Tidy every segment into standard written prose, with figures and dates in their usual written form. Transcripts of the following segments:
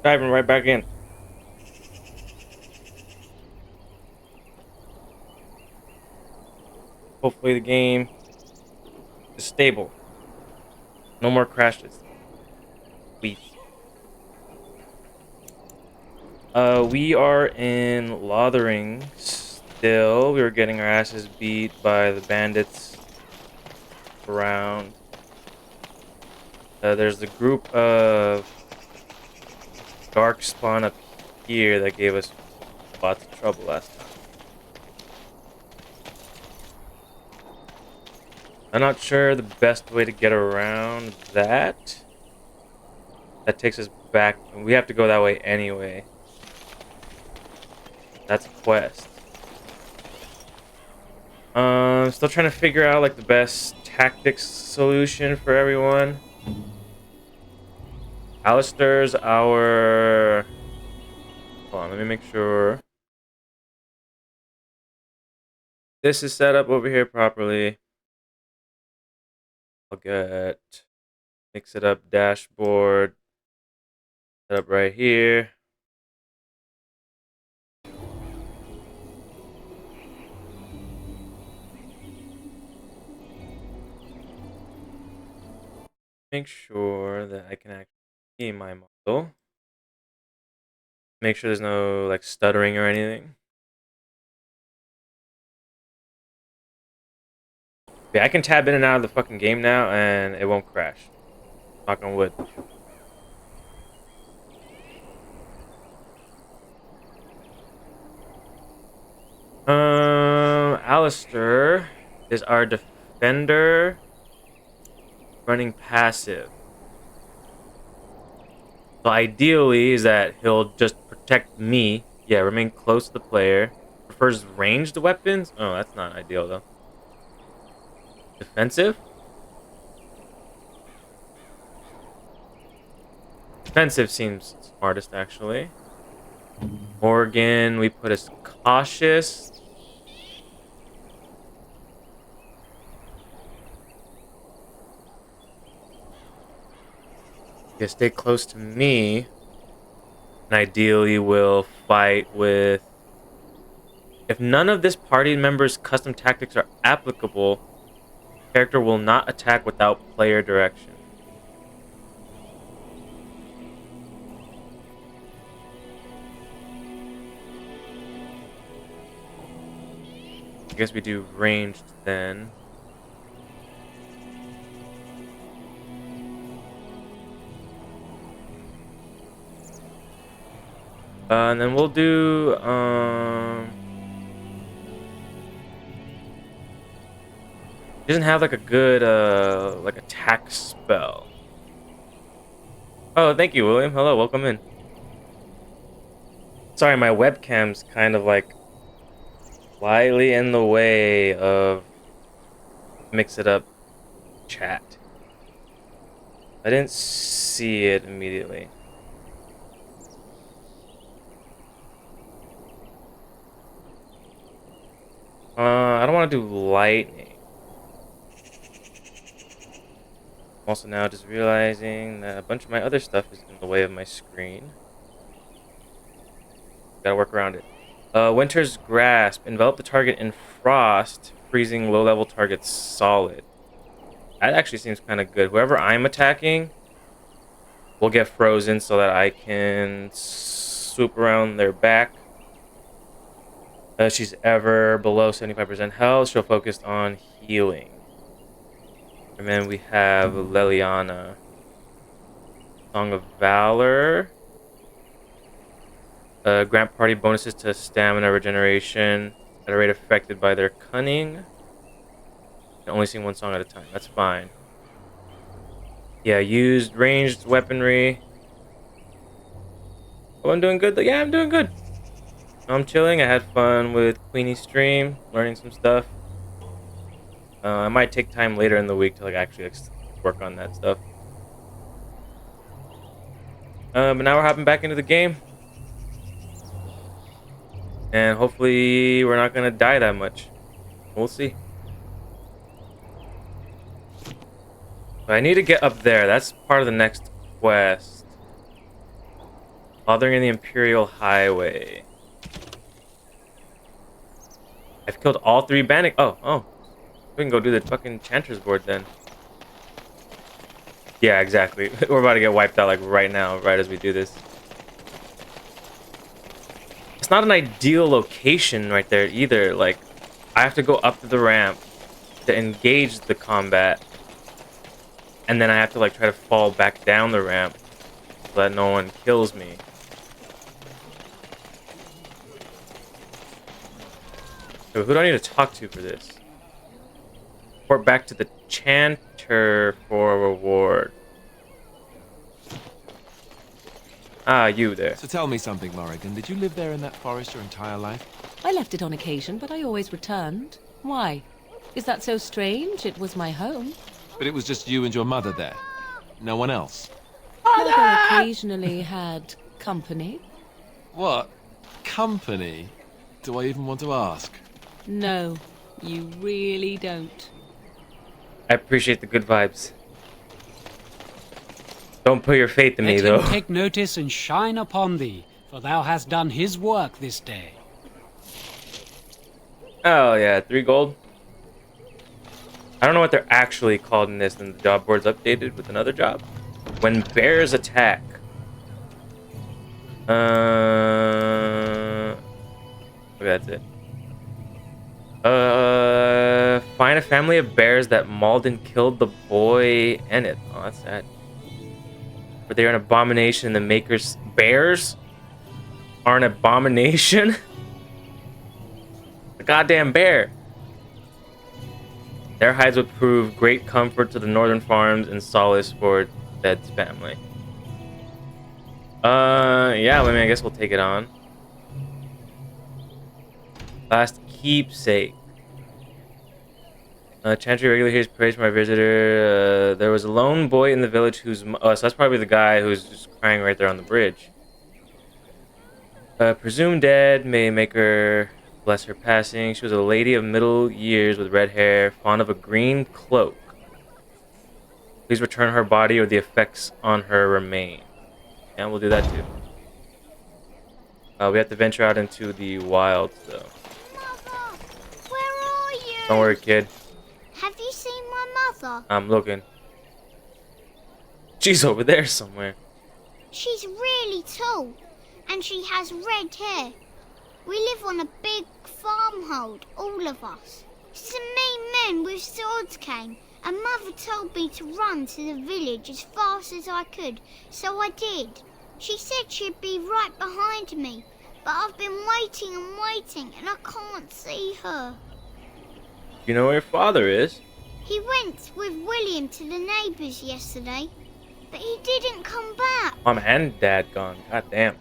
Diving right back in. Hopefully the game is stable. No more crashes, please. We are in Lothering still. We were getting our asses beat by the bandits around. There's a group of dark spawn up here that gave us lots of trouble last time. I'm not sure the best way to get around that. That takes us back. We have to go that way anyway. That's a quest. Still trying to figure out like the best tactics solution for everyone. Alistair's our. Hold on, let me make sure this is set up over here properly. I'll get mix it up dashboard set up right here. Make sure that I can actually see my model. Make sure there's no like stuttering or anything. Yeah, I can tab in and out of the fucking game now and it won't crash. Knock on wood. Alistair is our defender running passive. So ideally is that he'll just protect me. Yeah, remain close to the player. Prefers ranged weapons. Oh, that's not ideal though. Defensive? Defensive seems smartest actually. Morgan, we put as cautious. Yeah, stay close to me. And ideally will fight with. If none of this party member's custom tactics are applicable, the character will not attack without player direction. I guess we do ranged then. And then we'll do he doesn't have like a good like attack spell. Oh, thank you, William. Hello, welcome in. Sorry, my webcam's kind of like slightly in the way of mix it up chat. I didn't see it immediately. I don't want to do lightning. I'm also now just realizing that a bunch of my other stuff is in the way of my screen. Gotta work around it. Winter's Grasp. Envelop the target in frost, freezing low-level targets solid. That actually seems kind of good. Whoever I'm attacking will get frozen so that I can swoop around their back. She's ever below 75% health. She'll focus on healing. And then we have Leliana. Song of Valor. Grant party bonuses to stamina regeneration at a rate affected by their cunning. Can only sing one song at a time. That's fine. Yeah, used ranged weaponry. Oh, I'm doing good. Yeah, I'm doing good. I'm chilling. I had fun with Queenie's stream, learning some stuff. I might take time later in the week to like actually work on that stuff. But now we're hopping back into the game. And hopefully we're not gonna die that much. We'll see. But I need to get up there. That's part of the next quest. Bothering in the Imperial Highway. I've killed all 3 bandit. Oh. We can go do the fucking Chanter's board then. Yeah, exactly. We're about to get wiped out like right now, right as we do this. It's not an ideal location right there either. Like, I have to go up to the ramp to engage the combat. And then I have to like try to fall back down the ramp so that no one kills me. So who do I need to talk to for this? Report back to the Chanter for a reward. Ah, you there. So tell me something, Morrigan. Did you live there in that forest your entire life? I left it on occasion, but I always returned. Why? Is that so strange? It was my home. But it was just you and your mother there. No one else. Mother occasionally had company. What? Company? Do I even want to ask? No, you really don't. I appreciate the good vibes. Don't put your faith in me, Let though. him take notice and shine upon thee, for thou hast done his work this day. Oh, yeah, 3 gold. I don't know what they're actually called in this, and the job board's updated with another job. When bears attack. Okay, that's it. Find a family of bears that mauled and killed the boy and it. Oh, that's sad. But they're an abomination. The makers bears are an abomination. The goddamn bear. Their hides would prove great comfort to the northern farms and solace for Dead's family. Yeah, I mean, I guess we'll take it on. Last keepsake. Chantry regularly hears praise from my visitor. There was a lone boy in the village whose... so that's probably the guy who's just crying right there on the bridge. Presumed dead. May make her bless her passing. She was a lady of middle years with red hair, fond of a green cloak. Please return her body or the effects on her remain. And we'll do that too. We have to venture out into the wilds, though. Mother, where are you? Don't worry, kid. Have you seen my mother? I'm looking. She's over there somewhere. She's really tall, and she has red hair. We live on a big farmhold, all of us. Some mean men with swords came, and Mother told me to run to the village as fast as I could, so I did. She said she'd be right behind me, but I've been waiting and waiting, and I can't see her. You know where your father is? He went with William to the neighbours yesterday, but he didn't come back. Mom and dad gone. God damn.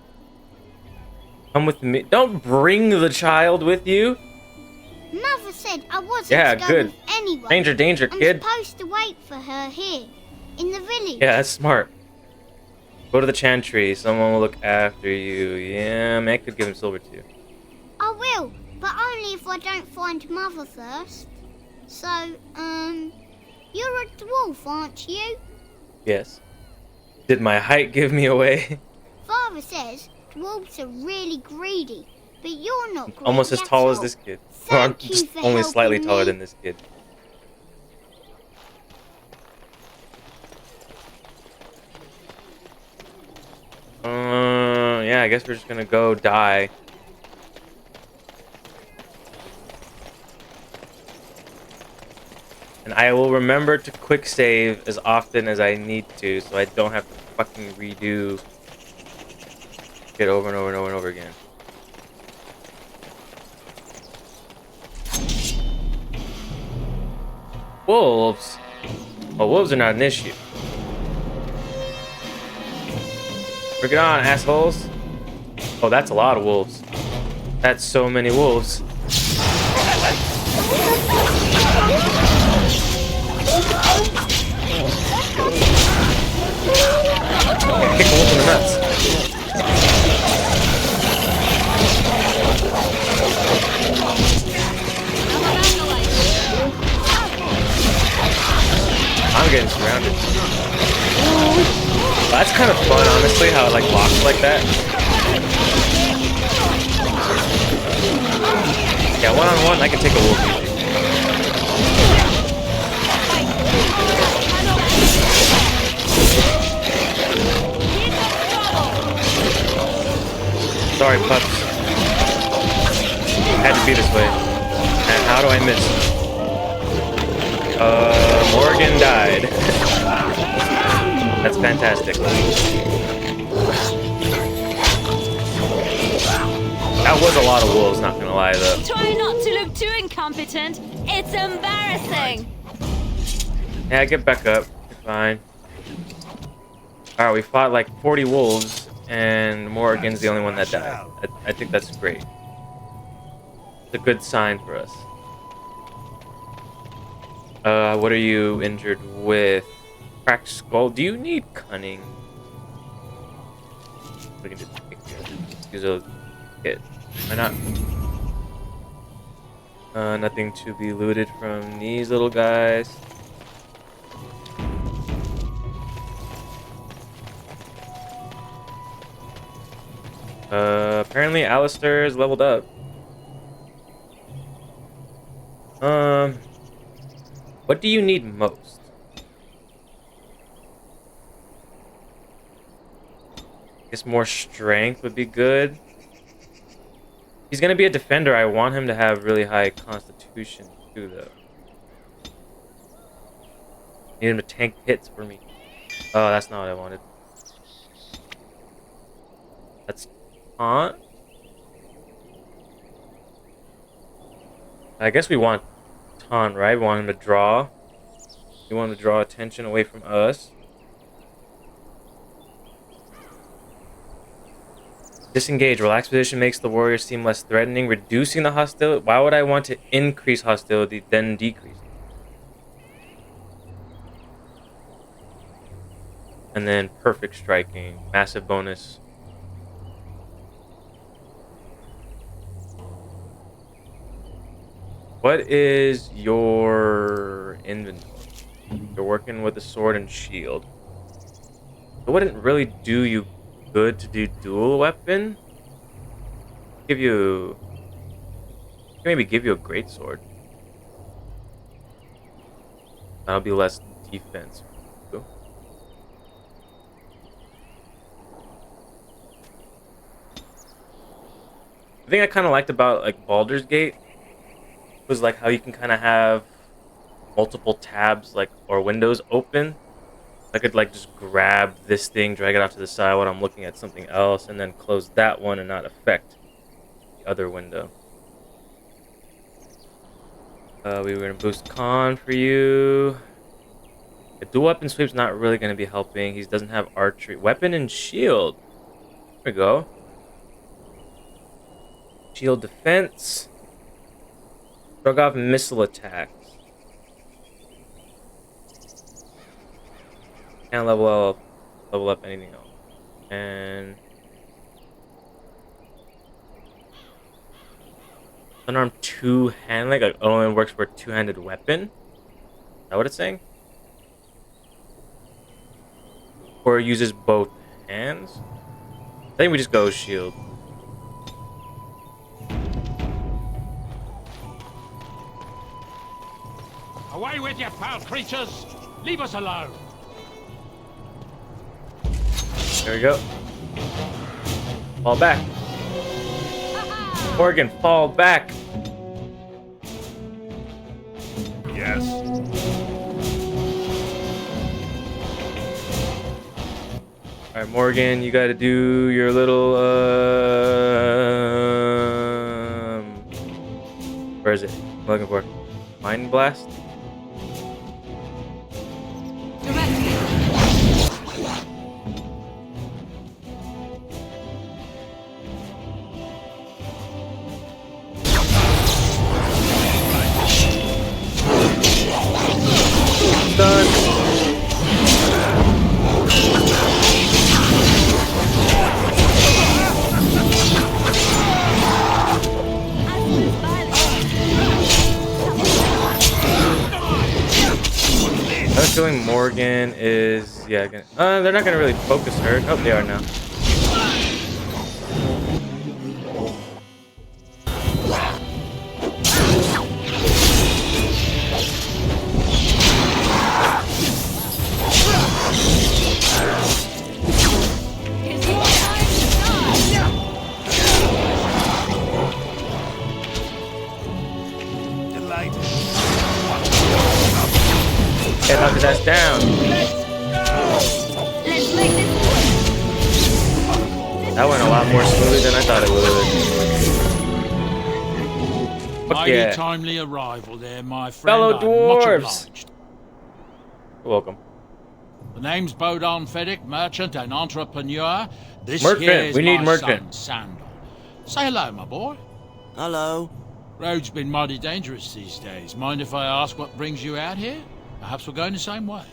Come with me. Don't bring the child with you. Mother said I wasn't Yeah, to go good. with anyone. Danger, I'm kid. supposed to wait for her here, in the village. Yeah, that's smart. Go to the Chantry. Someone will look after you. Yeah, man, I could give him silver too. I will, but only if I don't find Mother first. So, you're a dwarf, aren't you? Yes. Did my height give me away? Father says dwarves are really greedy, but you're not greedy Almost as at tall as all. this kid. Or I'm Thank you just for only slightly helping taller me. than this kid. Yeah, I guess we're just gonna go die. And I will remember to quick save as often as I need to, so I don't have to fucking redo it over and over and over and over again. Wolves? Well, wolves are not an issue. Bring it on, assholes. Oh, that's a lot of wolves. That's so many wolves. Yeah, kick a wolf in the nuts. I'm getting surrounded. That's kind of fun, honestly, how it like locks like that. Yeah, one-on-one, I can take a wolf easy. Sorry, pups. Had to be this way. And how do I miss? Morgan died. That's fantastic. That was a lot of wolves, not gonna lie though. Try not to look too incompetent. It's embarrassing. Yeah, get back up. You're fine. Alright, we fought like 40 wolves, and Morgan's the only one that died. I think that's great. It's a good sign for us. What are you injured with? Cracked skull. Do you need cunning? We can just use a hit. Why not? Nothing to be looted from these little guys. Apparently Alistair is leveled up. What do you need most? Guess more strength would be good. He's gonna be a defender. I want him to have really high constitution too, though. Need him to tank hits for me. Oh, that's not what I wanted. That's taunt. I guess we want taunt, right? We want him to draw. We want him to draw attention away from us. Disengage. Relaxed position makes the warrior seem less threatening, reducing the hostility. Why would I want to increase hostility, then decrease? And then perfect striking. Massive bonus. What is your inventory? You're working with a sword and shield. It wouldn't really do you good to do dual weapon. Give you, maybe give you a great sword. That'll be less defense. The thing I kind of liked about like Baldur's Gate was like how you can kind of have multiple tabs like or windows open. I could like just grab this thing, drag it out to the side while I'm looking at something else, and then close that one and not affect the other window. We were gonna boost con for you. A dual weapon sweep's not really gonna be helping. He doesn't have archery. Weapon and shield. There we go. Shield defense. Shrug off missile attacks. Can't level up anything else. And unarmed two-hand, like it only works for a two-handed weapon. Is that what it's saying? Or uses both hands? I think we just go shield. Away with you, foul creatures! Leave us alone! There we go. Fall back. Morgan, fall back. Yes. Alright, Morgan, you gotta do your little where is it? I'm looking for Mind Blast. Done. I have a feeling Morgan is gonna, they're not gonna really focus her. Oh, they are now. Hey, knock his ass down. Let's make this. That went a lot more smoothly than I thought it would. Fuck Mighty yeah. timely arrival there, my friend. Fellow I'm much dwarves. obliged. You're welcome. The name's Bodon Feddick, merchant and entrepreneur. This Merchant, here's we need my merchant. son, Sandal. Say hello, my boy. Hello. Road's been mighty dangerous these days. Mind if I ask what brings you out here? Perhaps we're going the same way.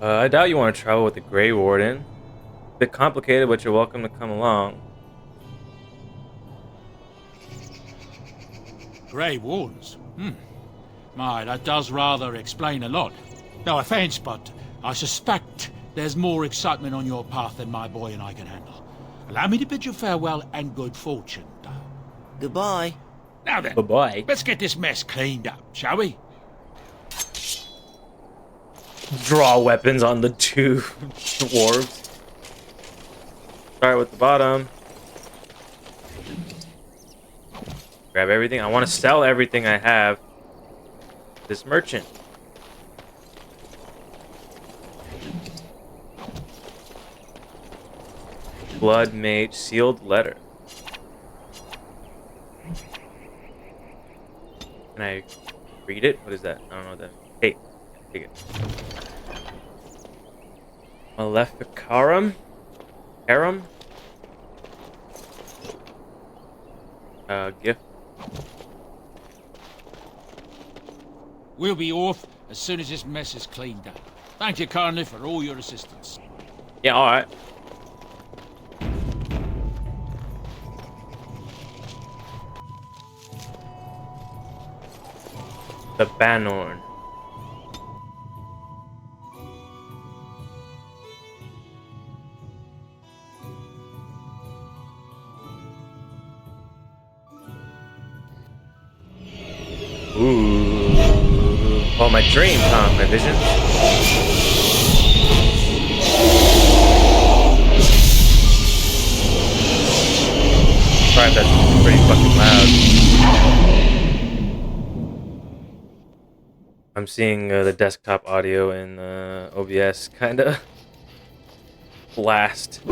I doubt you want to travel with the Grey Warden. A bit complicated, but you're welcome to come along. Grey Wardens? My, that does rather explain a lot. No offense, but I suspect there's more excitement on your path than my boy and I can handle. Allow me to bid you farewell and good fortune, though. Goodbye. Now then, Bye-bye. let's get this mess cleaned up, shall we? Draw weapons on the two dwarves. Start with the bottom. Grab everything. I want to sell everything I have. This merchant. Blood Mage sealed letter. Can I read it? What is that? I don't know what that. Hey, take it. Maleficarum? Harem? Gift. We'll be off as soon as this mess is cleaned up. Thank you kindly for all your assistance. Yeah, alright. The Banorn. Ooh. Oh, my dreams, huh? My vision? Sorry if that's pretty fucking loud. I'm seeing the desktop audio in OBS kind of blast.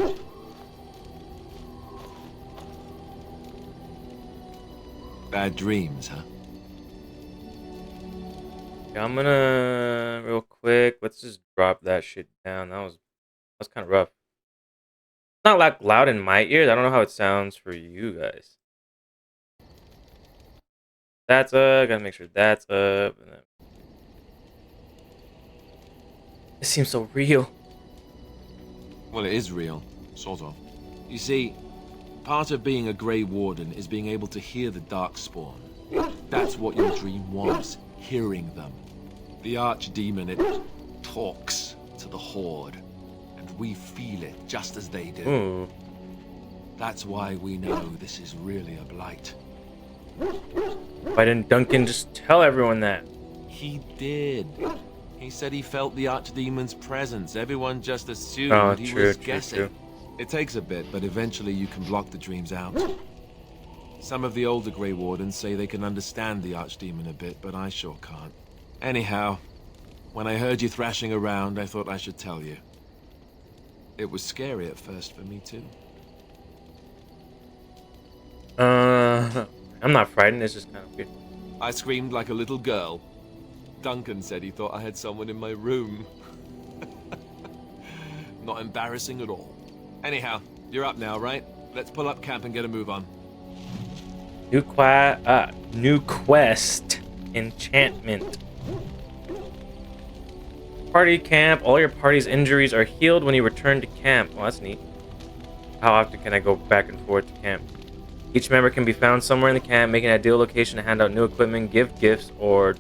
Bad dreams, huh? Yeah, I'm gonna real quick. Let's just drop that shit down. That was kind of rough. It's not like loud in my ears. I don't know how it sounds for you guys. That's up. Gotta make sure that's up. And then... It seems so real. Well, it is real, sort of. You see, part of being a Grey Warden is being able to hear the Darkspawn. That's what your dream was, hearing them. The Archdemon, it talks to the Horde, and we feel it just as they do. Ooh. That's why we know this is really a blight. Why didn't Duncan just tell everyone that? He did. He said he felt the Archdemon's presence. Everyone just assumed he was guessing. True. It takes a bit, but eventually you can block the dreams out. Some of the older Grey Wardens say they can understand the Archdemon a bit, but I sure can't. Anyhow, when I heard you thrashing around, I thought I should tell you. It was scary at first for me, too. I'm not frightened. It's just kind of weird. I screamed like a little girl. Duncan said he thought I had someone in my room. Not embarrassing at all. Anyhow, you're up now, right? Let's pull up camp and get a move on. New quest. Enchantment. Party camp. All your party's injuries are healed when you return to camp. Well, that's neat. How often can I go back and forth to camp? Each member can be found somewhere in the camp, making an ideal location to hand out new equipment, give gifts, or...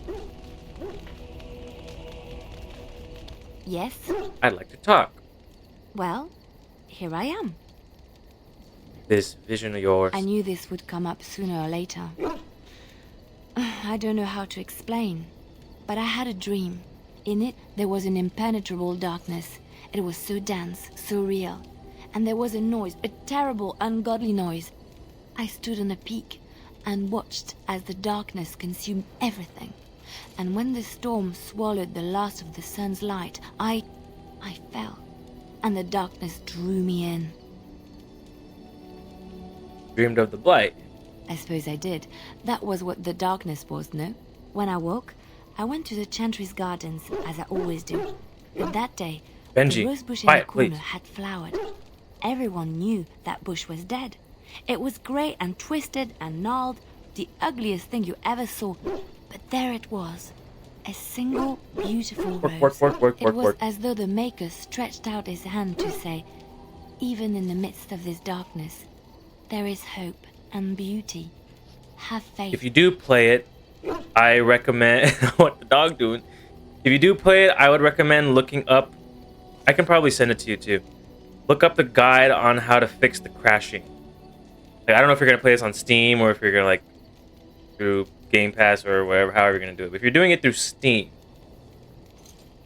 Yes? I'd like to talk. Well, here I am. This vision of yours. I knew this would come up sooner or later. I don't know how to explain, but I had a dream. In it, there was an impenetrable darkness. It was so dense, so real. And there was a noise, a terrible, ungodly noise. I stood on a peak and watched as the darkness consumed everything. And when the storm swallowed the last of the sun's light, I fell, and the darkness drew me in. Dreamed of the blight. I suppose I did. That was what the darkness was, no? When I woke, I went to the Chantry's gardens, as I always do. But that day, Benji, the rose bush in quiet, the corner please. had flowered. Everyone knew that bush was dead. It was grey and twisted and gnarled, the ugliest thing you ever saw. But there it was, a single beautiful rose. It was as though the Maker stretched out his hand to say, even in the midst of this darkness, there is hope and beauty. Have faith. If you do play it, I recommend... What the dog doing? If you do play it, I would recommend looking up... I can probably send it to you too. Look up the guide on how to fix the crashing. Like, I don't know if you're going to play this on Steam or if you're going to, like, through Game Pass or whatever, however you're going to do it. But if you're doing it through Steam,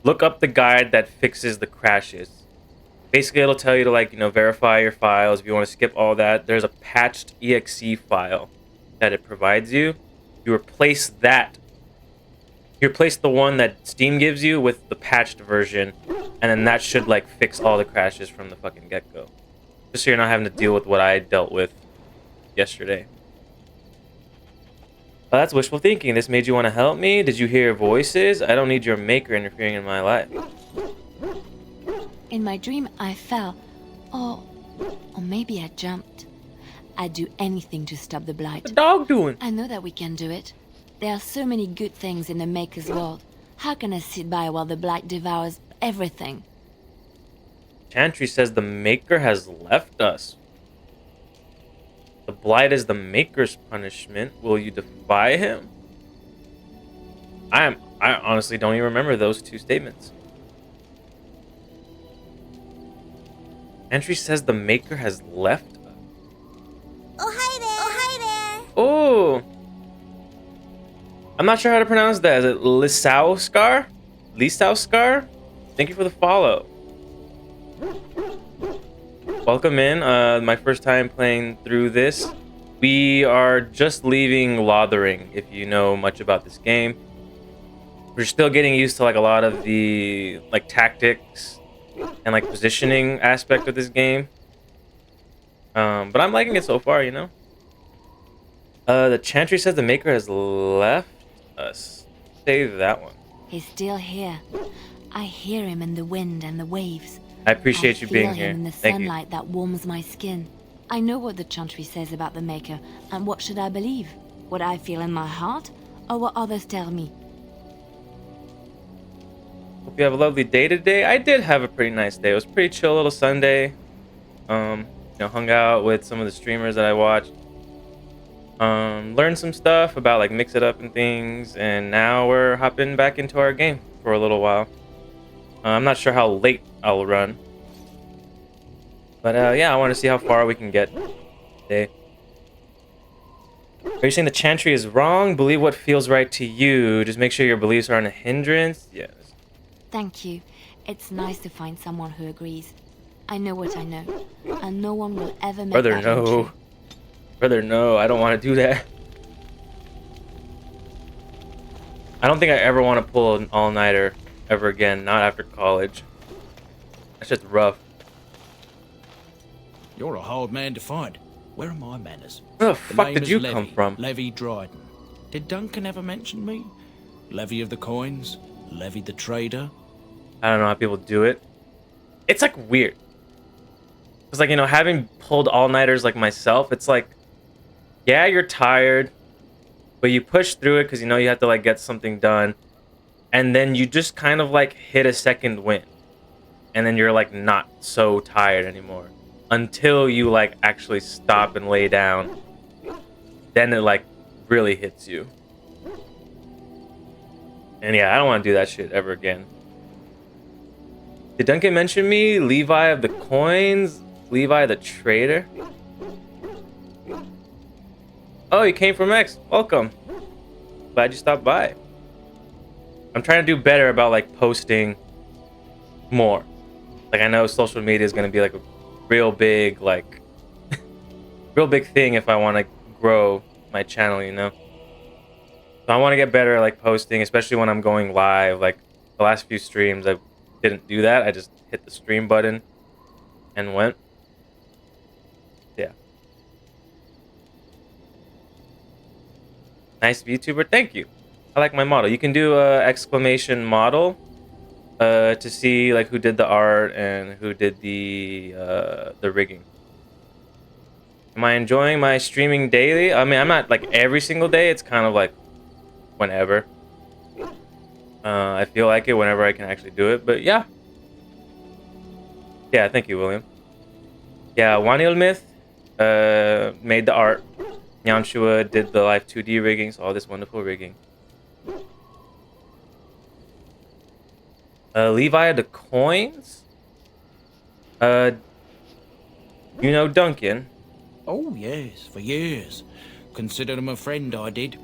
look up the guide that fixes the crashes. Basically, it'll tell you to, like, verify your files. If you want to skip all that, there's a patched exe file that it provides you. You replace that. You replace the one that Steam gives you with the patched version, and then that should, like, fix all the crashes from the fucking get-go. Just so you're not having to deal with what I dealt with yesterday. Well, that's wishful thinking. This made you want to help me? Did you hear voices? I don't need your maker interfering in my life. In my dream, I fell. Or maybe I jumped. I'd do anything to stop the blight. What's the dog doing? I know that we can do it. There are so many good things in the Maker's world. How can I sit by while the blight devours everything? Chantry says the maker has left us. The blight is the maker's punishment. Will you defy him? I honestly don't even remember those two statements. Chantry says the maker has left us. Oh, hi there. Oh, hi there. Oh. I'm not sure how to pronounce that. Is it Lisauskar? Lisauskar? Thank you for the follow. Welcome in. My first time playing through this. We are just leaving Lothering, if you know much about this game. We're still getting used to like a lot of the like tactics and like positioning aspect of this game. But I'm liking it so far, The Chantry says the maker has left us. Save that one. He's still here. I hear him in the wind and the waves. I appreciate you being I feel here. him in the Thank you. sunlight that warms my skin. I know what the Chantry says about the Maker, and what should I believe? What I feel in my heart, or what others tell me? Hope you have a lovely day today. I did have a pretty nice day. It was a pretty chill little Sunday. Hung out with some of the streamers that I watched. Learned some stuff about like Mix It Up and things, and now we're hopping back into our game for a little while. I'm not sure how late I'll run, but yeah, I want to see how far we can get today. Are you saying the Chantry is wrong? Believe what feels right to you. Just make sure your beliefs aren't a hindrance. Yes. Thank you. It's nice to find someone who agrees. I know what I know, and no one will ever make Brother, that no. untrue. Brother, no. I don't want to do that. I don't think I ever want to pull an all-nighter ever again. Not after college. That shit's rough. You're a hard man to find. Where are my manners? Where the The fuck name did is you Levy, come from? Levy Dryden. Did Duncan ever mention me? Levy of the coins? Levy the trader? I don't know how people do it. It's like weird. It's like, having pulled all-nighters like myself, it's like, yeah, you're tired, but you push through it because you have to like get something done. And then you just kind of like hit a second wind. And then you're like not so tired anymore. Until you like actually stop and lay down. Then it like really hits you. And yeah, I don't want to do that shit ever again. Did Duncan mention me? Levi of the coins? Levi the trader? Oh, you came from X. Welcome. Glad you stopped by. I'm trying to do better about like posting more. Like I know social media is gonna be like a real big real big thing if I want to grow my channel, So I want to get better, like posting, especially when I'm going live. Like the last few streams, I didn't do that. I just hit the stream button and went. Yeah. Nice VTuber. Thank you. I like my model. You can do a exclamation model to see like who did the art and who did the rigging. Am I enjoying my streaming daily? I mean, I'm not like every single day. It's kind of like whenever. I feel like it whenever I can actually do it. But yeah. Yeah, thank you, William. Yeah, Wanil Myth made the art. Nyanshua did the live 2D rigging, so all this wonderful rigging. Levi the coins? You know Duncan? Oh, yes, for years. Considered him a friend, I did.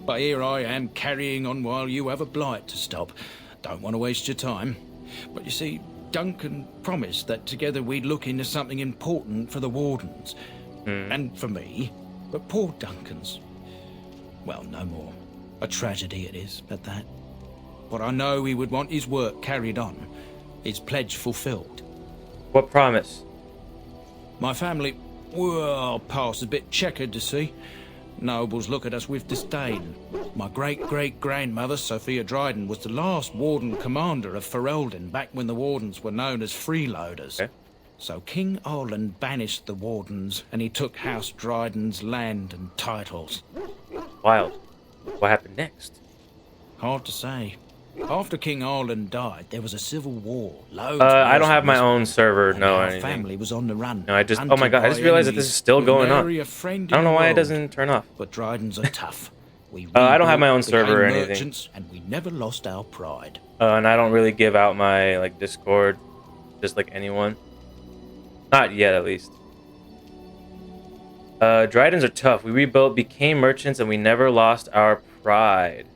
But here I am carrying on while you have a blight to stop. Don't want to waste your time. But you see, Duncan promised that together we'd look into something important for the Wardens. And for me. But poor Duncan's... well, no more. A tragedy it is, at that. But I know he would want his work carried on. His pledge fulfilled. What promise? My family... well, past a bit checkered to see. Nobles look at us with disdain. My great-great-grandmother, Sophia Dryden, was the last Warden commander of Ferelden back when the Wardens were known as freeloaders. Okay. So King Arland banished the Wardens, and he took House Dryden's land and titles. Wild. What happened next? Hard to say. After King Arland died, there was a civil war. I don't have my own server, no, or our anything. family was on the run. No, I just... oh my god, I just realized that this is still going on. I don't know why it doesn't turn off. But Dryden's are tough. We I don't have my own server or became anything. merchants, and we never lost our pride. And I don't really give out my like Discord, just like anyone. Not yet, at least. Drydens are tough. We rebuilt, became merchants, and we never lost our pride.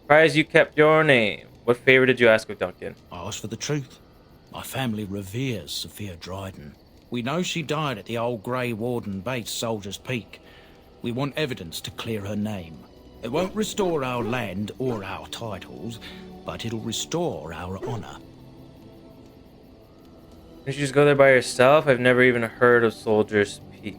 Surprised you kept your name. What favor did you ask of Duncan? I asked for the truth. My family reveres Sophia Dryden. We know she died at the old Grey Warden base, Soldier's Peak. We want evidence to clear her name. It won't restore our land or our titles, but it'll restore our honor. Didn't you just go there by yourself? I've never even heard of Soldier's Peak.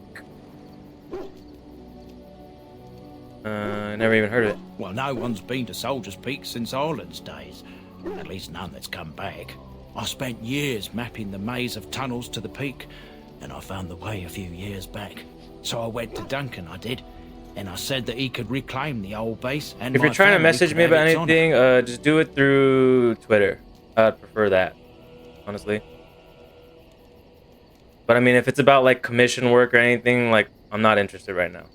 Never even heard of it. Well, no one's been to Soldier's Peak since Arland's days. At least none that's come back. I spent years mapping the maze of tunnels to the peak, and I found the way a few years back. So I went to Duncan, I did, and I said that he could reclaim the old base, and if you're trying to message me about anything, just do it through Twitter. I'd prefer that, honestly. But I mean, if it's about like commission work or anything, like I'm not interested right now.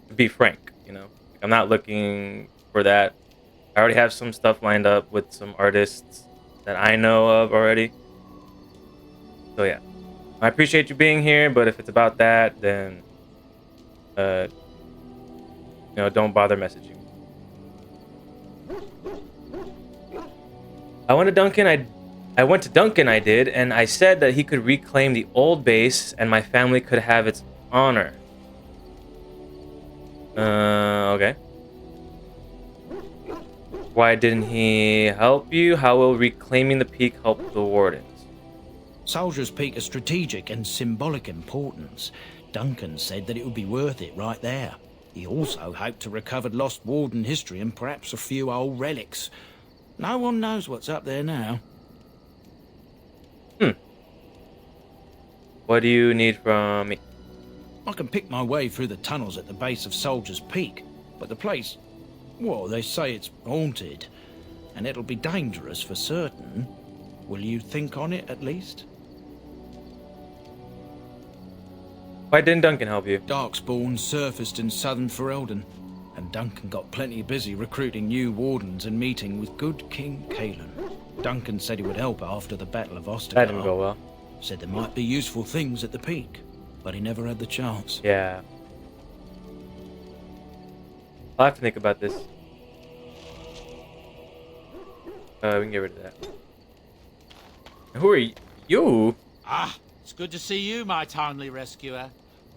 To be frank, you know, I'm not looking for that. I already have some stuff lined up with some artists that I know of already. So yeah, I appreciate you being here, but if it's about that, then you know, don't bother messaging. I went to Duncan. I did, and I said that he could reclaim the old base, and my family could have its honor. Okay. Why didn't he help you? How will reclaiming the peak help the Wardens? Soldier's Peak is strategic and symbolic importance. Duncan said that it would be worth it right there. He also hoped to recover lost Warden history and perhaps a few old relics. No one knows what's up there now. What do you need from me? I can pick my way through the tunnels at the base of Soldier's Peak, but the place, well, they say it's haunted, and it'll be dangerous for certain. Will you think on it, at least? Why didn't Duncan help you? Darkspawn surfaced in southern Ferelden, and Duncan got plenty busy recruiting new Wardens and meeting with good King Cailan. Duncan said he would help after the Battle of Ostergar. That didn't go well. Said there might be useful things at the peak, but he never had the chance. Yeah. I'll have to think about this. We can get rid of that. Who are you? Ah, it's good to see you, my timely rescuer.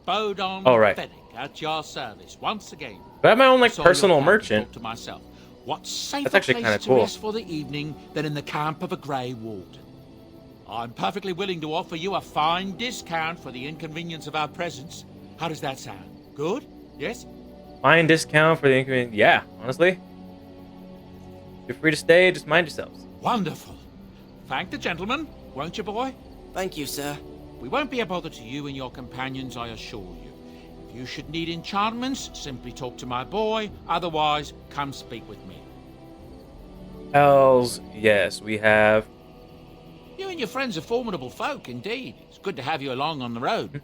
Bodon All right. Fennec at your service once again. I have my own like So personal looked out and merchant. thought to myself, what safer That's actually place kinda to cool. rest for the evening than in the camp of a Grey Warden? I'm perfectly willing to offer you a fine discount for the inconvenience of our presence. How does that sound? Good? Yes? Fine discount for the inconvenience. Yeah, honestly. You're free to stay, just mind yourselves. Wonderful. Thank the gentleman, won't you, boy? Thank you, sir. We won't be a bother to you and your companions, I assure you. If you should need enchantments, simply talk to my boy. Otherwise, come speak with me. Hells yes, we have. You and your friends are formidable folk, indeed. It's good to have you along on the road.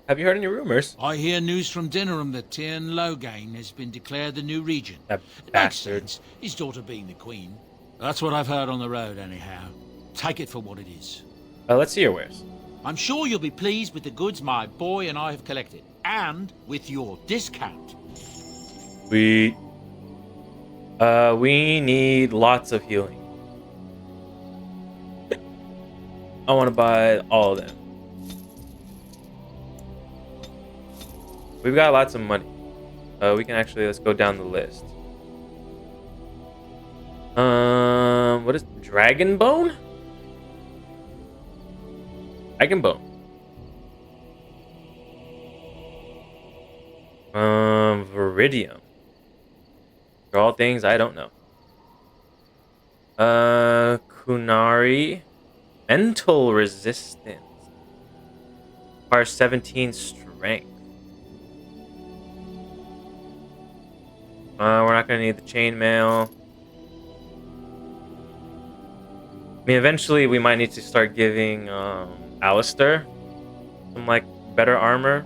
Have you heard any rumors? I hear news from Dinnerham that Tyrn Loghain has been declared the new regent. That It makes bastard. sense, his daughter being the queen. That's what I've heard on the road, anyhow. Take it for what it is. Let's see your wares. I'm sure you'll be pleased with the goods my boy and I have collected, and with your discount. We need lots of healing. I want to buy all of them. We've got lots of money. We can actually, let's go down the list. What is Dragon Bone? Dragon Bone. Viridium. For all things I don't know. Kunari. Mental resistance. Requires 17 strength. We're not gonna need the chainmail. I mean, eventually we might need to start giving Alistair some like better armor.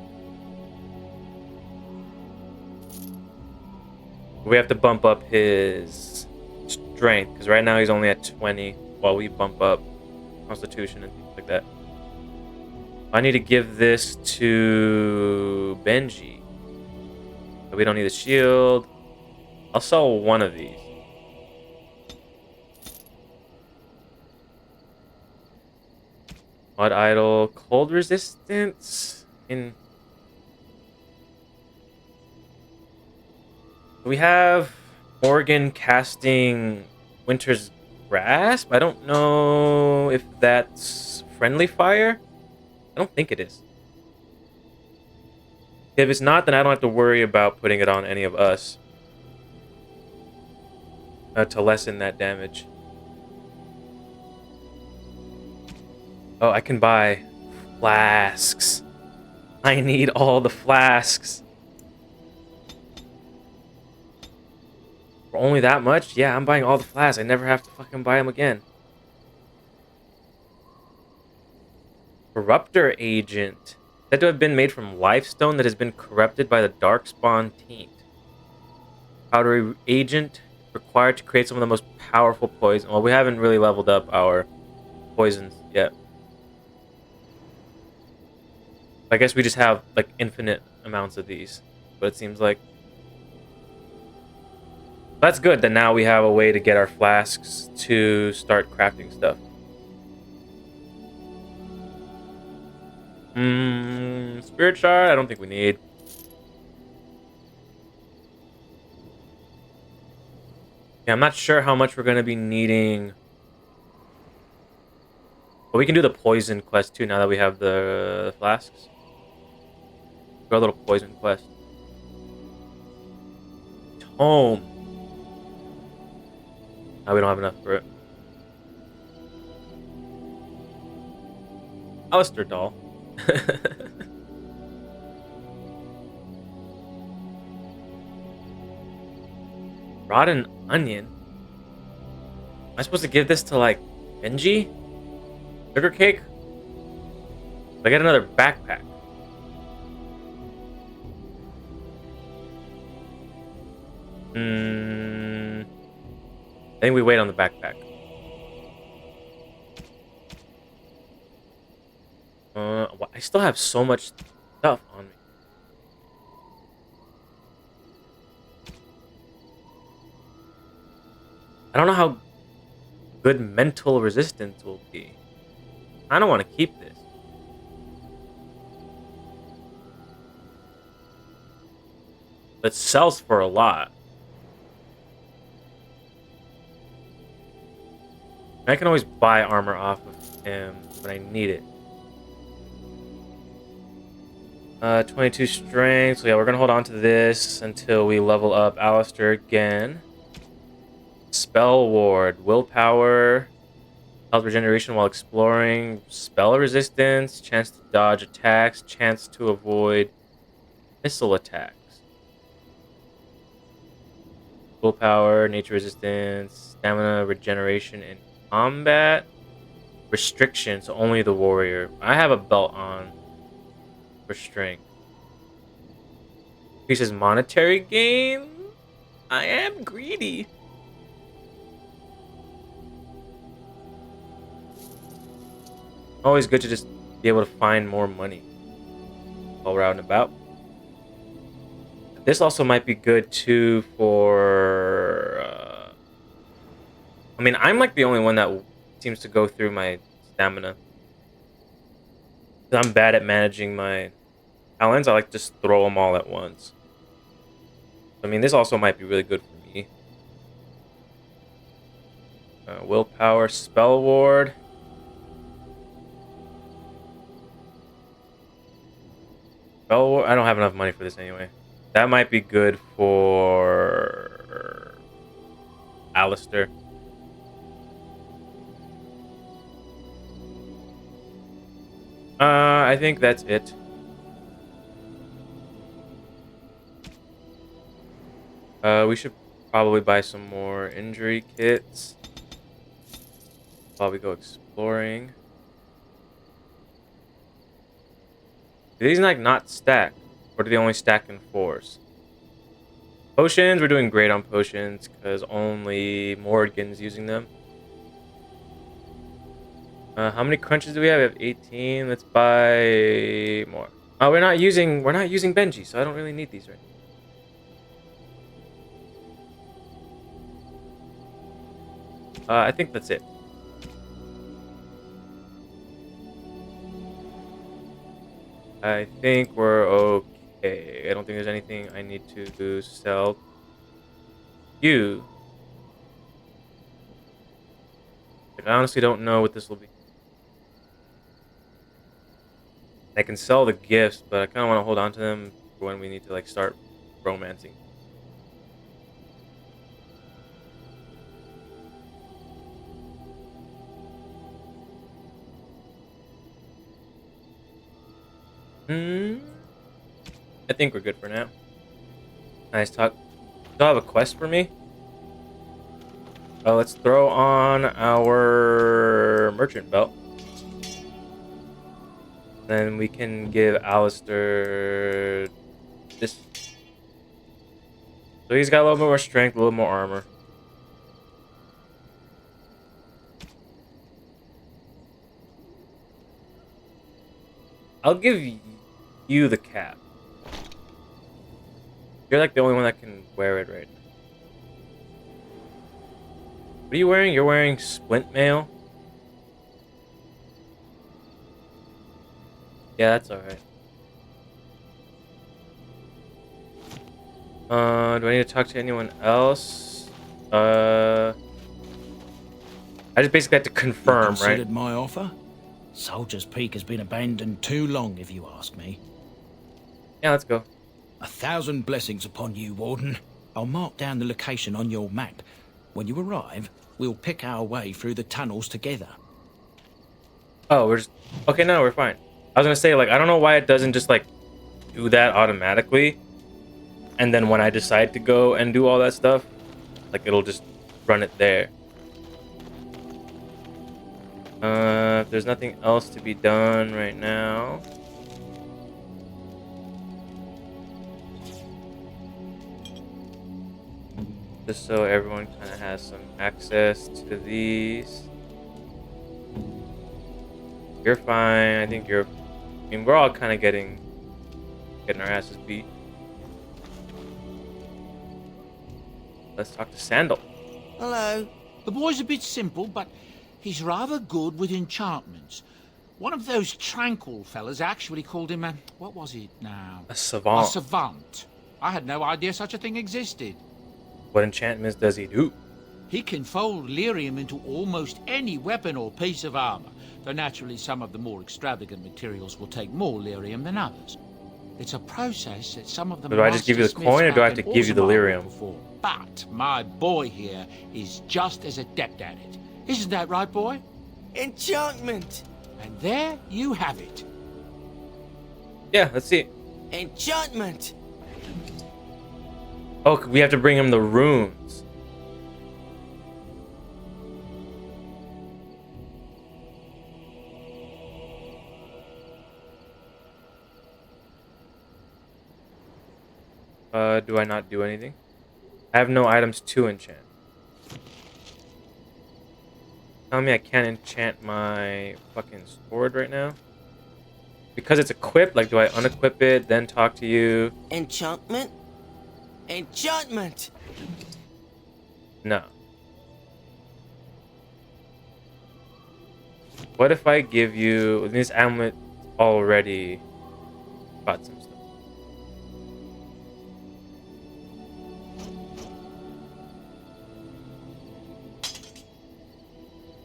We have to bump up his strength because right now he's only at 20 while we bump up constitution and things like that. I need to give this to Benji. But we don't need a shield. I'll sell one of these. Mud idol, cold resistance. We have Morgan casting Winter's Grasp. I don't know if that's friendly fire. I don't think it is. If it's not, then I don't have to worry about putting it on any of us to lessen that damage. Oh, I can buy flasks. I need all the flasks. For only that much? Yeah, I'm buying all the flasks. I never have to fucking buy them again. Corruptor agent. Said to have been made from lifestone that has been corrupted by the darkspawn taint. Powdery agent required to create some of the most powerful poison. Well, we haven't really leveled up our poisons yet. I guess we just have like infinite amounts of these. But it seems like that's good that now we have a way to get our flasks to start crafting stuff. Spirit shard, I don't think we need. Yeah, I'm not sure how much we're gonna be needing. But we can do the poison quest too now that we have the flasks. Go a little poison quest. Tome. Now we don't have enough for it. Alistair doll. Rotten onion. Am I supposed to give this to like Benji? Sugar cake? I get another backpack. I think we wait on the backpack. I still have so much stuff on me. I don't know how good mental resistance will be. I don't want to keep this. that sells for a lot. I can always buy armor off of him when I need it. 22 strength. So yeah, we're gonna hold on to this until we level up Alistair again. Spell ward, willpower, health regeneration while exploring, spell resistance, chance to dodge attacks, chance to avoid missile attacks. Willpower, nature resistance, stamina regeneration in combat, restrictions only the warrior. I have a belt on for strength. Increases monetary gain. I am greedy. Always good to just be able to find more money while we're out and about. This also might be good too for. I mean, I'm like the only one that seems to go through my stamina. I'm bad at managing my talents. I like to just throw them all at once. I mean, this also might be really good for me. Willpower, spell ward. Spell ward. I don't have enough money for this anyway. That might be good for Alistair. I think that's it. We should probably buy some more injury kits while we go exploring. Do these like not stack? Or do they only stack in 4s? Potions, we're doing great on potions because only Morrigan's using them. How many crunches do we have? We have 18. Let's buy more. Oh, we're not using Benji, so I don't really need these right now. I think that's it. I think we're okay. I don't think there's anything I need to sell you. I honestly don't know what this will be. I can sell the gifts, but I kind of want to hold on to them for when we need to like start romancing. I think we're good for now. Nice talk. Still have a quest for me? Let's throw on our merchant belt. Then we can give Alistair this. So he's got a little bit more strength, a little more armor. I'll give you the cap. You're like the only one that can wear it right now. What are you wearing? You're wearing splint mail? Yeah, that's alright. Do I need to talk to anyone else? I just basically had to confirm, right? Considered my offer? Soldier's Peak has been abandoned too long, if you ask me. Yeah, let's go. 1,000 blessings upon you, Warden. I'll mark down the location on your map. When you arrive, we'll pick our way through the tunnels together. Oh, we're just... Okay, no, we're fine. I was gonna say, like, I don't know why it doesn't just, like, do that automatically. And then when I decide to go and do all that stuff, like, it'll just run it there. If there's nothing else to be done right now... Just so everyone kind of has some access to these. You're fine. I think you're... I mean, we're all kind of getting our asses beat. Let's talk to Sandal. Hello. The boy's a bit simple, but he's rather good with enchantments. One of those tranquil fellas actually called him a... What was it now? A savant. A savant. I had no idea such a thing existed. What enchantments does he do? He can fold lyrium into almost any weapon or piece of armor, though naturally some of the more extravagant materials will take more lyrium than others. It's a process that some of the So do I just give you the master smiths coin, or do I back have to in give you the Orzammar lyrium? before. But my boy here is just as adept at it. Isn't that right, boy? Enchantment! And there you have it. Yeah, let's see. Enchantment! Oh, we have to bring him the runes. Do I not do anything? I have no items to enchant. Tell me I can't enchant my fucking sword right now? Because it's equipped, like, do I unequip it, then talk to you? Enchantment? Enchantment! No. What if I give you... This amulet already got some stuff.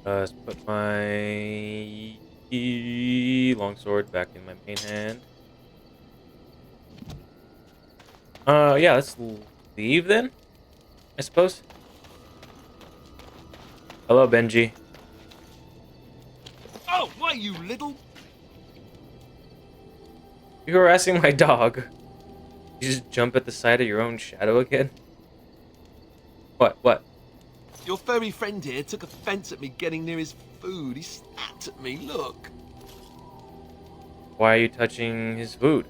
Let's put my longsword back in my main hand. Yeah, let's leave then, I suppose. Hello, Benji. Oh, why, you little... You're harassing my dog. You just jump at the sight of your own shadow again? What? Your furry friend here took offense at me getting near his food. He snapped at me, look. Why are you touching his food?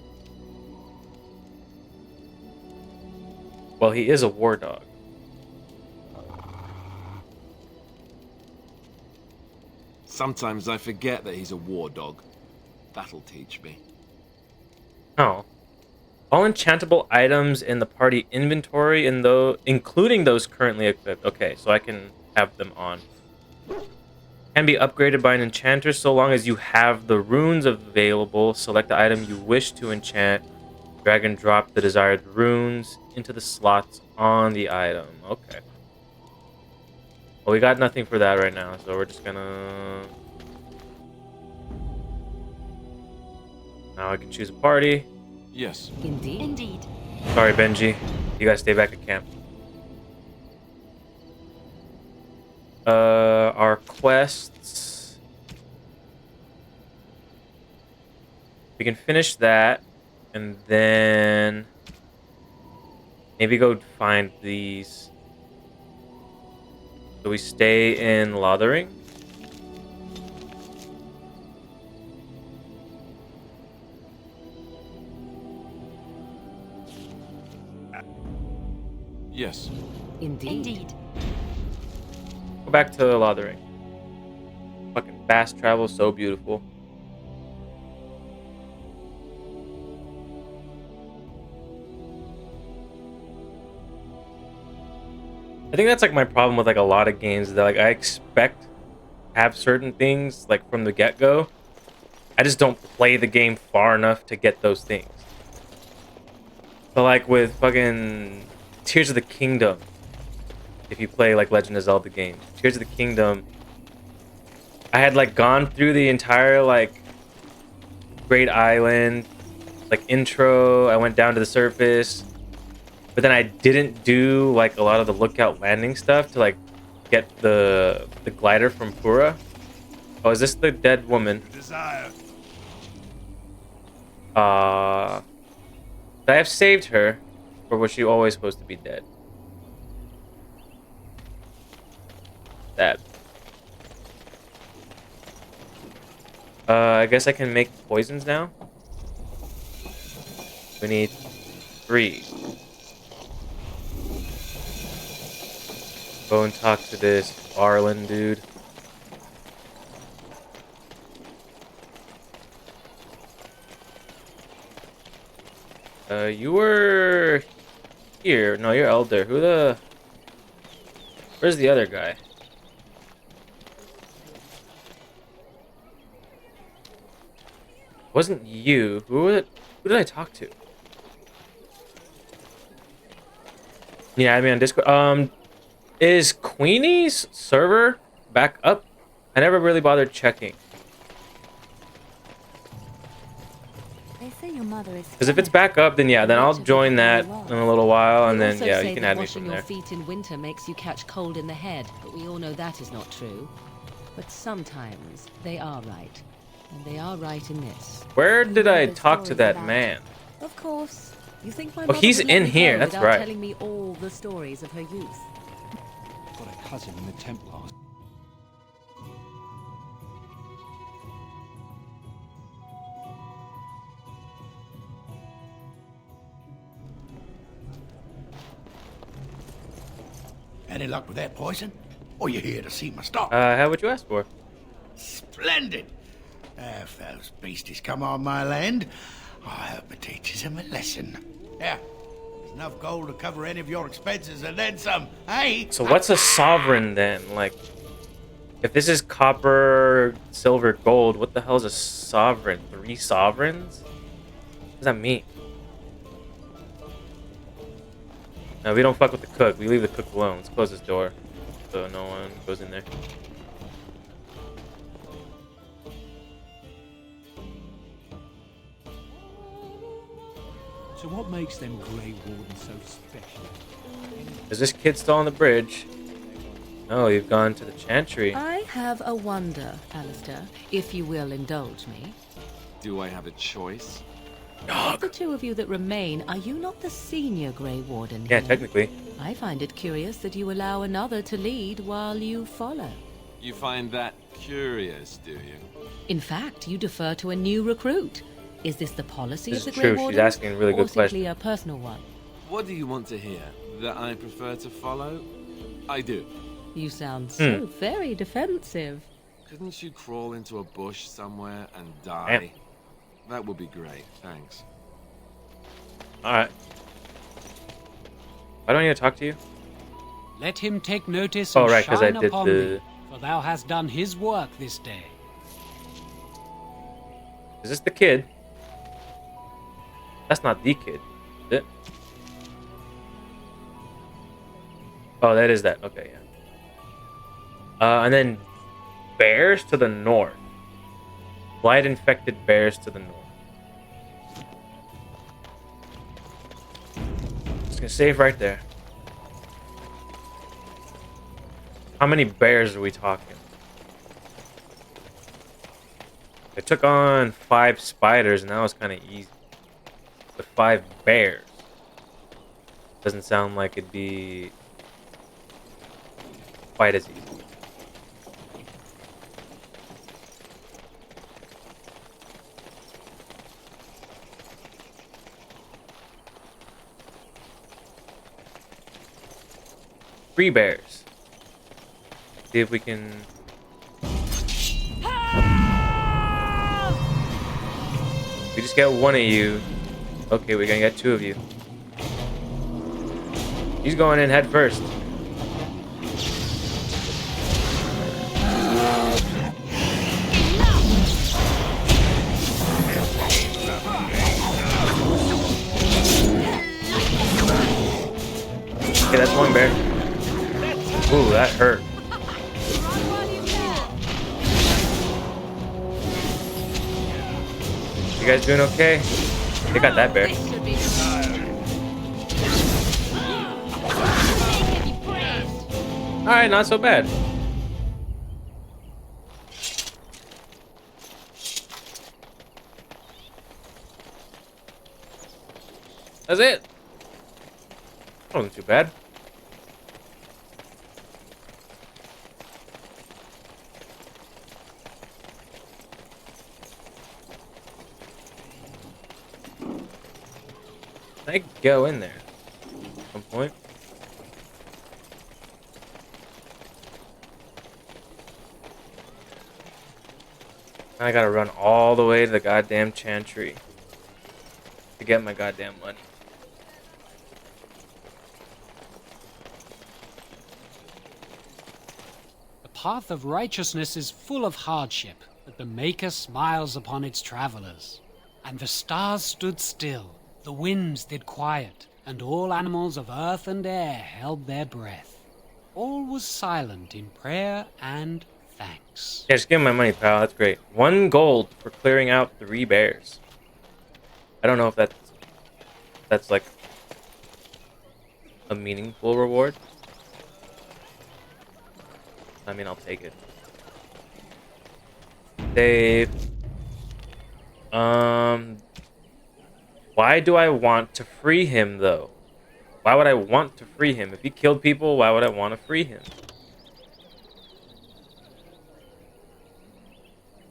Well, he is a war dog. Sometimes I forget that he's a war dog. That'll teach me. Oh. All enchantable items in the party inventory, including those currently equipped. Okay, so I can have them on. Can be upgraded by an enchanter so long as you have the runes available. Select the item you wish to enchant. Drag and drop the desired runes into the slots on the item. Okay. Well, we got nothing for that right now, so we're just gonna... Now I can choose a party. Yes. Indeed. Sorry, Benji. You gotta stay back at camp. Our quests. We can finish that, and then maybe go find these. So we stay in Lothering. Yes. Indeed. Go back to Lothering. Fucking fast travel, so beautiful. I think that's like my problem with like a lot of games, that like I expect to have certain things like from the get-go. I just don't play the game far enough to get those things. So like with fucking Tears of the Kingdom, if you play like Legend of Zelda games, Tears of the Kingdom, I had like gone through the entire like Great Island, like intro, I went down to the surface, but then I didn't do like a lot of the lookout landing stuff to like get the glider from Pura. Oh, is this the dead woman? Desire. I have saved her, or was she always supposed to be dead? That. I guess I can make poisons now. We need 3. Go and talk to this Arlen dude. You were here. No, you're Elder. Where's the other guy? Wasn't you. Who did I talk to? Yeah, I mean on Discord. Is Queenie's server back up? I never really bothered checking. They say your mother is Because if it's back up, then yeah, then I'll Much of it join that really was. in a little while, and They then also yeah, say you can that add me washing from your there. feet in winter makes you catch cold in the head, but we all know that is not true. But sometimes they are right. And they are right in this. Where did I the talk to stories that about man? Of course. You think my Oh, mother he's would let in me here, go that's without right. telling me all the stories of her youth? Got a cousin in the Templars. Any luck with that poison? Or you here to see my stock? How would you ask for? Splendid! If those beasties come on my land, I hope it teaches them a lesson. Yeah, there's enough gold to cover any of your expenses and then some, hey? So what's a sovereign then? Like, if this is copper, silver, gold, what the hell is a sovereign? 3 sovereigns? What does that mean? No, we don't fuck with the cook. We leave the cook alone. Let's close this door so no one goes in there. So what makes them Grey Wardens so special? Is this kid still on the bridge? No, you've gone to the chantry. I have a wonder, Alistair, if you will indulge me. Do I have a choice? Of the two of you that remain, are you not the senior Grey Warden Yeah, here? technically. I find it curious that you allow another to lead while you follow. You find that curious, do you? In fact, you defer to a new recruit. Is this the policy This of is the Grey true. She's Wardens, asking a really or good simply question. a personal one? What do you want to hear? That I prefer to follow? I do. You sound so very defensive. Couldn't you crawl into a bush somewhere and die? Damn. That would be great, thanks. Alright. Why don't I need to talk to you? Let him take notice Oh, and right, 'cause I shine did upon the- thee, for thou hast done his work this day. Is this the kid? That's not the kid, is it? Oh, that is that. Okay, yeah. And then bears to the north. Blight infected bears to the north. Just gonna save right there. How many bears are we talking? I took on 5 spiders and that was kind of easy. But 5 bears doesn't sound like it'd be quite as easy. Three bears. See if we can. We just get one of you. Okay, we're gonna get 2 of you. He's going in head first. Okay, that's one bear. Ooh, that hurt. You guys doing okay? They got that bear. Alright, not so bad. That's it. That wasn't too bad. Can I go in there at some point? I gotta run all the way to the goddamn chantry to get my goddamn money. The path of righteousness is full of hardship, but the Maker smiles upon its travelers. And the stars stood still, the winds did quiet, and all animals of earth and air held their breath. All was silent in prayer and thanks. Yeah, just give him my money, pal. That's great. 1 gold for clearing out 3 bears. I don't know if that's like a meaningful reward. I mean, I'll take it. Save. Why do I want to free him, though? Why would I want to free him? If he killed people, why would I want to free him?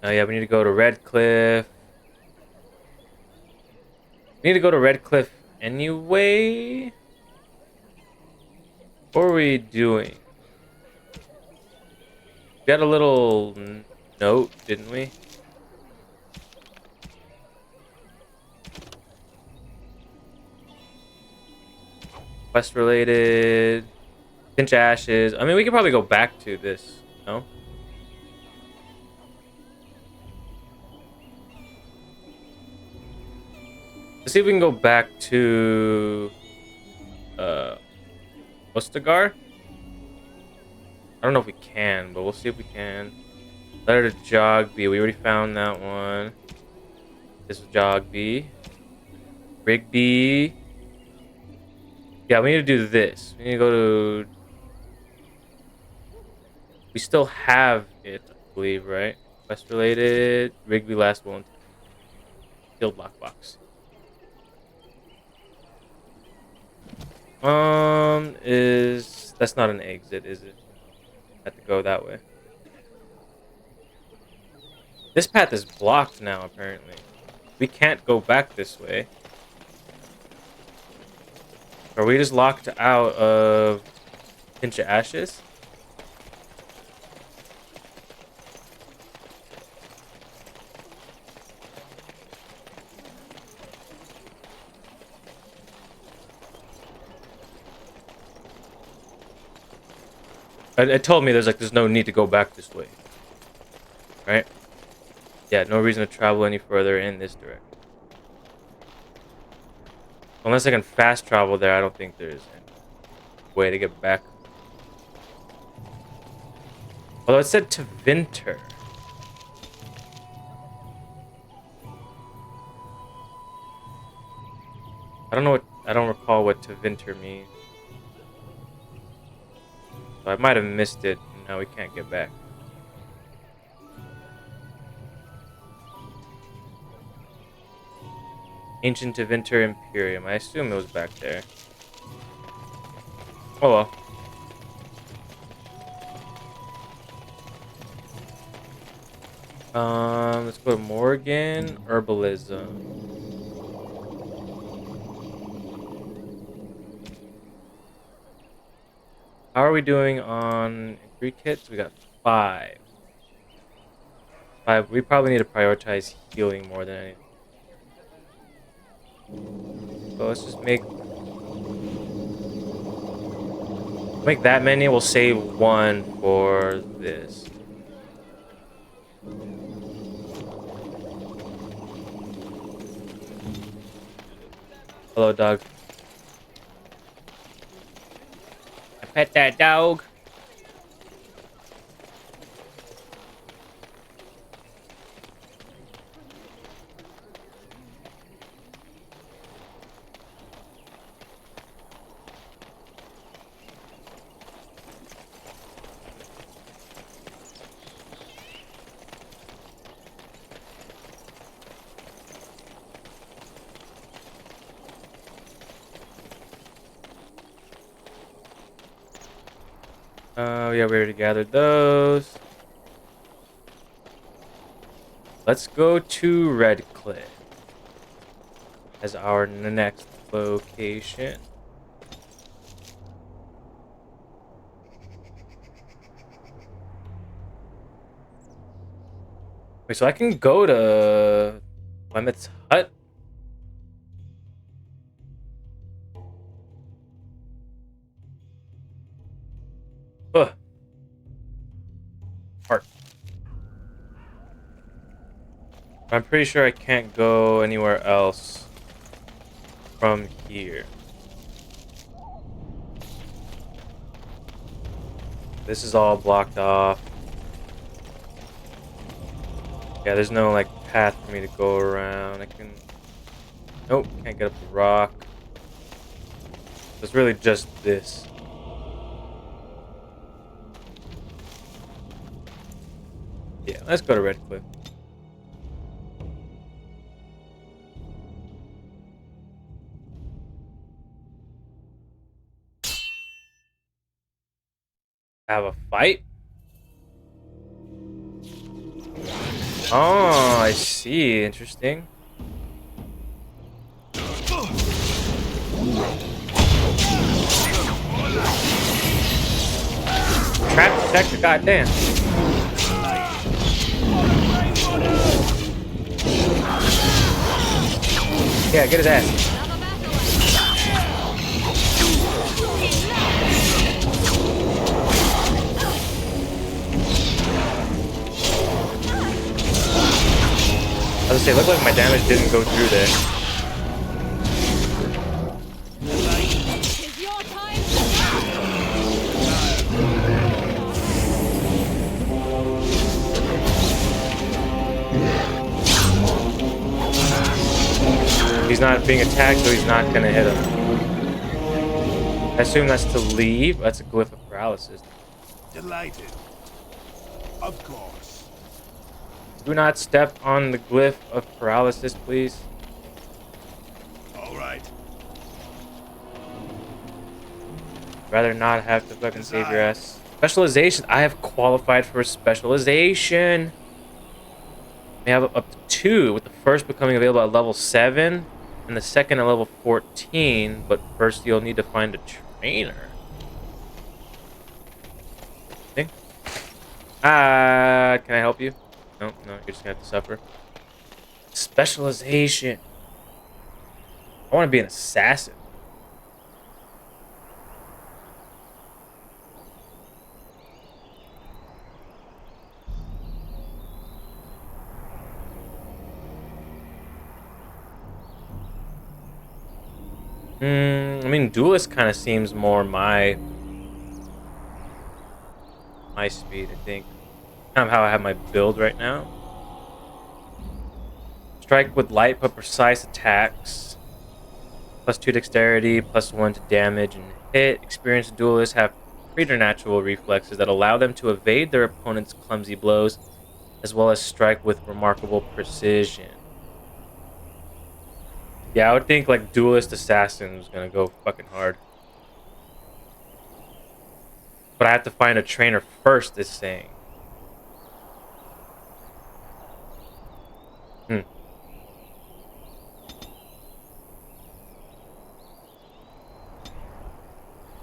Oh, yeah, we need to go to Redcliffe. We need to go to Redcliffe anyway? What are we doing? We got a little note, didn't we? Quest related. Pinch ashes. I mean, we could probably go back to this, no? Let's see if we can go back to Ostagar. I don't know if we can, but we'll see if we can. Letter to Jogby. We already found that one. This is Jogby. Rigby. Yeah, we need to do this. We need to go to... We still have it, I believe, right? Quest related. Rigby last one. Sealed lockbox. That's not an exit, is it? Have to go that way. This path is blocked now, apparently. We can't go back this way. Are we just locked out of Pinch of Ashes? It told me there's no need to go back this way. Right? Yeah, no reason to travel any further in this direction. Unless I can fast travel there, I don't think there's any way to get back. Although it said to Vinter. I don't recall what to Vinter means. So I might have missed it, and now we can't get back. Ancient Tevinter Imperium. I assume it was back there. Oh well. Let's go to Morgan. Herbalism. How are we doing on Greek hits? We got 5. 5. We probably need to prioritize healing more than anything. So let's just make that many. We'll save 1 for this. Hello, dog. I pet that dog. Yeah, we already gathered those. Let's go to Redcliffe as our next location. Wait, so I can go to Clement's hut? Ugh. Heart. I'm pretty sure I can't go anywhere else from here. This is all blocked off. Yeah, there's no like path for me to go around. I can. Nope, can't get up the rock. It's really just this. Yeah, let's go to Red Cliff. Have a fight? Oh, I see. Interesting. Trap detector, goddamn. Yeah, get his ass. I was gonna say, look like my damage didn't go through there. He's not being attacked, so he's not gonna hit him. I assume that's to leave. That's a glyph of paralysis. Delighted. Of course. Do not step on the glyph of paralysis, please. All right. Rather not have to fucking save your ass. Specialization. I have qualified for specialization. We have up to 2, with the first becoming available at level 7 and the second at level 14. But first, you'll need to find a trainer. Okay. Can I help you? No, you're just gonna have to suffer. Specialization. I want to be an assassin. I mean, duelist kind of seems more my speed, I think. Kind of how I have my build right now. Strike with light but precise attacks. +2 dexterity, +1 to damage and hit. Experienced duelists have preternatural reflexes that allow them to evade their opponent's clumsy blows, as well as strike with remarkable precision. Yeah, I would think like duelist assassin is gonna go fucking hard. But I have to find a trainer first, it's saying.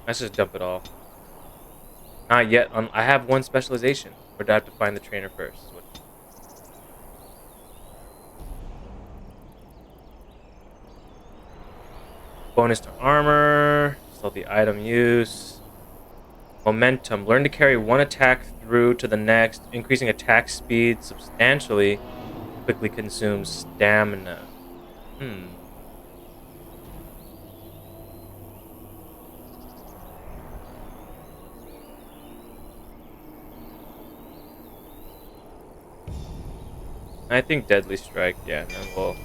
Let's just dump it all. Not yet. I have 1 specialization. Or do I have to find the trainer first? Bonus to armor. Stealthy item use. Momentum. Learn to carry 1 attack through to the next. Increasing attack speed substantially. Quickly consumes stamina. I think Deadly Strike, yeah, and then we'll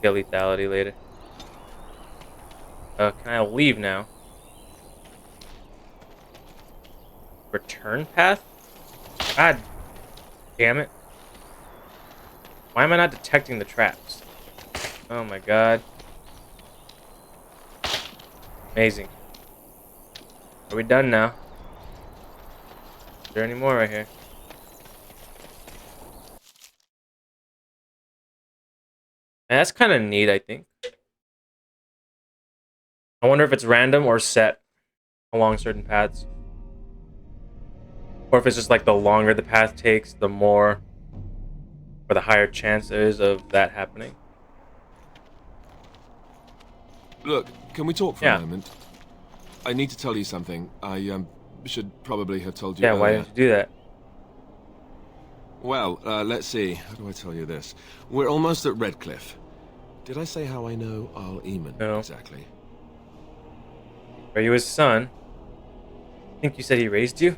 get lethality later. Can I leave now? Return path? God damn it. Why am I not detecting the traps? Oh my god. Amazing. Are we done now? Is there any more right here? And that's kind of neat, I think. I wonder if it's random or set along certain paths. Or if it's just like the longer the path takes, the more or the higher chance there is of that happening. Look, can we talk for Yeah. a moment? I need to tell you something. I should probably have told you Yeah, earlier. why didn't you do that? Well, let's see. How do I tell you this? We're almost at Redcliffe. Did I say how I know Al Eamon No. exactly? Are you his son? think you said he raised you?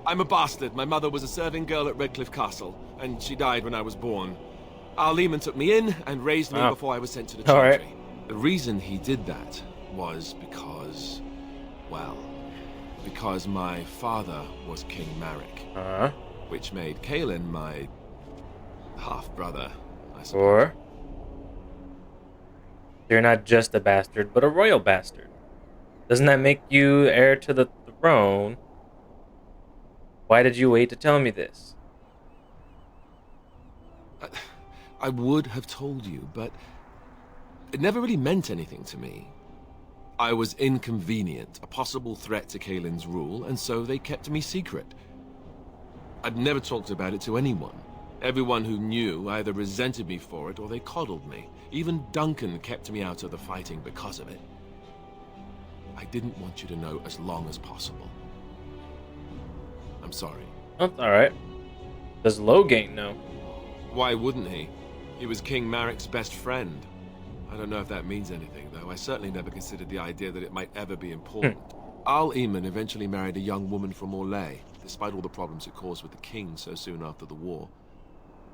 I'm a bastard. My mother was a serving girl at Redcliffe Castle, and she died when I was born. Our Lehman took me in and raised me Wow. before I was sent to the All right. Chantry. The reason he did that was because, well, because my father was King Marek, Uh-huh. which made Kaelin my half-brother, I suppose. Or you're not just a bastard, but a royal bastard. Doesn't that make you heir to the throne? Why did you wait to tell me this? I would have told you, but it never really meant anything to me. I was inconvenient, a possible threat to Kaelin's rule, and so they kept me secret. I'd never talked about it to anyone. Everyone who knew either resented me for it or they coddled me. Even Duncan kept me out of the fighting because of it. I didn't want you to know as long as possible. I'm sorry. That's alright. Does Loghain know? Why wouldn't he? He was King Marek's best friend. I don't know if that means anything, though. I certainly never considered the idea that it might ever be important. Arl Eamon eventually married a young woman from Orlais, despite all the problems it caused with the king so soon after the war.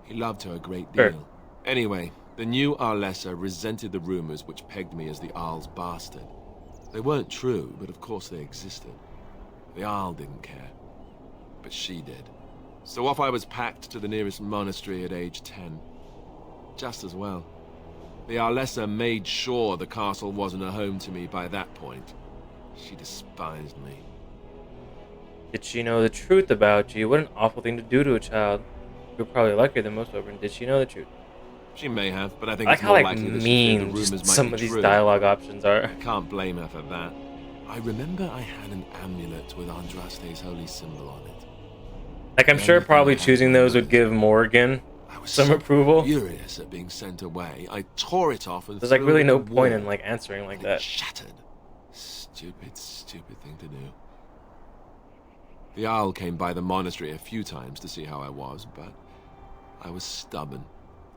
He loved her a great deal. Sure. Anyway, the new Arlessa resented the rumors which pegged me as the Arl's bastard. They weren't true, but of course they existed. The Arl didn't care, but she did. So off I was packed to the nearest monastery at age 10. Just as well. The Arlessa made sure the castle wasn't a home to me by that point. She despised me. Did she know the truth about you? What an awful thing to do to a child. You're probably luckier than most over. Did she know the truth? She may have, but I think I it's like more how likely that she mean feared the rumors just might some be of these true. dialogue options are. I can't blame her for that. I remember I had an amulet with Andraste's holy symbol on it. Like, I'm sure probably choosing those would give Morgan some approval. Furious at being sent away, I tore it off and There's like threw really it no in the point wall. in like answering like It that. shattered. Stupid, stupid thing to do. The owl came by the monastery a few times to see how I was, but I was stubborn.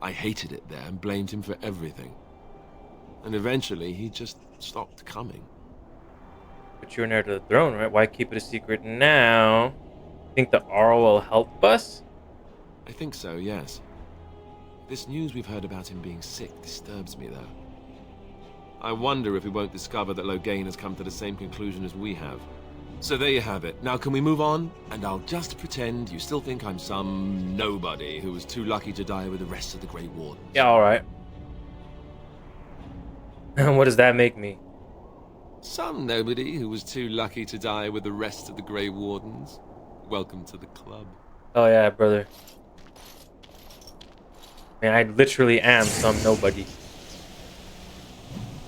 I hated it there and blamed him for everything. And eventually, he just stopped coming. But you're an heir to the throne, right? Why keep it a secret now? Think the Arl will help us? I think so, yes. This news we've heard about him being sick disturbs me, though. I wonder if we won't discover that Loghain has come to the same conclusion as we have. So there you have it. Now can we move on? And I'll just pretend you still think I'm some nobody who was too lucky to die with the rest of the Grey Wardens. Yeah, alright. What does that make me? Some nobody who was too lucky to die with the rest of the Grey Wardens. Welcome to the club. Oh yeah, brother. Man, I literally am some nobody.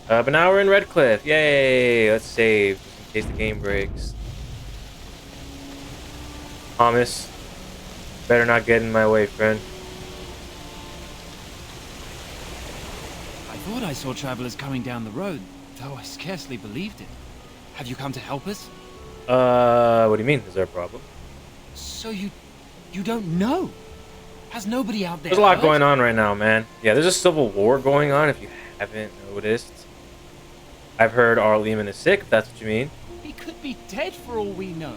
But now we're in Redcliffe. Yay! Let's save, just in case the game breaks. Thomas, better not get in my way, friend. I thought I saw travelers coming down the road, though I scarcely believed it. Have you come to help us? What do you mean? Is there a problem? So you don't know? Has nobody out there There's a lot heard? going on right now, man. Yeah, there's a civil war going on, if you haven't noticed. I've heard Arl Lehman is sick, if that's what you mean. He could be dead for all we know.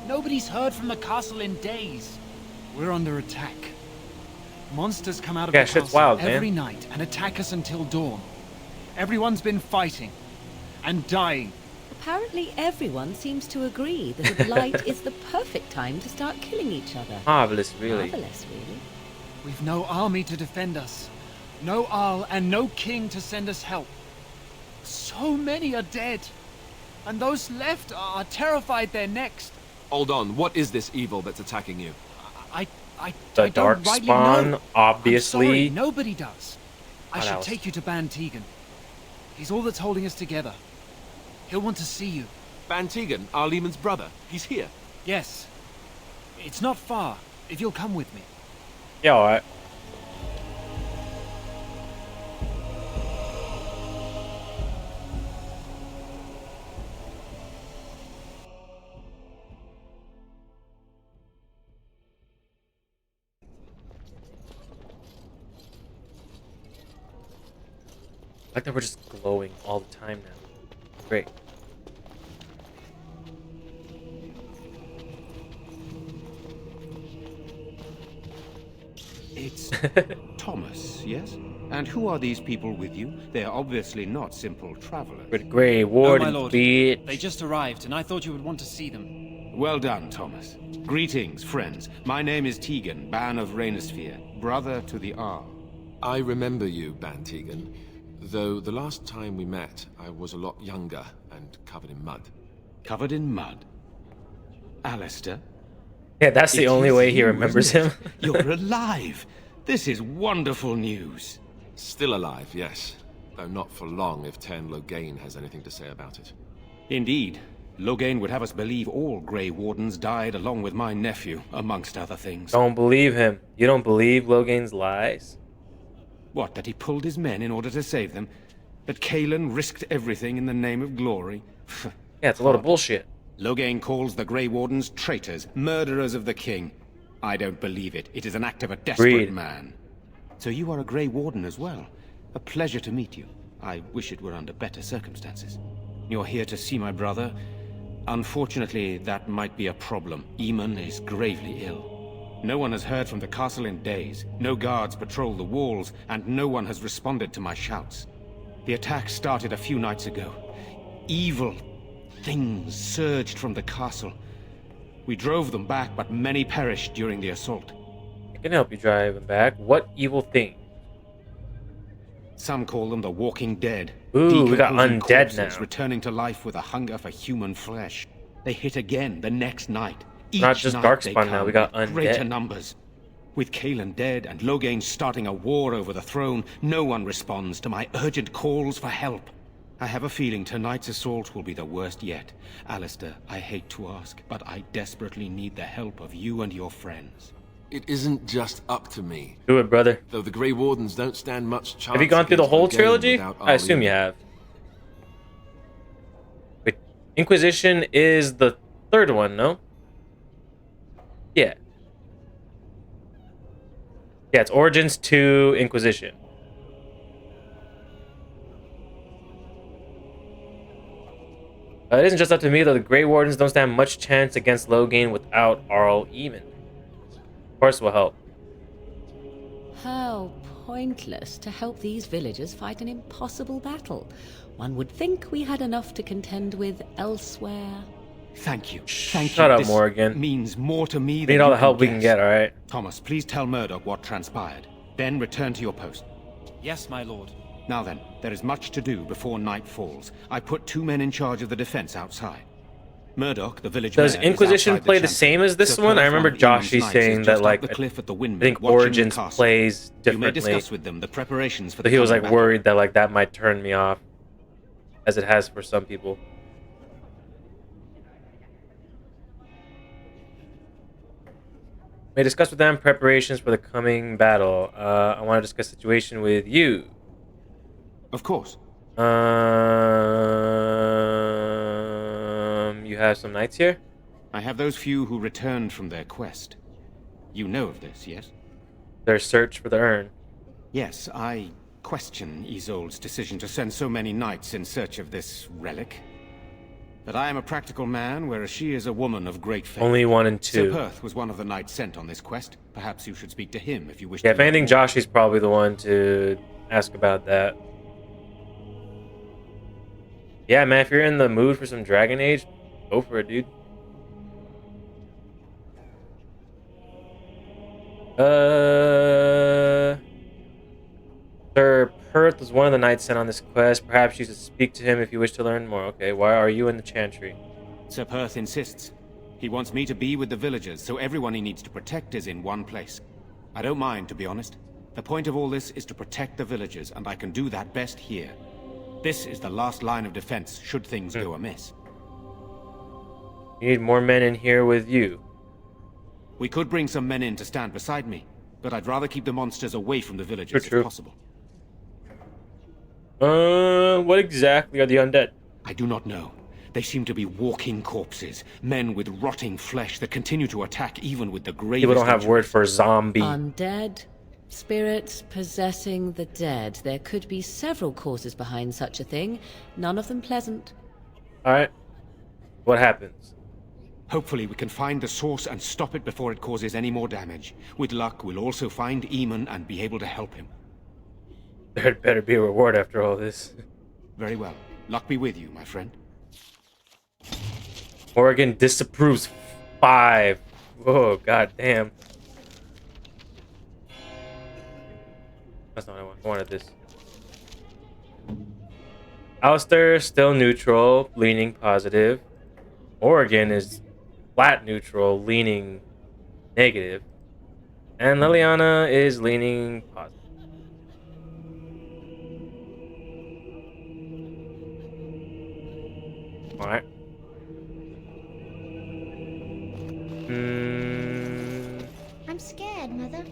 Nobody's heard from the castle in days. We're under attack. Monsters come out of Yeah, the shit's castle wild, every man. night and attack us until dawn. Everyone's been fighting and dying. Apparently everyone seems to agree that the Blight is the perfect time to start killing each other. Marvelous, really. Marvelous, really. We've no army to defend us. No Arl and no king to send us help. So many are dead. And those left are terrified they're next. Hold on, what is this evil that's attacking you? I The don't Dark rightly Spawn, know. obviously. I'm sorry, nobody does. I What should else? take you to Ban Tegan. He's all that's holding us together. He'll want to see you. Ban Tegan, our Lehman's brother. He's here. Yes. It's not far, if you'll come with me. Yeah, alright. I like that we're just glowing all the time now. Great. Thomas, yes? And who are these people with you? They are obviously not simple travelers. With Grey No, Warden, my lord. bitch. They just arrived, and I thought you would want to see them. Well done, Thomas. Greetings, friends. My name is Tegan, Ban of Rainersphere, brother to the Arl. I remember you, Ban Tegan, though the last time we met, I was a lot younger and covered in mud. Covered in mud? Alistair? Yeah, that's the It only is way he you, remembers isn't him. it? You're alive! This is wonderful news. Still alive, yes. Though not for long if Tern Loghain has anything to say about it. Indeed. Loghain would have us believe all Grey Wardens died along with my nephew, amongst other things. Don't believe him. You don't believe Loghain's lies? What, that he pulled his men in order to save them? That Cailan risked everything in the name of glory? Yeah, it's a load of bullshit. Loghain calls the Grey Wardens traitors, murderers of the king. I don't believe it. It is an act of a desperate Agreed. man. So you are a Grey Warden as well. A pleasure to meet you. I wish it were under better circumstances. You're here to see my brother. Unfortunately, that might be a problem. Eamon is gravely ill. No one has heard from the castle in days. No guards patrol the walls, and no one has responded to my shouts. The attack started a few nights ago. Evil things surged from the castle. We drove them back, but many perished during the assault. I can help you drive him back. What evil thing? Some call them the Walking Dead. Ooh, we got Decomposing undead corpses now. returning to life with a hunger for human flesh. They hit again the next night. Each Not just night Darkspawn they now, come we got with greater undead. numbers. With Cailan dead and Loghain starting a war over the throne, no one responds to my urgent calls for help. I have a feeling tonight's assault will be the worst yet. Alistair, I hate to ask, but I desperately need the help of you and your friends. It isn't just up to me. Do it, brother. Though the Grey Wardens don't stand much chance. Have you gone through the against whole Loghain trilogy? without I assume Arlene. you have. Wait, Inquisition is the third one, no? Yeah. Yeah, it's Origins to Inquisition. It isn't just up to me, though. The Grey Wardens don't stand much chance against Loghain without Arl Eamon. Of course, will help. How pointless to help these villagers fight an impossible battle. One would think we had enough to contend with elsewhere. Thank you. Thank Shut you. up, This Morgan. means more to me We than need all you the help we can guess. get, alright? Thomas, please tell Murdoch what transpired. Then return to your post. Yes, my lord. Now then, there is much to do before night falls. I put 2 men in charge of the defense outside. Murdoch, the village Does mayor, is Inquisition outside play the chamber. same as this Sir one? I Perth remember von Eamon's Joshi knights saying is that, just like, up the cliff at the I windmill, think watching the Origins castle. plays You may differently. discuss with them the preparations for So the he was coming like battle. worried that like that might turn me off, as it has for some people. May discuss with them preparations for the coming battle. I want to discuss the situation with you. Of course. You have some knights here? I have those few who returned from their quest. You know of this, yes? Their search for the urn. Yes, I question Isolde's decision to send so many knights in search of this relic. But I am a practical man, whereas she is a woman of great faith. Only 1 and 2. Sir Perth was one of the knights sent on this quest. Perhaps you should speak to him if you wish Yeah, to if learn anything, more. Joshy's probably the one to ask about that. Yeah, man, if you're in the mood for some Dragon Age, go for it, dude. Sir Perth was one of the knights sent on this quest. Perhaps you should speak to him if you wish to learn more. Okay, why are you in the Chantry? Sir Perth insists. He wants me to be with the villagers, so everyone he needs to protect is in one place. I don't mind, to be honest. The point of all this is to protect the villagers, and I can do that best here. This is the last line of defense, should things go amiss. You need more men in here with you. We could bring some men in to stand beside me, but I'd rather keep the monsters away from the villagers True. if possible. What exactly are the undead? I do not know. They seem to be walking corpses, men with rotting flesh that continue to attack even with the gravest People don't have injuries. word for zombie. Undead? Spirits possessing the dead. There could be several causes behind such a thing, none of them pleasant. Alright. What happens? Hopefully we can find the source and stop it before it causes any more damage. With luck, we'll also find Eamon and be able to help him. There'd better be a reward after all this. Very well. Luck be with you, my friend. Oregon disapproves 5. Oh, god damn. That's not what I want. I wanted this. Alistair still neutral, leaning positive. Oregon is flat neutral, leaning negative. And Liliana is leaning positive. Alright. I'm scared, Mother.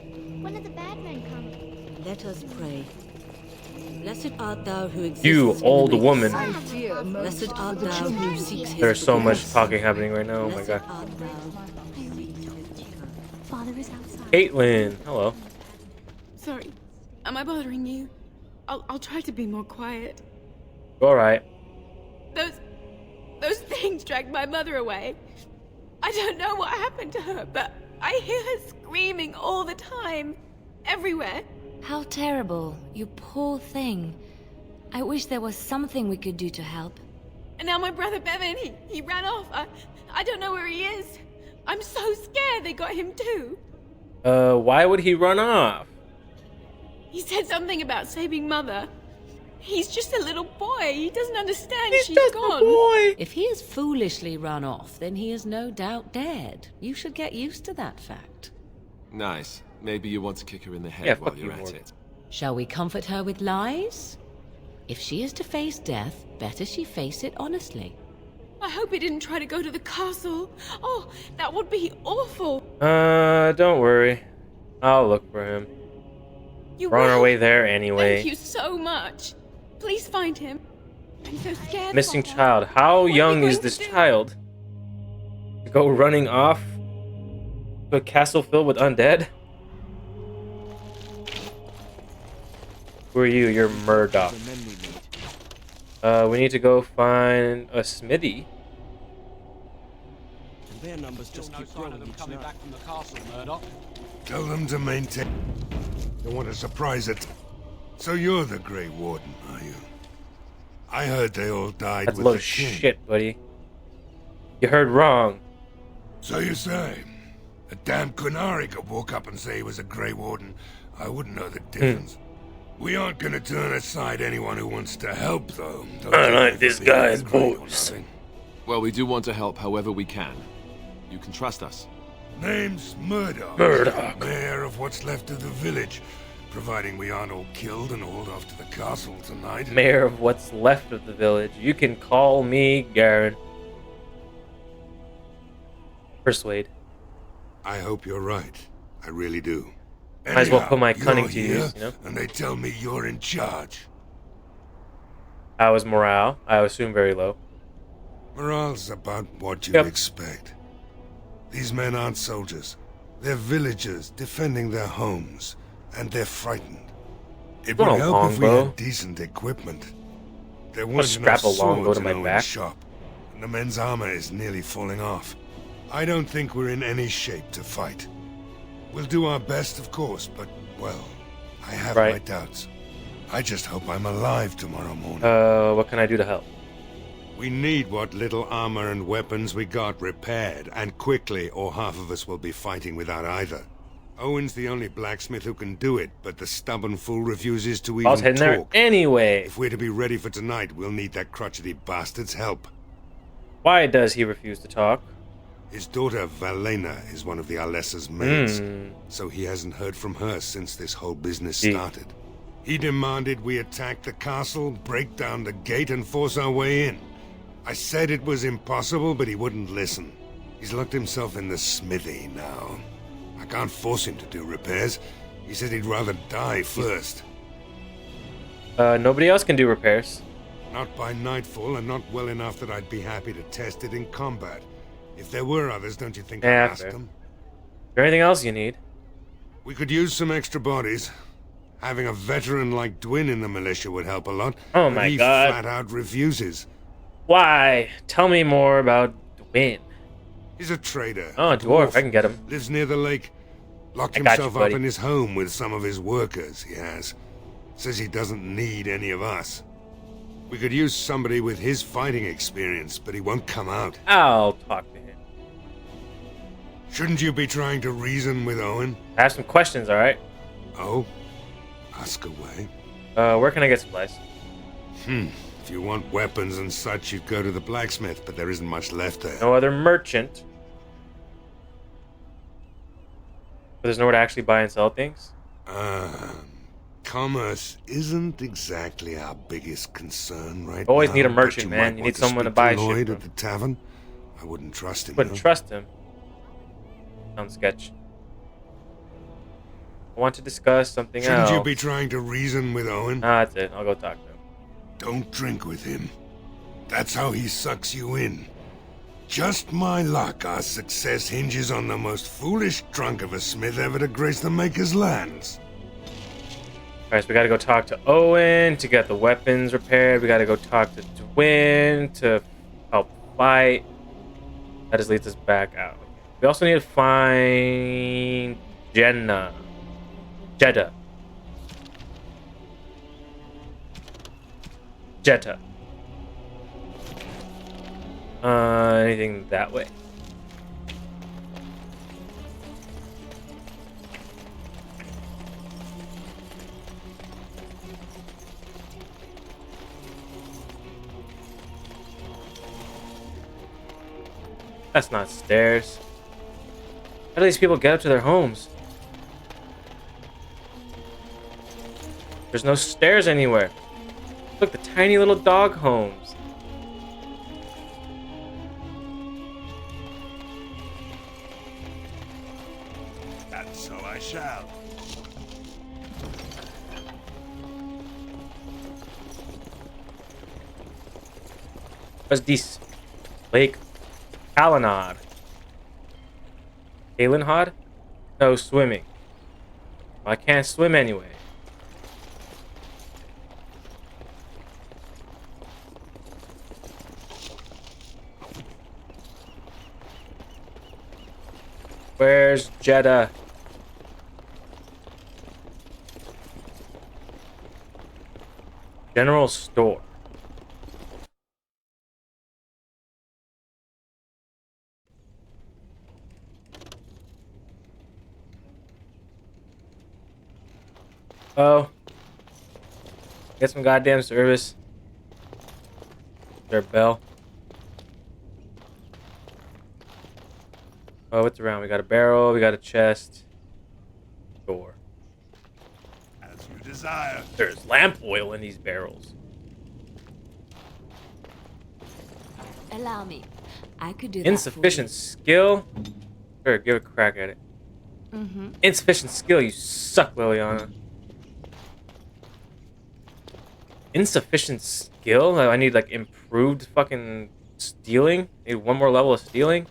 When are the bad men coming? Let us pray. Blessed art thou who exists. You in the old midst. woman. Blessed art thou who seeks his There's so much forgiveness. talking happening right now. Oh my god. Father is outside. Caitlin, hello. Sorry. Am I bothering you? I'll try to be more quiet. Alright. Those things dragged my mother away. I don't know what happened to her, but I hear her screaming all the time. Everywhere. How terrible. You poor thing. I wish there was something we could do to help. And now my brother Bevan, he ran off. I don't know where he is. I'm so scared they got him too. Why would he run off? He said something about saving Mother. He's just a little boy. He doesn't understand she's gone. If he has foolishly run off, then he is no doubt dead. You should get used to that fact. Nice. Maybe you want to kick her in the head Yeah, while fuck you're you, at Morgan. it. Shall we comfort her with lies? If she is to face death, better she face it honestly. I hope he didn't try to go to the castle. Oh, that would be awful. Don't worry. I'll look for him. You We're on our will? way there anyway. Thank you so much. Please find him. I'm so scared. Missing Father. child. How What are we young is going this to do? child? To go running off to a castle filled with undead? Who are you? You're Murdoch. We need to go find a smithy. Their numbers just keep growing each coming night. back from the castle, Murdoch. Tell them to maintain. Don't want to surprise it. So you're the Grey Warden, are you? I heard they all died That's a with load the of king. shit, buddy. You heard wrong. So you say? A damn Qunari could walk up and say he was a Grey Warden. I wouldn't know the difference. We aren't gonna turn aside anyone who wants to help, though. Don't I you like ever this be guy's angry or voice. nothing. Well, we do want to help however we can. You can trust us. Name's Murdoch. Murdoch. Mayor of what's left of the village. Providing we aren't all killed and hauled off to the castle tonight. Mayor of what's left of the village. You can call me Garen. Persuade. I hope you're right. I really do. Might as well put my Anyhow, cunning you're to here, use, you know? And they tell me you're in charge. How is morale? I assume very low. Morale's about what you'd Yep. expect. These men aren't soldiers. They're villagers defending their homes. And they're frightened. It Want would a help if we longbow? had decent equipment. There I'll wasn't strap enough a longbow swords to in my Owen's back. shop. And the men's armor is nearly falling off. I don't think we're in any shape to fight. We'll do our best, of course, but, well, I have Right. my doubts. I just hope I'm alive tomorrow morning. What can I do to help? We need what little armor and weapons we got repaired, and quickly, or half of us will be fighting without either. Owen's the only blacksmith who can do it, but the stubborn fool refuses to I was even heading there talk. anyway. If we're to be ready for tonight, we'll need that crotchety bastard's help. Why does he refuse to talk? His daughter, Valena, is one of the Alessa's maids, Hmm. so he hasn't heard from her since this whole business Gee. started. He demanded we attack the castle, break down the gate, and force our way in. I said it was impossible, but he wouldn't listen. He's locked himself in the smithy now. I can't force him to do repairs. He said he'd rather die first. Nobody else can do repairs. Not by nightfall, and not well enough that I'd be happy to test it in combat. If there were others, don't you think I'd Yeah, ask fair. them? Is there anything else you need? We could use some extra bodies. Having a veteran like Dwin in the militia would help a lot. Oh but my he God. flat out refuses. Why? Tell me more about Dwin. He's a trader. Oh, a dwarf. I can get him. Lives near the lake. Locked I got you, himself up buddy. in his home with some of his workers, he has. Says he doesn't need any of us. We could use somebody with his fighting experience, but he won't come out. I'll talk to him. Shouldn't you be trying to reason with Owen? I have some questions, alright? Oh? Ask away. Where can I get supplies? If you want weapons and such, you'd go to the blacksmith, but there isn't much left there. No other merchant. But there's nowhere to actually buy and sell things? Commerce isn't exactly our biggest concern right now. Always need a but merchant, you man. might You want need someone to speak buy Lloyd shit at the tavern. I wouldn't trust him. Wouldn't though. trust him. Sounds sketch. I want to discuss something Shouldn't else. you be trying to reason with Owen? Nah, that's it. I'll go talk to him. Don't drink with him. That's how he sucks you in. Just my luck, our success hinges on the most foolish drunk of a smith ever to grace the Maker's lands. Alright, so we gotta go talk to Owen to get the weapons repaired. We gotta go talk to Dwin to help fight. That just leads us back out. We also need to find Jeddah. Jeddah. Anything that way? That's not stairs. How do these people get up to their homes? There's no stairs anywhere. Look, the tiny little dog homes. And so I shall. What's this? Lake Kalanad. Kalanhad? No, swimming. Well, I can't swim anyway. Where's Jeddah? General store. Oh. Get some goddamn service. Is there a bell? Oh, what's around? We got a barrel, we got a chest. Door. As you desire. There's lamp oil in these barrels. Allow me. I could do that. Insufficient skill? Sure, give a crack at it. Mm-hmm. Insufficient skill, you suck, Liliana. Insufficient skill? I need like improved fucking stealing? Need one more level of stealing?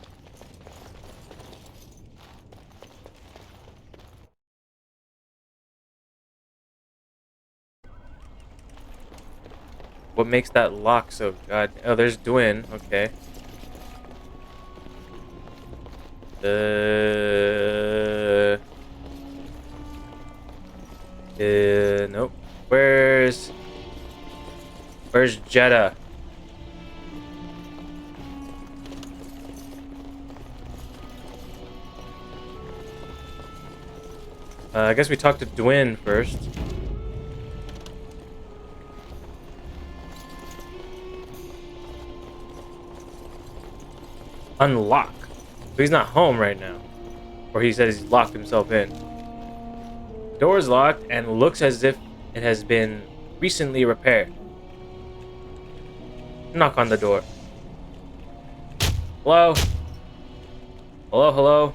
What makes that lock so god? Oh, there's Dwin. Okay. Nope. Where's Jeddah? I guess we talked to Dwin first. Unlock. So he's not home right now. Or he says he's locked himself in. Door's locked and looks as if it has been recently repaired. Knock on the door. Hello? Hello, hello?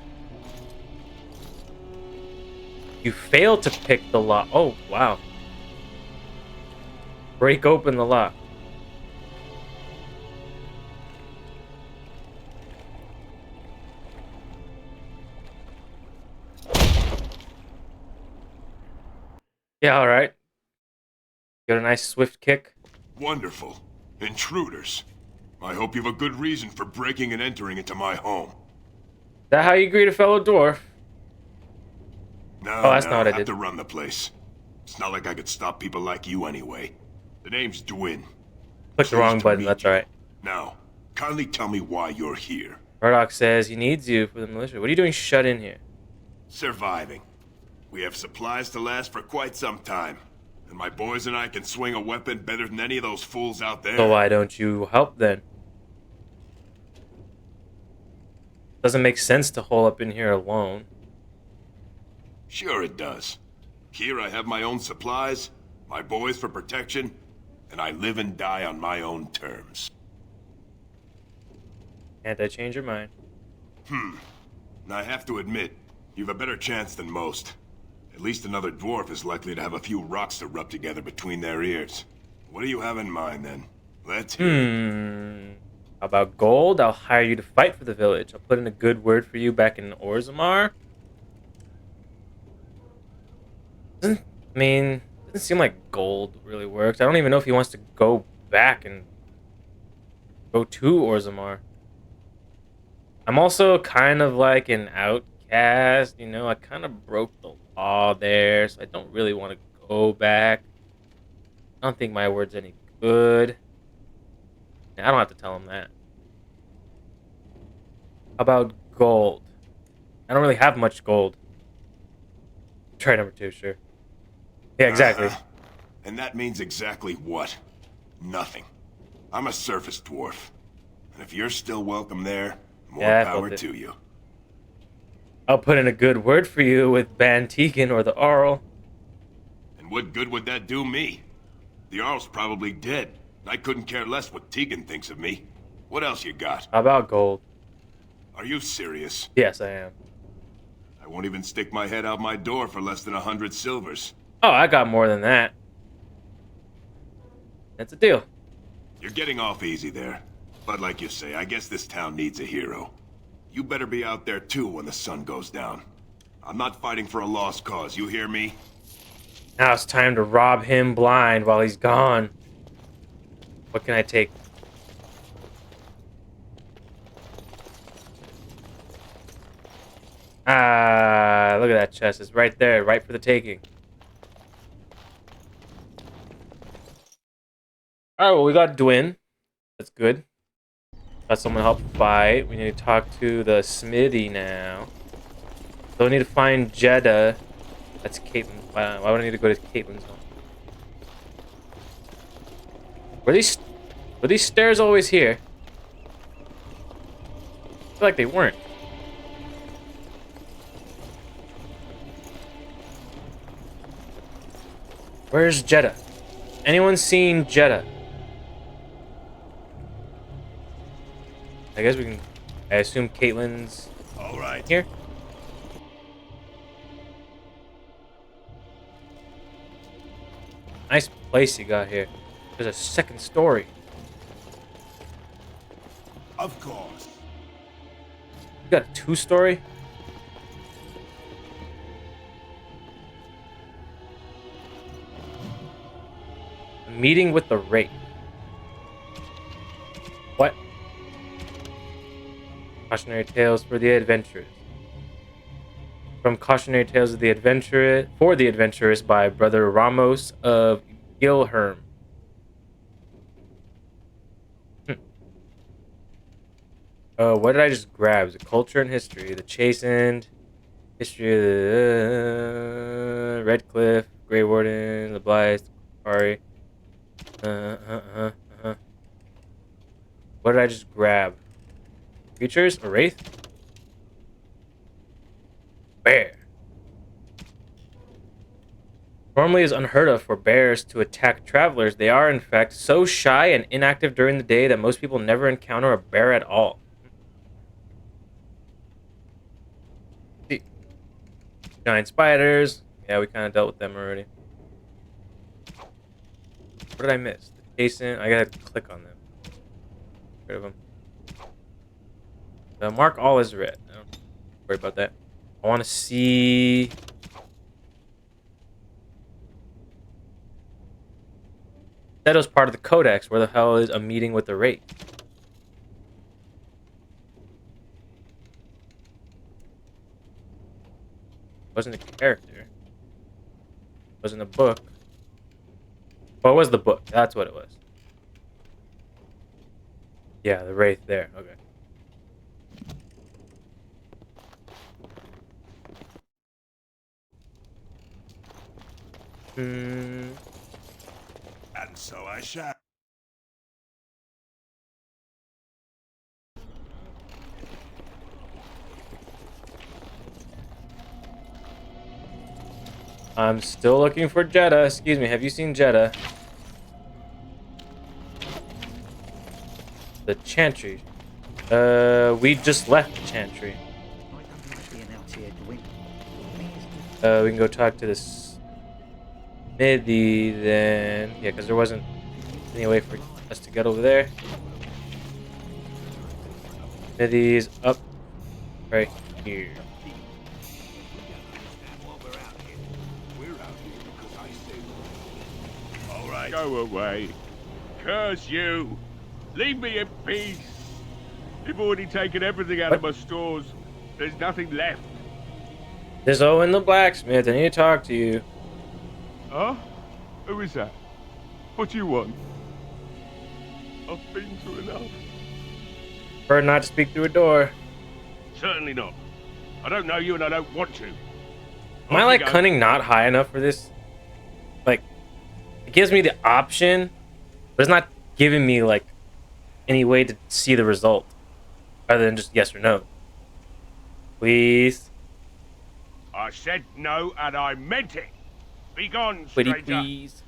You failed to pick the lock. Oh, wow. Break open the lock. Yeah, alright. Got a nice swift kick. Wonderful. Intruders. I hope you have a good reason for breaking and entering into my home. that how you greet a fellow dwarf? No, Oh, that's no, not what I have did. to run the place. It's not like I could stop people like you anyway. The name's Dwin. Click the wrong button, that's alright. Now, kindly tell me why you're here. Murdoch says he needs you for the militia. What are you doing shut in here? Surviving. We have supplies to last for quite some time. And my boys and I can swing a weapon better than any of those fools out there. So why don't you help then? Doesn't make sense to hole up in here alone. Sure it does. Here I have my own supplies, my boys for protection, and I live and die on my own terms. Can't I change your mind? And I have to admit, you've a better chance than most. At least another dwarf is likely to have a few rocks to rub together between their ears. What do you have in mind, then? Let's hear it. How about gold? I'll hire you to fight for the village. I'll put in a good word for you back in Orzammar. Doesn't seem like gold really works. I don't even know if he wants to go back and go to Orzammar. I'm also kind of like an outcast, you know. I kind of broke the law there, so I don't really want to go back. I don't think my word's any good. I don't have to tell him that. How about gold? I don't really have much gold. Try number 2, sure. Yeah, exactly. And that means exactly what? Nothing. I'm a surface dwarf. And if you're still welcome there, more power to you. I'll put in a good word for you with Ban Tegan or the Arl. And what good would that do me? The Arl's probably dead. I couldn't care less what Tegan thinks of me. What else you got? How about gold? Are you serious? Yes, I am. I won't even stick my head out my door for less than 100 silvers. Oh, I got more than that. That's a deal. You're getting off easy there. But like you say, I guess this town needs a hero. You better be out there too when the sun goes down. I'm not fighting for a lost cause, you hear me? Now it's time to rob him blind while he's gone. What can I take? Ah, look at that chest. It's right there, right for the taking. Alright, well, we got Dwin. That's good. Got someone to help fight. We need to talk to the smithy now. So we need to find Jeddah. That's Caitlin. Why would I need to go to Caitlin's home? Were these stairs always here? I feel like they weren't. Where's Jeddah? Anyone seen Jeddah? I guess we can. I assume Caitlin's all right here. Nice place you got here. There's a second story. Of course. You got a 2-story? A meeting with the Wraith. What? Cautionary tales for the adventurers. From Cautionary Tales of the Adventurous for the Adventurous by Brother Ramos of Gilherm. What did I just grab? Is it culture and history? The Chastened, history of the Redcliffe, Grey Warden, the Blythe, Ari. What did I just grab? Creatures? A wraith? Bear. Normally is unheard of for bears to attack travelers. They are, in fact, so shy and inactive during the day that most people never encounter a bear at all. Giant spiders. Yeah, we kind of dealt with them already. What did I miss? The Jason. I gotta click on them. Get rid of them. Mark all as red. Don't worry about that. I want to see. That was part of the codex. Where the hell is a meeting with the Wraith? Wasn't a character. Wasn't a book. What was the book? That's what it was. Yeah, the wraith there. Okay. And so I shall. I'm still looking for Jeddah. Excuse me, have you seen Jeddah? The Chantry. We just left the Chantry. We can go talk to this Smithy then. Yeah, because there wasn't any way for us to get over there. Smithy's up right here. Go away. Curse you. Leave me in peace. You've already taken everything out of my stores. There's nothing left. There's Owen the blacksmith. I need to talk to you. Huh? Who is that? What do you want? I've been through enough. Prefer not to speak through a door. Certainly not. I don't know you and I don't want to. Am I like cunning not high enough for this? Like, it gives me the option, but it's not giving me like any way to see the result other than just yes or no. Please. I said no and I meant it. Be gone, Pretty stranger. please.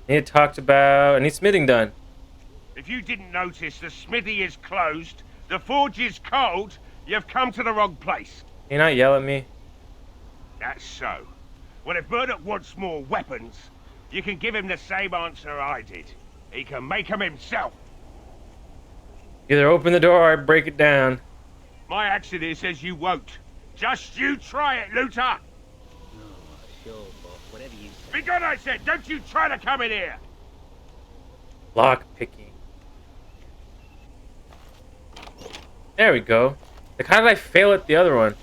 I need to talk about. I need smithing done. If you didn't notice, the smithy is closed, the forge is cold, you've come to the wrong place. Can you not yell at me? That's so. Well, if Murdoch wants more weapons, you can give him the same answer I did. He can make them himself. Either open the door or I break it down. My action here says you won't. Just you try it, looter! Sure, boss. Whatever you say. Be gone, I said! Don't you try to come in here! Lock picking. There we go. Like, how did I fail at the other one?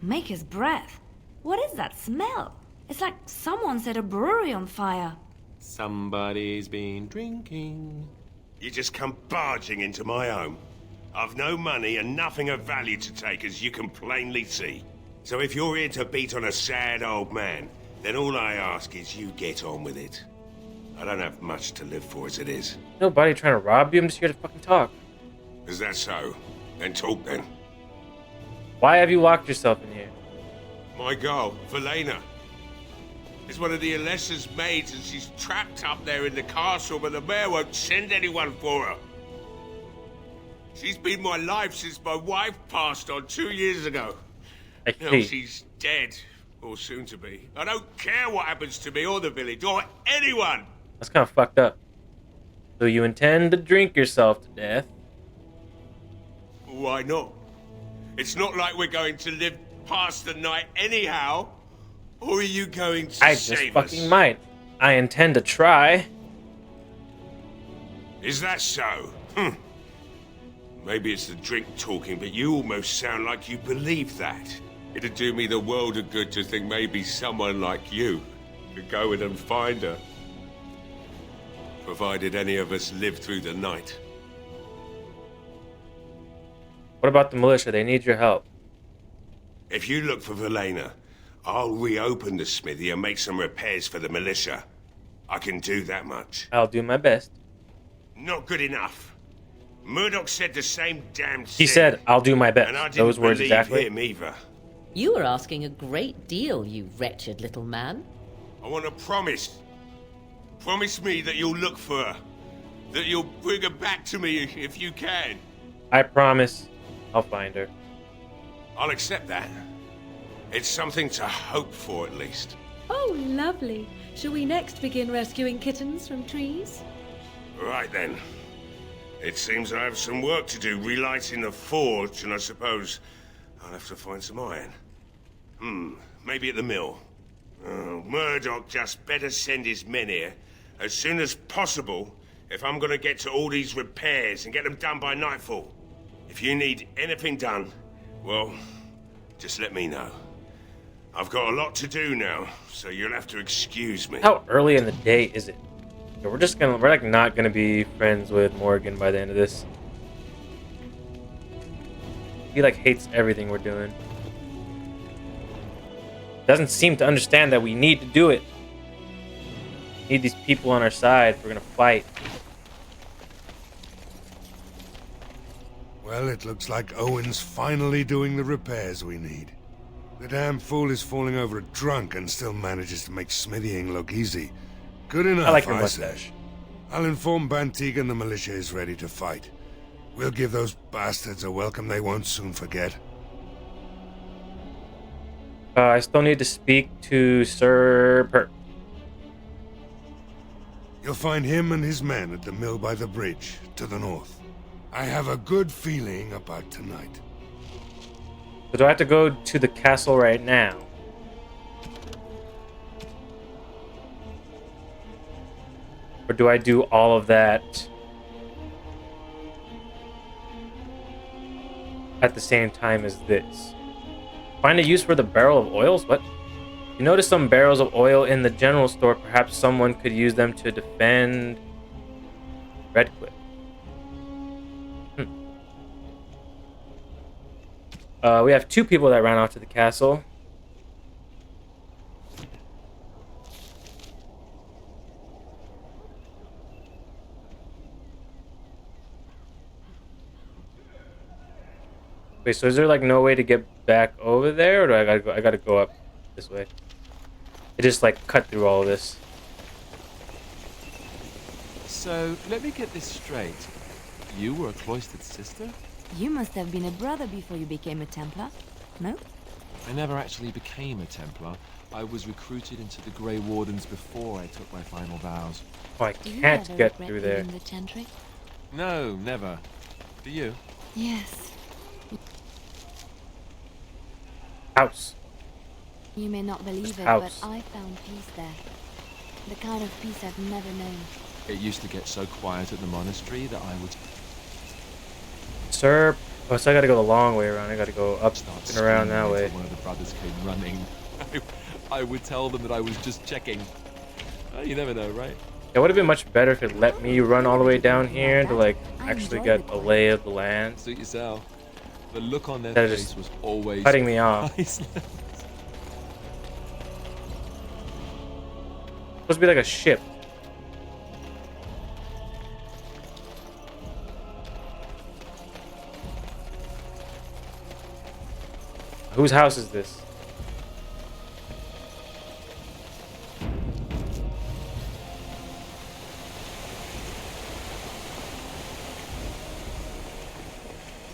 Maker's breath. What is that smell? It's like someone set a brewery on fire. Somebody's been drinking. You just come barging into my home. I've no money and nothing of value to take, as you can plainly see. So if you're here to beat on a sad old man, then all I ask is you get on with it. I don't have much to live for as it is. Nobody trying to rob you. I'm just here to fucking talk. Is that so? Then talk then. Why have you locked yourself in here? My girl, Velena, is one of the Alessa's maids, and she's trapped up there in the castle, but the mayor won't send anyone for her. She's been my life since my wife passed on 2 years ago. Now she's dead, or soon to be. I don't care what happens to me or the village or anyone. That's kind of fucked up. So you intend to drink yourself to death? Why not? It's not like we're going to live past the night anyhow. Or are you going to I save just fucking us? might. I intend to try. Is that so? Maybe it's the drink talking, but you almost sound like you believe that. It'd do me the world of good to think maybe someone like you could go in and find her. Provided any of us live through the night. What about the militia? They need your help. If you look for Velena, I'll reopen the smithy and make some repairs for the militia. I can do that much. I'll do my best. Not good enough. Murdoch said the same damn thing. He said, I'll do my best. And I didn't Those words believe exactly. him either. You were asking a great deal, you wretched little man. I want a promise. Promise me that you'll look for her. That you'll bring her back to me if you can. I promise I'll find her. I'll accept that. It's something to hope for, at least. Oh, lovely. Shall we next begin rescuing kittens from trees? Right then. It seems I have some work to do relighting the forge, and I suppose I'll have to find some iron. Maybe at the mill. Oh, Murdoch just better send his men here as soon as possible if I'm gonna get to all these repairs and get them done by nightfall. If you need anything done, well, just let me know. I've got a lot to do now, so you'll have to excuse me. How early in the day is it? Yeah, we're like not gonna be friends with Morgan by the end of this. He like hates everything we're doing. Doesn't seem to understand that we need to do it. We need these people on our side if we're gonna fight. Well, it looks like Owen's finally doing the repairs we need. The damn fool is falling over a drunk and still manages to make smithying look easy. Good enough, I like your say. mustache. I'll inform Bantigan the militia is ready to fight. We'll give those bastards a welcome they won't soon forget. I still need to speak to Sir Perk. You'll find him and his men at the mill by the bridge, to the north. I have a good feeling about tonight. So do I have to go to the castle right now? Or do I do all of that at the same time as this? Find a use for the barrel of oils? What? You notice some barrels of oil in the general store. Perhaps someone could use them to defend Redcliffe. We have 2 people that ran off to the castle. Wait, so is there like no way to get back over there, or do I gotta go up this way? It just like cut through all of this. So, let me get this straight. You were a cloistered sister? You must have been a brother before you became a Templar, no? I never actually became a Templar. I was recruited into the Grey Wardens before I took my final vows. Oh, I Do you can't ever get regret through there. leaving the Chantry? No, never. Do you? Yes. House. You may not believe Just it, house. but I found peace there. The kind of peace I've never known. It used to get so quiet at the monastery that I would Sir. Oh, so I gotta go the long way around. I gotta go up start and around that screaming way. until one of the brothers came running. I would tell them that I was just checking. You never know, right? It would have been much better if it let me run all the way down here to like actually get a lay of the land. Suit yourself. The look on their That is face just was always cutting me off. priceless. Supposed to be like a ship. Whose house is this?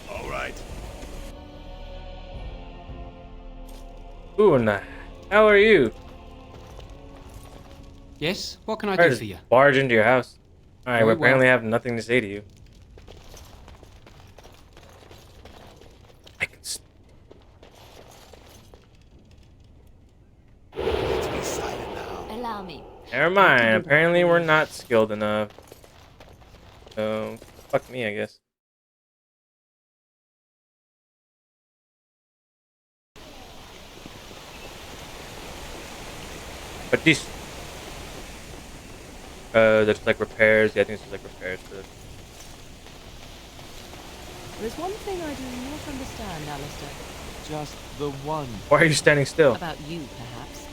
All right. Who in the hell are you? Yes? What can I I do just for you? barge into your house. Alright, we Very well. apparently have nothing to say to you. I can Allow me. Never mind. Apparently we're not skilled enough. So, fuck me, I guess. But these... there's like repairs. Yeah, I think it's just like repairs for this. There's one thing I do not understand, Alistair. Just the one. Why are you standing still? About you, perhaps.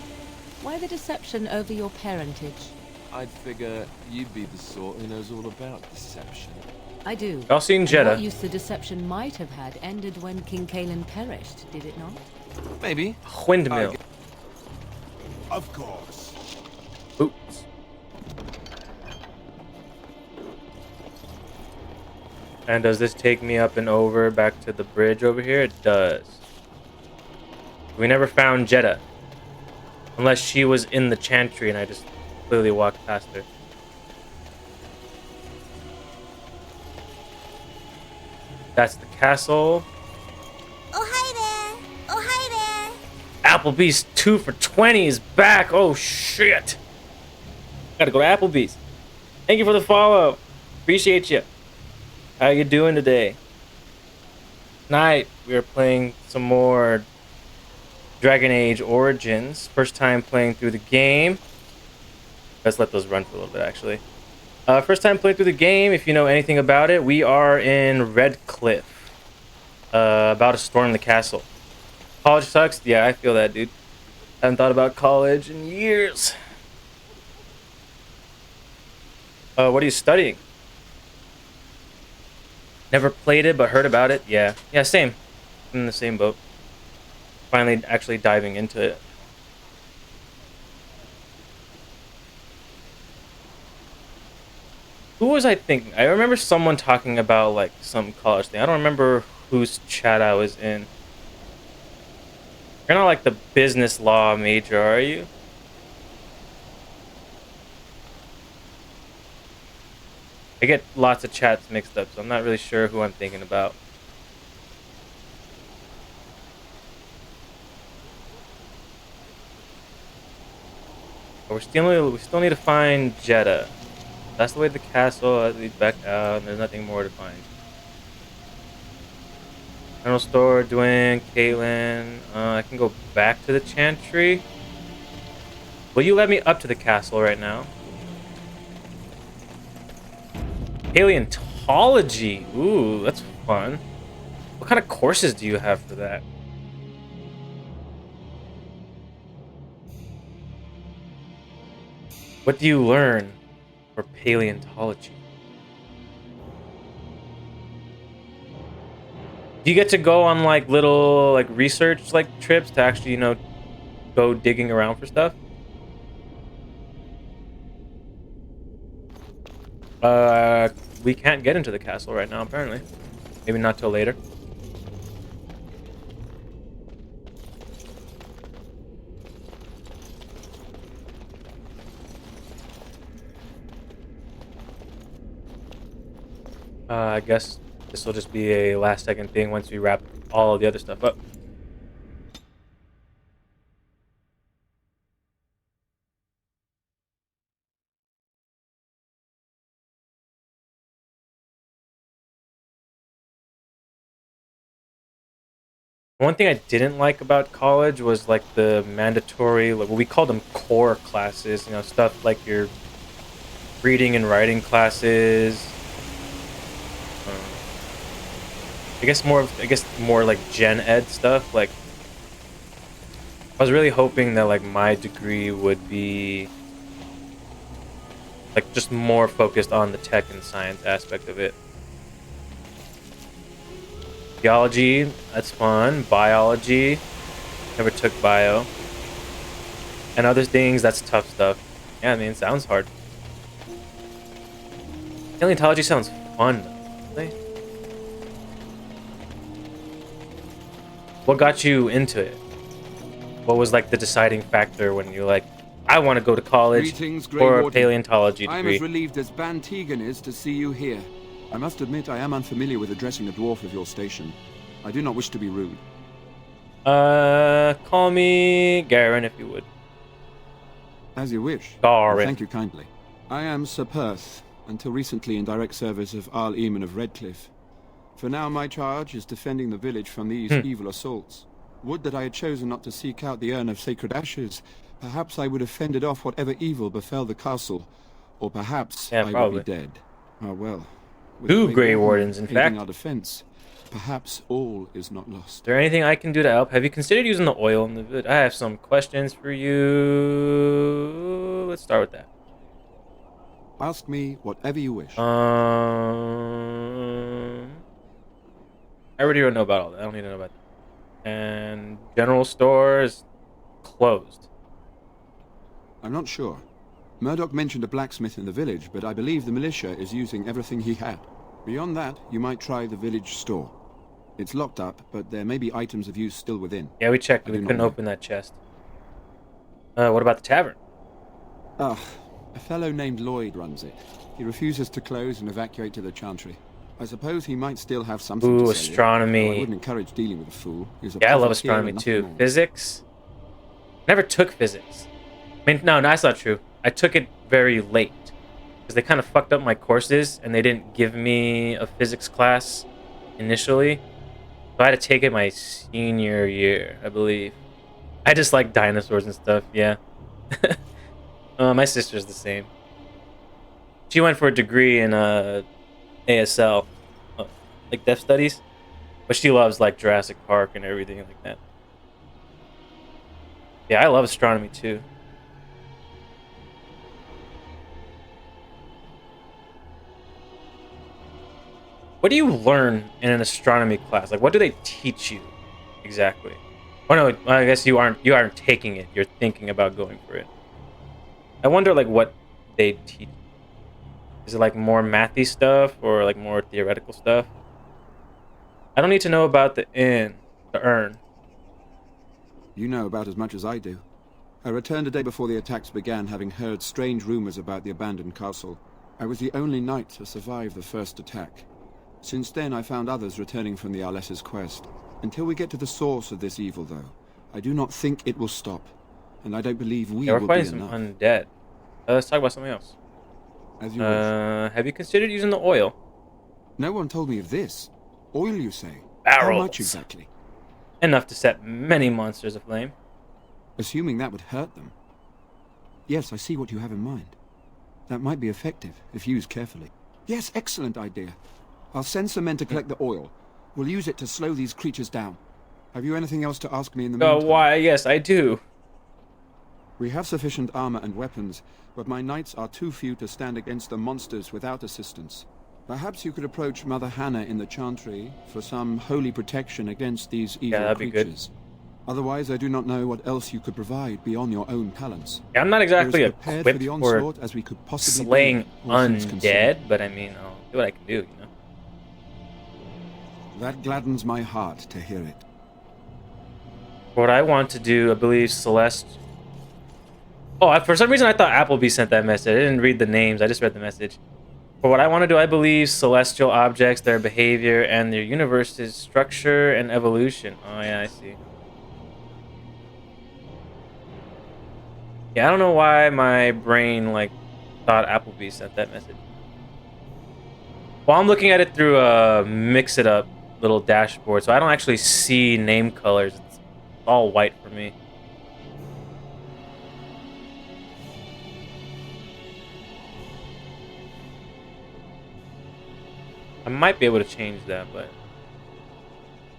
Why the deception over your parentage? I'd figure you'd be the sort who knows all about deception. I do. Y'all seen And Jeddah? what use the deception might have had ended when King Kalen perished, did it not? Maybe. Windmill. Of course. Boots. And does this take me up and over back to the bridge over here? It does. We never found Jeddah. Unless she was in the chantry and I just clearly walked past her. That's the castle. Oh, hi there. Oh, hi there. Applebee's 2 for $20 is back. Oh, shit. Gotta go to Applebee's. Thank you for the follow. Appreciate you. How you doing today? Tonight we are playing some more Dragon Age Origins. First time playing through the game. Let's let those run for a little bit, actually. First time playing through the game. If you know anything about it, we are in Red Cliff. About to storm the castle. College sucks? Yeah, I feel that, dude. Haven't thought about college in years. What are you studying? Never played it, but heard about it. Yeah. Yeah, same. I'm in the same boat. Finally actually diving into it. Who was I thinking? I remember someone talking about, like, some college thing. I don't remember whose chat I was in. You're not, like, the business law major, are you? I get lots of chats mixed up, so I'm not really sure who I'm thinking about. But we still need to find Jeddah. That's the way to the castle. That leads back out, and there's nothing more to find. General store, Dwayne, Caitlin. I can go back to the Chantry. Will you let me up to the castle right now? Paleontology. Ooh, that's fun. What kind of courses do you have for that? What do you learn for paleontology? Do you get to go on, like, little, like, research, like, trips to actually, you know, go digging around for stuff? We can't get into the castle right now, apparently. Maybe not till later. I guess this will just be a last second thing once we wrap all of the other stuff up. One thing I didn't like about college was, like, the mandatory, like, what we call them, core classes. You know, stuff like your reading and writing classes. I guess more like gen ed stuff. Like, I was really hoping that, like, my degree would be, like, just more focused on the tech and science aspect of it. Geology, that's fun. Biology, never took bio. And other things, that's tough stuff. Yeah, I mean, it sounds hard. Paleontology sounds fun, though. Really? What got you into it? What was, like, the deciding factor when you're like, I want to go to college for a paleontology I am degree? as relieved as Van Tegan is to see you here. I must admit I am unfamiliar with addressing a dwarf of your station. I do not wish to be rude. Call me Garen if you would. As you wish. Garen. Thank you kindly. I am Sir Perth, until recently in direct service of Arl Eamon of Redcliffe. For now my charge is defending the village from these evil assaults. Would that I had chosen not to seek out the urn of sacred ashes. Perhaps I would have fended off whatever evil befell the castle. Or perhaps I probably would be dead. Ah well. With Two the Grey Warden Wardens, in aiding fact. our defense, perhaps all is not lost. Is there anything I can do to help? Have you considered using the oil in the vid? I have some questions for you. Let's start with that. Ask me whatever you wish. I already know about all that. I don't need to know about that. And general store is closed. I'm not sure. Murdoch mentioned a blacksmith in the village, but I believe the militia is using everything he had. Beyond that, you might try the village store. It's locked up, but there may be items of use still within. Yeah, we checked. We couldn't open that chest. What about the tavern? Ah, a fellow named Lloyd runs it. He refuses to close and evacuate to the Chantry. I suppose he might still have something to Ooh, say. astronomy. I wouldn't encourage dealing with a fool. He's a Yeah, I love profiteer astronomy and too. nothing more. Physics? Never took physics. I mean, no, that's not true. I took it very late. Because they kind of fucked up my courses, and they didn't give me a physics class initially. So I had to take it my senior year, I believe. I just like dinosaurs and stuff, yeah. My sister's the same. She went for a degree in ASL, like deaf studies, but she loves like Jurassic Park and everything like that. Yeah, I love astronomy too. What do you learn in an astronomy class? Like, what do they teach you exactly? Oh no, I guess you aren't taking it. You're thinking about going for it. I wonder like what they teach. Is it like more mathy stuff or like more theoretical stuff? I don't need to know about the urn. You know about as much as I do. I returned a day before the attacks began, having heard strange rumors about the abandoned castle. I was the only knight to survive the first attack. Since then, I found others returning from the Arlessa's quest. Until we get to the source of this evil, though, I do not think it will stop, and I don't believe we We're will fighting be some enough. undead. Let's talk about something else. As you wish. Have you considered using the oil? No one told me of this. Oil, you say? Barrels. How much exactly? Enough to set many monsters aflame. Assuming that would hurt them. Yes, I see what you have in mind. That might be effective, if used carefully. Yes, excellent idea. I'll send some men to collect the oil. We'll use it to slow these creatures down. Have you anything else to ask me in the meantime? Why, yes, I do. We have sufficient armor and weapons, but my knights are too few to stand against the monsters without assistance. Perhaps you could approach Mother Hannah in the Chantry for some holy protection against these evil that'd be good. creatures. Otherwise, I do not know what else you could provide beyond your own talents. Yeah, I'm not exactly We're as prepared equipped for the for onslaught as we could possibly be, slaying all things considered. undead, but I mean, I'll do what I can do, you know? That gladdens my heart to hear it. What I want to do, I believe Celeste... Oh, for some reason I thought Appleby sent that message. I didn't read the names, I just read the message. For what I want to do, I believe celestial objects, their behavior, and their universe's structure and evolution. Oh yeah, I see. Yeah, I don't know why my brain, like, thought Appleby sent that message. Well, I'm looking at it through a mix-it-up little dashboard, so I don't actually see name colors. It's all white for me. I might be able to change that, but...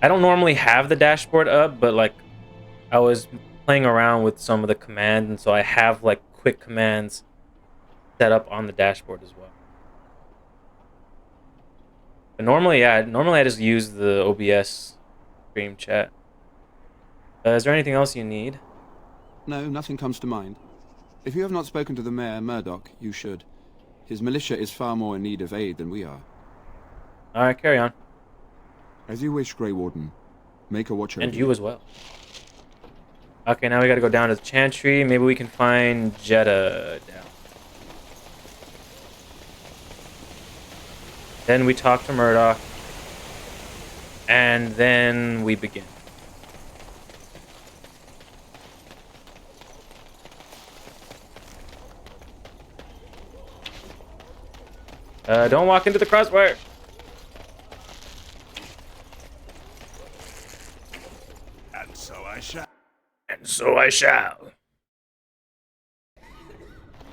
I don't normally have the dashboard up, but, like, I was playing around with some of the commands, and so I have, like, quick commands set up on the dashboard as well. But normally, yeah, I just use the OBS stream chat. Is there anything else you need? No, nothing comes to mind. If you have not spoken to the Mayor, Murdoch, you should. His militia is far more in need of aid than we are. Alright, carry on. As you wish, Grey Warden. Make a watch over And you as well. Okay, now we gotta go down to the Chantry. Maybe we can find Jeddah down. Then we talk to Murdoch. And then we begin. Don't walk into the crossfire. And so I shall. And so I shall.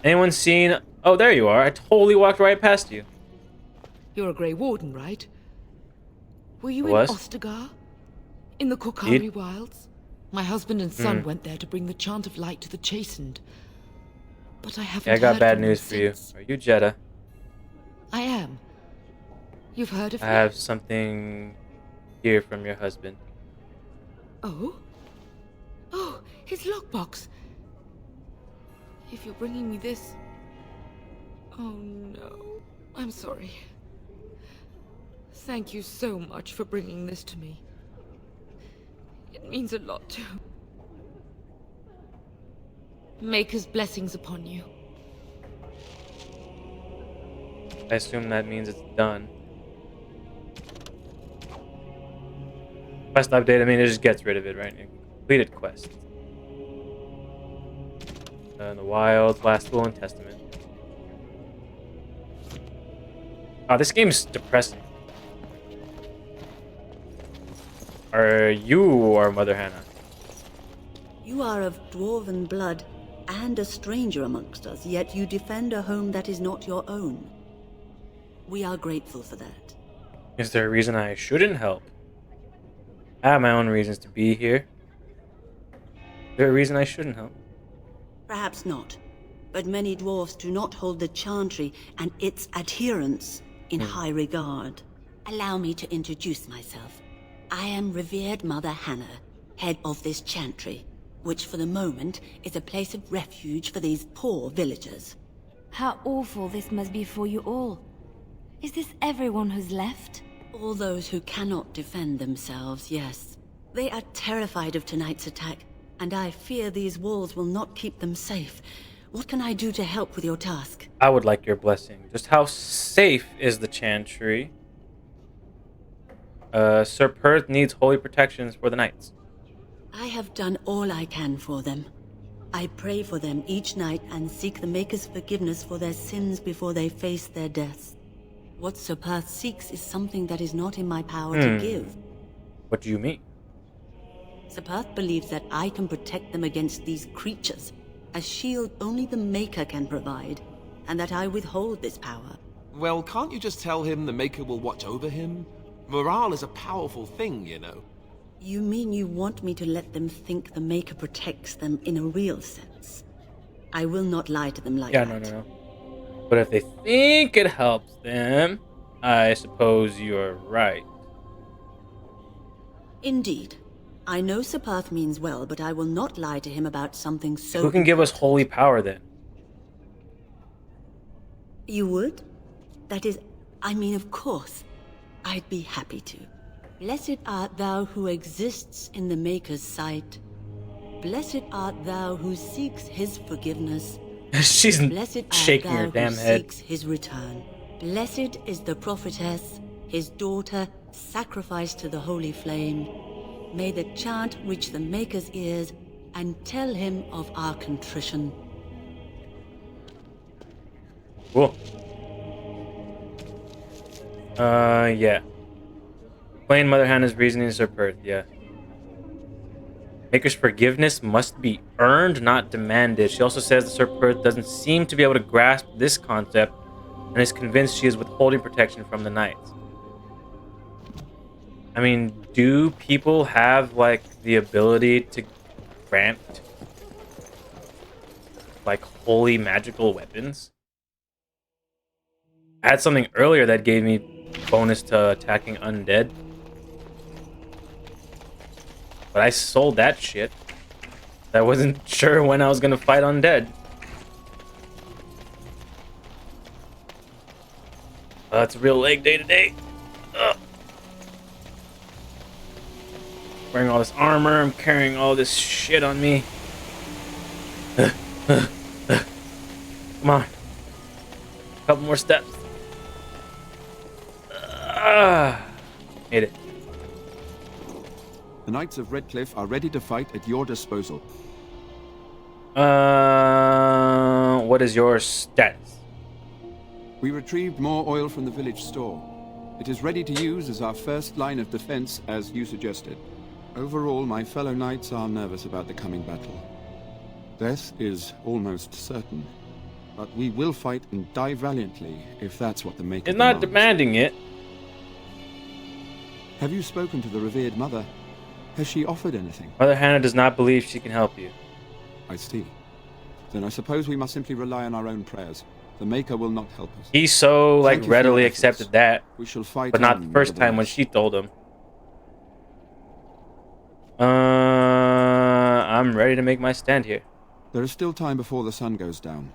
Anyone seen... Oh, there you are. I totally walked right past you. You're a Grey Warden, right? Were you Was? in Ostagar? In the Korkari Indeed. Wilds? My husband and son went there to bring the chant of light to the chastened. But I haven't Yeah, I got heard bad from them news for you. since. Are you Jeddah? I am. You've heard of I me? have something here from your husband. Oh? Oh, his lockbox. If you're bringing me this... Oh no. I'm sorry. Thank you so much for bringing this to me. It means a lot to... Maker's blessings upon you. I assume that means it's done. Quest update, I mean, it just gets rid of it, right? Completed quest. The Wilds, Last Will and Testament. Oh, this game's depressing. Are you our Mother Hannah? You are of dwarven blood and a stranger amongst us, yet you defend a home that is not your own. We are grateful for that. Is there a reason I shouldn't help? I have my own reasons to be here. Is there a reason I shouldn't help? Perhaps not, but many dwarves do not hold the chantry and its adherents in high regard. Allow me to introduce myself. I am revered Mother Hannah, head of this chantry, which for the moment is a place of refuge for these poor villagers. How awful this must be for you all. Is this everyone who's left? All those who cannot defend themselves, yes. They are terrified of tonight's attack, and I fear these walls will not keep them safe. What can I do to help with your task? I would like your blessing. Just how safe is the chantry? Sir Perth needs holy protections for the knights. I have done all I can for them. I pray for them each night and seek the Maker's forgiveness for their sins before they face their deaths. What Sir Perth seeks is something that is not in my power to give. What do you mean? Sir Perth believes that I can protect them against these creatures, a shield only the Maker can provide, and that I withhold this power. Well, can't you just tell him the Maker will watch over him? Morale is a powerful thing, you know. You mean you want me to let them think the Maker protects them in a real sense? I will not lie to them like that. No. But if they think it helps them, I suppose you're right. Indeed. I know Sir Perth means well, but I will not lie to him about something so... Who can give us holy power then? You would? That is, I mean, of course. I'd be happy to. Blessed art thou who exists in the Maker's sight. Blessed art thou who seeks his forgiveness. She's shaking her damn head. Seeks his return. Blessed is the prophetess, his daughter, sacrificed to the holy flame. May the chant reach the Maker's ears and tell him of our contrition. Cool. Yeah. Plain Mother Hannah's reasoning is Sir Perth, yeah. Maker's forgiveness must be earned, not demanded. She also says that Sir Perth doesn't seem to be able to grasp this concept and is convinced she is withholding protection from the knights. I mean, do people have, like, the ability to grant, like, holy magical weapons? I had something earlier that gave me bonus to attacking undead. But I sold that shit. I wasn't sure when I was gonna fight undead. It's a real leg day today. Ugh. Wearing all this armor, I'm carrying all this shit on me. Come on. Couple more steps. Made it. The Knights of Redcliffe are ready to fight at your disposal. What is your status? We retrieved more oil from the village store. It is ready to use as our first line of defense, as you suggested. Overall, my fellow knights are nervous about the coming battle. Death is almost certain, but we will fight and die valiantly if that's what the Maker It's not demands. demanding it. Have you spoken to the revered mother? Has she offered anything? Mother Hannah does not believe she can help you. I see. Then I suppose we must simply rely on our own prayers. The Maker will not help us. He so, like, Thank you for readily your efforts. accepted that. We shall fight but not on, the first time when nevertheless. she told him. I'm ready to make my stand here. There is still time before the sun goes down.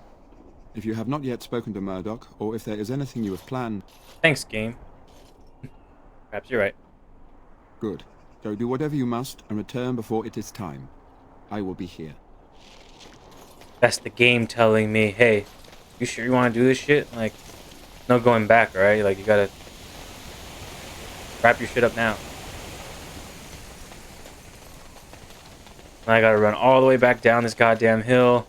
If you have not yet spoken to Murdoch, or if there is anything you have planned... Thanks, game. Perhaps you're right. Good. Go do whatever you must and return before it is time. I will be here. That's the game telling me, hey, you sure you want to do this shit? Like, no going back, alright? Like, you gotta wrap your shit up now. And I gotta run all the way back down this goddamn hill.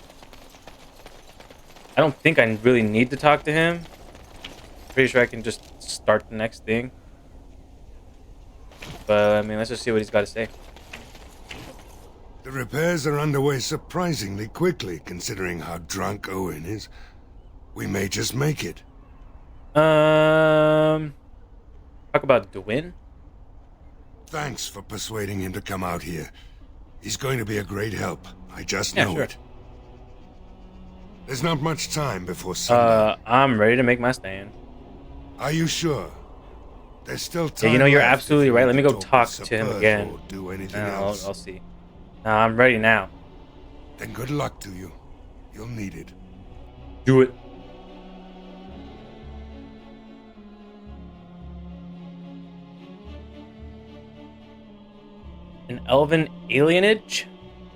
I don't think I really need to talk to him. Pretty sure I can just start the next thing. But I mean, let's just see what he's got to say. The repairs are underway surprisingly quickly, considering how drunk Owen is. We may just make it. Talk about Dwyn. Thanks for persuading him to come out here. He's going to be a great help. I just know it. There's not much time before sundown. I'm ready to make my stand. Are you sure? There's still time. Yeah, you know, you're left absolutely if you right. need Let me to go talk with to him Superth again. or do anything I'll else. see. I'm ready now. Then good luck to you. You'll need it. Do it. An elven alienage?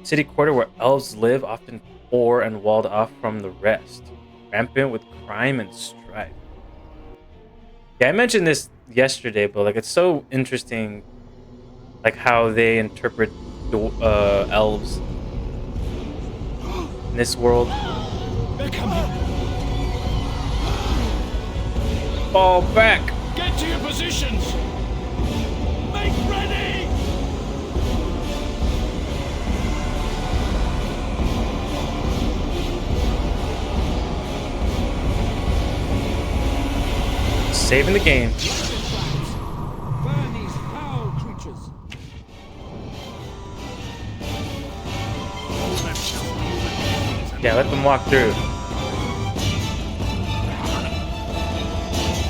City quarter where elves live, often poor and walled off from the rest. Rampant with crime and strife. Yeah, I mentioned this yesterday, but like it's so interesting like how they interpret elves in this world. They're coming. Fall back. Get to your positions. Make ready. Saving the game. Burn these foul creatures. Yeah, let them walk through.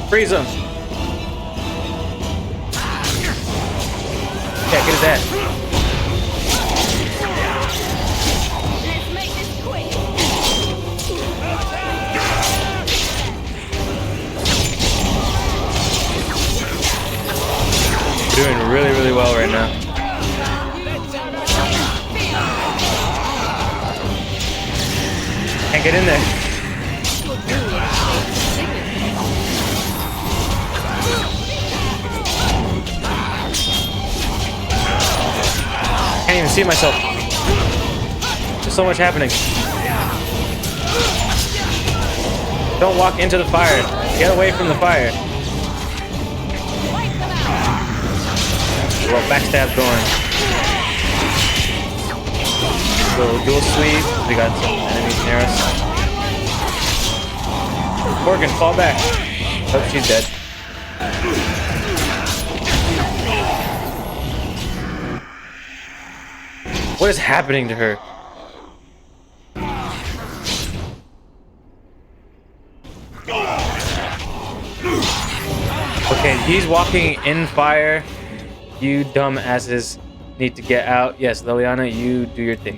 Freeze him. Yeah, get his ass. Let's make this quick. We're doing really, really well right now. Can't get in there. Can't even see myself. There's so much happening. Don't walk into the fire. Get away from the fire. Well, backstab going. Little dual sweep. We got some enemies near us. Morgan, fall back. Oh, she's dead. What is happening to her? Okay, he's walking in fire. You dumbasses need to get out. Yes, Liliana, you do your thing.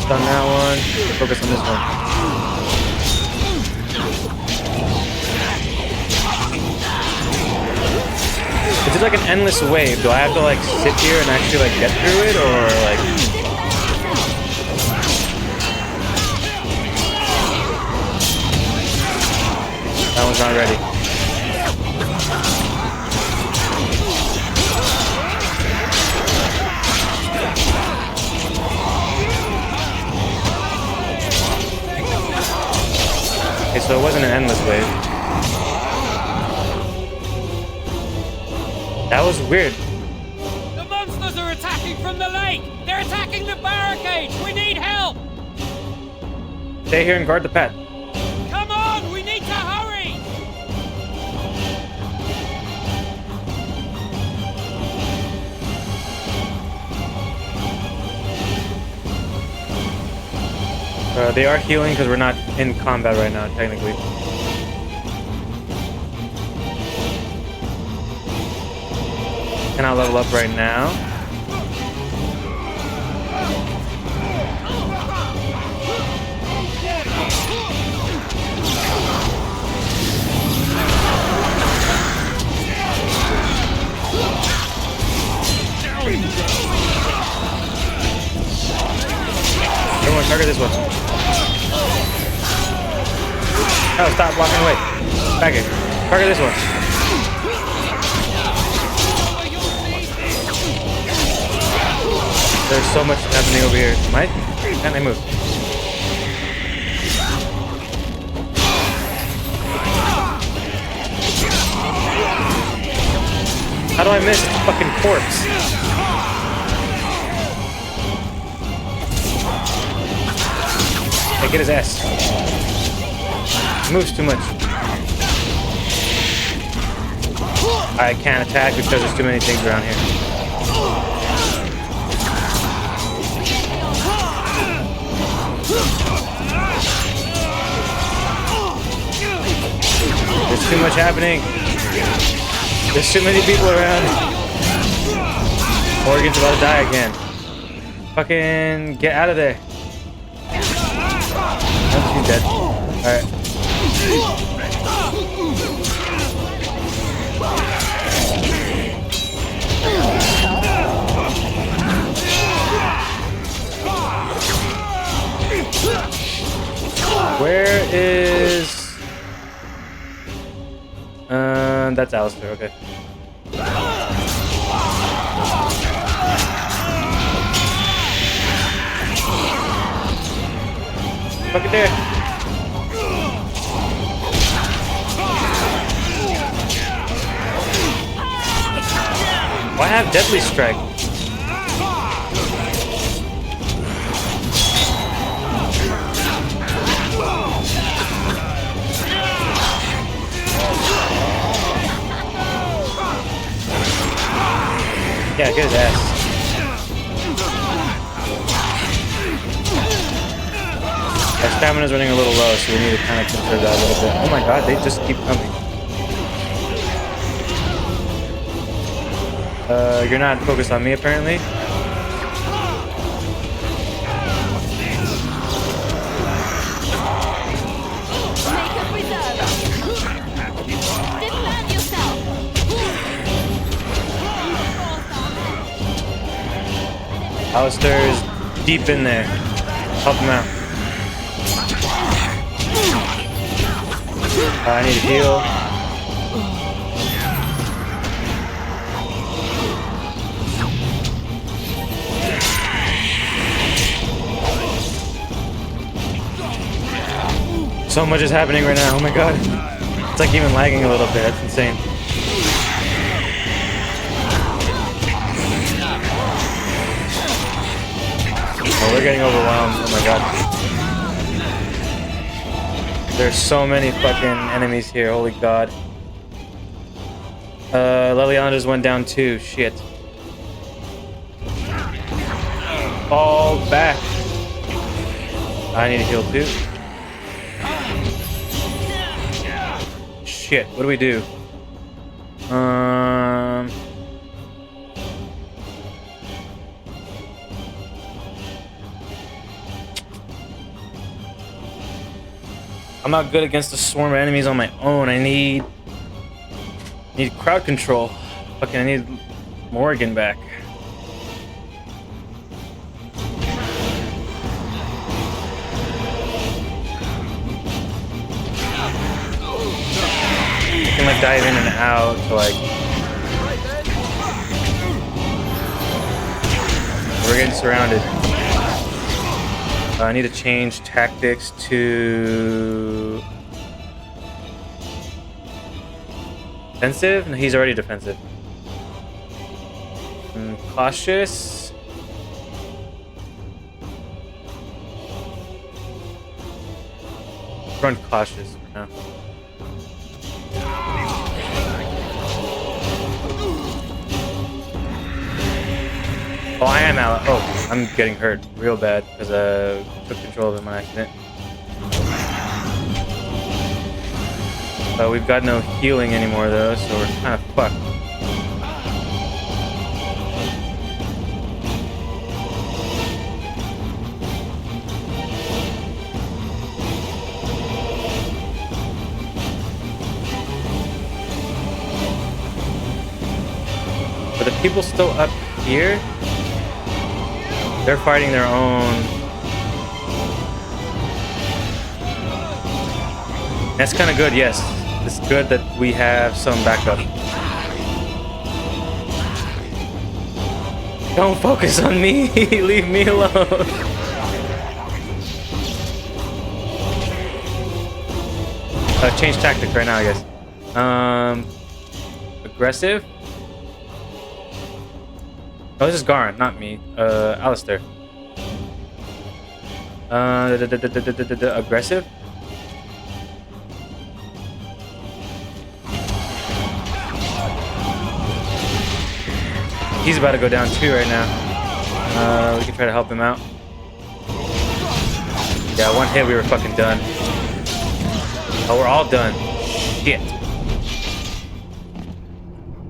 Done that one. Focus on this one. Is it like an endless wave? Do I have to like sit here and actually like get through it, or like? That one's not ready. Okay, so it wasn't an endless wave. That was weird. The monsters are attacking from the lake! They're attacking the barricades! We need help! Stay here and guard the pet. Come on! We need to hurry! They are healing because we're not in combat right now, technically. Cannot level up right now. Everyone target this one. No, stop walking away. Back it. Target this one. There's so much happening over here. Can I move? How do I miss the fucking corpse? Hey, get his ass. He moves too much. I can't attack because there's too many things around here. There's too much happening. There's too many people around. Morgan's about to die again. Fucking get out of there. Oh, she's dead. Alright. Where is... that's Alistair, okay. Fuck it there. Why have Deadly Strike? Yeah, get his ass. Our stamina's running a little low, so we need to kind of conserve that a little bit. Oh my god, they just keep coming. You're not focused on me, apparently. Alistair is deep in there. Help him out. I need to heal. So much is happening right now. Oh my god. It's like even lagging a little bit. That's insane. Oh, we're getting overwhelmed. Oh my god. There's so many fucking enemies here. Holy god. Leliana just went down too. Shit. Fall back. I need to heal too. Shit. What do we do? I'm not good against a swarm of enemies on my own. I need crowd control. Fucking, I need Morgan back. I can like dive in and out to like. We're getting surrounded. I need to change tactics to defensive. No, he's already defensive. Cautious. Run cautious for now. Oh, I am out. Oh, I'm getting hurt real bad because I took control of him on accident. We've got no healing anymore though, so we're kind of fucked. But the people still up here? They're fighting their own. That's kind of good, yes. It's good that we have some backup. Don't focus on me. Leave me alone. Change tactic right now, I guess. Aggressive. Oh, this is Garin, not me. Alistair. Aggressive. He's about to go down too right now. We can try to help him out. Yeah, one hit, we were fucking done. Oh, we're all done. Shit.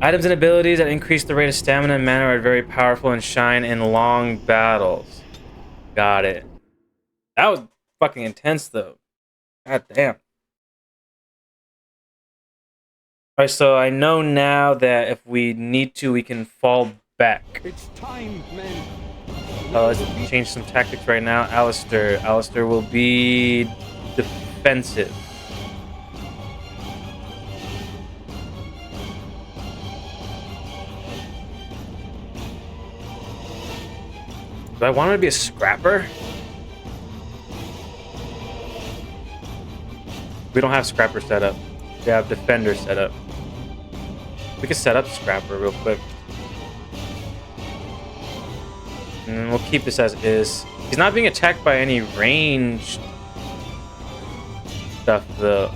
Items and abilities that increase the rate of stamina and mana are very powerful and shine in long battles. Got it. That was fucking intense, though. God damn. Alright, so I know now that if we need to, we can fall back. It's time, men. Let's change some tactics right now. Alistair. Alistair will be defensive. Do I want him to be a scrapper? We don't have scrapper set up. We have defender set up. We can set up scrapper real quick. And we'll keep this as is. He's not being attacked by any ranged stuff though.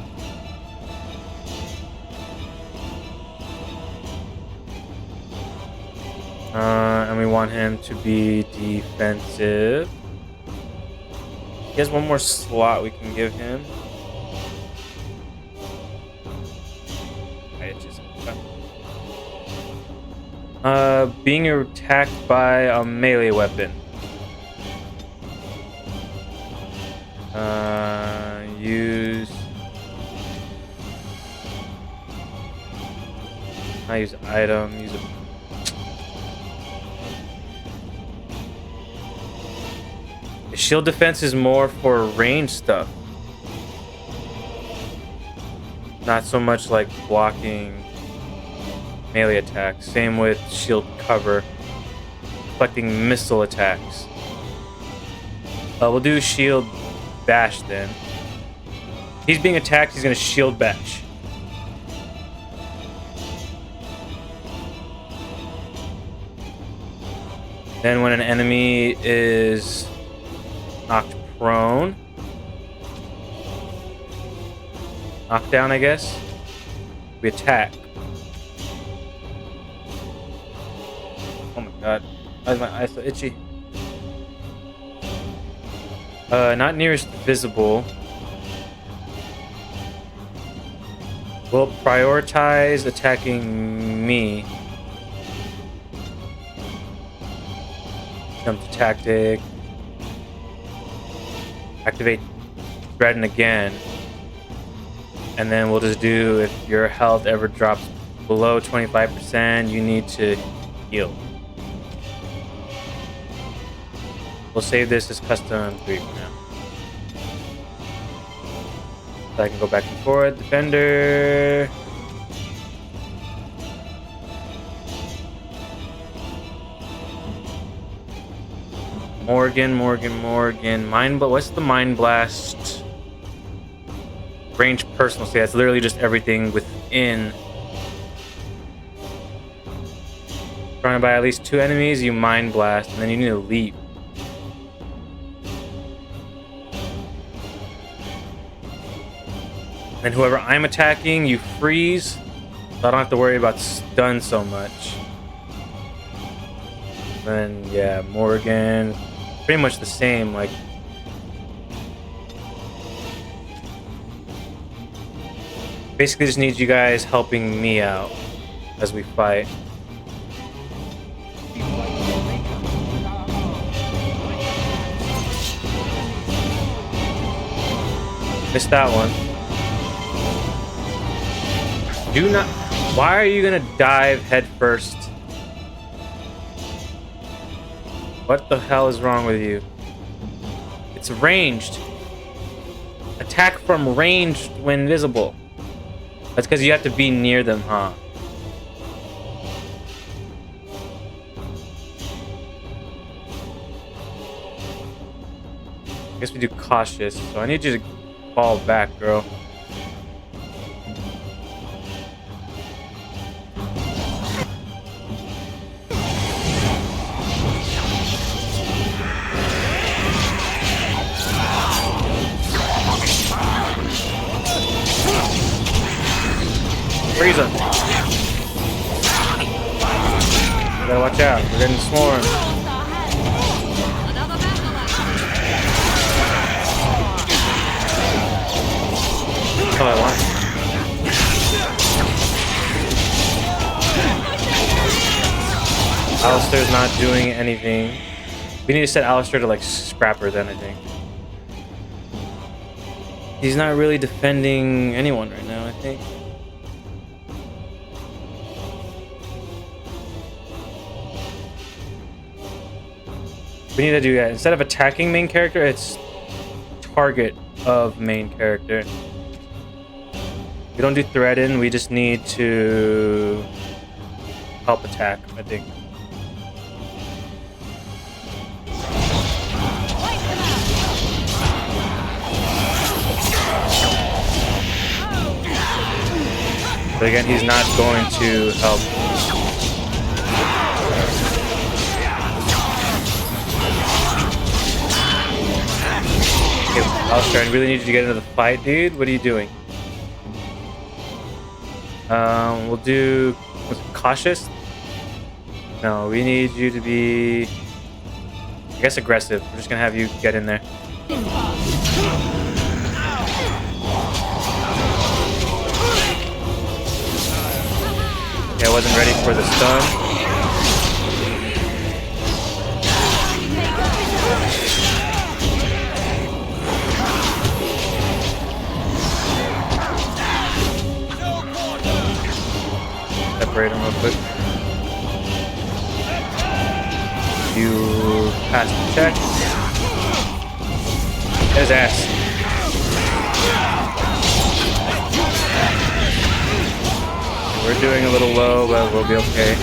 And we want him to be defensive. He has one more slot we can give him. Being attacked by a melee weapon. I use item, use a shield defense is more for range stuff. Not so much like blocking melee attacks. Same with shield cover. Deflecting missile attacks. We'll do shield bash then. He's being attacked, he's gonna shield bash. Then when an enemy is knocked prone, knockdown, I guess, we attack. Oh my god, why is my eye so itchy? Not nearest visible. We'll prioritize attacking me. Jump to tactic. Activate threaten again. And then we'll just do, if your health ever drops below 25%, you need to heal. We'll save this as custom 3 for now. So I can go back and forth. Defender. Morgan. Mind Blast. What's the Mind Blast? Range personal. See, that's literally just everything within. Surrounded by at least 2 enemies, you Mind Blast, and then you need to leap. And whoever I'm attacking, you freeze. So I don't have to worry about stun so much. Then, yeah, Morgan. Pretty much the same, like. Basically just needs you guys helping me out as we fight. Missed that one. Do not. Why are you gonna dive head first? What the hell is wrong with you? It's ranged. Attack from ranged when visible. That's because you have to be near them, huh? I guess we do cautious. So I need you to fall back, girl. Freeze him. You gotta watch out. We're getting swarmed. That's all I want. Alistair's not doing anything. We need to set Alistair to like Scrapper then, I think. He's not really defending anyone right now, I think. We need to do that. Instead of attacking main character, it's target of main character. We don't do threaten, we just need to help attack, I think. But again, he's not going to help. Okay, Alistair, I really need you to get into the fight, dude. What are you doing? We'll do cautious. No, we need you to be, I guess, aggressive. We're just gonna have you get in there. Okay, I wasn't ready for the stun. Separate him real quick. You pass the check. His ass. We're doing a little low, but we'll be okay.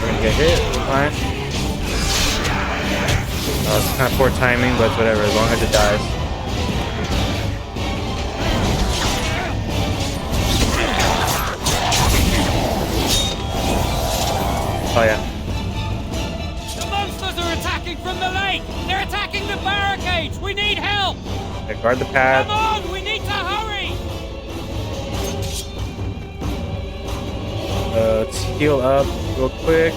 We're gonna get hit. We're fine. It's kind of poor timing, but whatever, as long as it dies. Oh yeah. The monsters are attacking from the lake! They're attacking the barricades! We need help! Okay, guard the path. Come on! We need to hurry! Let's heal up real quick.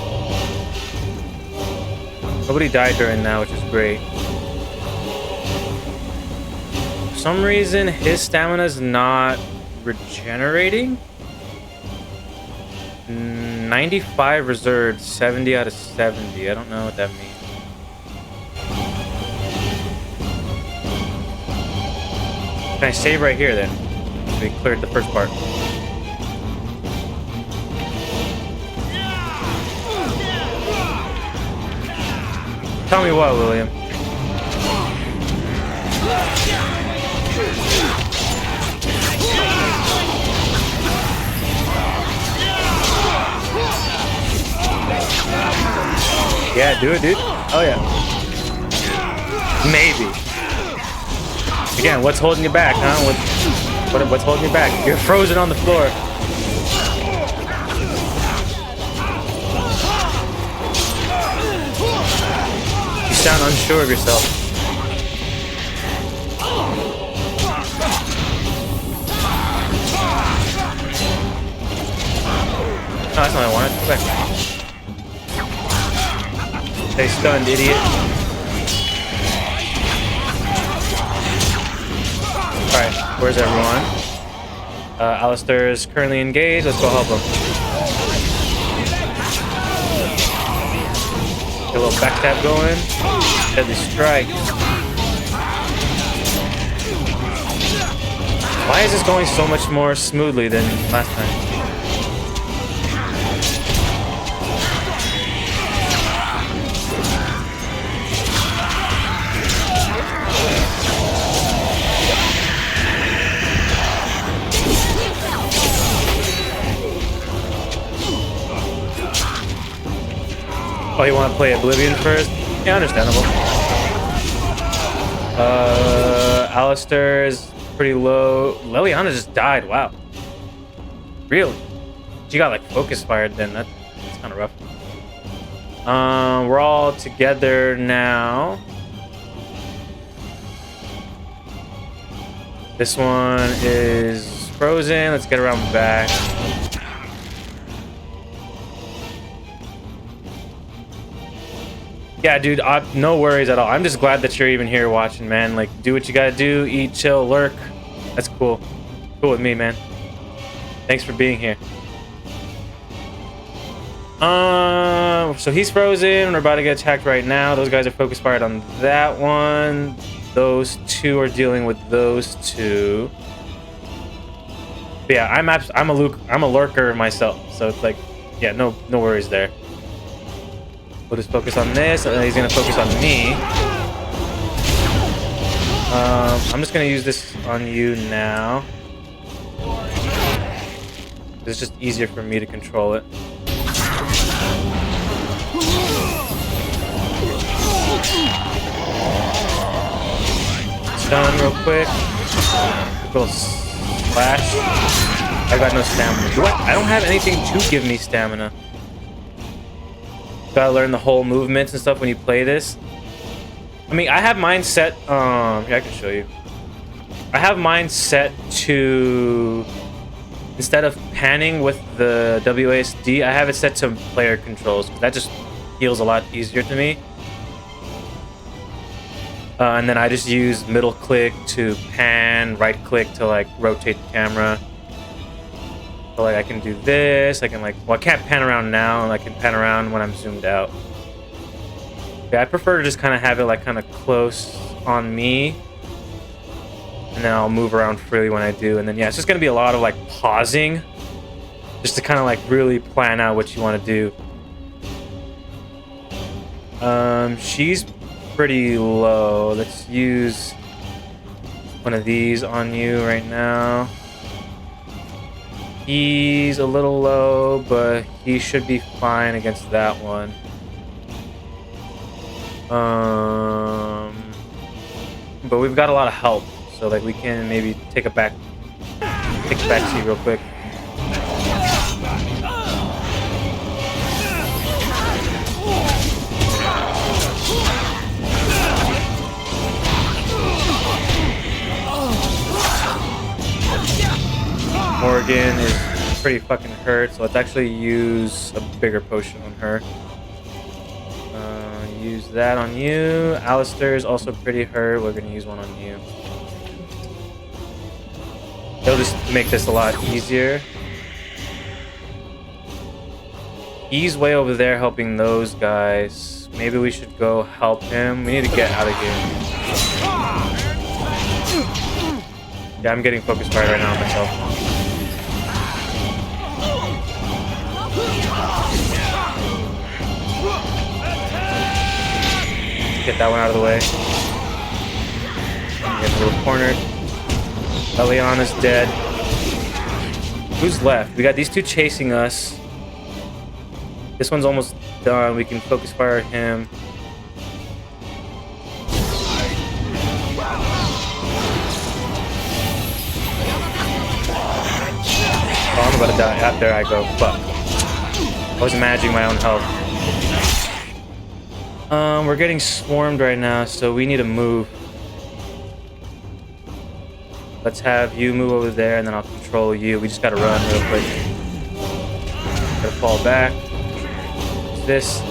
Nobody died during that, which is great. For some reason, his stamina is not regenerating. 95 reserved, 70 out of 70. I don't know what that means. Can I save right here then? We cleared the first part. Tell me what, William. Yeah, do it, dude. Oh, yeah. Maybe. Again, what's holding you back, huh? What's holding you back? You're frozen on the floor. You sound unsure of yourself. No, that's not what I wanted. Go back. Stay stunned, idiot. Alright, where's everyone? Alistair is currently engaged. Let's go help him. Get a little backstab going. Deadly strike. Why is this going so much more smoothly than last time? Oh, you want to play Oblivion first? Yeah, understandable. Alistair is pretty low. Leliana just died. Wow. Really? She got like focus fired then. That's kind of rough. We're all together now. This one is frozen. Let's get around back. Yeah, dude, no worries at all. I'm just glad that you're even here watching, man. Like, do what you gotta do, eat, chill, lurk. That's cool. Cool with me, man. Thanks for being here. So he's frozen. We're about to get attacked right now. Those guys are focus fired on that one. Those two are dealing with those two. But yeah, I'm a lurker myself, so it's like, yeah, no worries there. We'll just focus on this, and then he's gonna focus on me. I'm just gonna use this on you now. It's just easier for me to control it. Stun real quick. Little slash. I got no stamina. I don't have anything to give me stamina. Gotta learn the whole movements and stuff when you play this. I mean, I have mine set. Here, I can show you. I have mine set to, instead of panning with the WASD, I have it set to player controls. That just feels a lot easier to me. And then I just use middle click to pan, right click to like rotate the camera. So like I can do this, I can like, well, I can't pan around now, and I can pan around when I'm zoomed out. Yeah, I prefer to just kind of have it like kind of close on me, and then I'll move around freely when I do. And then yeah, it's just gonna be a lot of like pausing, just to kind of like really plan out what you want to do. She's pretty low. Let's use one of these on you right now. He's a little low, but he should be fine against that one. But we've got a lot of help, so like we can maybe take a back seat real quick. Morgan is pretty fucking hurt, so let's actually use a bigger potion on her. Use that on you. Alistair is also pretty hurt. We're gonna use one on you. It'll just make this a lot easier. He's way over there helping those guys. Maybe we should go help him. We need to get out of here. Yeah, I'm getting focus fired right now on myself. Get that one out of the way. Get a little cornered. Eliana's dead. Who's left? We got these two chasing us. This one's almost done. We can focus fire him. Oh, I'm about to die. Ah, there I go. Fuck. I was managing my own health. We're getting swarmed right now, so we need to move. Let's have you move over there, and then I'll control you. We just gotta run real quick. Gotta fall back. This.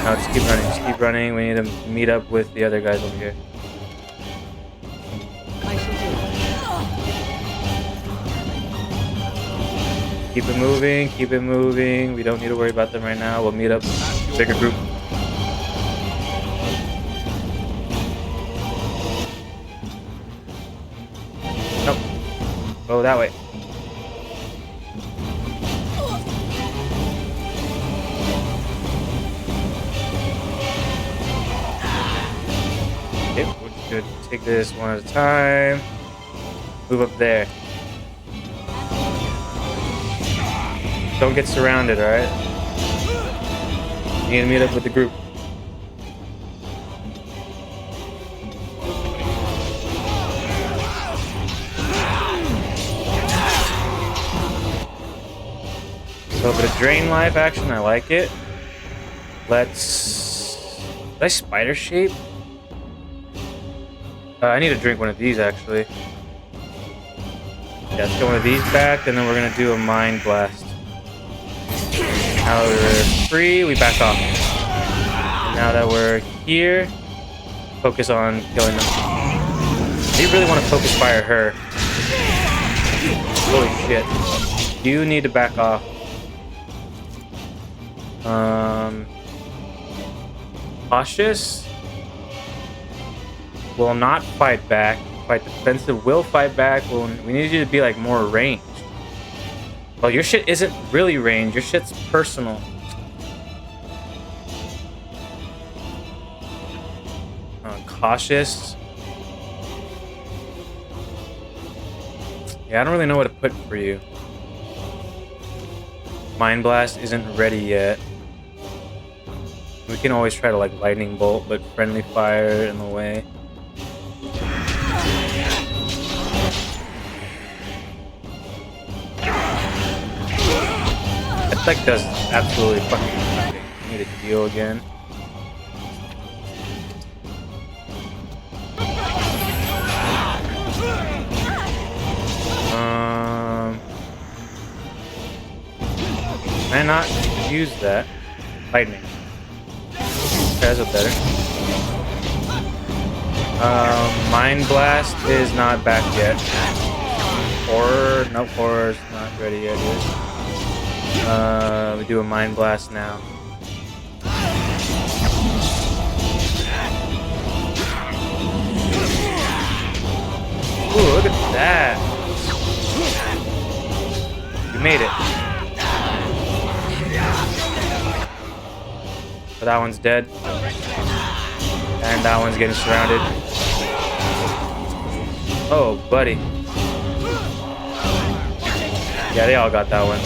No, just keep running. Just keep running. We need to meet up with the other guys over here. Keep it moving. Keep it moving. We don't need to worry about them right now. We'll meet up. Bigger group. Nope. Go that way. Okay, we're just gonna take this one at a time. Move up there. Don't get surrounded, alright? need to meet up with the group. A little bit of drain life action, I like it. Let's... Did I spider shape? I need to drink one of these, actually. Yeah, let's get one of these back, and then we're gonna do a mind blast. Now that we're free, we back off. And now that we're here, focus on killing them. You really want to focus fire her. Holy shit. You need to back off. Cautious will not fight back. Fight defensive will fight back. We need you to be like more ranged. Well, your shit isn't really ranged. Your shit's personal. Cautious. Yeah, I don't really know what to put for you. Mind Blast isn't ready yet. We can always try to like lightning bolt, but friendly fire in the way. That like does absolutely fucking nothing. I need to heal again. Can I not use that? Lightning. That's a better. Mind Blast is not back yet. Horror, nope, horror's not ready yet either. We do a Mind Blast now. Ooh, look at that. We made it. So that one's dead. And that one's getting surrounded. Oh, buddy. Yeah, they all got that one.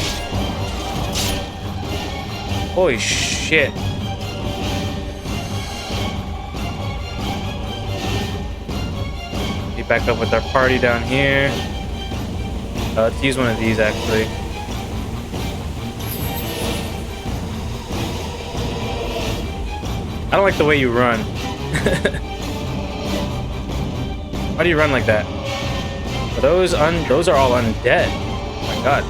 Holy shit. Get back up with our party down here. Let's use one of these actually. I don't like the way you run. Why do you run like that? Are those are all undead. Oh my god.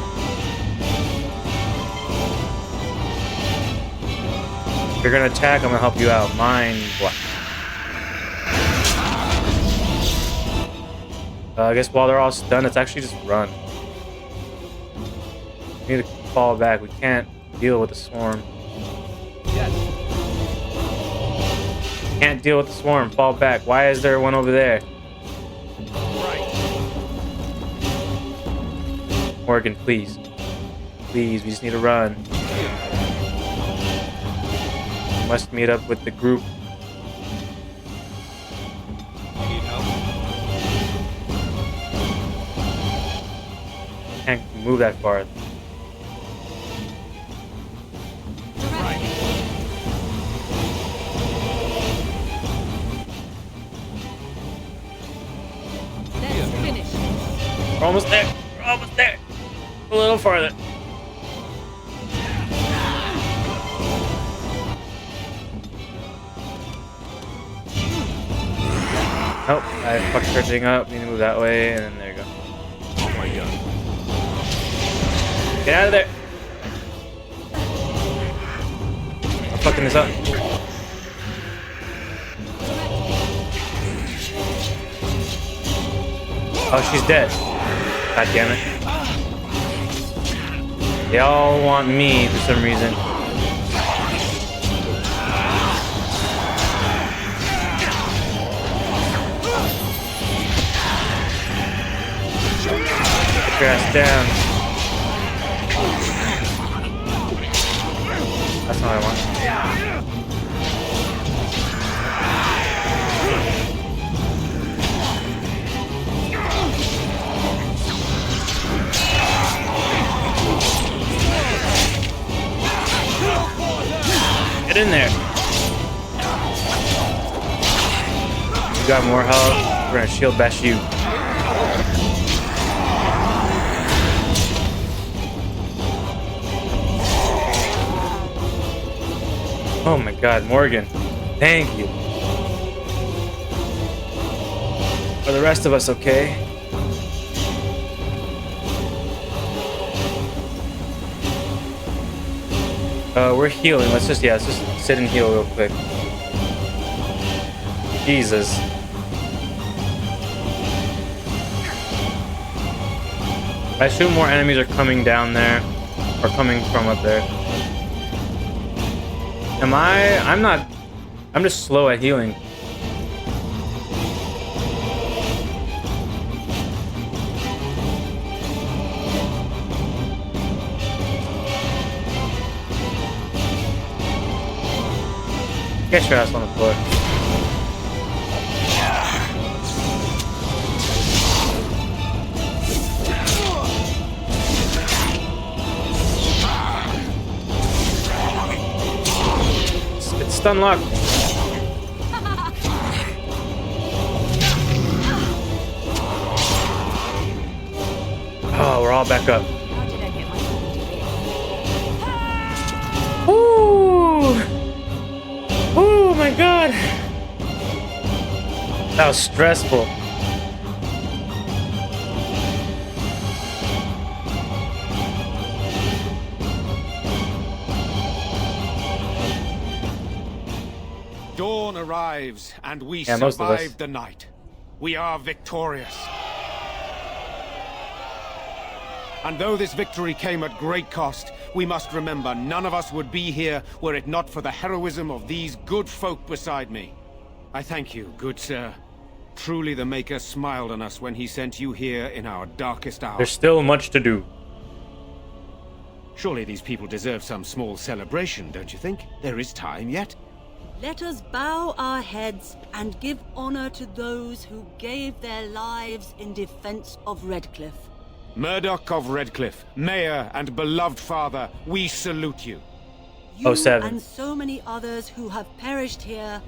If you're gonna attack, I'm gonna help you out. Mind block. I guess while they're all stunned, it's actually just run. We need to fall back. We can't deal with the swarm. Can't deal with the swarm. Fall back. Why is there one over there? Morgan, please. Please, we just need to run. We must meet up with the group. You need help? Can't move that far. We're almost there. We're almost there. A little farther. Nope, I fucked everything up. Need to move that way, and then there you go. Oh my god. Get out of there. I'm fucking this up. Oh, she's dead. God damn it. They all want me for some reason. Get your ass down. That's not what I want. Get in there. You got more health. We're gonna shield bash you. Oh my god, Morgan. Thank you. Are the rest of us okay? We're healing. Let's just sit and heal real quick. Jesus. I assume more enemies are coming down there. Or coming from up there. I'm not... I'm just slow at healing. Get your ass on the floor. It's stun locked. Oh, we're all back up. Ooh! Oh my god! That was stressful. Dawn arrives, and we Yeah, most of us. survive the night. We are victorious. And though this victory came at great cost, we must remember none of us would be here were it not for the heroism of these good folk beside me. I thank you, good sir. Truly the Maker smiled on us when he sent you here in our darkest hour. There's still much to do. Surely these people deserve some small celebration, don't you think? There is time yet. Let us bow our heads and give honor to those who gave their lives in defense of Redcliffe. Murdoch of Redcliffe, Mayor and beloved father, we salute you. You 07. and so many others who have perished here,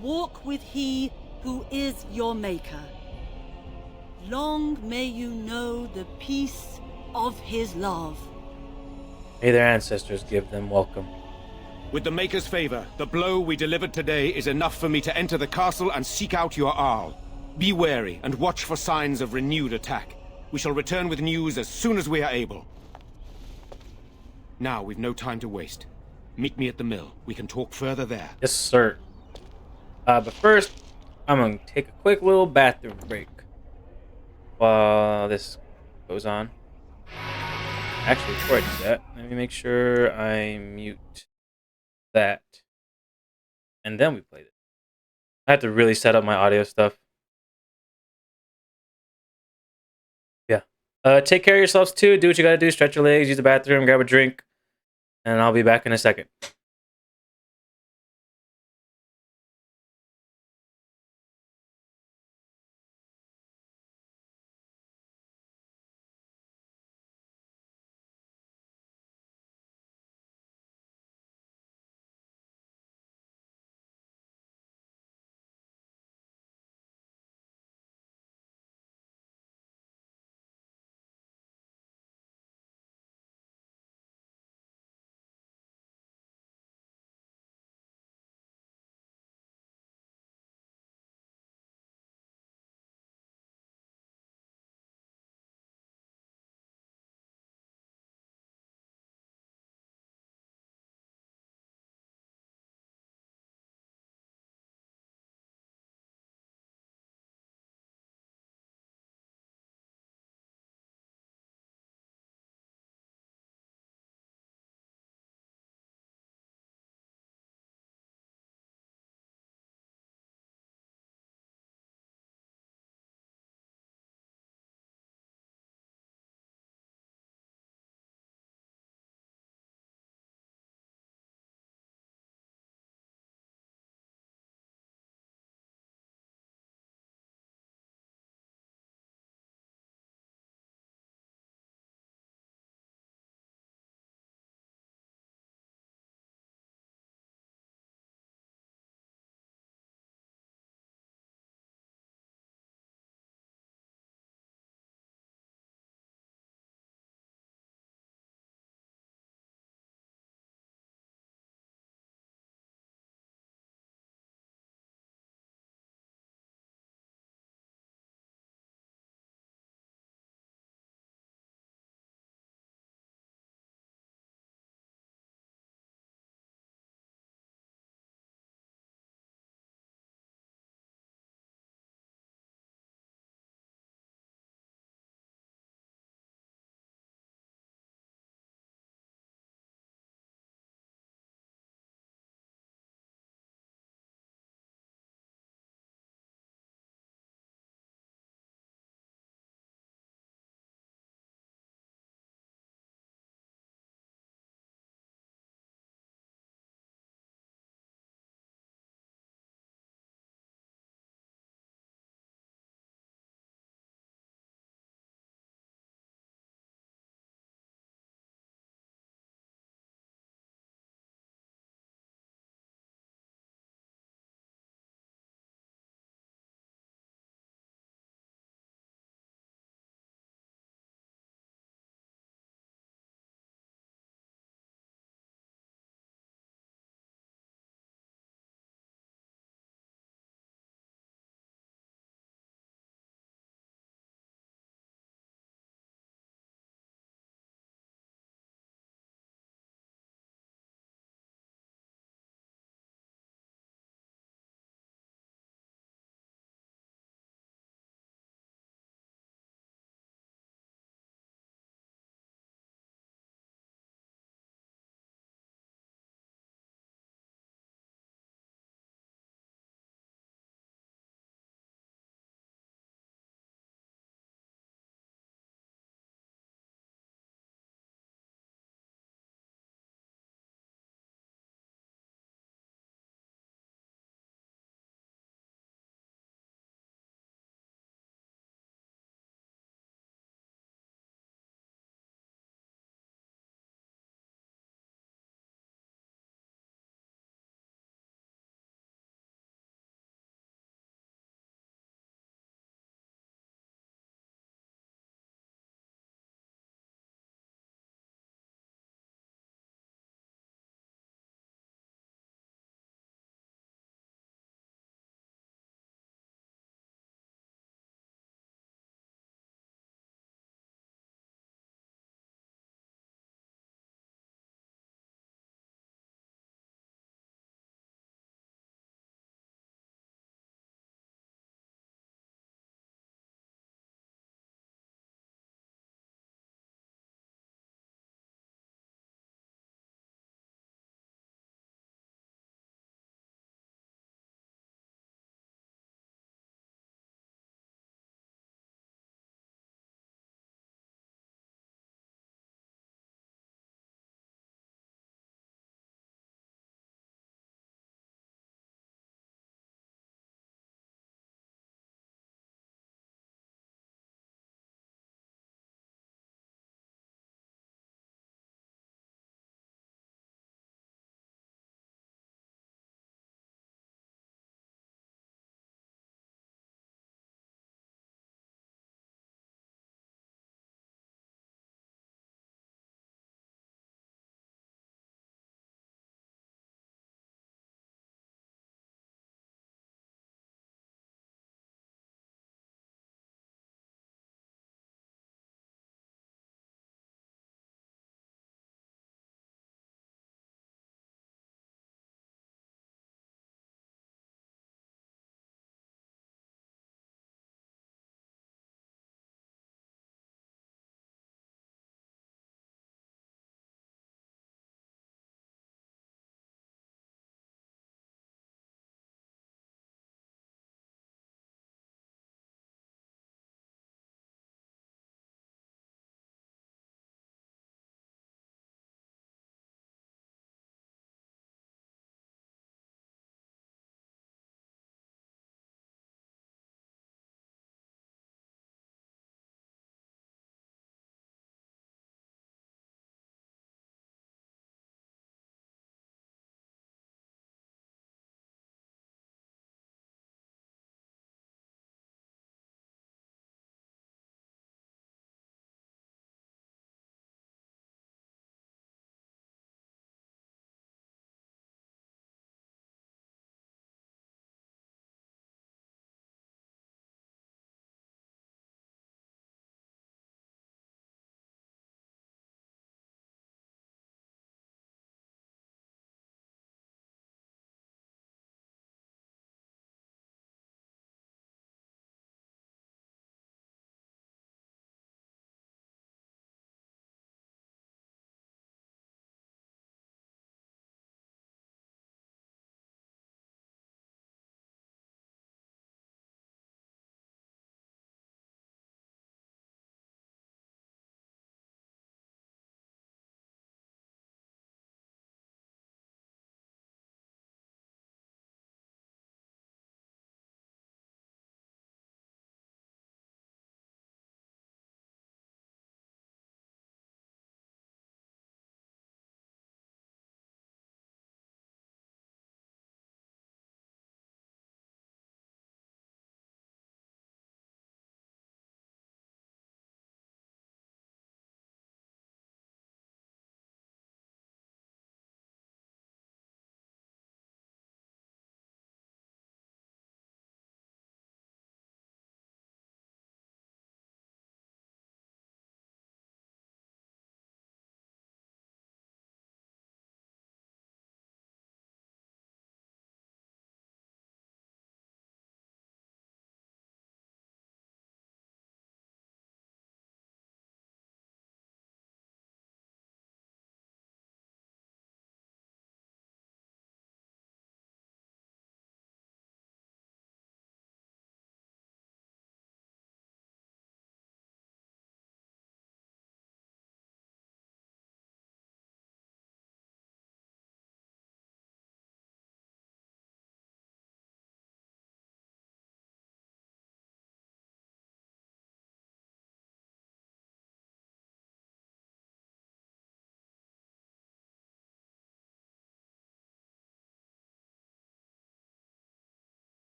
walk with he who is your maker. Long may you know the peace of his love. May their ancestors give them welcome. With the Maker's favor, the blow we delivered today is enough for me to enter the castle and seek out your Arl. Be wary and watch for signs of renewed attack. We shall return with news as soon as we are able. Now, we've no time to waste. Meet me at the mill. We can talk further there. Yes, sir. But first, I'm gonna take a quick little bathroom break while this goes on. Actually, before I do that, let me make sure I mute that. And then we play it. I have to really set up my audio stuff. Yeah. Take care of yourselves too. Do what you gotta do. Stretch your legs, use the bathroom, grab a drink. And I'll be back in a second.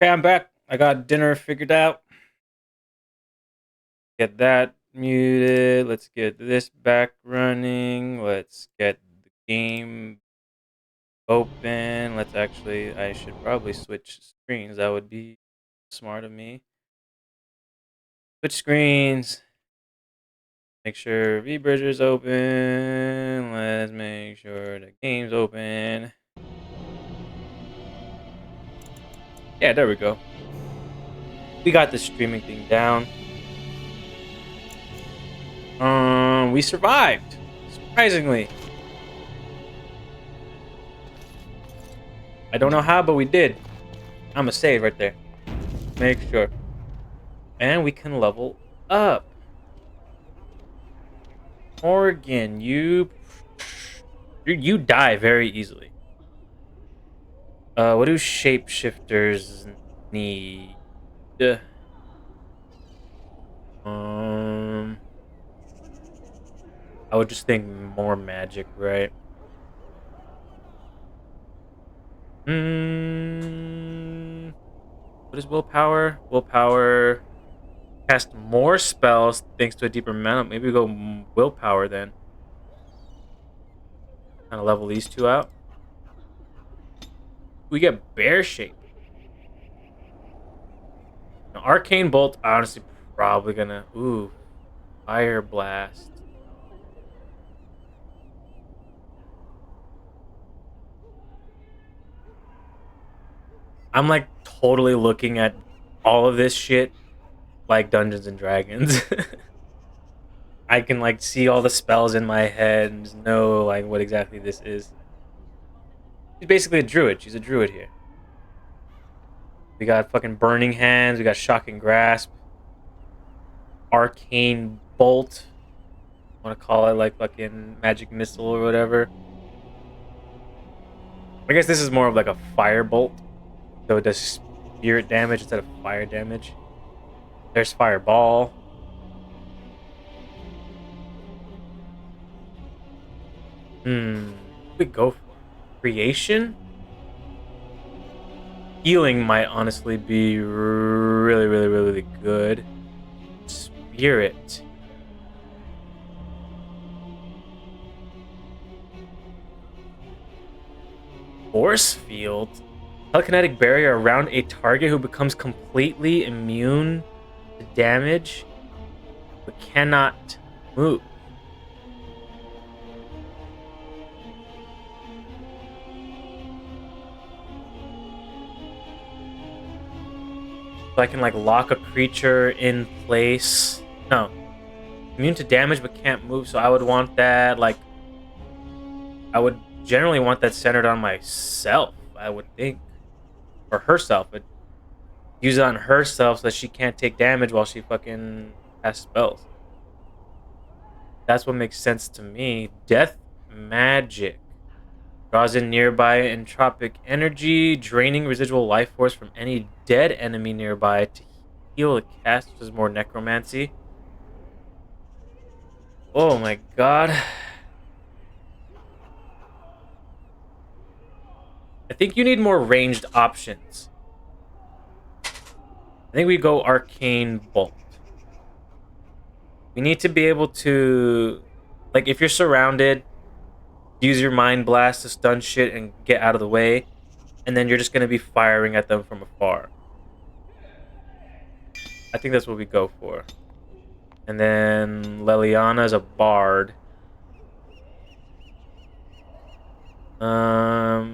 Okay, I'm back. I got dinner figured out. Get that muted. Let's get this back running. Let's get the game open. Let's actually, I should probably switch screens. That would be smart of me. Switch screens. Make sure VBridger's open. Let's make sure the game's open. Yeah, there we go. We got the streaming thing down. We survived. Surprisingly. I don't know how, but we did. I'm a save right there. Make sure. And we can level up. Morgan, you die very easily. What do shapeshifters need? I would just think more magic, right? What is willpower? Willpower. Cast more spells thanks to a deeper mana. Maybe we go willpower then. Kind of level these two out. We get bear shape. Now, arcane bolt. Honestly, probably gonna. Ooh, fire blast. I'm like totally looking at all of this shit like Dungeons and Dragons. I can like see all the spells in my head and just know like what exactly this is. She's basically a druid. She's a druid here. We got fucking burning hands. We got shocking grasp, arcane bolt. Want to call it like fucking magic missile or whatever. I guess this is more of like a fire bolt, so it does spirit damage instead of fire damage. There's fireball. We go for creation. Healing might honestly be really, really, really good. Spirit. Force field. Telekinetic barrier around a target who becomes completely immune to damage but cannot move. So I can like lock a creature in place. No. Immune to damage but can't move, so I would want that like I would generally want that centered on myself, I would think. Or herself. But use it on herself so that she can't take damage while she fucking casts spells. That's what makes sense to me. Death magic. Draws in nearby entropic energy, draining residual life force from any dead enemy nearby to heal the cast, which is more necromancy. Oh my god. I think you need more ranged options. I think we go arcane bolt. We need to be able to, like, if you're surrounded, use your mind blast to stun shit and get out of the way, and then you're just gonna be firing at them from afar. I think that's what we go for. And then Leliana is a bard. What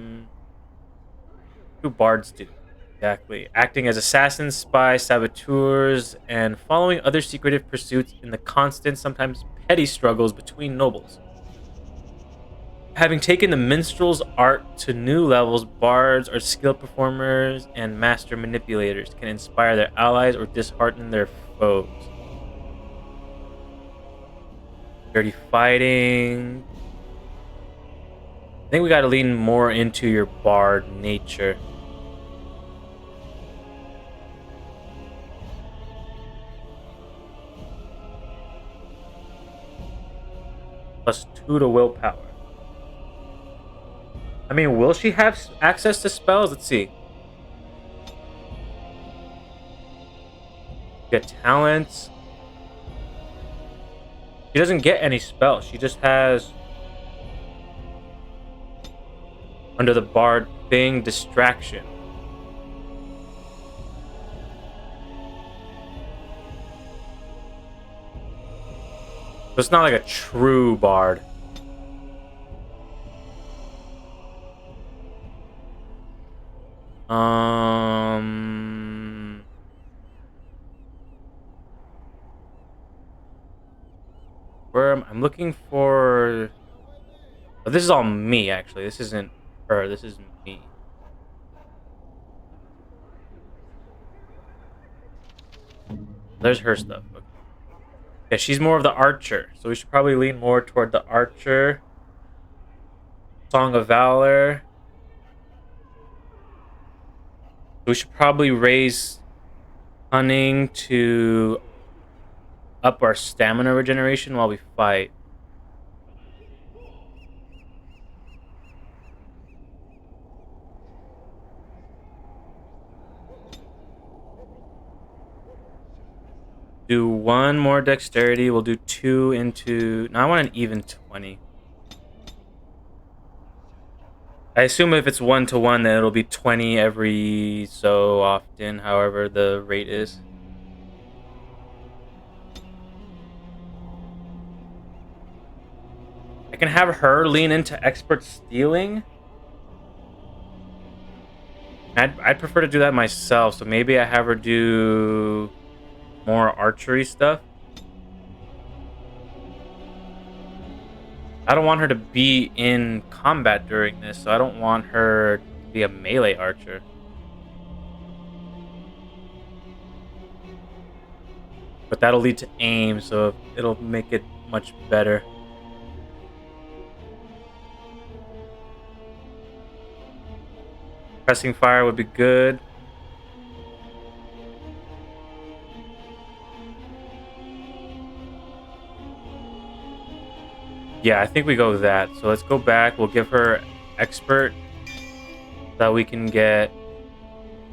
do bards do? Exactly. Acting as assassins, spies, saboteurs, and following other secretive pursuits in the constant, sometimes petty struggles between nobles. Having taken the minstrel's art to new levels, bards are skilled performers and master manipulators, can inspire their allies or dishearten their foes. Dirty fighting. I think we gotta lean more into your bard nature. +2 to willpower. I mean, will she have access to spells? Let's see. Get talents. She doesn't get any spells. She just has under the bard thing distraction. So it's not like a true bard. Where I'm looking for. Oh, this is all me actually. This isn't her. This is me. There's her stuff. Okay. Yeah, she's more of the archer, so we should probably lean more toward the archer. Song of Valor. We should probably raise cunning to up our stamina regeneration while we fight. Do one more dexterity. We'll do 2 into... No, I want an even 20. I assume if it's 1-to-1, then it'll be 20 every so often, however the rate is. I can have her lean into expert stealing. I'd prefer to do that myself, so maybe I have her do more archery stuff. I don't want her to be in combat during this, so I don't want her to be a melee archer. But that'll lead to aim, so it'll make it much better. Pressing fire would be good. Yeah, I think we go with that. So let's go back. We'll give her expert so that we can get...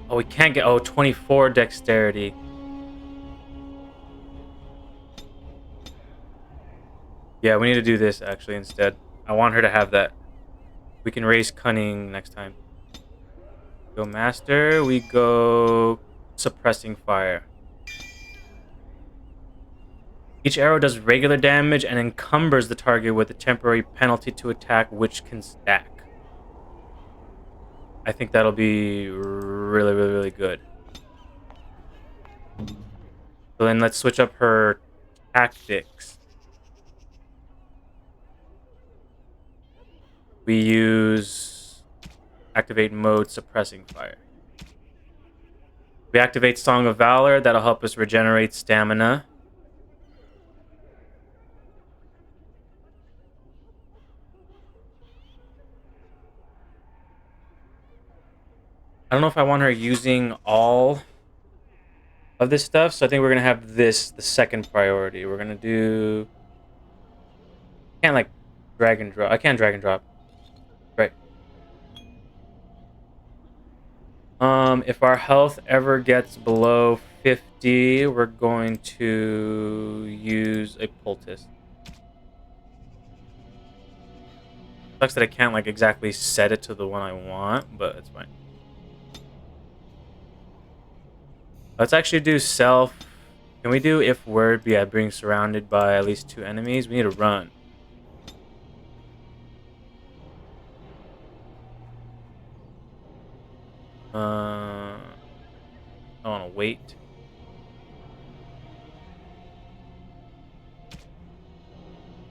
Oh, we can't get... Oh, 24 dexterity. Yeah, we need to do this actually instead. I want her to have that. We can raise cunning next time. Go master. We go suppressing fire. Each arrow does regular damage and encumbers the target with a temporary penalty to attack, which can stack. I think that'll be really, really, really good. So then let's switch up her tactics. We use activate mode suppressing fire. We activate Song of Valor. That'll help us regenerate stamina. I don't know if I want her using all of this stuff, so I think we're gonna have this the second priority. We're gonna do... Can't like drag and drop. I can't drag and drop. Right. If our health ever gets below 50, we're going to use a poultice. Sucks that I can't like exactly set it to the one I want, but it's fine. Let's actually do self. Can we do if word? Yeah, being surrounded by at least 2 enemies. We need to run. I want to wait.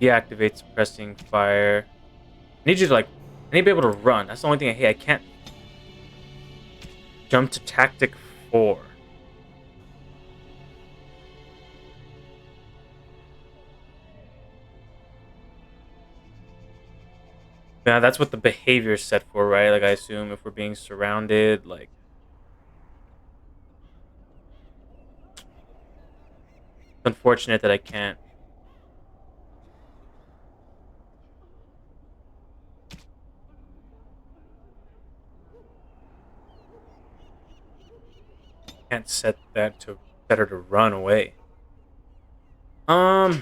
Deactivate suppressing fire. I need you to like. I need to be able to run. That's the only thing I hate. I can't jump to tactic 4. Yeah, that's what the behavior is set for, right? Like, I assume if we're being surrounded, like... It's unfortunate that I can't. Can't set that to Better to run away. Let's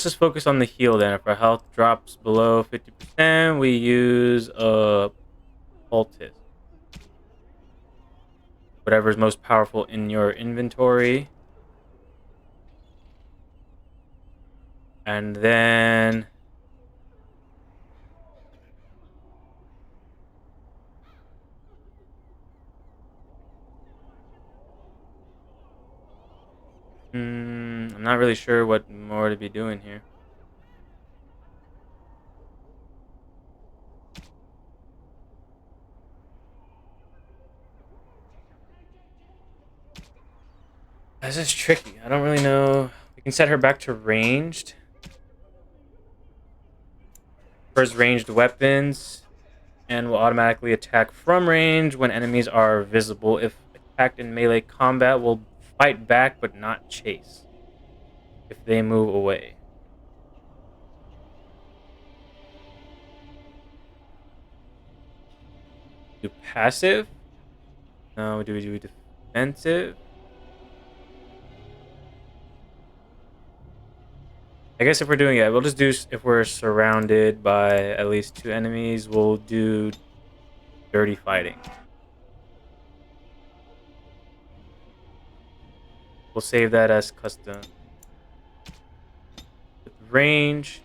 just focus on the heal then. If our health drops below 50%, we use a poultice. Whatever is most powerful in your inventory. And then I'm not really sure what more to be doing here. This is tricky. I don't really know. We can set her back to ranged. First ranged weapons. And will automatically attack from range when enemies are visible. If attacked in melee combat, will fight back but not chase if they move away. Do passive? No, do we do defensive? I guess if we're doing it, we'll just do, if we're surrounded by at least 2 enemies, we'll do dirty fighting. We'll save that as custom. With range,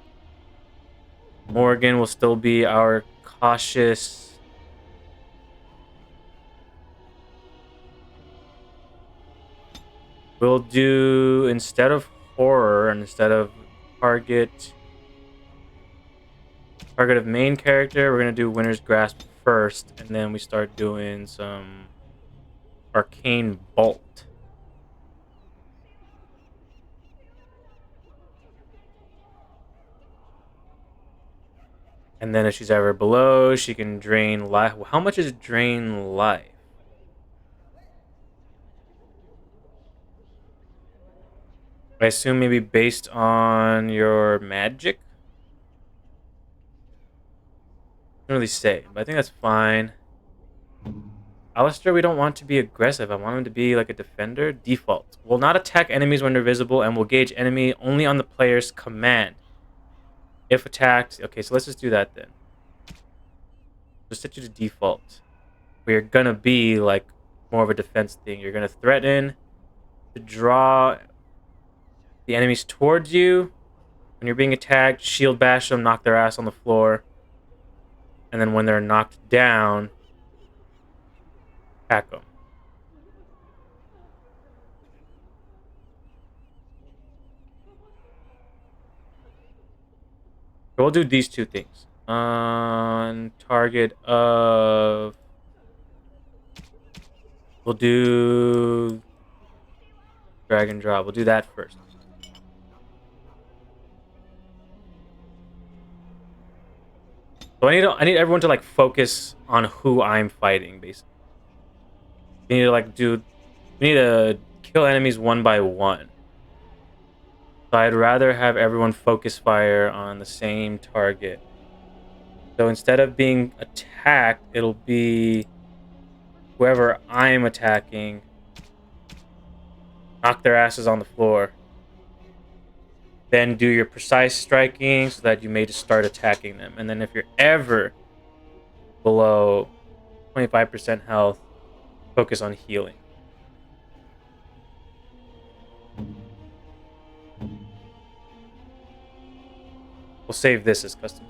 Morgan will still be our cautious. We'll do, instead of horror and instead of target of main character, we're gonna do Winter's Grasp first, and then we start doing some Arcane Bolt. And then if she's ever below, she can drain life. How much is drain life? I assume maybe based on your magic? Don't really say, but I think that's fine. Alistair, we don't want to be aggressive. I want him to be like a defender. Default. Will not attack enemies when they're visible and will gauge enemy only on the player's command. If attacked... Okay, so let's just do that then. Just set you to default. We're gonna be like more of a defense thing. You're gonna threaten to draw the enemies towards you. When you're being attacked, shield bash them, knock their ass on the floor. And then when they're knocked down, attack them. So we'll do these 2 things. On target of... We'll do... drag and drop. We'll do that first. So I need everyone to like focus on who I'm fighting, basically. We need to like we need to kill enemies one by one. So I'd rather have everyone focus fire on the same target. So instead of being attacked, it'll be whoever I'm attacking, knock their asses on the floor. Then do your precise striking so that you may just start attacking them. And then if you're ever below 25% health, focus on healing. We'll save this as custom.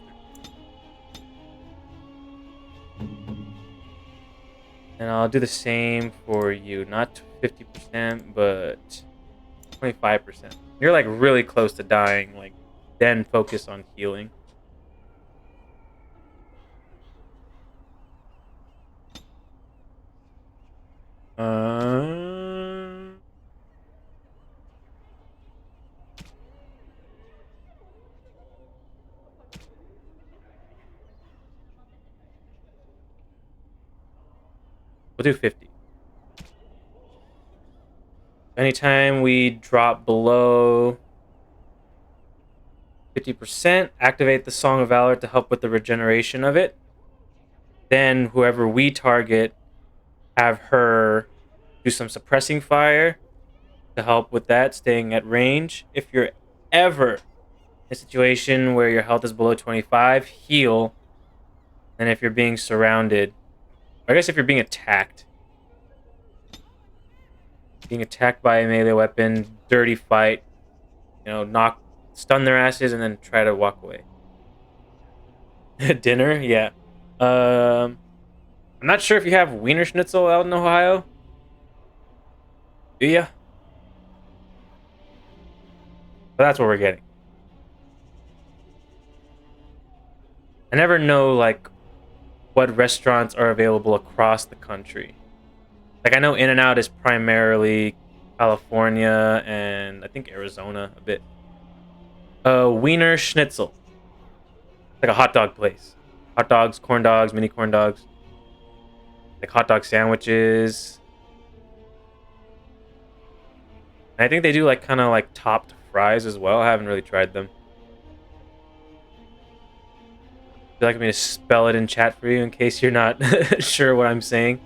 And I'll do the same for you. Not 50%, but 25%. You're like really close to dying, like then focus on healing. We'll do 50. Anytime we drop below 50%, activate the Song of Valor to help with the regeneration of it. Then whoever we target, have her do some suppressing fire to help with that, staying at range. If you're ever in a situation where your health is below 25, heal. And if you're being surrounded, or I guess if you're being attacked by a melee weapon, dirty fight, stun their asses and then try to walk away. Dinner, yeah. I'm not sure if you have Wiener Schnitzel out in Ohio. Do ya? But that's what we're getting. I never know, like, what restaurants are available across the country. Like, I know In-N-Out is primarily California and I think Arizona a bit. Wiener Schnitzel. Like a hot dog place. Hot dogs, corn dogs, mini corn dogs. Like hot dog sandwiches. And I think they do like kind of like topped fries as well. I haven't really tried them. Would you like me to spell it in chat for you in case you're not sure what I'm saying?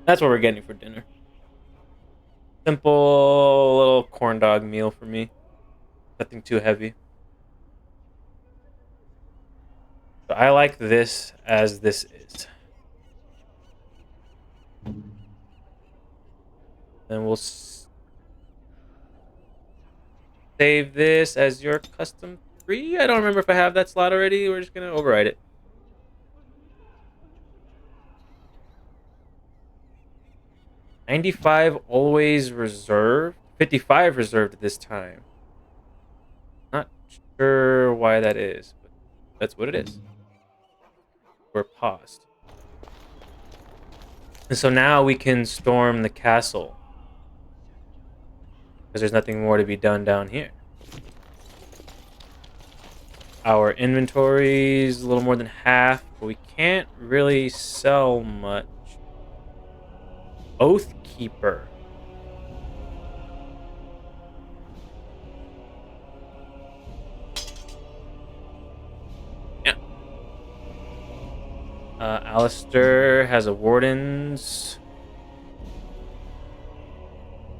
That's what we're getting for dinner. Simple little corn dog meal for me. Nothing too heavy. So I like this as this is. Then we'll save this as your custom 3. I don't remember if I have that slot already. We're just going to override it. $95 always reserved. 55 reserved this time. Not sure why that is, but that's what it is. We're paused. And so now we can storm the castle. Because there's nothing more to be done down here. Our inventory is a little more than half, but we can't really sell much. Oathkeeper. Yeah. Alistair has a warden's.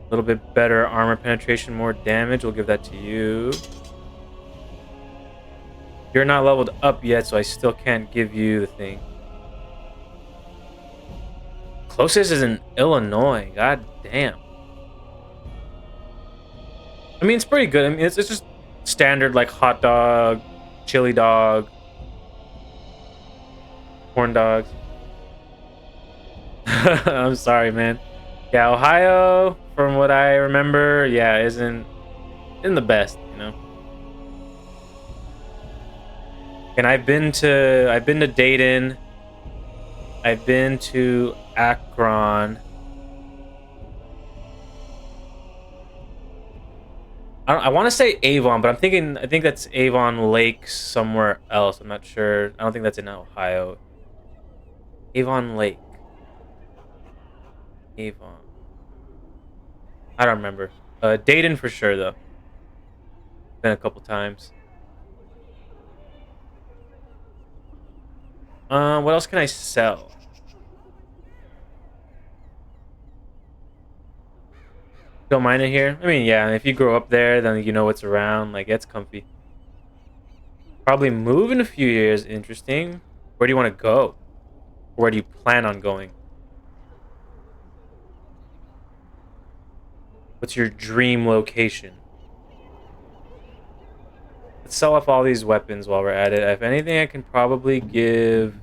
A little bit better armor penetration, more damage. We'll give that to you. You're not leveled up yet, so I still can't give you the thing. Closest is in Illinois. God damn. I mean, it's pretty good. I mean, it's just standard, like, hot dog, chili dog, corn dogs. I'm sorry, man. Yeah, Ohio, from what I remember, yeah, isn't the best, you know. And I've been to Dayton. I've been to Akron. I want to say Avon, but I think that's Avon Lake somewhere else. I'm not sure. I don't think that's in Ohio. Avon Lake. Avon. I don't remember. Dayton for sure though. Been a couple times. What else can I sell? Don't mind it here. I mean, yeah, if you grow up there, then you know what's around. Like, it's comfy. Probably move in a few years. Interesting. Where do you want to go? Where do you plan on going? What's your dream location? Let's sell off all these weapons while we're at it. If anything, I can probably give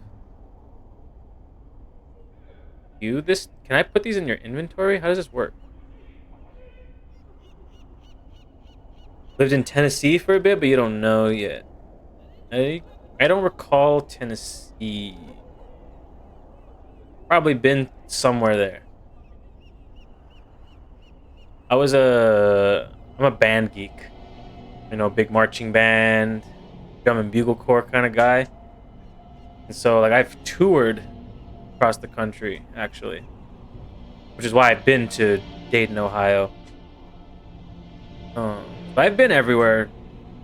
you this. Can I put these in your inventory? How does this work? Lived in Tennessee for a bit, but you don't know yet. I don't recall Tennessee. Probably been somewhere there. I'm a band geek. You know, big marching band, drum and bugle corps kind of guy. And so, like, I've toured across the country, actually. Which is why I've been to Dayton, Ohio. But I've been everywhere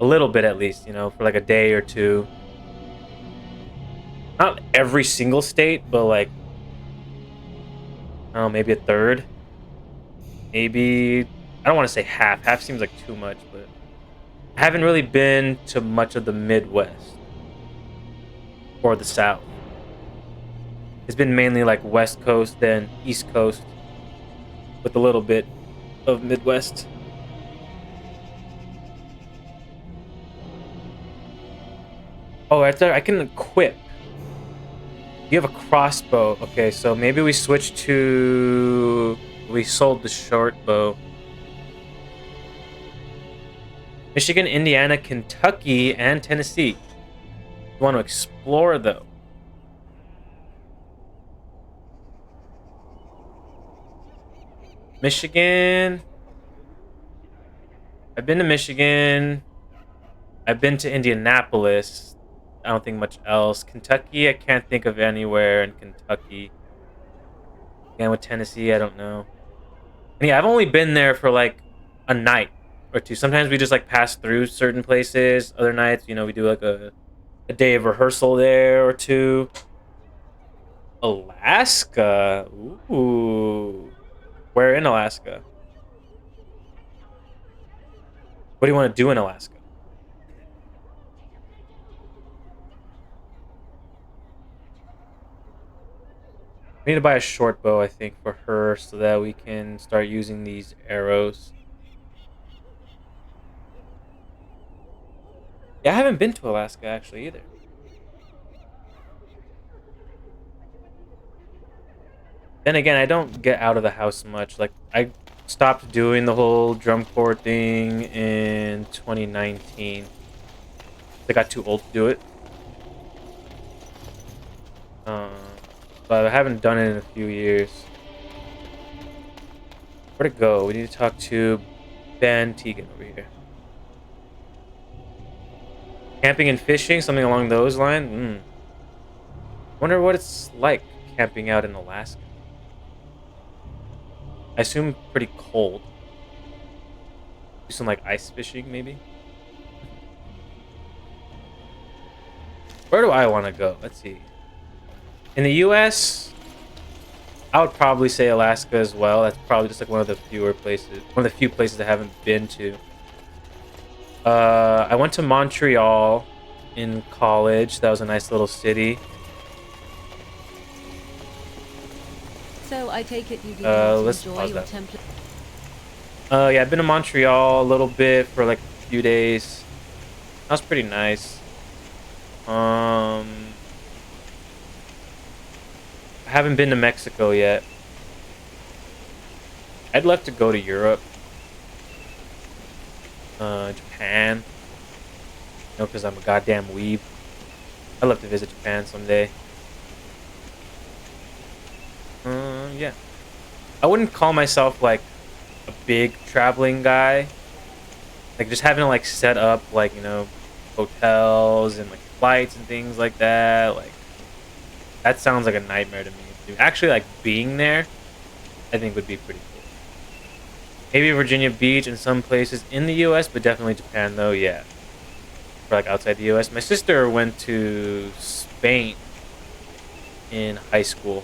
A little bit at least, you know, for like a day or two. Not every single state, but like, I don't know, maybe a third. Maybe, I don't want to say half. Half seems like too much, but I haven't really been to much of the Midwest or the South. It's been mainly like West Coast, then East Coast, with a little bit of Midwest. Oh, right there, I can equip. You have a crossbow. Okay, so maybe we switch to... We sold the short bow. Michigan, Indiana, Kentucky, and Tennessee. You want to explore, though. Michigan. I've been to Michigan. I've been to Indianapolis. I don't think much else. Kentucky, I can't think of anywhere in Kentucky. Again, with Tennessee, I don't know. And yeah, I've only been there for like a night or two. Sometimes we just like pass through certain places. Other nights, you know, we do like a day of rehearsal there or two. Alaska. Ooh. Where in Alaska? What do you want to do in Alaska? We need to buy a short bow, I think, for her so that we can start using these arrows. Yeah, I haven't been to Alaska actually either. Then again, I don't get out of the house much. Like, I stopped doing the whole drum corps thing in 2019. I got too old to do it. But I haven't done it in a few years. Where'd it go? We need to talk to Ben Tegan over here. Camping and fishing, something along those lines. Wonder what it's like camping out in Alaska. I assume pretty cold. Do some like ice fishing, maybe. Where do I want to go? Let's see. In the U.S., I would probably say Alaska as well. That's probably just like one of the few places I haven't been to. I went to Montreal in college. That was a nice little city. So I take it you did not let's enjoy pause your that. template. Yeah, I've been to Montreal a little bit for like a few days. That was pretty nice. I haven't been to Mexico yet. I'd love to go to Europe. Japan. You know, because I'm a goddamn weeb. I'd love to visit Japan someday. Yeah. I wouldn't call myself like a big traveling guy. Like just having to like set up like, you know, hotels and like flights and things like that. Like that sounds like a nightmare to me. Dude, actually like being there, I think would be pretty cool. Maybe Virginia Beach and some places in the US, but definitely Japan though, yeah. For like outside the US. My sister went to Spain in high school.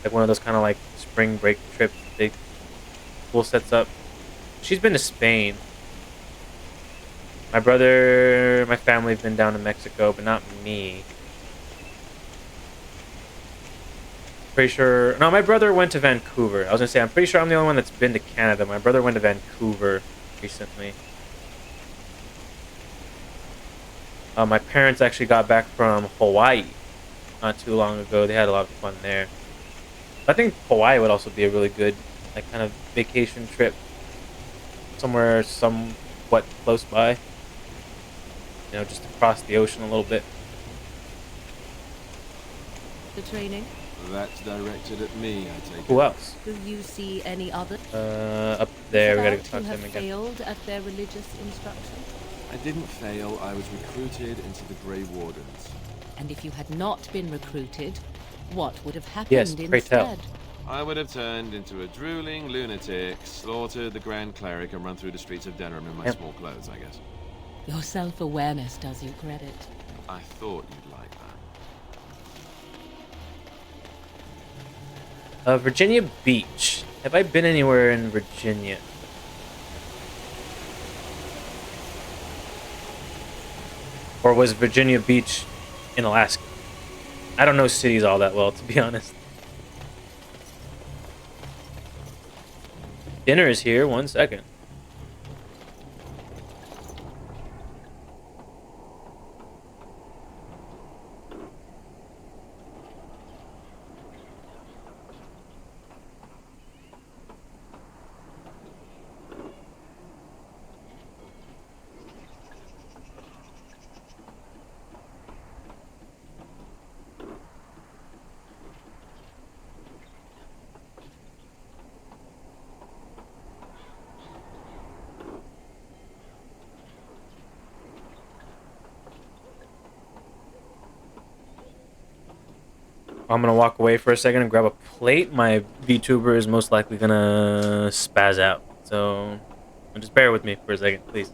Like one of those kind of like spring break trips they school sets up. She's been to Spain. My brother, my family have been down to Mexico, but not me. Pretty sure. No, my brother went to Vancouver. I was gonna say, I'm pretty sure I'm the only one that's been to Canada. My brother went to Vancouver recently. My parents actually got back from Hawaii not too long ago. They had a lot of fun there. I think Hawaii would also be a really good, like, kind of vacation trip. Somewhere somewhat close by. You know, just across the ocean a little bit. The training? That's directed at me, I take it. Who else? Do you see any others? Up there, we gotta go talk to have him again. failed at their religious instruction? I didn't fail. I was recruited into the Grey Wardens. And if you had not been recruited, what would have happened Yes, pray tell. instead? I would have turned into a drooling lunatic, slaughtered the Grand Cleric, and run through the streets of Denham in my Yep. small clothes, I guess. Your self-awareness does you credit. I thought you'd like that. Virginia Beach. Have I been anywhere in Virginia? Or was Virginia Beach in Alaska? I don't know cities all that well, to be honest. Dinner is here. 1 second. I'm gonna walk away for a second and grab a plate. My VTuber is most likely gonna spaz out. So just bear with me for a second, please.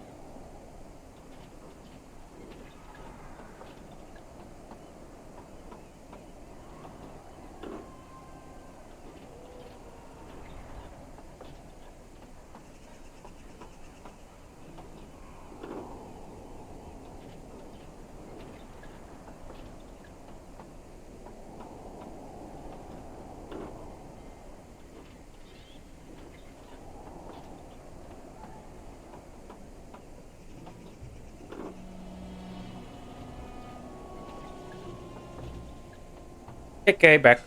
Okay, back.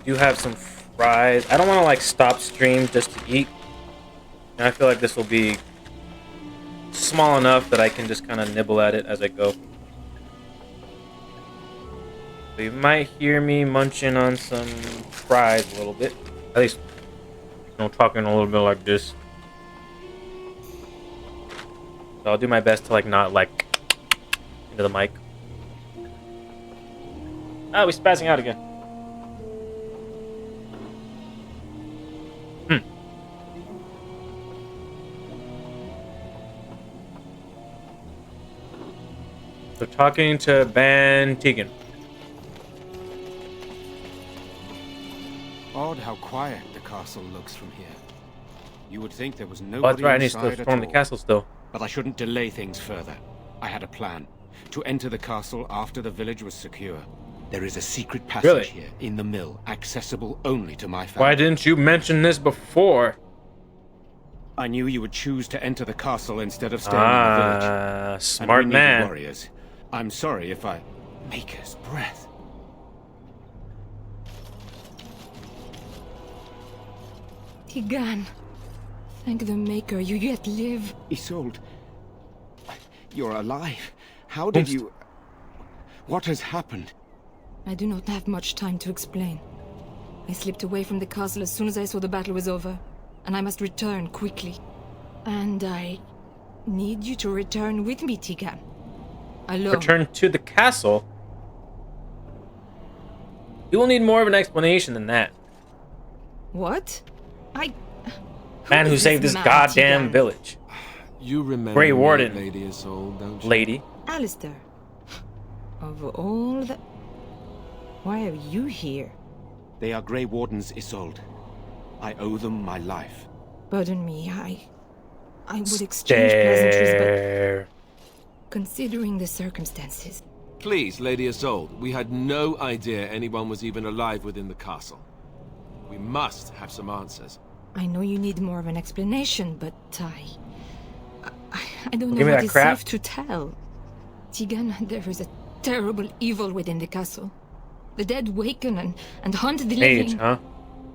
Do have some fries. I don't want to like stop stream just to eat. And I feel like this will be small enough that I can just kind of nibble at it as I go. So you might hear me munching on some fries a little bit. At least, talking a little bit like this. So I'll do my best to like not like into the mic. Ah, we're spazzing out again. So talking to Ban Tegan. Odd how quiet the castle looks from here. You would think there was Oh, nobody that's right. I need inside to at storm the all. castle still. But I shouldn't delay things further. I had a plan. To enter the castle after the village was secure. There is a secret passage Really? here in the mill, accessible only to my family. Why didn't you mention this before? I knew you would choose to enter the castle instead of staying in the village. Smart and we man. needed warriors. I'm sorry if I... Maker's breath. Tigan, thank the Maker you yet live. Isolde, you're alive. How did you... What has happened? I do not have much time to explain. I slipped away from the castle as soon as I saw the battle was over, and I must return quickly. And I need you to return with me, Tigan. Alone. Return to the castle? You will need more of an explanation than that. What? Man who is saved this this man, goddamn Tigan? village. You remember Grey me, Warden. Lady Isolde, don't you? Lady. Alistair. Of all the... Why are you here? They are Grey Wardens, Isolde. I owe them my life. Pardon me, I would exchange pleasantries, but... Considering the circumstances... Please, Lady Isolde, we had no idea anyone was even alive within the castle. We must have some answers. I know you need more of an explanation, but I don't know Give me what that is crap. safe to tell. Tigan, there is a terrible evil within the castle. The dead waken and haunt the living. Mage, huh?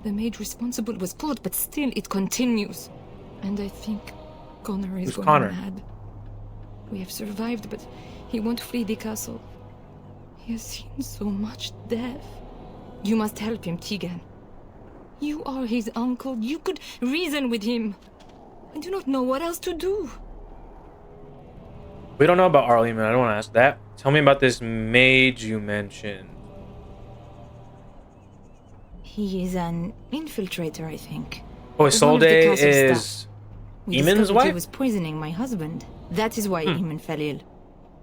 The maid responsible was caught, but still it continues. And I think Connor is Who's going Connor? mad. We have survived, but he won't flee the castle. He has seen so much death. You must help him, Tigan. You are his uncle. You could reason with him. I do not know what else to do. We don't know about Arleman. I don't want to ask that. Tell me about this mage you mentioned. He is an infiltrator, I think. Oh, One of Isolde the castle is staff. We Eamon's discovered he wife? was poisoning my husband. That is why Eamon fell ill.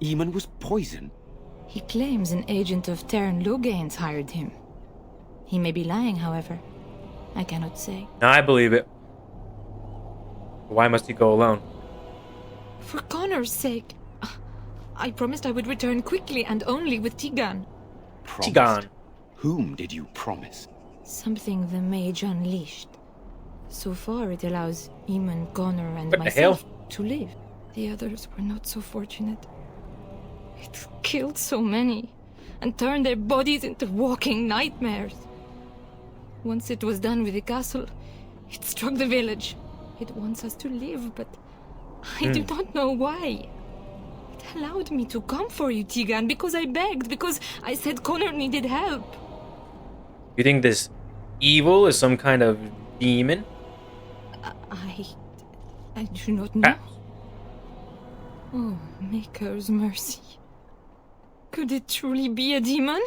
Eamon was poisoned? He claims an agent of Terran Logains hired him. He may be lying, however. I cannot say. No, I believe it. Why must he go alone? For Connor's sake. I promised I would return quickly and only with Tigan. Promised? Tigan. Whom did you promise? Something the mage unleashed. So far, it allows Eamon, Connor, and What the myself hell? to live. The others were not so fortunate. It killed so many, and turned their bodies into walking nightmares. Once it was done with the castle, it struck the village. It wants us to live, but I do not know why. It allowed me to come for you, Tigan, because I begged, because I said Connor needed help. You think this evil is some kind of demon? I do not know. Oh, Maker's mercy. Could it truly be a demon?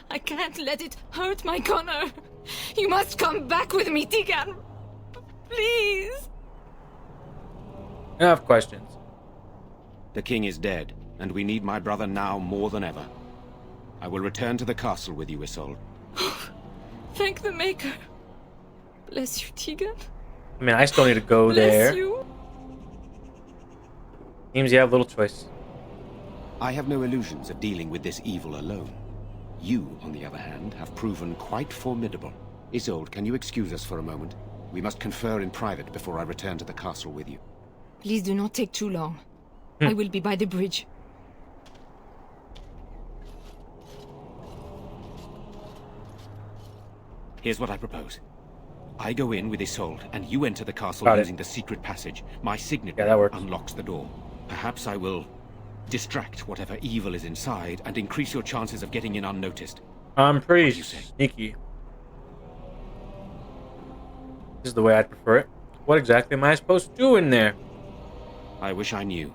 I can't let it hurt my Connor. You must come back with me, Tigan. Please. I have questions. The king is dead, and we need my brother now more than ever. I will return to the castle with you, Isolde. Thank the Maker. Bless you, Tigan. I mean, I still need to go there. Bless you. Seems you have little choice. I have no illusions of dealing with this evil alone. You, on the other hand, have proven quite formidable. Isolde, can you excuse us for a moment? We must confer in private before I return to the castle with you. Please do not take too long. I will be by the bridge. Here's what I propose. I go in with Isolde, and you enter the castle Got it. using the secret passage. My signet Yeah, that works. unlocks the door. Perhaps I will distract whatever evil is inside and increase your chances of getting in unnoticed. I'm pretty sneaky. This is the way I'd prefer it. What exactly am I supposed to do in there? I wish I knew.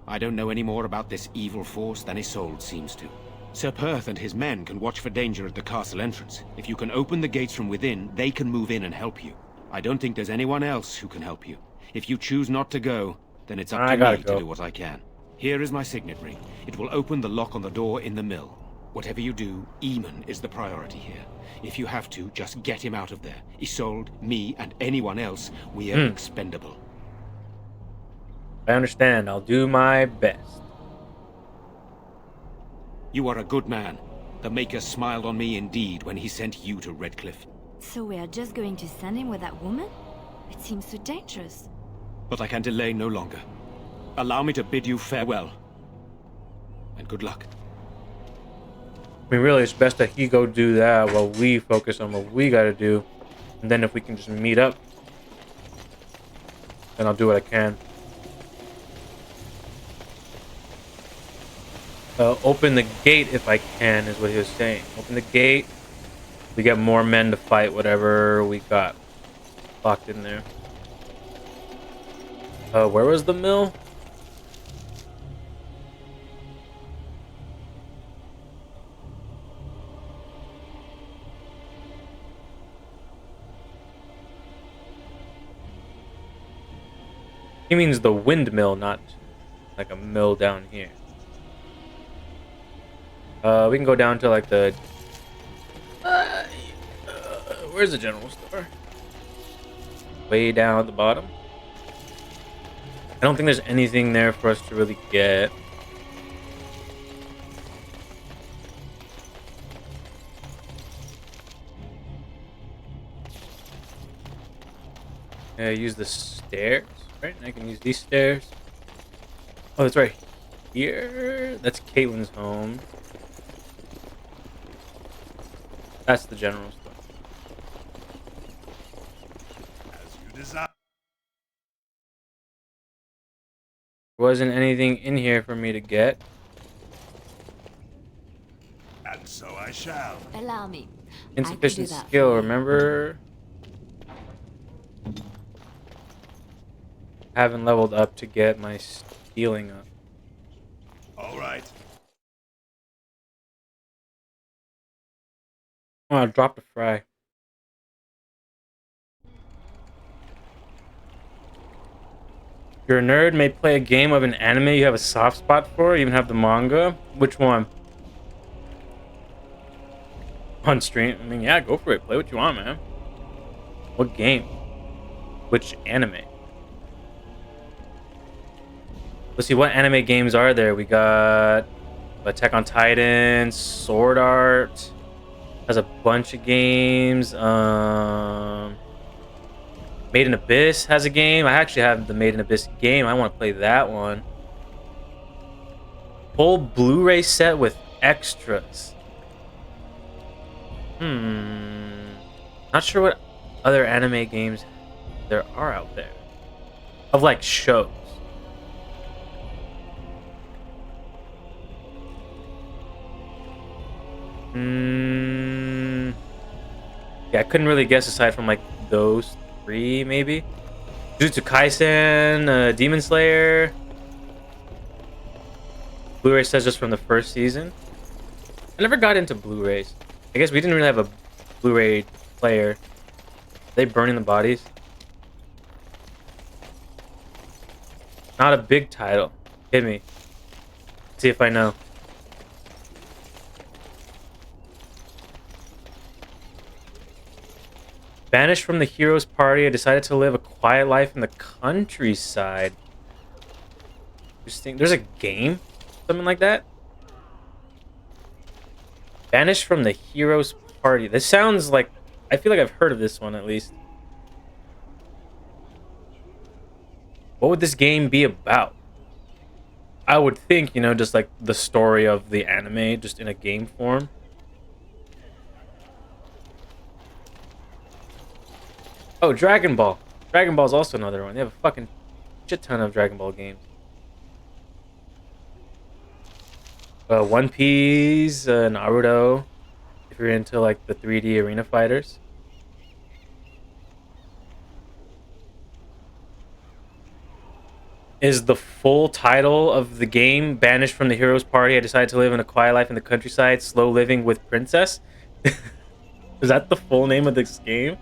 I don't know any more about this evil force than Isolde seems to. Sir Perth and his men can watch for danger at the castle entrance. If you can open the gates from within, they can move in and help you. I don't think there's anyone else who can help you. If you choose not to go, then it's up to me to do what I can. Here is my signet ring. It will open the lock on the door in the mill. Whatever you do, Eamon is the priority here. If you have to, just get him out of there. Isolde, me, and anyone else, we are expendable. I understand. I'll do my best. You are a good man. The Maker smiled on me indeed when he sent you to Redcliffe. So we are just going to send him with that woman? It seems so dangerous. But I can delay no longer. Allow me to bid you farewell. And good luck. I mean, really, it's best that he go do that while we focus on what we gotta do. And then if we can just meet up, then I'll do what I can. Open the gate if I can, is what he was saying. Open the gate. We get more men to fight whatever we got locked in there. Where was the mill? He means the windmill, not like a mill down here. We can go down to like the... where's the general store? Way down at the bottom. I don't think there's anything there for us to really get. Use the stairs, right? I can use these stairs. Oh, that's right. Here, that's Caitlin's home. That's the general store. As you desire. There wasn't anything in here for me to get. And so I shall. Allow me. Insufficient skill, remember? Haven't leveled up to get my stealing up. All right. Oh, I dropped a fry. You're a nerd, may play a game of an anime you have a soft spot for, even have the manga. Which one? On stream? I mean, yeah, go for it. Play what you want, man. What game? Which anime? Let's see, what anime games are there? We got Attack on Titan, Sword Art. Has a bunch of games. Made in Abyss has a game. I actually have the Made in Abyss game. I want to play that one. Full Blu-ray set with extras. Not sure what other anime games there are out there. Of like shows. Yeah, I couldn't really guess aside from like those three, maybe. Jujutsu Kaisen, Demon Slayer. Blu-ray says just from the first season. I never got into Blu-rays. I guess we didn't really have a Blu-ray player. Are they burning the bodies? Not a big title. Hit me. See if I know. Banished from the hero's party, I decided to live a quiet life in the countryside. Interesting. There's a game? Something like that? Banished from the hero's party. This sounds like... I feel like I've heard of this one, at least. What would this game be about? I would think, you know, just like the story of the anime, just in a game form. Oh, Dragon Ball. Dragon Ball is also another one. They have a fucking shit ton of Dragon Ball games. One Piece, Naruto. If you're into like the 3D arena fighters. Is the full title of the game Banished from the Hero's Party? I decided to live in a quiet life in the countryside, slow living with princess. Is that the full name of this game?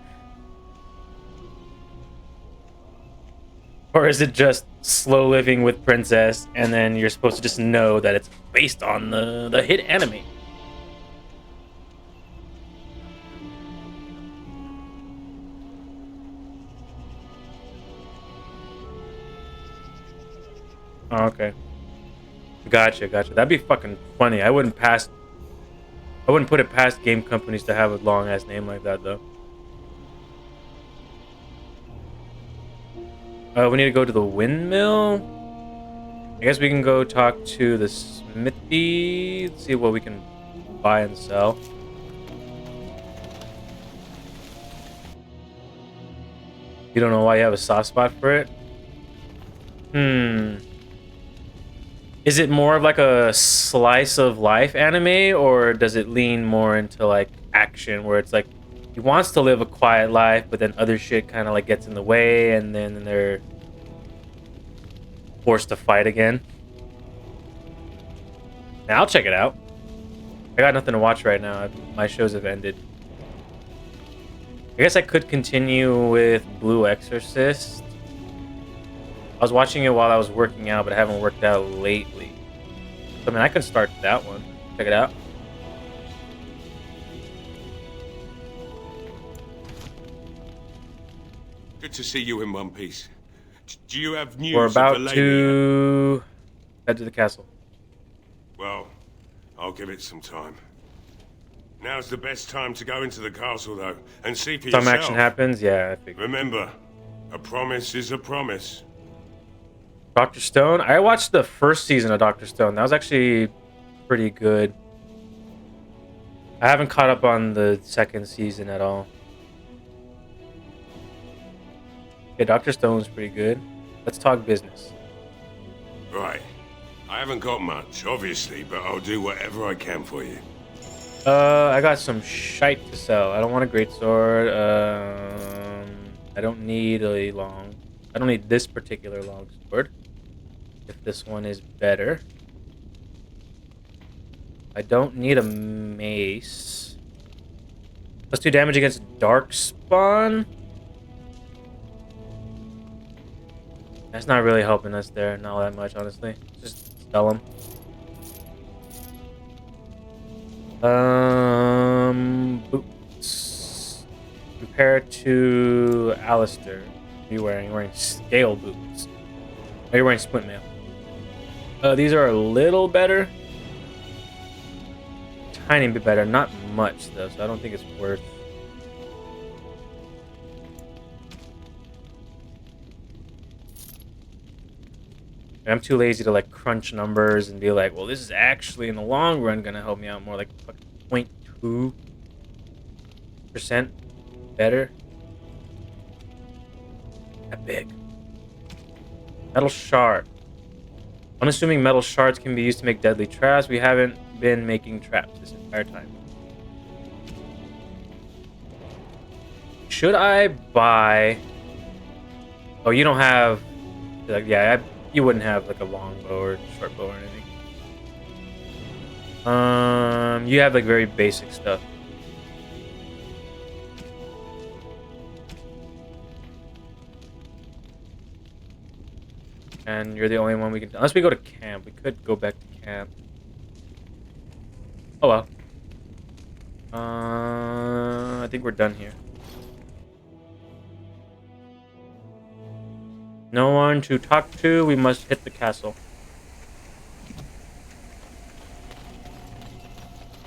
Or is it just slow living with princess and then you're supposed to just know that it's based on the hit anime? Oh, okay. Gotcha. That'd be fucking funny. I wouldn't put it past game companies to have a long ass name like that though. We need to go to the windmill. I guess we can go talk to the smithy. Let's see what we can buy and sell. You don't know why you have a soft spot for it? Is it more of like a slice of life anime, or does it lean more into like action where it's like he wants to live a quiet life, but then other shit kind of like gets in the way, and then they're forced to fight again? Now I'll check it out. I got nothing to watch right now. My shows have ended. I guess I could continue with Blue Exorcist. I was watching it while I was working out, but I haven't worked out lately. So, I mean, I can start that one. Check it out. Good to see you in one piece. Do you have news We're about of the lady? to head to the castle. Well, I'll give it some time. Now's the best time to go into the castle, though, and see for yourself. Some action happens? Yeah, I think. Remember, a promise is a promise. Dr. Stone? I watched the first season of Dr. Stone. That was actually pretty good. I haven't caught up on the second season at all. Yeah, Dr. Stone's pretty good. Let's talk business. Right. I haven't got much, obviously, but I'll do whatever I can for you. I got some shite to sell. I don't want a greatsword. I don't need a long... I don't need this particular long sword. If this one is better. I don't need a mace. Let's do damage against Darkspawn. That's not really helping us there, not that much, honestly. Just sell them. Boots. Compare to Alistair. What are you wearing? You're wearing scale boots. Oh, you're wearing splint mail. These are a little better. Tiny bit better. Not much, though, so I don't think it's worth. I'm too lazy to like crunch numbers and be like, well, this is actually in the long run gonna help me out more. Like 0.2% better. That big. Metal shard. Unassuming metal shards can be used to make deadly traps. We haven't been making traps this entire time. Should I buy? Oh, you don't have. Like, yeah, you wouldn't have like a long bow or short bow or anything. You have like very basic stuff. And you're the only one we can. Unless we go to camp, we could go back to camp. Oh well. I think we're done here. No one to talk to. We must hit the castle.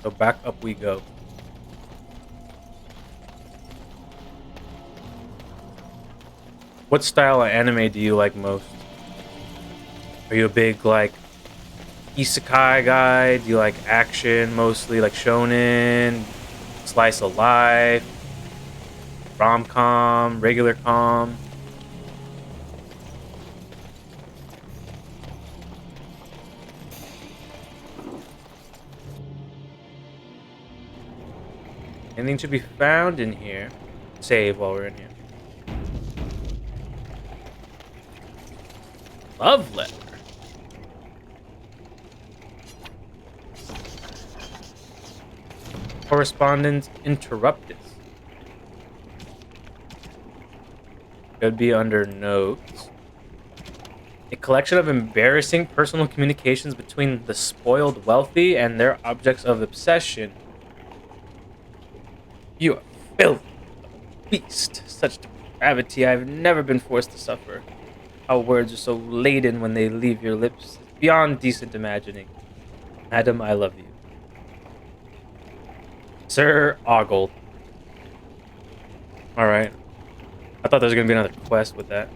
So back up we go. What style of anime do you like most? Are you a big like isekai guy? Do you like action mostly, like shonen, slice of life, rom-com, regular com? Anything to be found in here? Save while we're in here. Love letter. Correspondence interruptus. Could be under notes. A collection of embarrassing personal communications between the spoiled wealthy and their objects of obsession. You are filthy, beast. Such depravity I've never been forced to suffer. How words are so laden when they leave your lips. It's beyond decent imagining. Madam, I love you. Sir Ogle. Alright. I thought there was going to be another quest with that.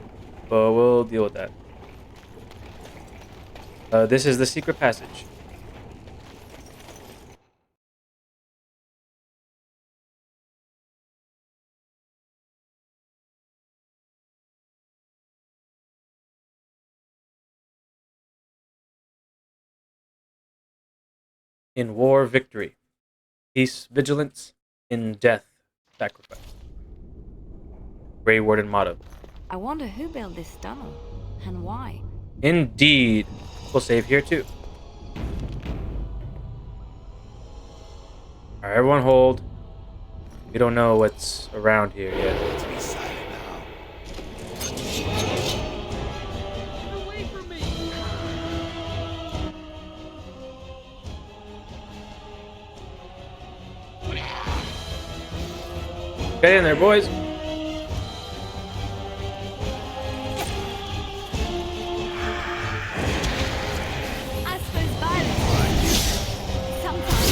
But we'll deal with that. This is the secret passage. In war, victory. Peace, vigilance. In death, sacrifice. Grey Warden motto. I wonder who built this tunnel and why. Indeed. We'll save here too. Alright, everyone hold. We don't know what's around here yet. Get in there, boys. I suppose violence. Sometimes.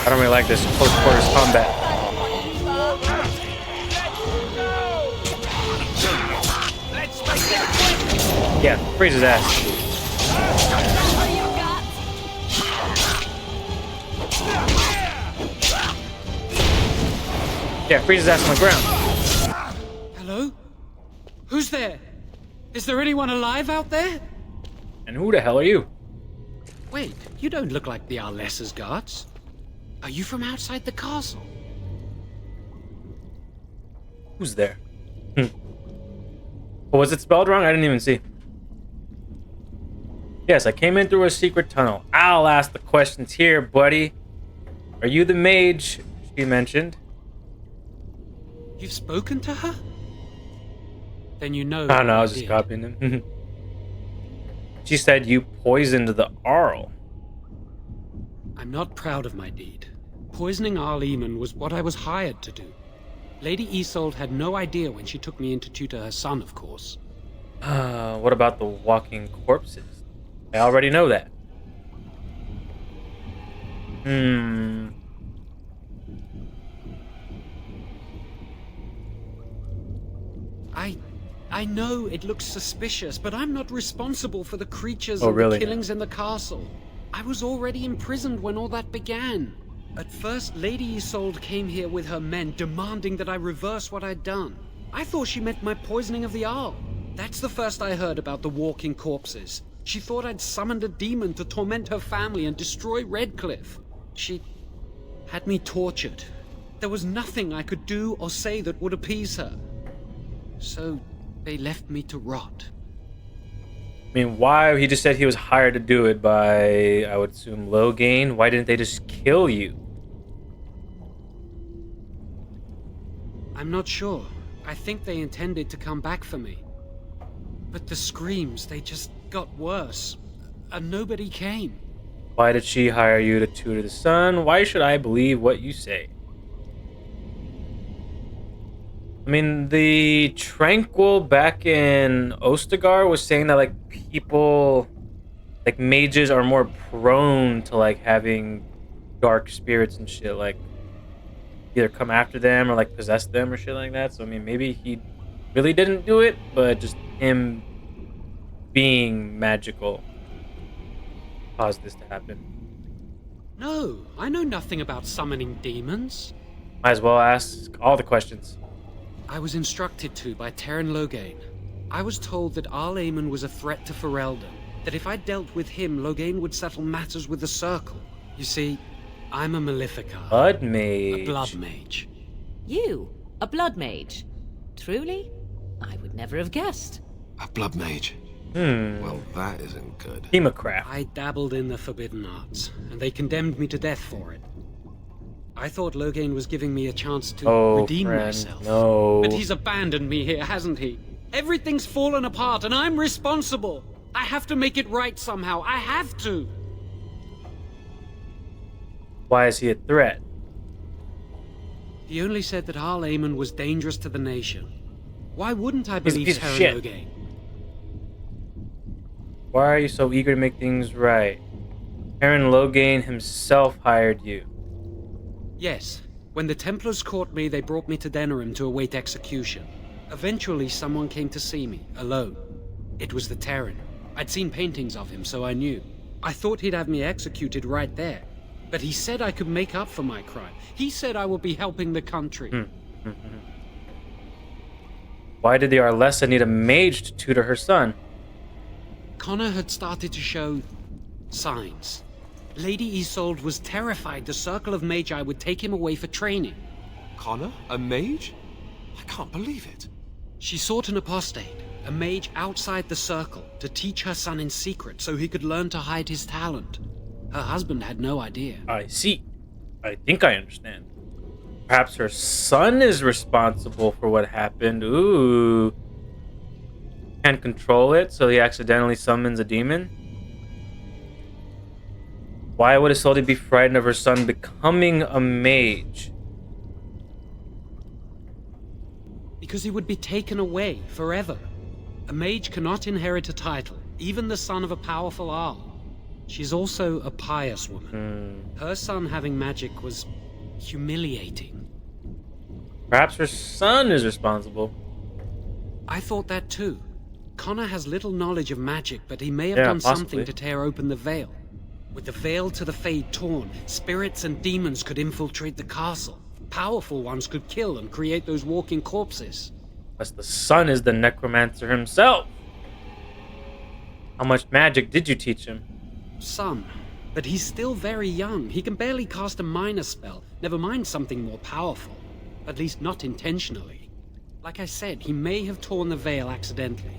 I don't really like this close quarters combat. Yeah, freeze his ass. Yeah, freeze his ass on the ground. Hello? Who's there? Is there anyone alive out there? And who the hell are you? Wait, you don't look like the Arlessa's guards. Are you from outside the castle? Who's there? Oh, was it spelled wrong? I didn't even see. Yes, I came in through a secret tunnel. I'll ask the questions here, buddy. Are you the mage she mentioned? You've spoken to her? Then you know. I don't know, I what was just did. copying him. She said you poisoned the Arl. I'm not proud of my deed. Poisoning Arl Eamon was what I was hired to do. Lady Isolde had no idea when she took me in to tutor her son, of course. What about the walking corpses? I already know that. I know it looks suspicious, but I'm not responsible for the creatures Oh, and really? the killings in the castle. I was already imprisoned when all that began. At first, Lady Isolde came here with her men, demanding that I reverse what I'd done. I thought she meant my poisoning of the Arl. That's the first I heard about the walking corpses. She thought I'd summoned a demon to torment her family and destroy Redcliffe. She had me tortured. There was nothing I could do or say that would appease her. So they left me to rot. I mean, why? He just said he was hired to do it by, I would assume, Logain. Why didn't they just kill you? I'm not sure. I think they intended to come back for me. But the screams, they just got worse. And nobody came. Why did she hire you to tutor the son? Why should I believe what you say? I mean, the Tranquil back in Ostagar was saying that, like, people, like, mages are more prone to, like, having dark spirits and shit, like, either come after them or, like, possess them or shit like that. So, I mean, maybe he really didn't do it, but just him being magical caused this to happen. No, I know nothing about summoning demons. Might as well ask all the questions. I was instructed to by Terran Logain. I was told that Arl Eamon was a threat to Ferelden, that if I dealt with him, Logain would settle matters with the Circle. You see, I'm a Maleficar. Blood mage. A blood mage. You? A blood mage? Truly? I would never have guessed. A blood mage? Well, that isn't good. Hemocraft. I dabbled in the forbidden arts, and they condemned me to death for it. I thought Logain was giving me a chance to redeem myself. No. But he's abandoned me here, hasn't he? Everything's fallen apart, and I'm responsible. I have to make it right somehow. I have to. Why is he a threat? He only said that Arl Eamon was dangerous to the nation. Why wouldn't I He's a believe piece of Terran shit. Logain? Why are you so eager to make things right? Terran Logain himself hired you. Yes. When the Templars caught me, they brought me to Denerim to await execution. Eventually, someone came to see me, alone. It was the Terran. I'd seen paintings of him, so I knew. I thought he'd have me executed right there. But he said I could make up for my crime. He said I would be helping the country. Why did the Arlessa need a mage to tutor her son? Connor had started to show signs. Lady Isolde was terrified the Circle of Magi would take him away for training. Connor? A mage? I can't believe it. She sought an apostate, a mage outside the Circle, to teach her son in secret so he could learn to hide his talent. Her husband had no idea. I see. I think I understand. Perhaps her son is responsible for what happened. Ooh. Can't control it, so he accidentally summons a demon? Why would Isolde be frightened of her son becoming a mage? Because he would be taken away forever. A mage cannot inherit a title, even the son of a powerful Arl. She's also a pious woman. Her son having magic was humiliating. Perhaps her son is responsible. I thought that too. Connor has little knowledge of magic, but he may have Yeah, done possibly. something to tear open the veil. With the veil to the Fade torn, spirits and demons could infiltrate the castle. Powerful ones could kill and create those walking corpses. Unless the son is the necromancer himself. How much magic did you teach him? Some. But he's still very young. He can barely cast a minor spell, never mind something more powerful. At least not intentionally. Like I said, he may have torn the veil accidentally.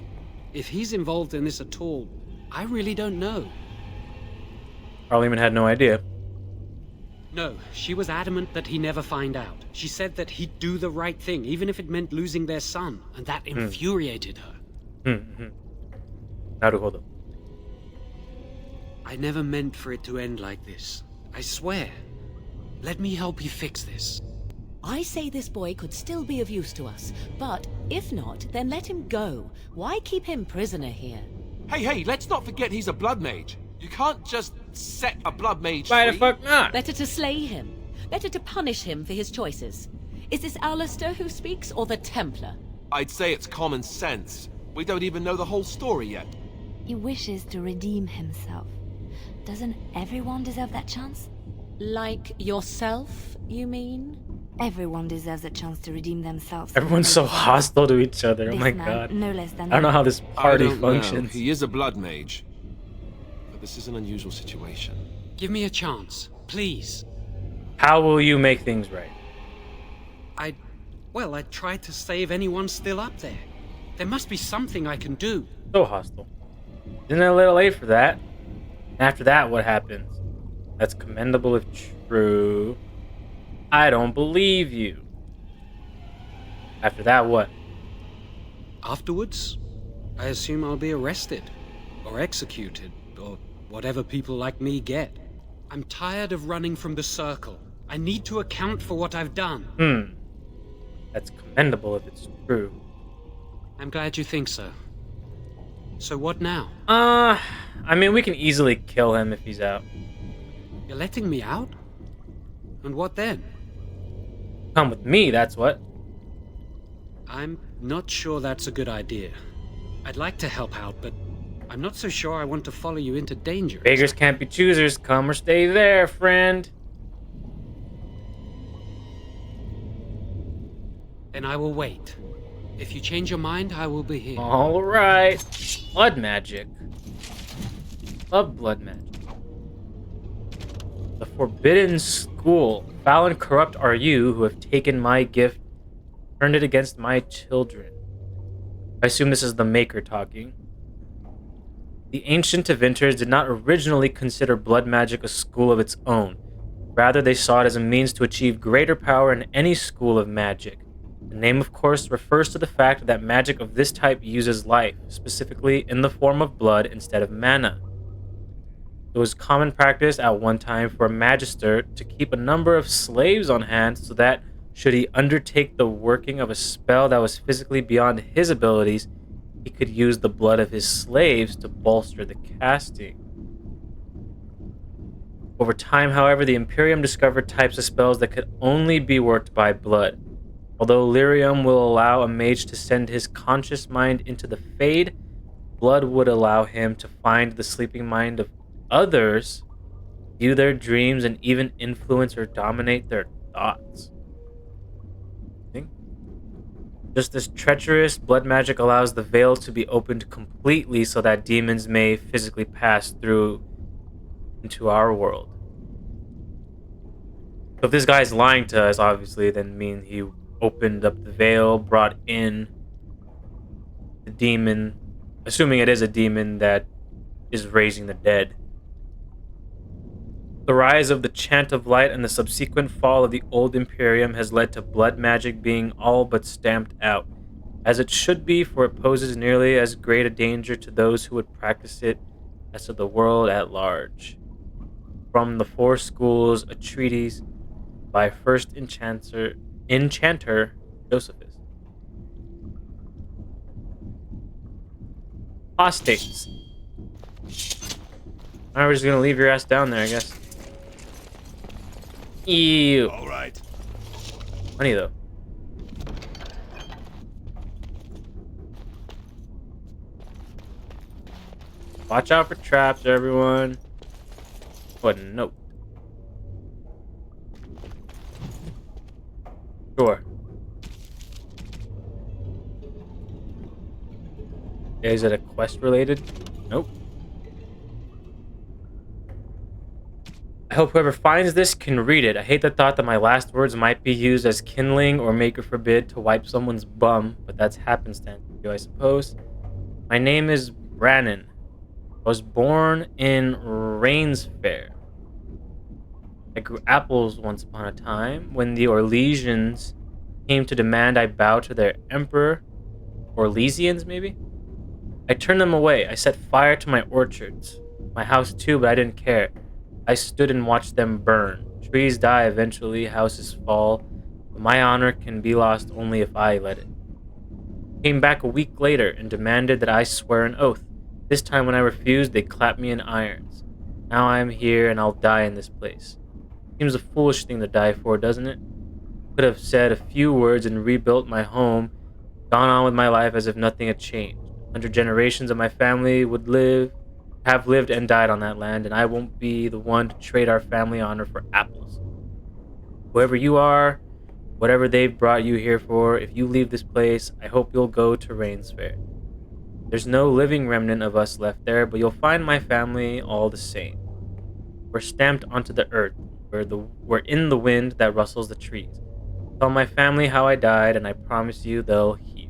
If he's involved in this at all, I really don't know. Arl Eamon had no idea. No, she was adamant that he never find out. She said that he'd do the right thing, even if it meant losing their son, and that infuriated her. Naruhodo. I never meant for it to end like this. I swear. Let me help you fix this. I say this boy could still be of use to us, but if not, then let him go. Why keep him prisoner here? Hey, let's not forget he's a blood mage. You can't just set a blood mage Why the free. fuck not? Better to slay him. Better to punish him for his choices. Is this Alistair who speaks, or the Templar? I'd say it's common sense. We don't even know the whole story yet. He wishes to redeem himself. Doesn't everyone deserve that chance? Like yourself, you mean? Everyone deserves a chance to redeem themselves. Everyone's so hostile to each other. Oh This my man, god. no less than I don't know how this party I don't know. functions. He is a blood mage. But this is an unusual situation. Give me a chance, please. How will you make things right? I tried to save anyone still up there. There must be something I can do. So hostile. Isn't it a little late for that? After that, what happens? That's commendable if true. I don't believe you. After that, what? Afterwards, I assume I'll be arrested, or executed, or whatever people like me get. I'm tired of running from the circle. I need to account for what I've done. That's commendable if it's true. I'm glad you think so. So what now? I mean, we can easily kill him if he's out. You're letting me out? And what then? Come with me, that's what. I'm not sure that's a good idea. I'd like to help out, but I'm not so sure I want to follow you into danger. Beggars can't be choosers. Come or stay there, friend. Then I will wait. If you change your mind, I will be here. All right. Blood magic. Love blood magic. The forbidden school. Foul and corrupt are you who have taken my gift, turned it against my children. I assume this is the Maker talking. The ancient Eventers did not originally consider blood magic a school of its own. Rather, they saw it as a means to achieve greater power in any school of magic. The name, of course, refers to the fact that magic of this type uses life, specifically in the form of blood instead of mana. It was common practice at one time for a magister to keep a number of slaves on hand so that, should he undertake the working of a spell that was physically beyond his abilities, he could use the blood of his slaves to bolster the casting. Over time, however, the Imperium discovered types of spells that could only be worked by blood. Although lyrium will allow a mage to send his conscious mind into the Fade, blood would allow him to find the sleeping mind of others, view their dreams, and even influence or dominate their thoughts. Just as treacherous, blood magic allows the veil to be opened completely so that demons may physically pass through into our world. So if this guy's lying to us, obviously, then mean he opened up the veil, brought in the demon, assuming it is a demon that is raising the dead. The rise of the Chant of Light and the subsequent fall of the Old Imperium has led to blood magic being all but stamped out, as it should be, for it poses nearly as great a danger to those who would practice it as to the world at large. From the Four Schools, a treatise by first enchanter Josephus. Apostates. Alright, we're just gonna leave your ass down there, I guess. Ew. All right. Funny though. Watch out for traps, everyone. What? Nope. Sure. Yeah, is it a quest related? Nope. I hope whoever finds this can read it. I hate the thought that my last words might be used as kindling or maker forbid to wipe someone's bum, but that's happenstance, I suppose. My name is Brannon. I was born in Rainsfair. I grew apples once upon a time when the Orlesians came to demand I bow to their emperor. Orlesians, maybe? I turned them away. I set fire to my orchards. My house too, but I didn't care. I stood and watched them burn. Trees die eventually, houses fall, but my honor can be lost only if I let it. Came back a week later and demanded that I swear an oath. This time when I refused, they clapped me in irons. Now I am here and I'll die in this place. Seems a foolish thing to die for, doesn't it? Could have said a few words and rebuilt my home, gone on with my life as if nothing had changed. 100 generations of my family would have lived and died on that land, and I won't be the one to trade our family honor for apples. Whoever you are, whatever they've brought you here for, if you leave this place, I hope you'll go to Rainsfair. There's no living remnant of us left there, but you'll find my family all the same. We're stamped onto the earth. We're in the wind that rustles the trees. Tell my family how I died, and I promise you they'll hear.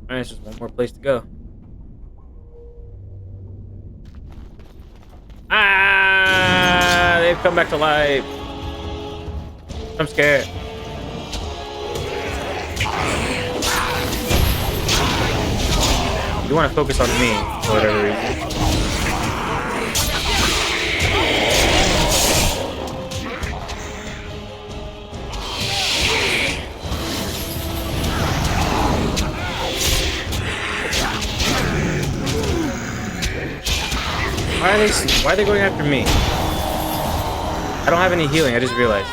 Alright, it's just one more place to go. Ah! They've come back to life. I'm scared. You want to focus on me for whatever reason. Why are they going after me? I don't have any healing, I just realized.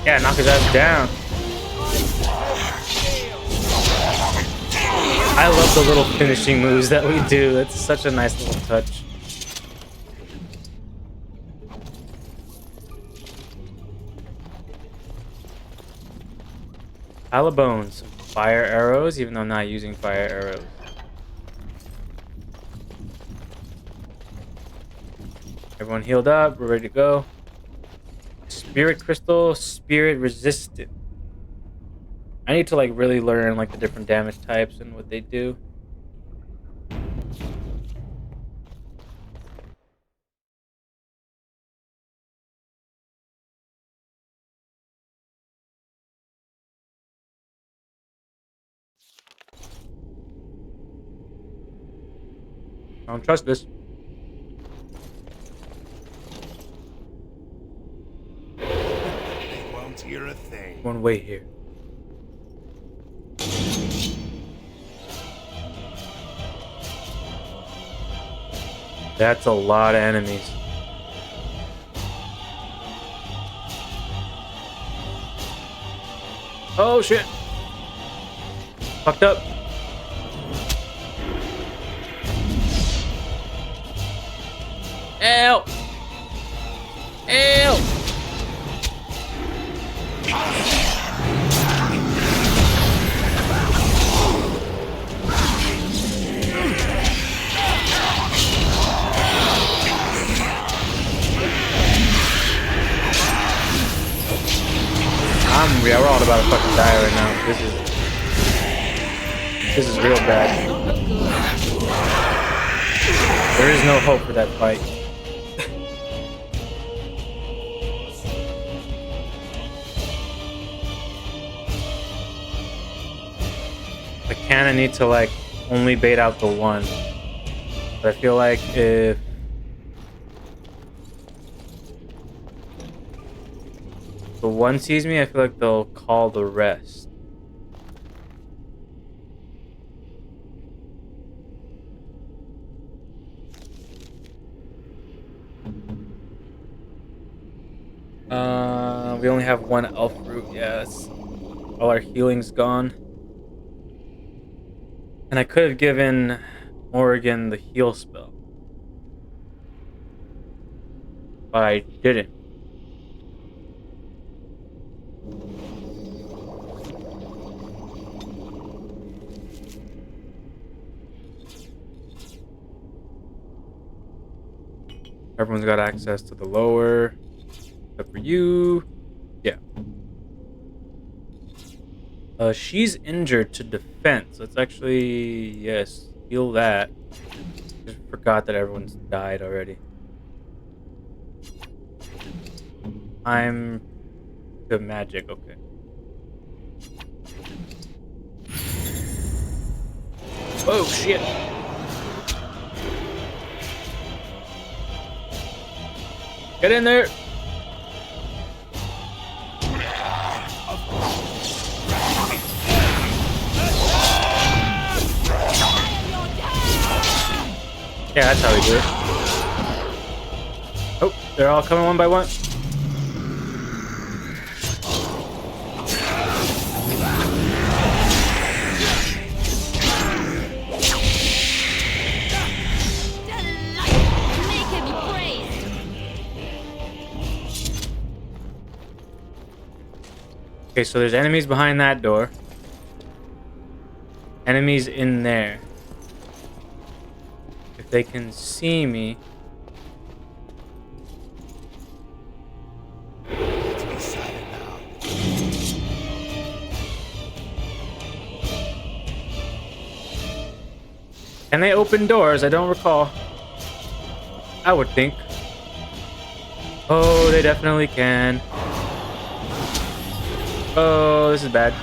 Yeah, knock his ass down. I love the little finishing moves that we do. That's such a nice little touch. Pile of bones. Fire arrows, even though I'm not using fire arrows. Everyone healed up. We're ready to go. Spirit crystal, spirit resistant. I need to like really learn like the different damage types and what they do. I don't trust this. They won't hear a thing. One way here. That's a lot of enemies. Oh shit. Fucked up. Help! Help! Yeah, we're all about to fucking die right now. This is real bad. There is no hope for that fight. I kinda need to like only bait out the one. But I feel like if the one sees me, I feel like they'll call the rest. We only have one elf root. Yes, all our healing's gone. And I could have given Morrigan the heal spell, but I didn't. Everyone's got access to the lower. Except for you. Yeah. She's injured to defense. Let's actually, yes, heal that. Just forgot that everyone's died already. I'm the magic, okay. Oh shit. Get in there. Yeah, that's how we do it. Oh, they're all coming one by one. Okay, so there's enemies behind that door. Enemies in there. If they can see me. Can they open doors? I don't recall. I would think. Oh, they definitely can. Oh, this is bad.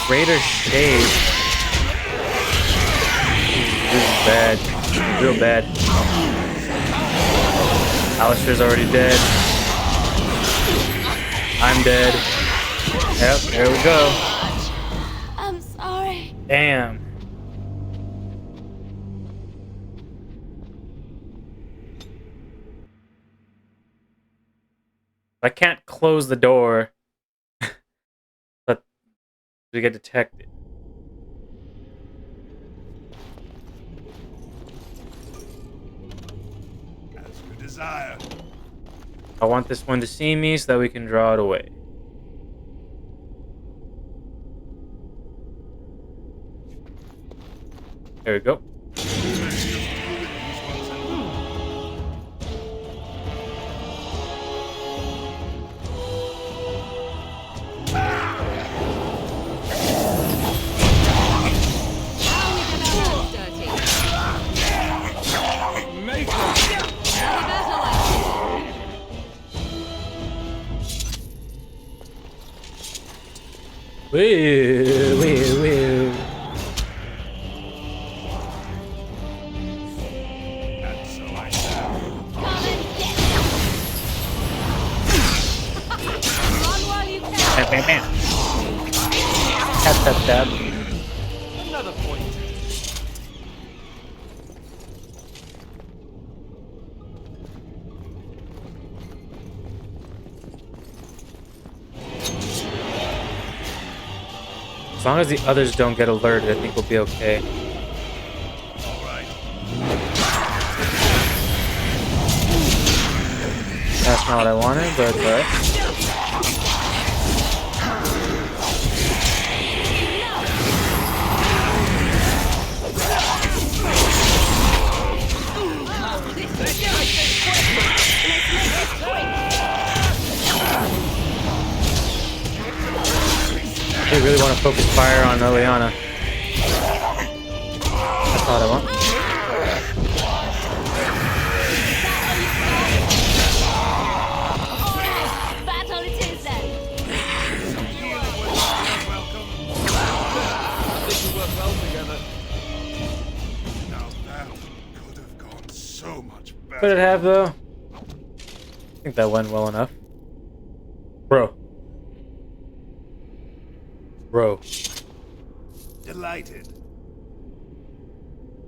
Greater shade. This is bad. Real bad. Alistair's already dead. I'm dead. Yep, there we go. I'm sorry. Damn. I can't close the door. But we get detected. As you desire. I want this one to see me so that we can draw it away. There we go. Woo. And so I shall. Bam, bam, bam. Tap, tap, tap. Another point. As long as the others don't get alerted, I think we'll be okay. That's not what I wanted, but alright. I really want to focus fire on Liliana. That's all I want. Battle it is then. Now that could have gone so much better. Could it have, though? I think that went well enough. Bro. Delighted.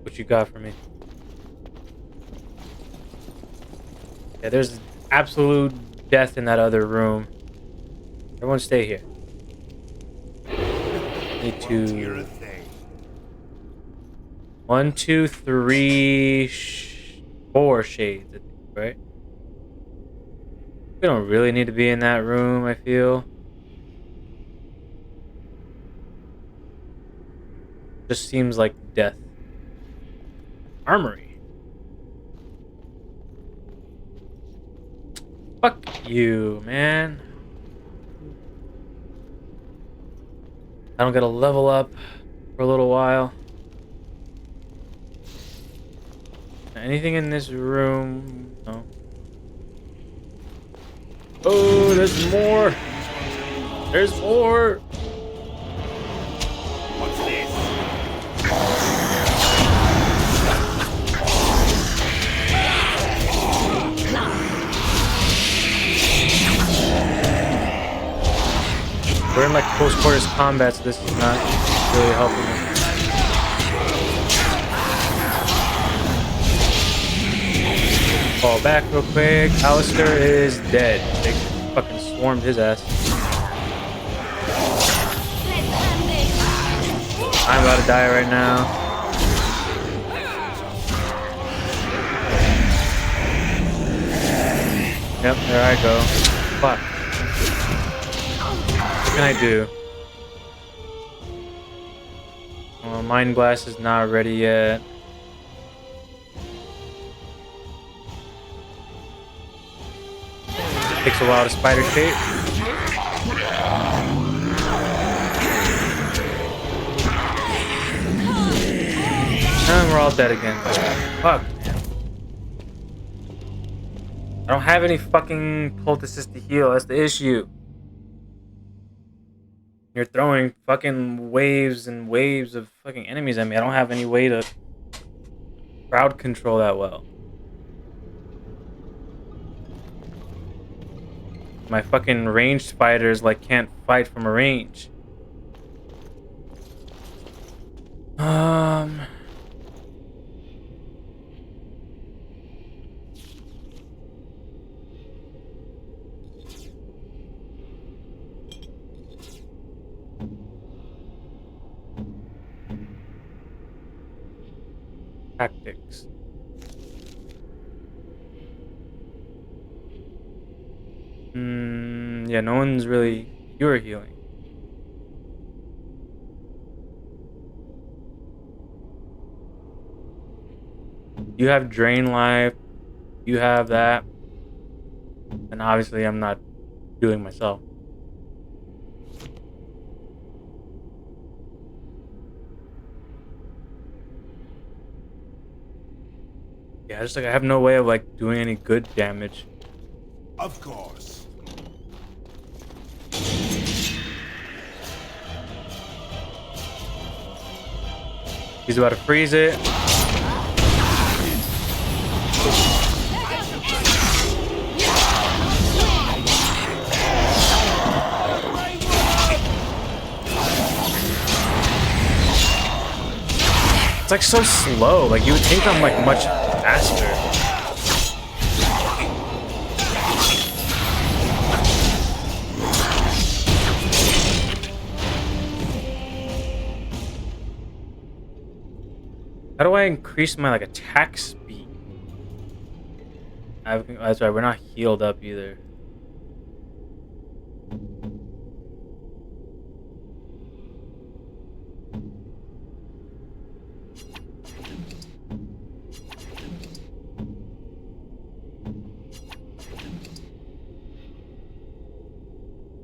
What you got for me? Yeah, there's absolute death in that other room. Everyone stay here. Need to... 1, 2, 3, 4 shades, I think, right? We don't really need to be in that room, I feel. Just seems like death. Armory. Fuck you, man. I don't get a level up for a little while. Anything in this room? No. Oh, there's more. There's more. What's this? We're in like close quarters combat, so this is not really helping us. Fall back real quick. Alistair is dead. They fucking swarmed his ass. I'm about to die right now. Yep, there I go. Fuck. What can I do? Well, Mind Blast is not ready yet. Takes a while to spider shape. And we're all dead again. Fuck, man. I don't have any fucking poultices to heal. That's the issue. You're throwing fucking waves and waves of fucking enemies at me. I don't have any way to crowd control that well. My fucking ranged fighters like can't fight from a range. Tactics. Yeah, no one's really pure healing. You have drain life. You have that. And obviously I'm not doing myself. Yeah, just like I have no way of like doing any good damage. Of course. He's about to freeze it. It's like so slow. Like you would think I'm like much faster. How do I increase my like attack speed? That's right, we're not healed up either.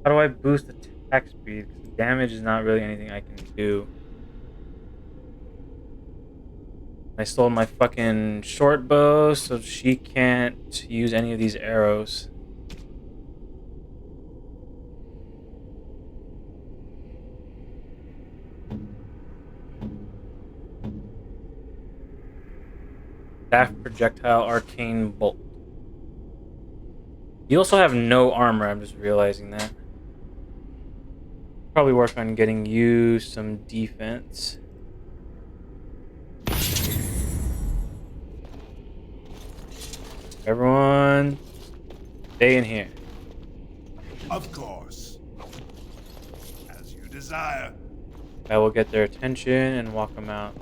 How do I boost attack speed? Because damage is not really anything I can do. I stole my fucking short bow, so she can't use any of these arrows. Staff projectile arcane bolt. You also have no armor, I'm just realizing that. Probably work on getting you some defense. Everyone, stay in here. Of course. As you desire. I will get their attention and walk them out.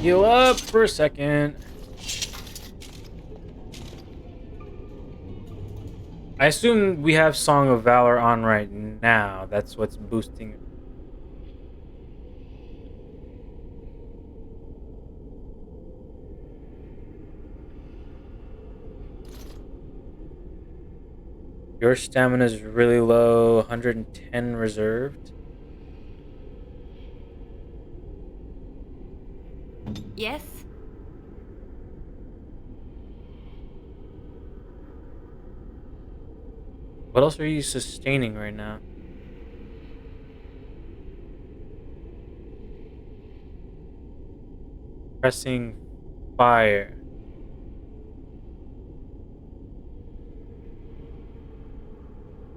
heal up for a second. I assume we have Song of Valor on right now. That's what's boosting it. Your stamina is really low, 110 reserved. Yes? What else are you sustaining right now? Pressing fire.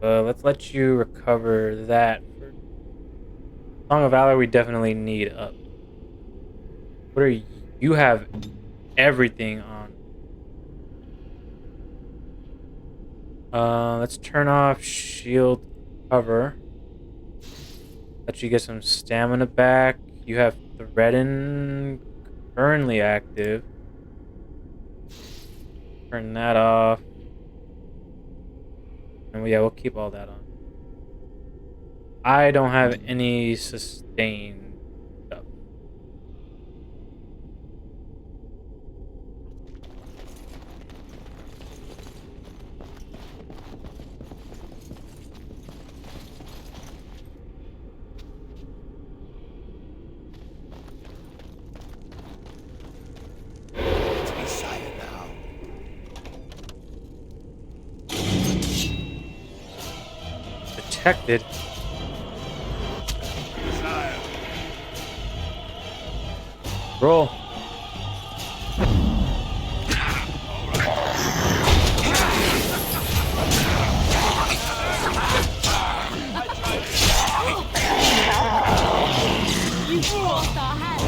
Let's let you recover that. Song of Valor we definitely need up. What are you? You have everything on. Let's turn off shield cover. Let you get some stamina back. You have Threaten currently active. Turn that off. And yeah, we'll keep all that on. I don't have any sustain stuff. Be silent now. Detected. Roll. You crossed our hands.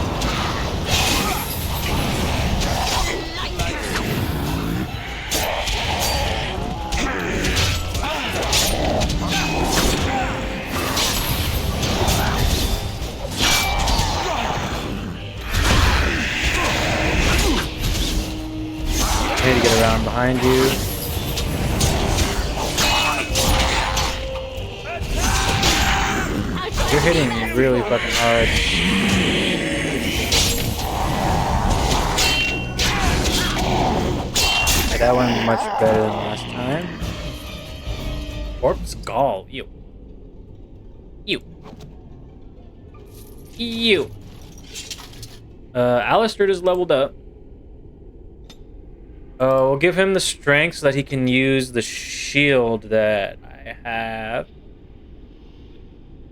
I need to get around behind you. You're hitting really fucking hard. Yeah, that went much better than last time. Corpse Gall. Ew. Ew. Ew. Alistair is leveled up. We'll give him the strength so that he can use the shield that I have.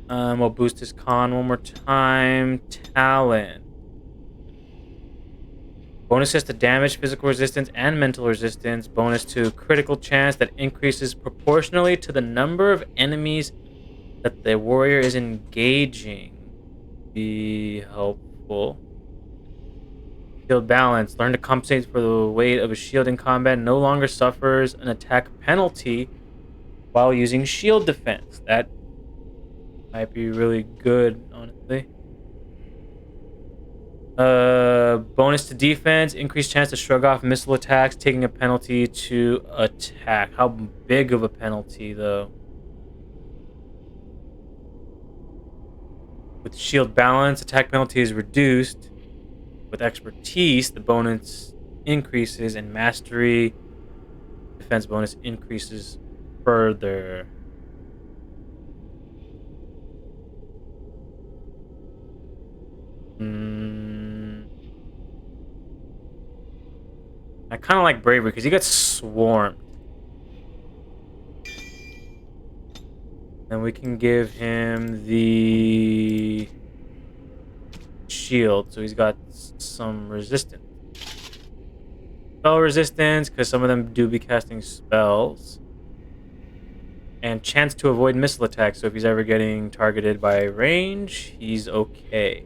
We'll boost his con one more time. Talent. Bonuses to damage, physical resistance, and mental resistance. Bonus to critical chance that increases proportionally to the number of enemies that the warrior is engaging. Be helpful. Shield balance. Learn to compensate for the weight of a shield in combat. No longer suffers an attack penalty while using shield defense. That might be really good, honestly. Bonus to defense. Increased chance to shrug off missile attacks, taking a penalty to attack. How big of a penalty, though? With shield balance, attack penalty is reduced. With expertise, the bonus increases, and mastery, defense bonus increases further. I kind of like bravery because he gets swarmed. Then we can give him the shield, so he's got some resistance. Spell resistance, because some of them do be casting spells. And chance to avoid missile attacks, so if he's ever getting targeted by range, he's okay.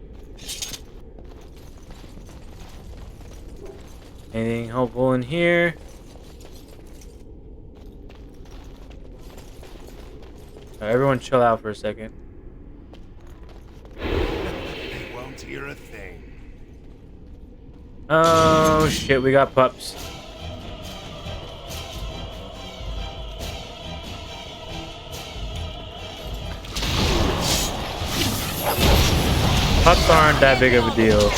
Anything helpful in here? Everyone chill out for a second. Won't hear a thing. Oh shit, we got pups. Pups aren't that big of a deal.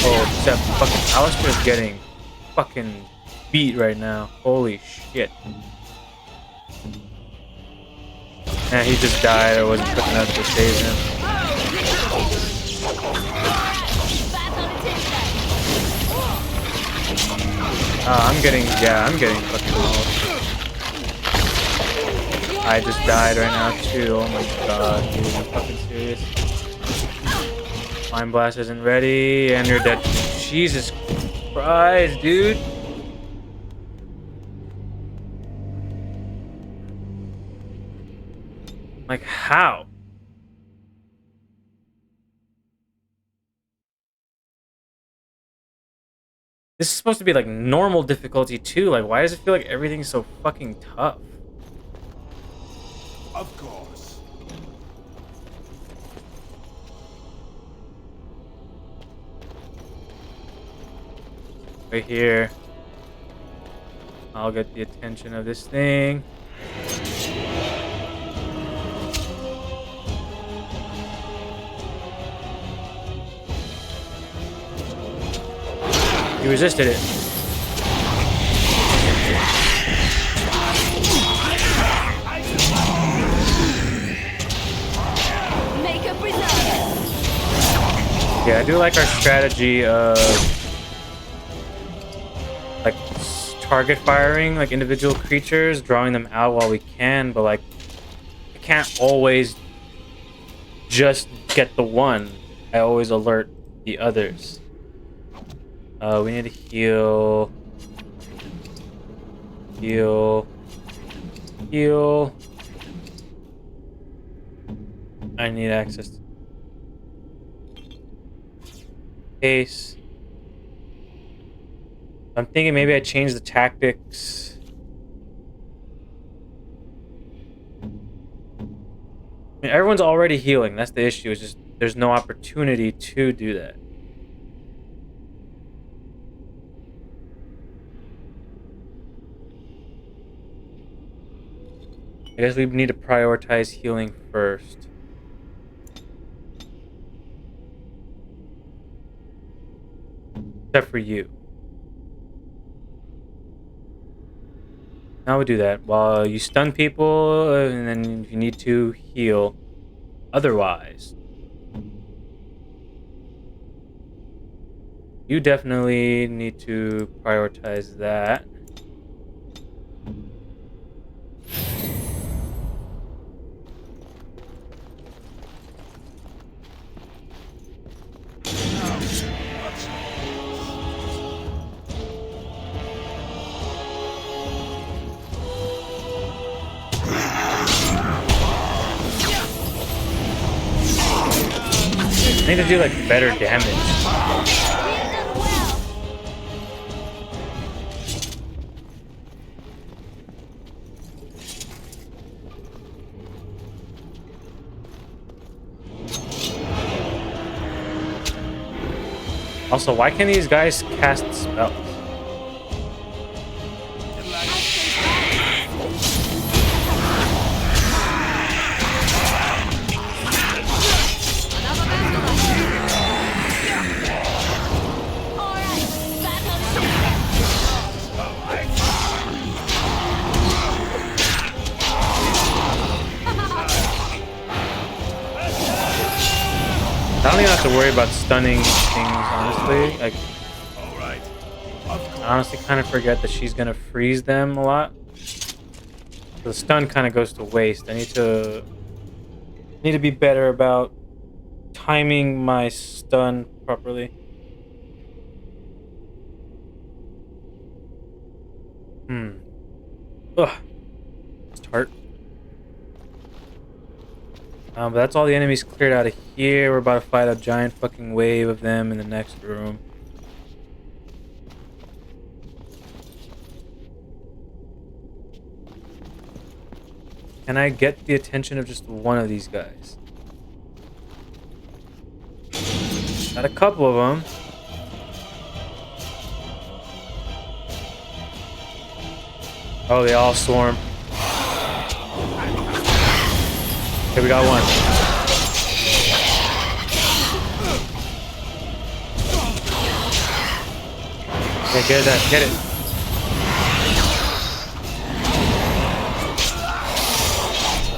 Oh, except fucking Alistair's getting fucking beat right now. Holy shit. And he just died. I wasn't quick enough to save him. I'm getting fucking mauled. I just died right now too. Oh my god, dude, I'm fucking serious. Mind Blast isn't ready, and you're dead. Jesus Christ, dude. Like, how? This is supposed to be like normal difficulty too. Like, why does it feel like everything's so fucking tough? Of course. Right here. I'll get the attention of this thing. He resisted it. Yeah, I do like our strategy of like target firing like individual creatures, drawing them out while we can, but like I can't always just get the one. I always alert the others. We need to heal. Heal. Heal. I need access to case. I'm thinking maybe I change the tactics. I mean, everyone's already healing. That's the issue. It's just there's no opportunity to do that. I guess we need to prioritize healing first. Except for you. Now we do that while you stun people, and then you need to heal. Otherwise, you definitely need to prioritize that. I need to do like better damage. Also, why can't these guys cast spells? I don't even have to worry about stunning things, honestly. Like, I honestly kind of forget that she's gonna freeze them a lot. So the stun kind of goes to waste. I need to be better about timing my stun properly. Ugh. Start. But that's all the enemies cleared out of here. We're about to fight a giant fucking wave of them in the next room. Can I get the attention of just one of these guys? Got a couple of them. Oh, they all swarm. Okay, we got one. Okay, get it, get it.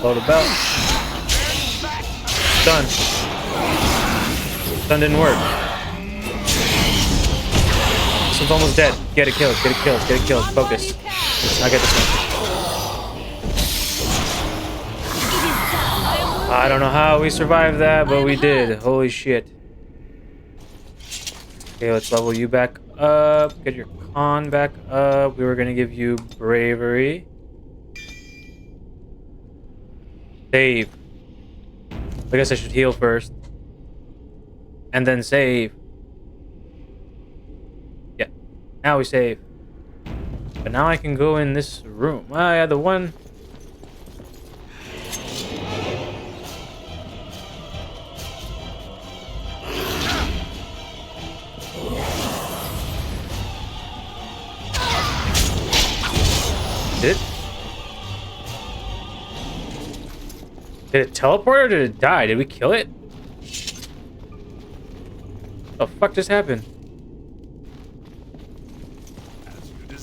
Blow the belt. Stun. Stun didn't work. This one's almost dead. Get it killed, get it killed, get it killed. Focus. I'll get this one. I don't know how we survived that, but we did. Holy shit. Okay, let's level you back up. Get your con back up. We were gonna give you bravery. Save. I guess I should heal first. And then save. Yeah. Now we save. But now I can go in this room. Oh yeah, the one. Did it teleport or did it die? Did we kill it? The fuck just happened?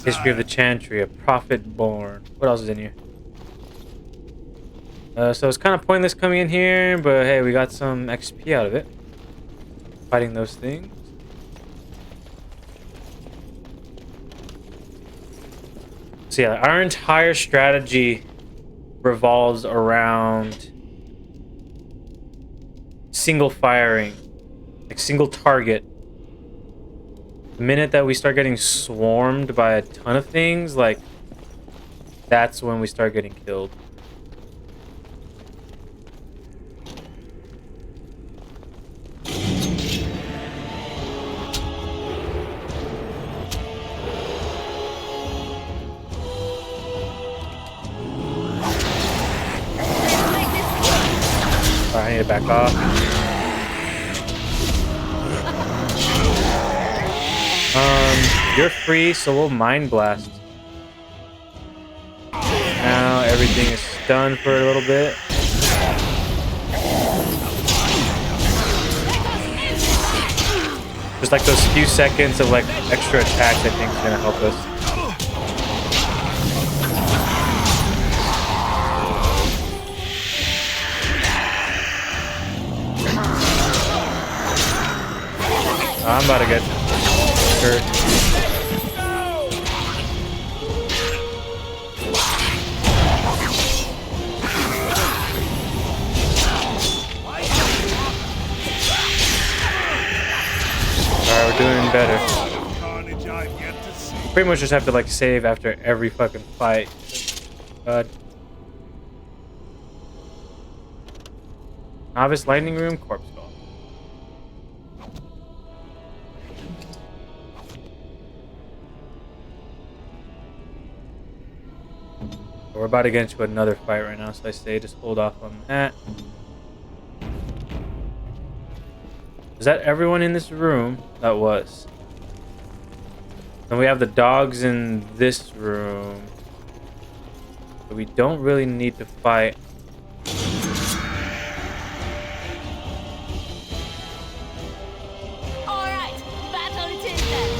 History of the Chantry, a prophet born. What else is in here? So it's kind of pointless coming in here, but hey, we got some XP out of it. Fighting those things. So yeah, our entire strategy revolves around single firing, like single target. The minute that we start getting swarmed by a ton of things, like, that's when we start getting killed. Alright, I need to back off. You're free, so we'll Mind Blast. Now everything is stunned for a little bit. Just like those few seconds of like extra attacks, I think is gonna help us. I'm about to get hurt. Alright, we're doing better. Pretty much just have to like save after every fucking fight. God. Novice Lightning Room, Corpse Ball. We're about to get into another fight right now, so I say just hold off on that. Is that everyone in this room? That was. And we have the dogs in this room. But we don't really need to fight. Alright, battle it is then.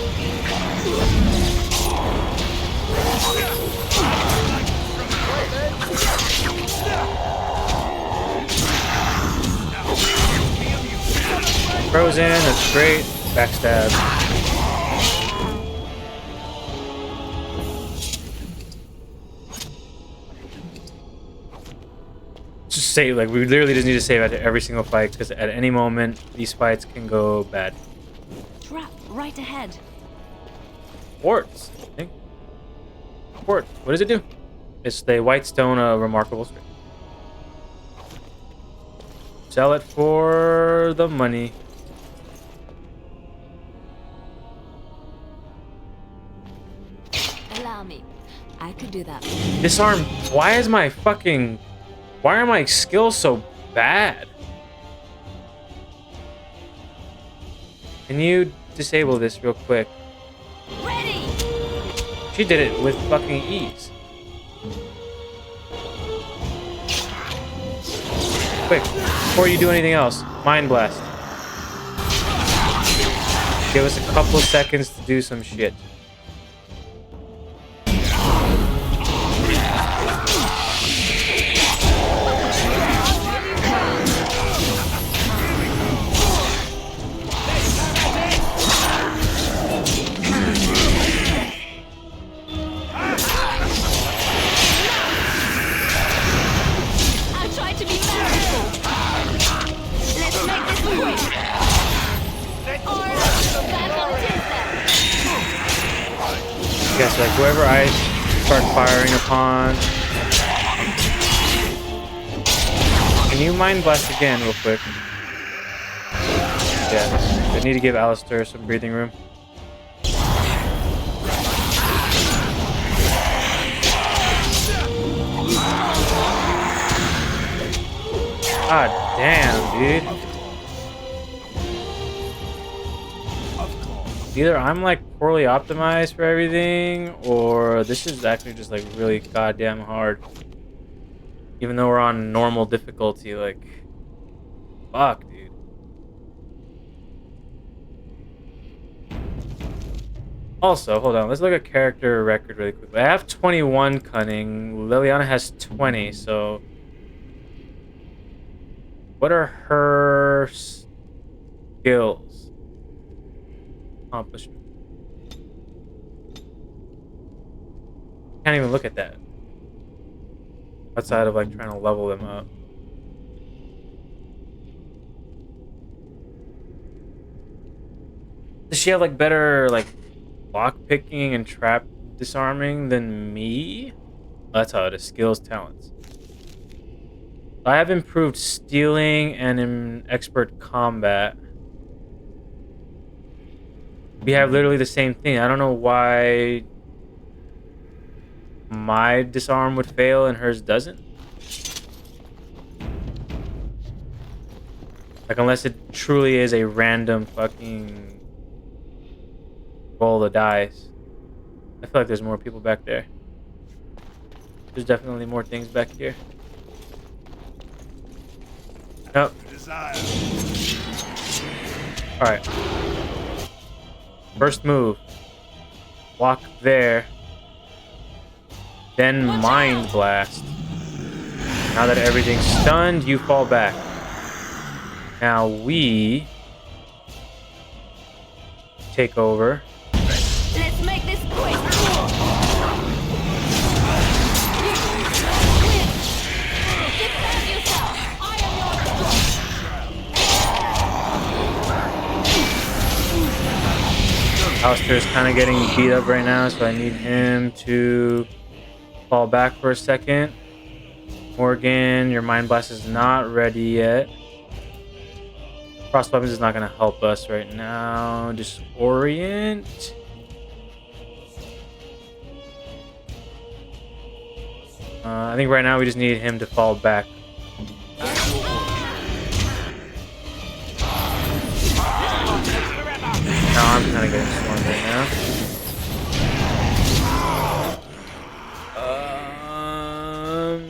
Frozen, that's great. Backstab. Just save, like, we literally just need to save after every single fight, because at any moment, these fights can go bad. Trap right ahead. Quartz, I think. Quartz, what does it do? It's the white stone, a remarkable strength. Sell it for the money. Allow me. I could do that. Disarm. Why is my fucking Why are my skills so bad? Can you disable this real quick? Ready. She did it with fucking ease. Quick, before you do anything else, Mind Blast. Give us a couple seconds to do some shit. Yes, like whoever I start firing upon. Can you Mind Blast again real quick? Yeah, I need to give Alistair some breathing room. God damn, dude. Either I'm like poorly optimized for everything, or this is actually just like really goddamn hard. Even though we're on normal difficulty, like, fuck, dude. Also, hold on, let's look at character record really quickly. I have 21 cunning, Liliana has 20, so what are her skills? Accomplishment. Can't even look at that. Outside of like trying to level them up. Does she have like better like lock picking and trap disarming than me? That's how it is. Skills, talents. I have improved stealing and in expert combat. We have literally the same thing. I don't know why my disarm would fail and hers doesn't. Like, unless it truly is a random fucking roll of dice. I feel like there's more people back there. There's definitely more things back here. Nope. Alright. First move. Walk there. Then Mind Blast. Now that everything's stunned, you fall back. Now we take over. Let's make this quick. Alistair's kind of getting beat up right now, so I need him to fall back for a second. Morgan, your Mind Blast is not ready yet. Cross weapons is not going to help us right now. Disorient. I think right now we just need him to fall back. Now I'm kind of getting swarmed right now.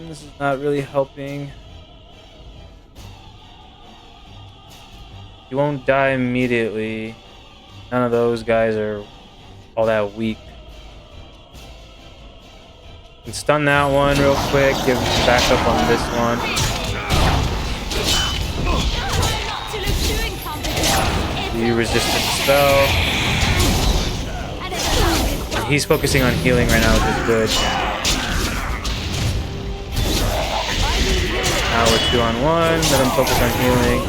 This is not really helping. You won't die immediately. None of those guys are all that weak. You can stun that one real quick. Give backup on this one. You resisted the spell. And he's focusing on healing right now, which is good. Now we're 2-on-1. Let him focus on healing.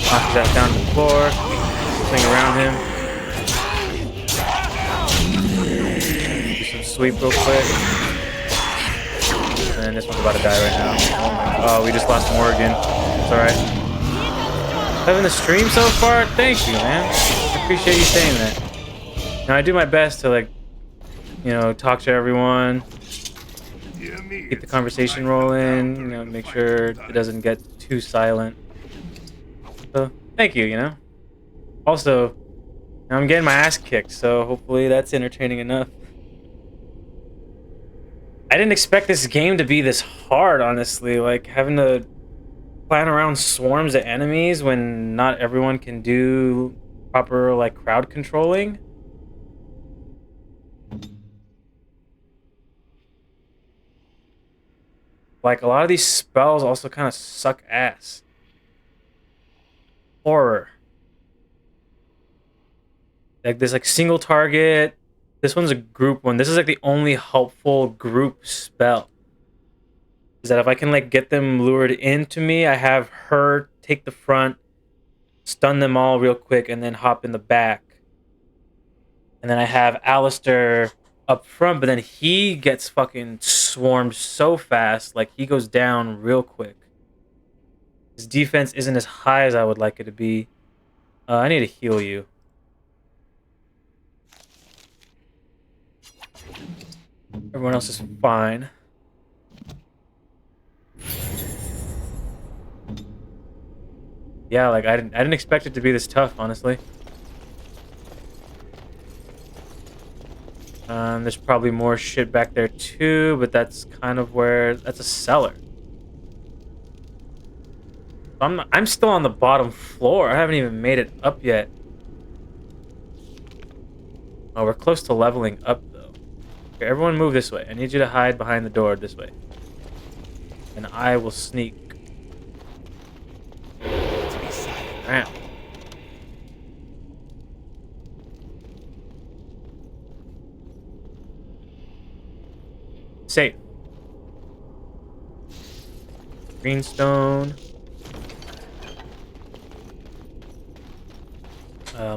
Knock his ass down to the floor. Swing around him. Do some sweep real quick. And this one's about to die right now. Oh, we just lost Morgan. It's alright. Having the stream so far? Thank you, man. I appreciate you saying that. Now, I do my best to, like, you know, talk to everyone, keep the conversation rolling, you know, make sure it doesn't get too silent. So, thank you, you know. Also, I'm getting my ass kicked, so hopefully that's entertaining enough. I didn't expect this game to be this hard, honestly. Like, having to plan around swarms of enemies when not everyone can do proper, like, crowd controlling. Like, a lot of these spells also kind of suck ass. Horror. Like, this, like, single target. This one's a group one. This is, like, the only helpful group spell. Is that if I can, like, get them lured into me, I have her take the front, stun them all real quick, and then hop in the back. And then I have Alistair up front, but then he gets fucking swarmed so fast, like, he goes down real quick. His defense isn't as high as I would like it to be. I need to heal you. Everyone else is fine. Yeah, like, I didn't expect it to be this tough, honestly. There's probably more shit back there too, but that's kind of where... That's a cellar. I'm still on the bottom floor. I haven't even made it up yet. Oh, we're close to leveling up, though. Okay, everyone move this way. I need you to hide behind the door this way. And I will sneak. Alright. Safe. Greenstone.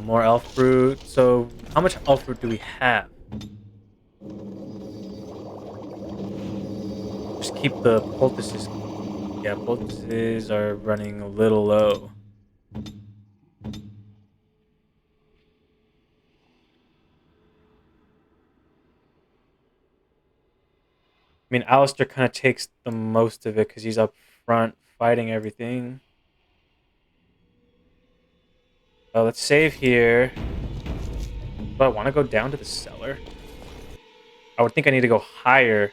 More elf fruit. So, how much elf fruit do we have? Just keep the poultices. Yeah, poultices are running a little low. I mean, Alistair kind of takes the most of it because he's up front fighting everything. Let's save here. Do I want to go down to the cellar? I would think I need to go higher.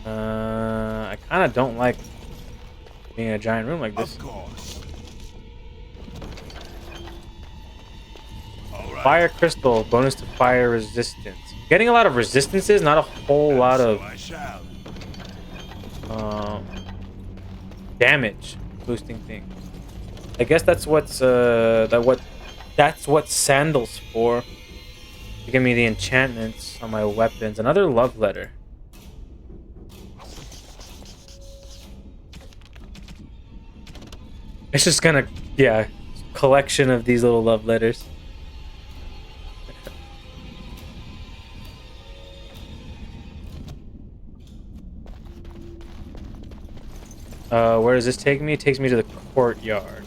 I kind of don't like being in a giant room like this. Of course. Fire crystal, bonus to fire resistance. Getting a lot of resistances, not a whole lot of damage boosting things. I guess that's what's that's what sandals for. To give me the enchantments on my weapons. Another love letter. It's just gonna, yeah, collection of these little love letters. Where does this take me? It takes me to the courtyard.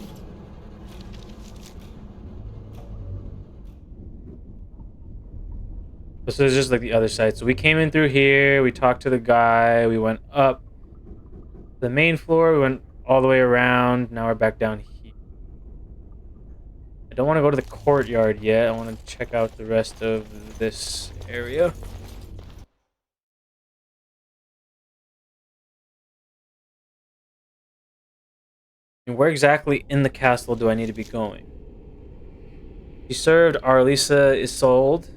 So it's just like the other side. So we came in through here, we talked to the guy, we went up the main floor, we went all the way around, now we're back down here. I don't want to go to the courtyard yet, I want to check out the rest of this area. And where exactly in the castle do I need to be going? She served, Arlisa is sold.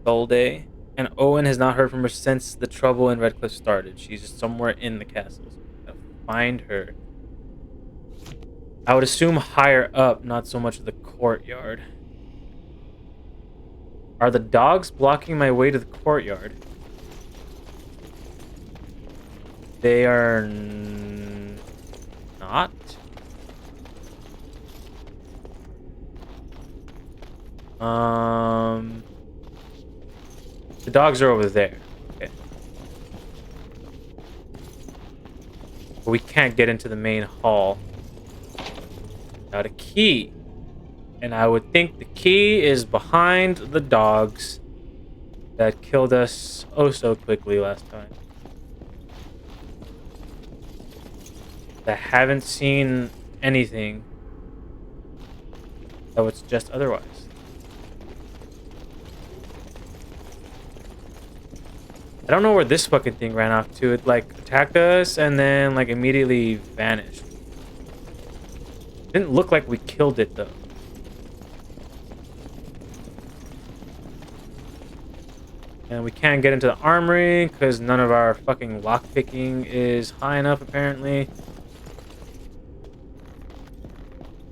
Solde. And Owen has not heard from her since the trouble in Redcliffe started. She's just somewhere in the castle. So I gotta find her. I would assume higher up, not so much the courtyard. Are the dogs blocking my way to the courtyard? They are not. The dogs are over there. Okay. But we can't get into the main hall. Got a key. And I would think the key is behind the dogs that killed us oh so quickly last time. I haven't seen anything that would suggest otherwise. I don't know where this fucking thing ran off to. It like attacked us and then like immediately vanished. Didn't look like we killed it though. And we can't get into the armory because none of our fucking lockpicking is high enough apparently.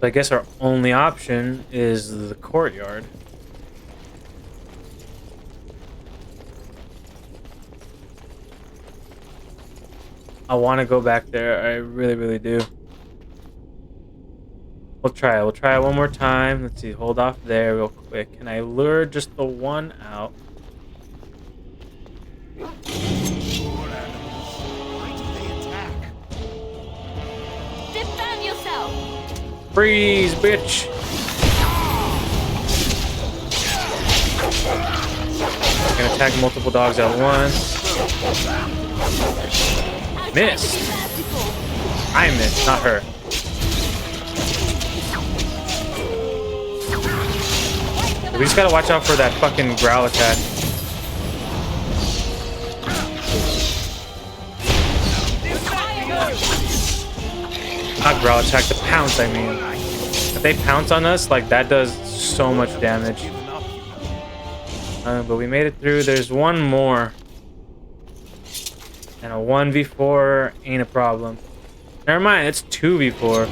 So I guess our only option is the courtyard. I want to go back there. I really, really do. We'll try it. We'll try it one more time. Let's see. Hold off there real quick. Can I lure just the one out? Defend yourself! Freeze, bitch! I can attack multiple dogs at once. Missed! I missed, not her. We just gotta watch out for that fucking growl attack. Not growl attack, the pounce, I mean. If they pounce on us, like, that does so much damage. But we made it through. There's one more. And a 1v4 ain't a problem. Never mind, it's 2v4.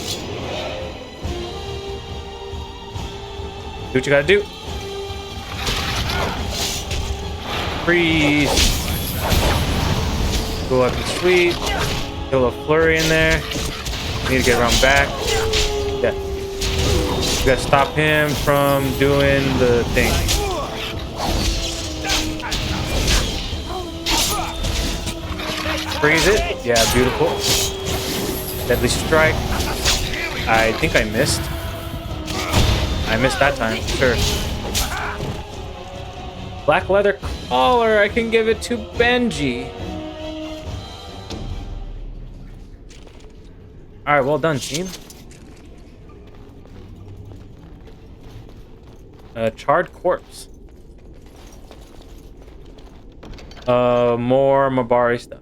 Do what you gotta do. Freeze. Go up and sweep. Kill a flurry in there. Need to get around back. Yeah. We gotta stop him from doing the thing. Freeze it. Yeah, beautiful. Deadly strike. I think I missed. I missed that time, sure. Black leather collar. I can give it to Benji. Alright, well done, team. Charred corpse. More Mabari stuff.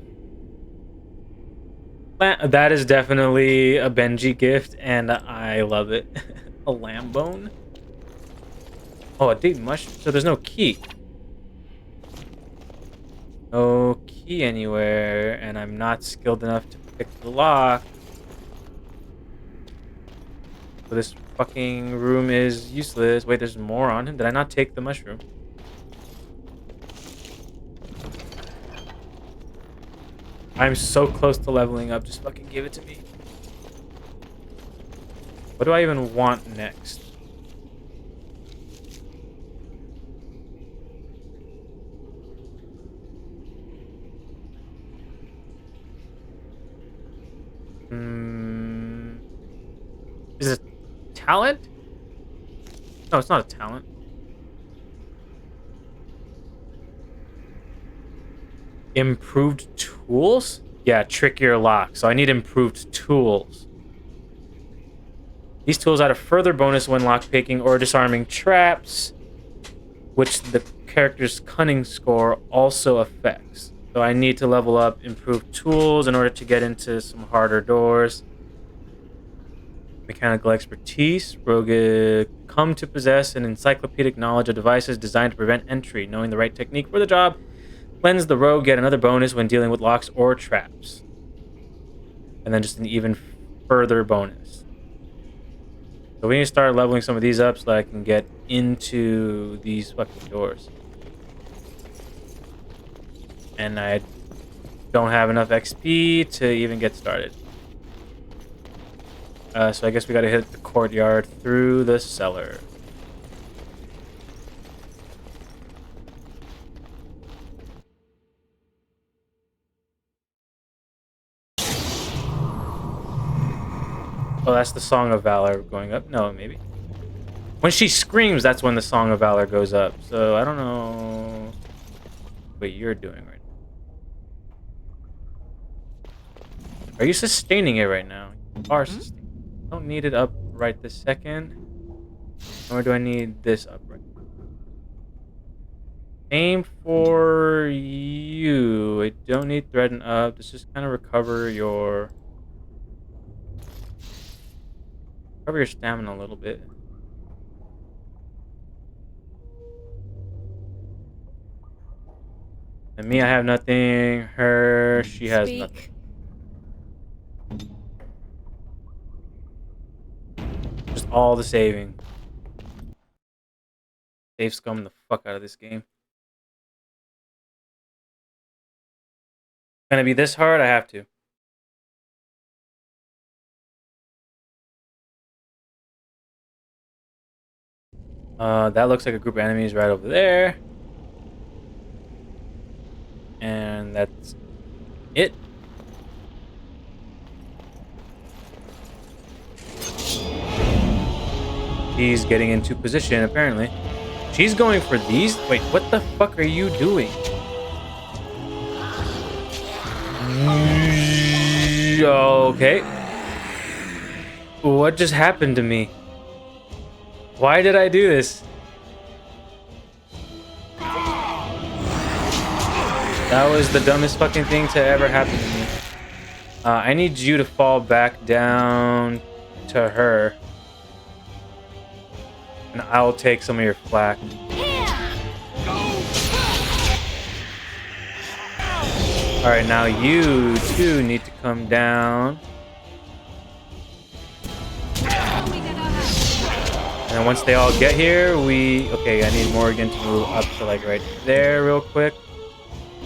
That is definitely a Benji gift, and I love it. A lamb bone? Oh, a deep mushroom. So there's no key. No key anywhere, and I'm not skilled enough to pick the lock. So this fucking room is useless. Wait, there's more on him. Did I not take the mushroom? I'm so close to leveling up. Just fucking give it to me. What do I even want next? Is it talent? No, it's not a talent. Improved tools? Yeah, trickier lock. So I need improved tools. These tools add a further bonus when lockpicking or disarming traps, which the character's cunning score also affects. So I need to level up improved tools in order to get into some harder doors. Mechanical expertise. Rogue come to possess an encyclopedic knowledge of devices designed to prevent entry. Knowing the right technique for the job lends the rogue yet another bonus when dealing with locks or traps. And then just an even further bonus. So we need to start leveling some of these up so that I can get into these fucking doors. And I don't have enough XP to even get started. So I guess we gotta hit the courtyard through the cellar. Oh, that's the Song of Valor going up? No, maybe. When she screams, that's when the Song of Valor goes up. So, I don't know what you're doing right now. Are you sustaining it right now? You are sustaining. I don't need it up right this second. Nor do I need this up right now. Aim for you. I don't need threaten up. Just kind of recover your stamina a little bit. And me, I have nothing. Her, she has nothing. Just all the saving. Save scum the fuck out of this game. Gonna be this hard? I have to. That looks like a group of enemies right over there. And that's it. She's getting into position, apparently. She's going for these? Wait, what the fuck are you doing? Okay. What just happened to me? Why did I do this? That was the dumbest fucking thing to ever happen to me. I need you to fall back down to her. And I'll take some of your flak. Alright, now you too need to come down. And then once they all get here, okay, I need Morgan to move up to like right there real quick.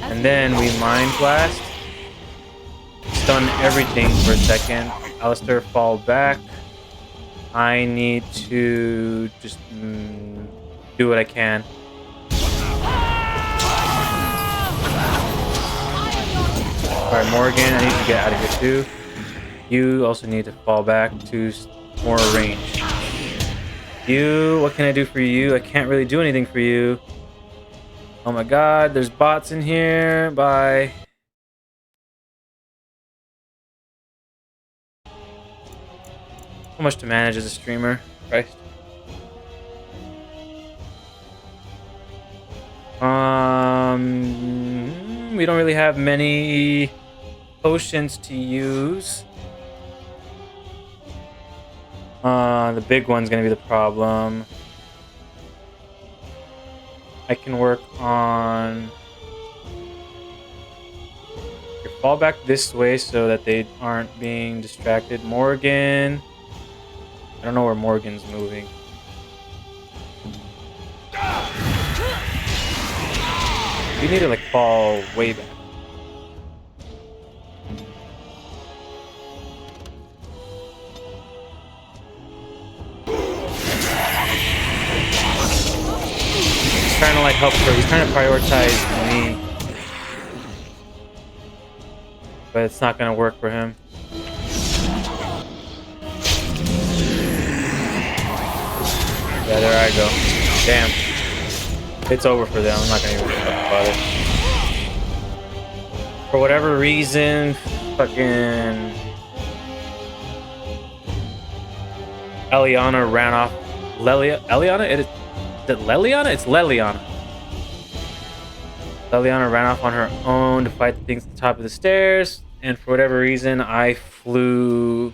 And then we Mind Blast. Stun everything for a second. Alistair, fall back. I need to just do what I can. Alright, Morgan, I need to get out of here too. You also need to fall back to more range. You, what can I do for you? I can't really do anything for you. Oh my god, there's bots in here. Bye. So much to manage as a streamer. Christ. We don't really have many potions to use. The big one's gonna be the problem. I can work on... fall back this way so that they aren't being distracted. Morgan... I don't know where Morgan's moving. You need to like fall way back. He's trying to like help her. He's trying to prioritize me. But it's not gonna work for him. Yeah, there I go. Damn. It's over for them. I'm not gonna even bother. For whatever reason, fucking Eliana ran off. Eliana? Is it Leliana? It's Leliana. Leliana ran off on her own to fight the things at the top of the stairs, and for whatever reason, I flew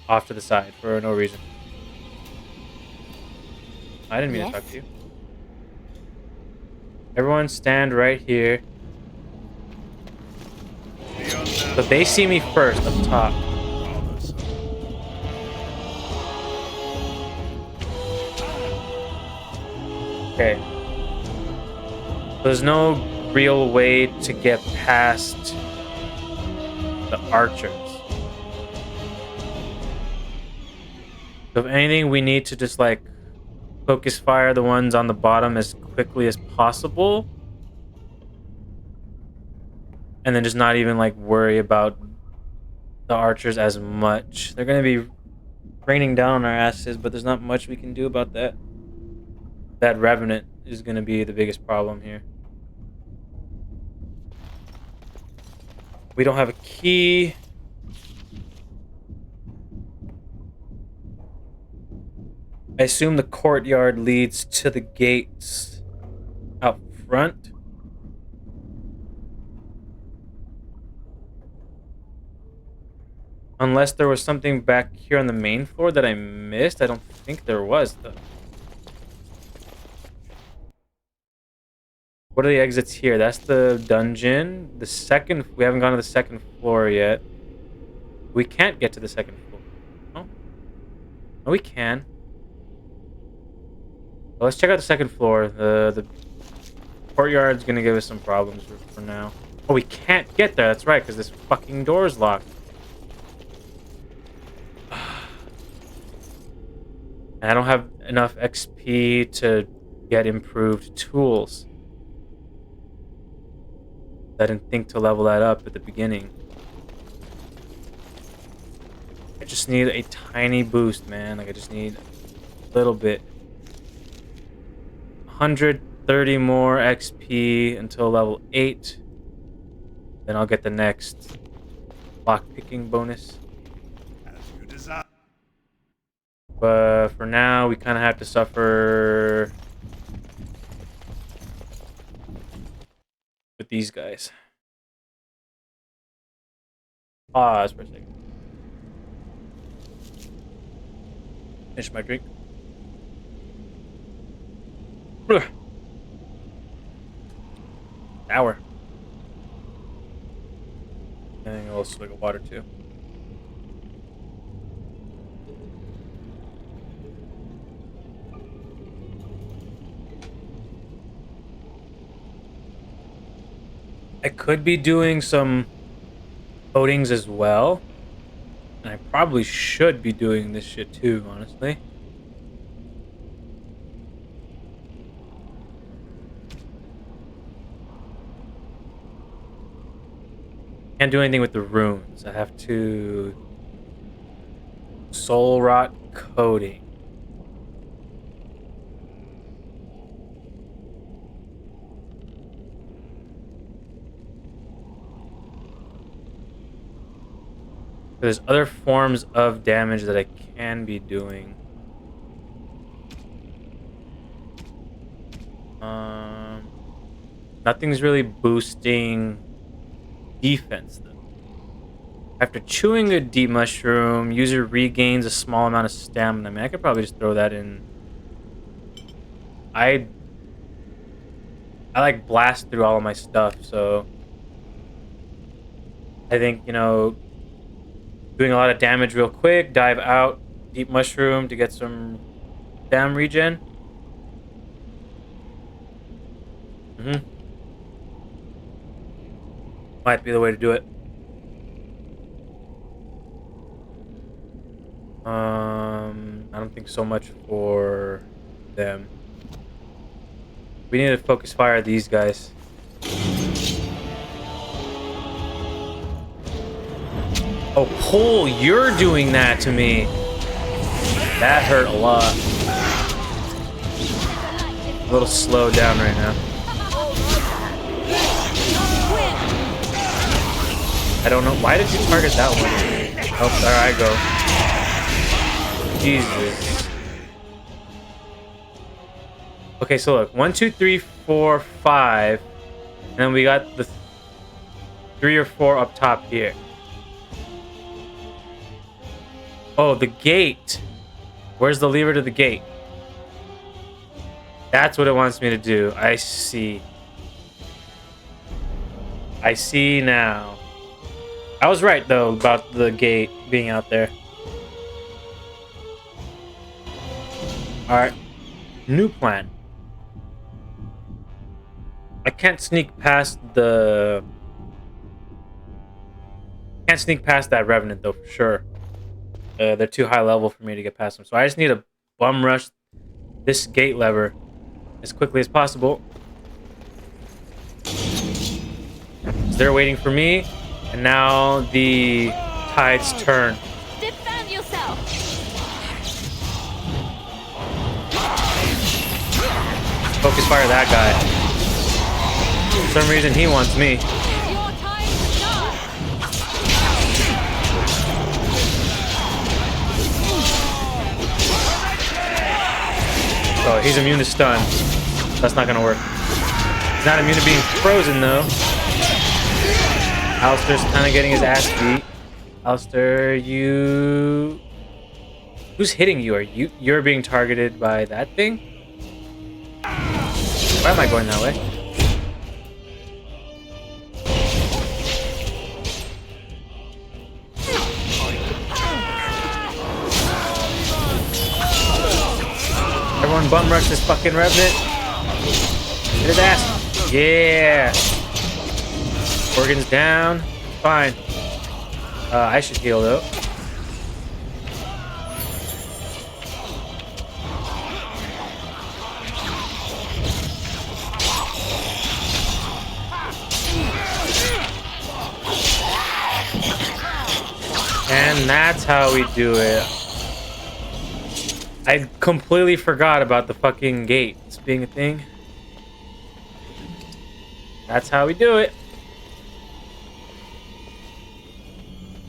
off to the side for no reason. I didn't mean to talk to you. Everyone stand right here. But they see me first up top. Okay. There's no real way to get past the archers. So if anything, we need to just like focus fire the ones on the bottom as quickly as possible. And then just not even like worry about the archers as much. They're gonna be raining down on our asses, but there's not much we can do about that. That Revenant is going to be the biggest problem here. We don't have a key. I assume the courtyard leads to the gates out front. Unless there was something back here on the main floor that I missed. I don't think there was, though. What are the exits here? That's the dungeon. The second... We haven't gone to the second floor yet. We can't get to the second floor. Oh. No, we can. Well, let's check out the second floor. The courtyard's gonna give us some problems for now. Oh, we can't get there. That's right, because this fucking door's locked. And I don't have enough XP to get improved tools. I didn't think to level that up at the beginning. I just need a tiny boost, man. Like, I just need a little bit. 130 more XP until level 8. Then I'll get the next lockpicking bonus. But for now, we kind of have to suffer with these guys. Pause for a second. Finish my drink. Hour. And also like a water too. I could be doing some coatings as well. And I probably should be doing this shit too, honestly. Can't do anything with the runes. I have to soul rot coating. There's other forms of damage that I can be doing. Nothing's really boosting defense though. After chewing a deep mushroom, user regains a small amount of stamina. I mean, I could probably just throw that in. I like blast through all of my stuff, so I think, you know, doing a lot of damage real quick, dive out, deep mushroom to get some damn regen. Might be the way to do it. I don't think so much for them. We need to focus fire these guys. Oh, Cole, you're doing that to me. That hurt a lot. A little slowed down right now. I don't know. Why did you target that one? Oh, there I go. Jesus. Okay, so look. 1, 2, 3, 4, 5. And then we got the 3 or 4 up top here. Oh, the gate. Where's the lever to the gate? That's what it wants me to do. I see. I see now. I was right, though, about the gate being out there. Alright. New plan. I can't sneak past the... Can't sneak past that Revenant, though, for sure. They're too high level for me to get past them. So I just need to bum rush this gate lever as quickly as possible. They're waiting for me. And now the tides turn. Defend yourself. focus fire that guy. For some reason, he wants me. Oh, he's immune to stun. That's not gonna work. He's not immune to being frozen, though. Alistair's kind of getting his ass beat. Alistair, you... Who's hitting you? You're being targeted by that thing? Why am I going that way? Everyone bum rush this fucking Revenant. Hit his ass. Yeah. Organs down. Fine. I should heal though. And that's how we do it. I completely forgot about the fucking gates being a thing. That's how we do it.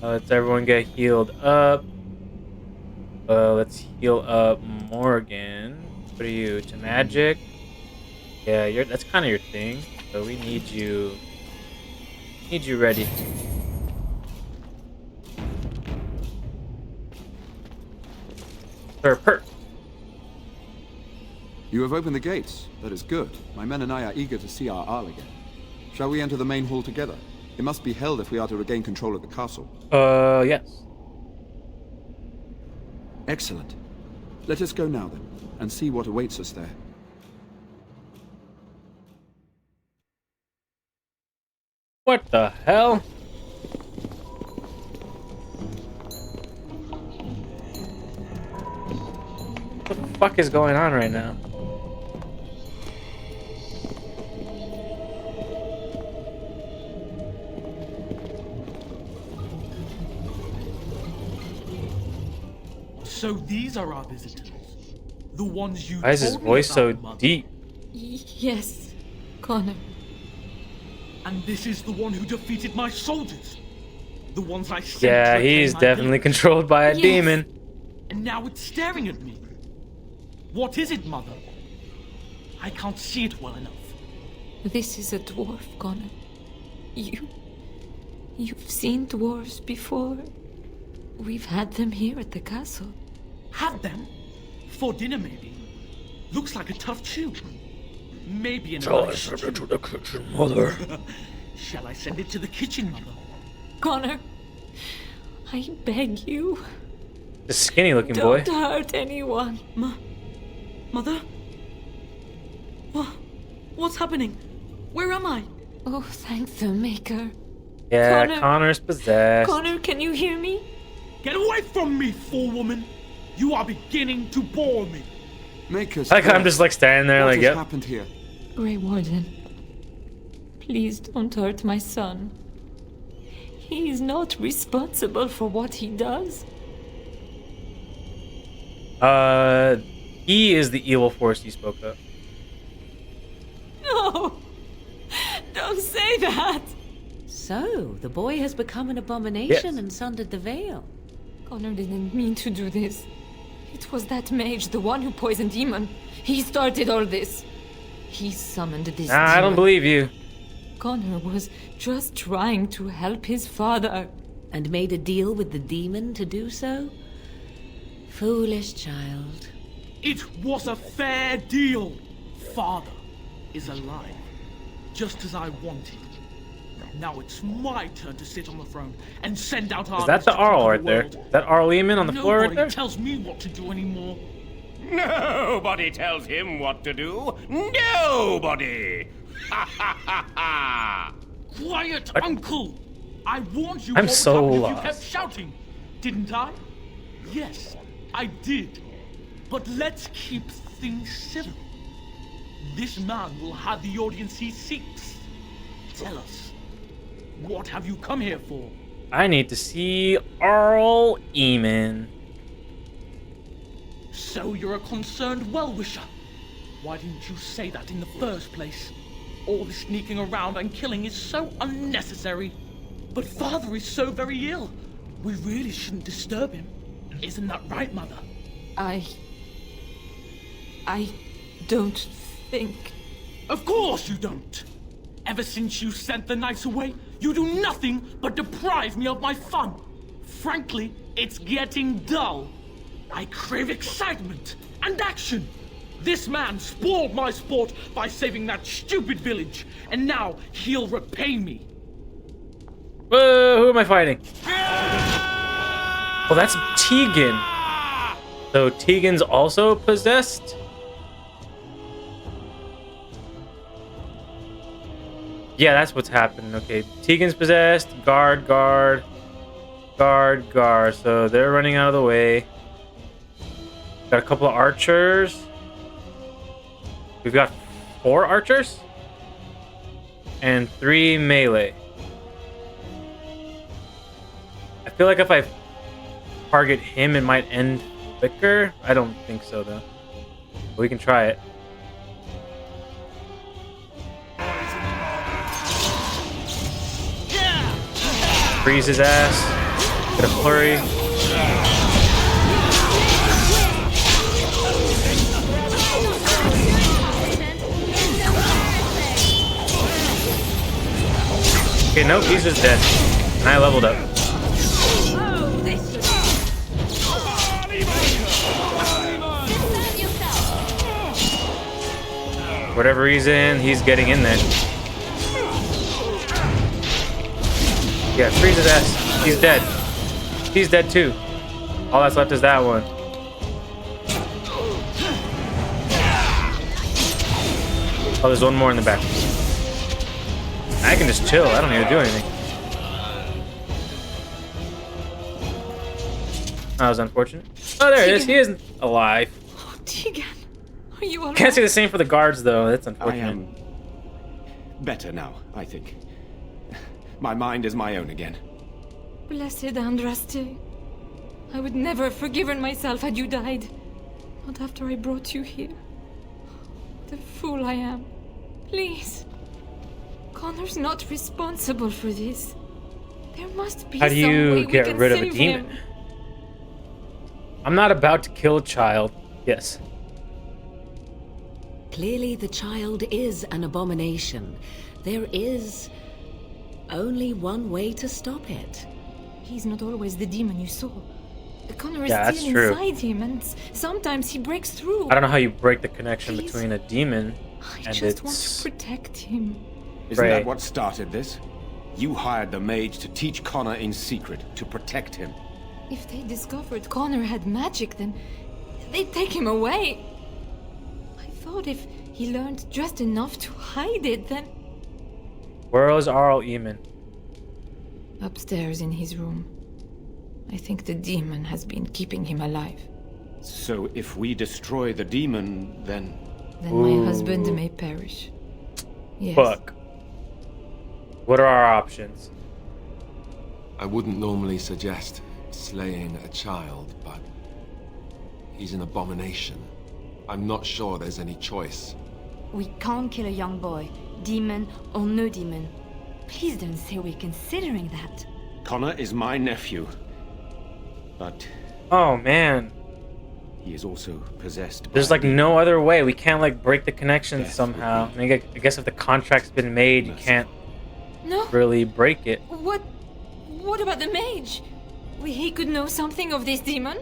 Let's everyone get healed up. Let's heal up Morgan. What are you? To magic? Yeah, that's kind of your thing. So we need you. Need you ready. Perk. You have opened the gates. That is good. My men and I are eager to see our Arl again. Shall we enter the main hall together? It must be held if we are to regain control of the castle. Yes. Excellent. Let us go now, then, and see what awaits us there. What the hell? What the fuck is going on right now? So these are our visitors. The ones you Why is his told me voice about, so Mother. deep? Yes, Connor. And this is the one who defeated my soldiers. The ones I sent Yeah, to he's reclaim my definitely village. controlled by a demon. And now it's staring at me. What is it, Mother? I can't see it well enough. This is a dwarf, Connor. You've seen dwarves before. We've had them here at the castle. Had them? For dinner, maybe. Looks like a tough chew. Maybe in a Shall I nice send it stew. to the kitchen, Mother? Shall I send it to the kitchen, Mother? Connor, I beg you. The skinny looking boy. Don't hurt anyone. Mother? What's happening? Where am I? Oh, thank the Maker. Yeah, Connor's possessed. Connor, can you hear me? Get away from me, fool woman! You are beginning to bore me. Make us. I'm just like standing there, what like, has yep. happened here? Grey Warden, please don't hurt my son. He is not responsible for what he does. He is the evil force you spoke of. No! Don't say that! So, the boy has become an abomination Yes. and sundered the veil. Connor didn't mean to do this. It was that mage, the one who poisoned Demon. He started all this. He summoned this Nah, I don't demon. believe you. Connor was just trying to help his father. And made a deal with the demon to do so? Foolish child. It was a fair deal. Father is alive, just as I wanted. Now it's my turn to sit on the throne and send out Is armies that the to Arl conquer right there? world. Is that Arl Eamon on the floor right Nobody there? tells me what to do anymore. Nobody tells him what to do. Nobody! Ha ha ha ha! Quiet, Uncle! I warned you I'm what so would happen if lost. you kept shouting, didn't I? Yes, I did. But let's keep things civil. This man will have the audience he seeks. Tell us, what have you come here for? I need to see Arl Eamon. So you're a concerned well-wisher. Why didn't you say that in the first place? All the sneaking around and killing is so unnecessary. But Father is so very ill. We really shouldn't disturb him. Isn't that right, Mother? I don't think... Of course you don't! Ever since you sent the knights away, you do nothing but deprive me of my fun. Frankly, it's getting dull. I crave excitement and action. This man spoiled my sport by saving that stupid village, and now he'll repay me. Whoa, who am I fighting? Oh, that's Tegan. So Tegan's also possessed? Yeah, that's what's happening. Okay, Tegan's possessed. Guard. So they're running out of the way. Got a couple of archers. We've got 4 archers and 3 melee. I feel like if I target him, it might end quicker. I don't think so, though. But we can try it. Freeze his ass. Get a flurry. Okay, nope, he's just dead. And I leveled up. For whatever reason, he's getting in there. Yeah, freeze his ass. He's dead. He's dead too. All that's left is that one. Oh, there's one more in the back. I can just chill. I don't need to do anything. That was unfortunate. Oh, there it is. He isn't alive. Oh, Tegan, are you alright? Can't say the same for the guards, though. That's I unfortunate. am better now, I think. My mind is my own again. Blessed Andraste. I would never have forgiven myself had you died. Not after I brought you here. The fool I am. Please. Connor's not responsible for this. There must be How do some way you we get can rid of a save demon? him. I'm not about to kill a child. Yes. Clearly, the child is an abomination. There is only one way to stop it. He's not always the demon you saw. Connor is Yeah, that's still true. inside him, and sometimes he breaks through. I don't know how you break the connection Please. between a demon I and just want its to protect him. Isn't prey. that what started this? You hired the mage to teach Connor in secret, to protect him. If they discovered Connor had magic, then they'd take him away. I thought if he learned just enough to hide it, then... Where is Arl Eamon? Upstairs in his room. I think the demon has been keeping him alive. So if we destroy the demon, then... Then my husband may perish. Yes. Fuck. What are our options? I wouldn't normally suggest slaying a child, but he's an abomination. I'm not sure there's any choice. We can't kill a young boy, demon or no demon. Please don't say we're considering that. Connor is my nephew. But Oh, man. he is also possessed There's by like no other way. We can't like break the connection Death somehow. I mean, I guess if the contract's been made, you can't No. really break it. What about the mage? He could know something of this demon.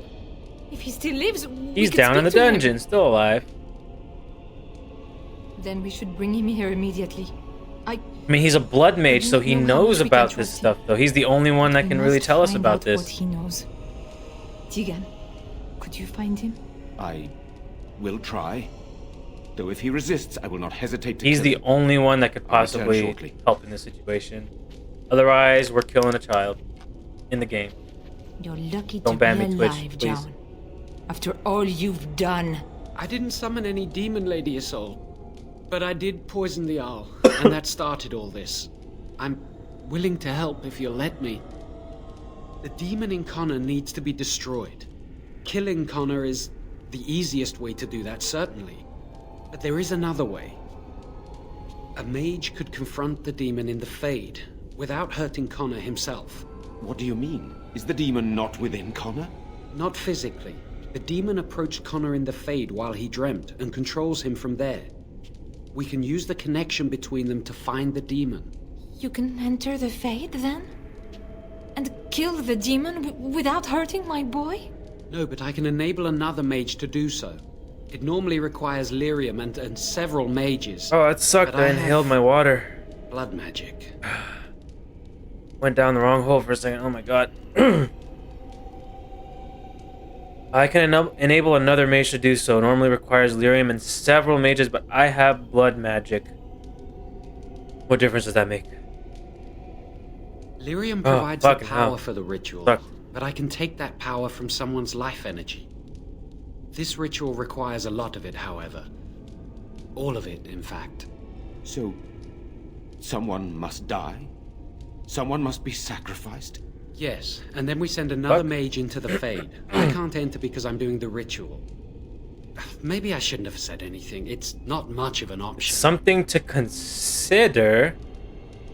If he still lives, we He's could down in the speak to him. dungeon, still alive. Then we should bring him here immediately. I mean, he's a blood mage, so he know how knows much we can about this trust stuff, though. He's the only one that We can really must tell us find about out What this. he knows. Tegan, could you find him? I will try. Though if he resists, I will not hesitate to He's kill the him. only one that could I'll return possibly shortly. help in this situation. Otherwise, we're killing a child in the game. You're lucky Don't to ban be me, Twitch, alive, please. John. After all you've done. I didn't summon any demon, Lady Isolde. But I did poison the owl, and that started all this. I'm willing to help if you'll let me. The demon in Connor needs to be destroyed. Killing Connor is the easiest way to do that, certainly. But there is another way. A mage could confront the demon in the Fade without hurting Connor himself. What do you mean? Is the demon not within Connor? Not physically. The demon approached Connor in the Fade while he dreamt and controls him from there. We can use the connection between them to find the demon. You can enter the Fade, then? And kill the demon without hurting my boy? No, but I can enable another mage to do so. It normally requires lyrium and several mages. Oh, that sucked. I inhaled my water. Blood magic. Went down the wrong hole for a second. Oh my god. I can enable another mage to do so. Normally requires lyrium and several mages, but I have blood magic. What difference does that make? Lyrium provides the power hell. for the ritual, Fuck. but I can take that power from someone's life energy. This ritual requires a lot of it, however. All of it, in fact. So, someone must die? Someone must be sacrificed? Yes, and then we send another mage into the Fade. I can't enter because I'm doing the ritual. Maybe I shouldn't have said anything. It's not much of an option. Something to consider.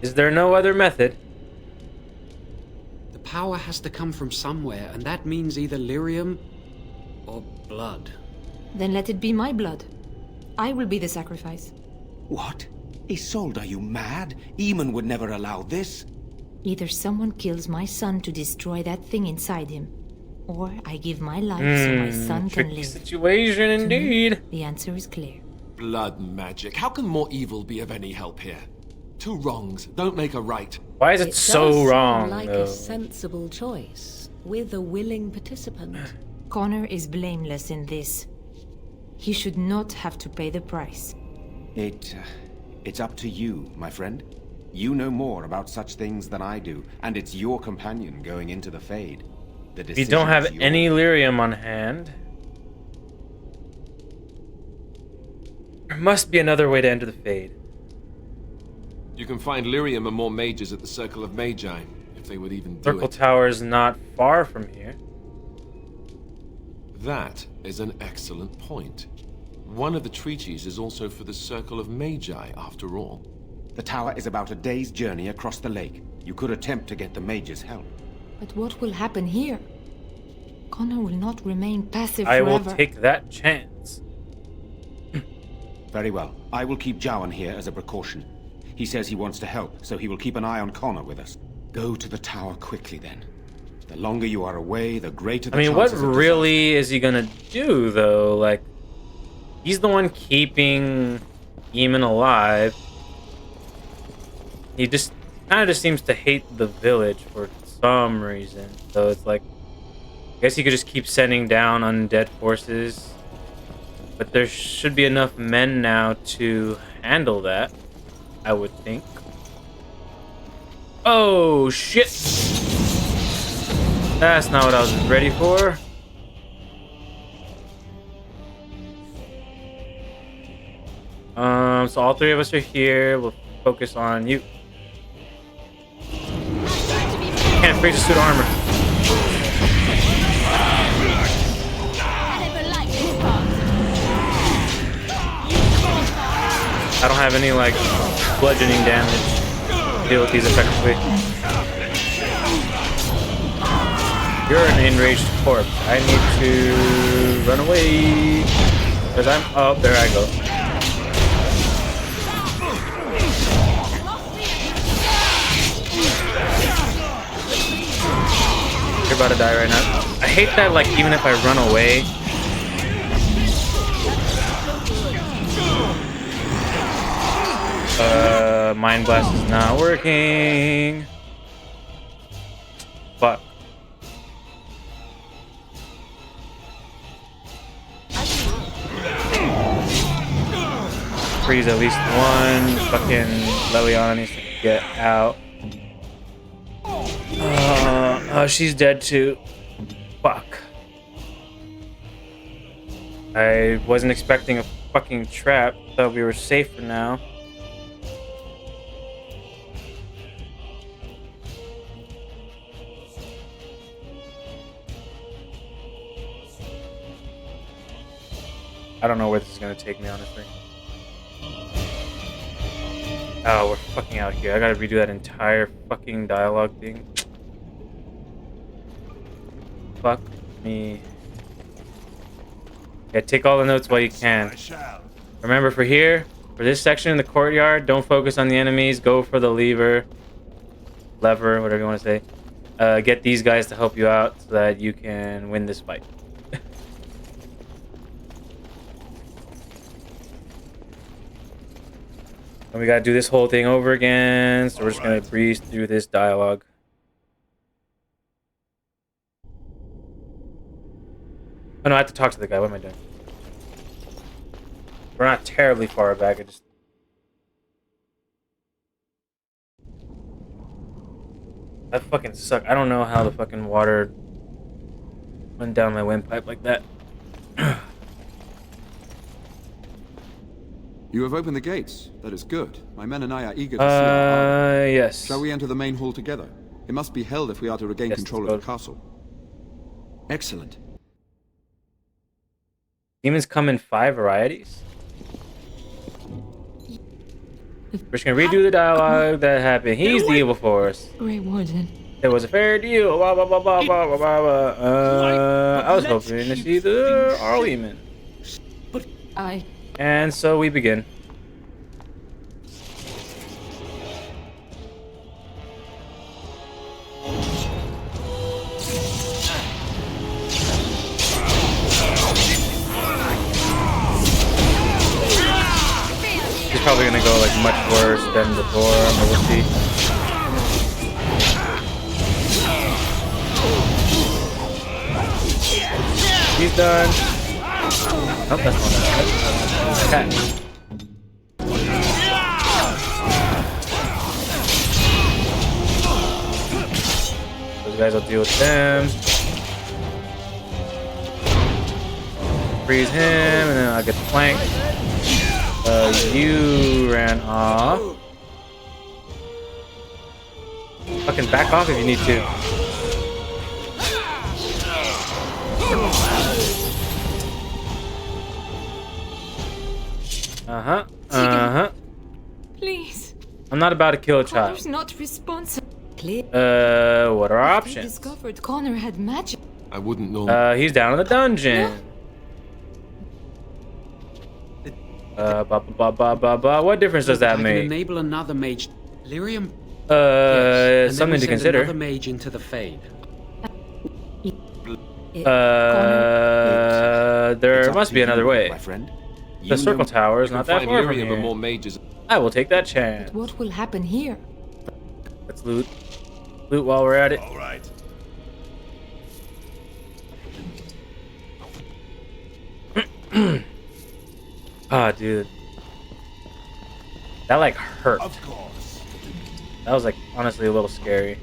Is there no other method? The power has to come from somewhere, and that means either lyrium or blood. Then let it be my blood. I will be the sacrifice. What? Isolde, are you mad? Eamon would never allow this. Either someone kills my son to destroy that thing inside him, or I give my life so my son can live. Situation indeed. The answer is clear. Blood magic. How can more evil be of any help here? Two wrongs don't make a right. Why is it so wrong, Seem like though? a sensible choice, with a willing participant. Connor is blameless in this. He should not have to pay the price. It's up to you, my friend. You know more about such things than I do, and it's your companion going into the Fade. The If you don't have any lyrium on hand, there must be another way to enter the Fade. You can find lyrium and more mages at the Circle of Magi, if they would even do Circle it. Tower is not far from here. That is an excellent point. One of the treaties is also for the Circle of Magi, after all. The tower is about a day's journey across the lake. You could attempt to get the mage's help. But what will happen here? Connor will not remain passive I forever. will take that chance. Very well. I will keep Jowan here as a precaution. He says he wants to help, so he will keep an eye on Connor with us. Go to the tower quickly, then. The longer you are away, the greater the I mean, what chances of really is he gonna do, though? Like, he's the one keeping Eamon alive. He just kind of just seems to hate the village for some reason. So it's like, I guess he could just keep sending down undead forces. But there should be enough men now to handle that, I would think. Oh, shit! That's not what I was ready for. So all three of us are here. We'll focus on you. Can't freeze a suit of armor. I don't have any, like, bludgeoning damage to deal with these effectively. You're an enraged corpse. I need to run away. Because I'm... Oh, there I go. You're about to die right now. I hate that, like, even if I run away... Mind Blast is not working. Fuck. Freeze at least one. Fucking Leliana needs to get out. She's dead too. Fuck. I wasn't expecting a fucking trap. Thought we were safe for now. I don't know where this is gonna take me, honestly. Oh, we're fucking out here. I gotta redo that entire fucking dialogue thing. Fuck me. Yeah, take all the notes while you can. Remember, for this section in the courtyard, don't focus on the enemies. Go for the lever, whatever you want to say. Get these guys to help you out so that you can win this fight. And we gotta do this whole thing over again, so we're just gonna breeze through this dialogue. Oh no, I have to talk to the guy. What am I doing? We're not terribly far back. That fucking suck. I don't know how the fucking water went down my windpipe like that. You have opened the gates. That is good. My men and I are eager to see our armor. Yes. Shall we enter the main hall together? It must be held if we are to regain control of the castle. Excellent. Demons come in 5 varieties. We're just gonna redo the dialogue that happened. He's the evil force. Grey Warden. It was a fair deal. Blah, blah, blah, blah, blah, blah, blah. I was hoping to see the Arleman. And so we begin. He's probably gonna go like much worse than before, but we'll see. He's done. Oh, that's not that. Those guys will deal with them. Freeze him, and then I'll get the flank. You ran off. Fucking back off if you need to. Please. I'm not about to kill a child. Connor's not responsible. What are our They options? discovered Connor had magic. I wouldn't know. He's down in the dungeon. What difference does that I can make? enable another mage. Lyrium. Yes, something to send consider. Another mage into the Fade. There must be another way. My friend. The circle tower is not that far from Lyrium here. and more mages. I will take that chance. What will happen here? Let's loot. Loot while we're at it. All right. Ah, dude. That like hurt. Of course. That was like honestly a little scary.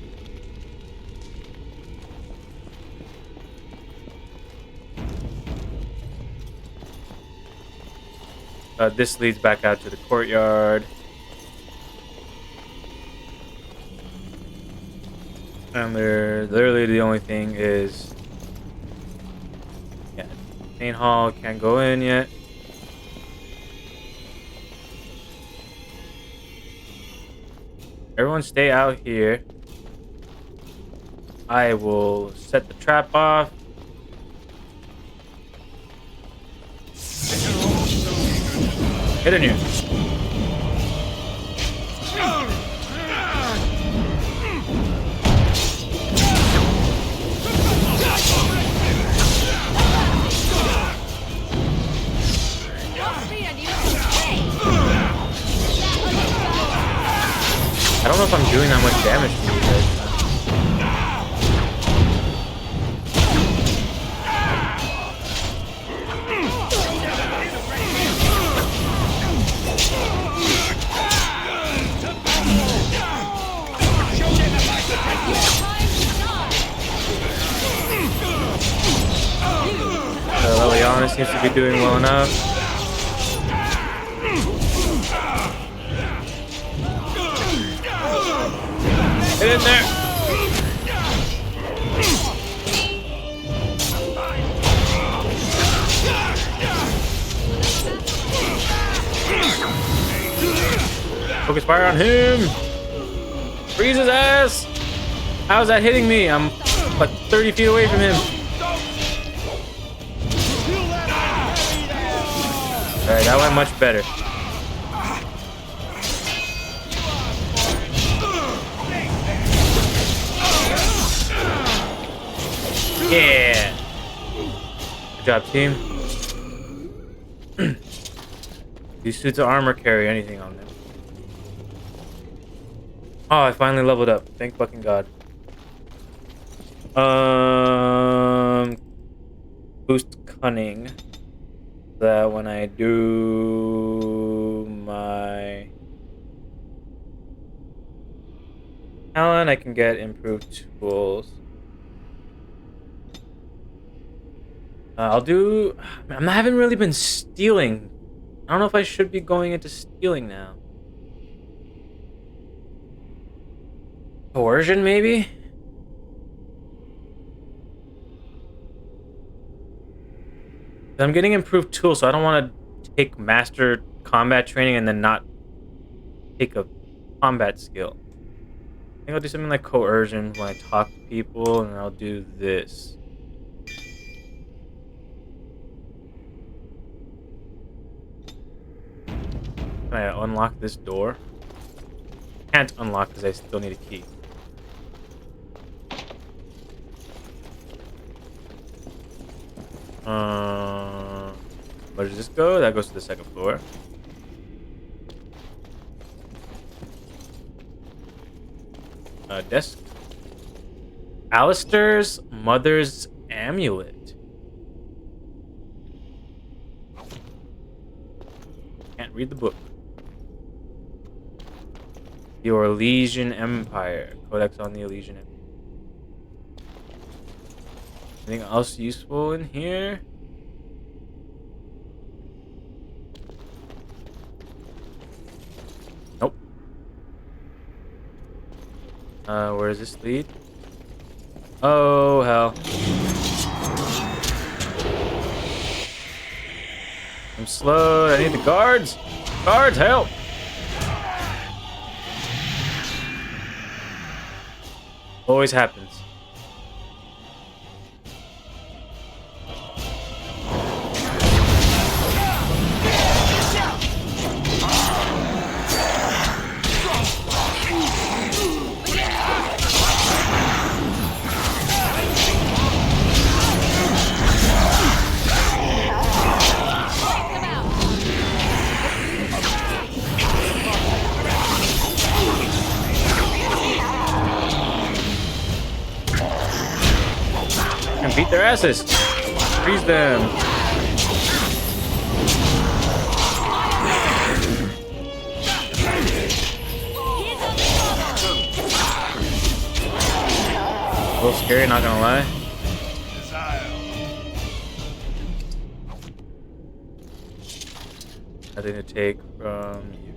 This leads back out to the courtyard. And they're literally the only thing is, yeah, main hall can't go in yet. Everyone stay out here. I will set the trap off. Get in here. I don't know if I'm doing that much damage to you guys. Liliana seems to be doing well enough. Get in there! fire on him. Freeze his ass. How's that hitting me? I'm like 30 feet away from him. Alright, that went much better. Yeah. Good job, team. These suits of armor carry anything on them. Oh, I finally leveled up. Thank fucking God. Boost cunning. That when I do my talent, I can get improved tools. I'll do. I haven't really been stealing. I don't know if I should be going into stealing now. Coercion, maybe? I'm getting improved tools, so I don't want to take master combat training and then not take a combat skill. I think I'll do something like coercion when I talk to people, and I'll do this. Can I unlock this door? Can't unlock because I still need a key. Where does this go? That goes to the second floor. Desk. Alistair's mother's amulet. Can't read the book. The Orlesian Empire. Codex on the Orlesian Empire. Anything else useful in here? Nope. Where does this lead? Oh, hell. I'm slowed. I need the guards. Guards, help! Always happens. Beat their asses. Freeze them. A little scary, not gonna lie. Nothing to take from you.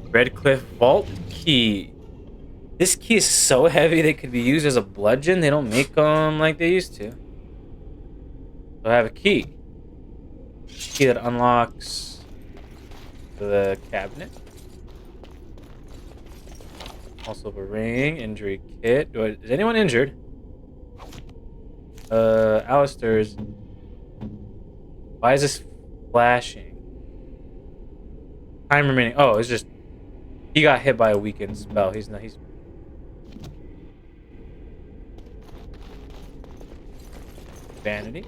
Redcliffe Vault Key. This key is so heavy they could be used as a bludgeon. They don't make them like they used to. So I have a key. Key that unlocks the cabinet. Also a ring, injury kit. Is anyone injured? Alistair's. Why is this flashing? Time remaining. Oh, it's just he got hit by a weakened spell. He's vanity.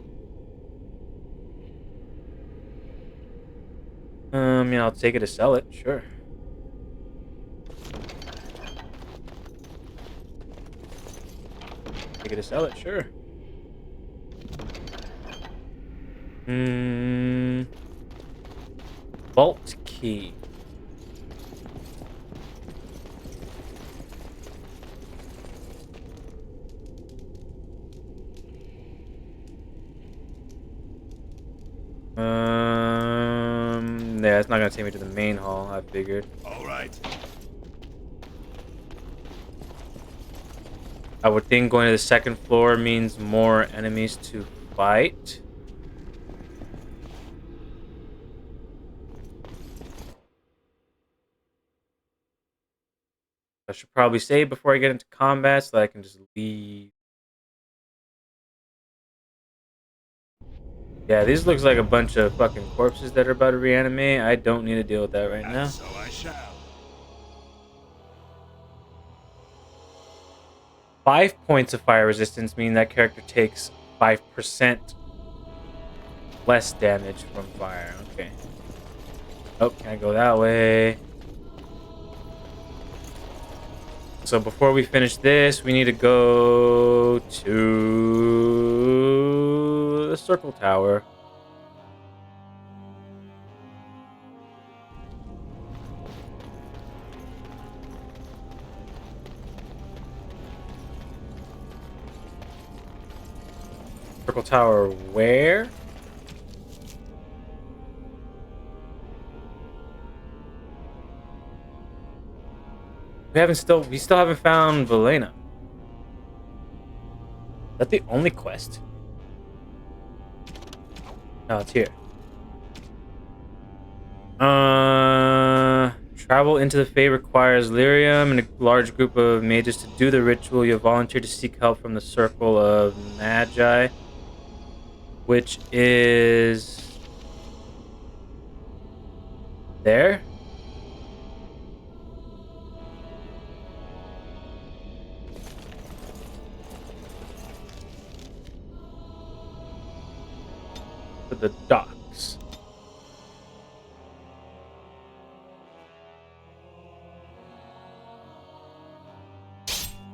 I'll take it to sell it, sure. Take it to sell it, sure. Vault key. Yeah, it's not gonna take me to the main hall, I figured. Alright. I would think going to the second floor means more enemies to fight. should probably save before I get into combat so that I can just leave. Yeah, these looks like a bunch of fucking corpses that are about to reanimate. I don't need to deal with that right now. So I shall. 5 points of fire resistance mean that character takes 5% less damage from fire. Okay. Oh, can I go that way? So before we finish this, we need to go to the circle tower. Circle tower where? We still haven't found Velena. Is that the only quest? No, it's here. Travel into the Fey requires lyrium and a large group of mages to do the ritual. You volunteer to seek help from the Circle of Magi, which is there. To the docks.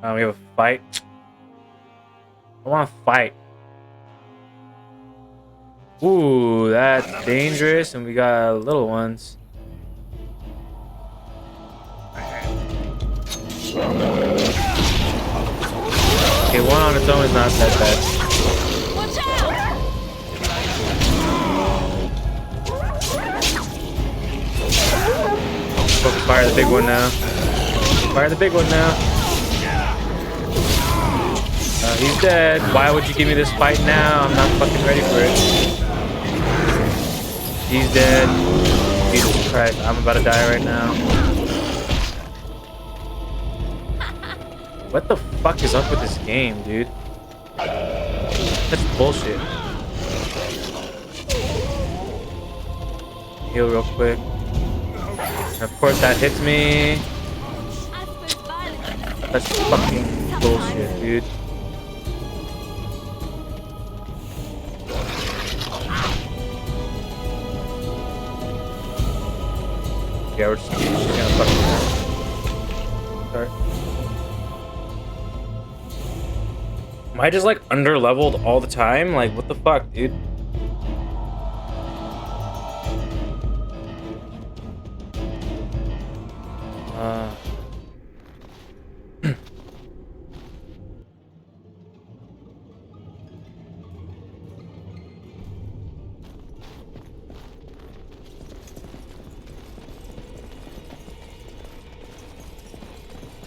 We have a fight. I want to fight. Ooh, that's dangerous, and we got little ones. Okay, one on its own is not that bad. Watch out! Fire the big one now. Fire the big one now. He's dead. Why would you give me this fight now? I'm not fucking ready for it. He's dead. Jesus Christ, I'm about to die right now. What the fuck is up with this game, dude? That's bullshit. Heal real quick. And of course that hits me. That's fucking bullshit, dude. Yeah, we're just gonna fucking start. Am I just like under leveled all the time? Like, what the fuck, dude?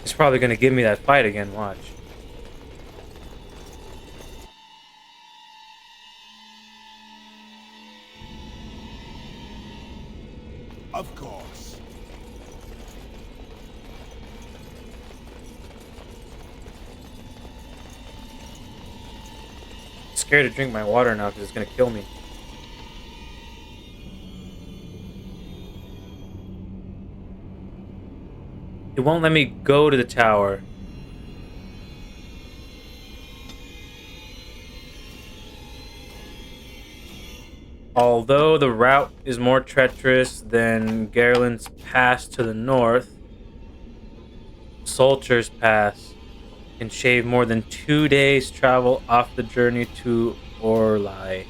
He's probably gonna give me that fight again, watch. Of course. I'm scared to drink my water now because it's gonna kill me. It won't let me go to the tower. Although the route is more treacherous than Garland's Pass to the north, Soldiers Pass can shave more than 2 days travel off the journey to Orlai.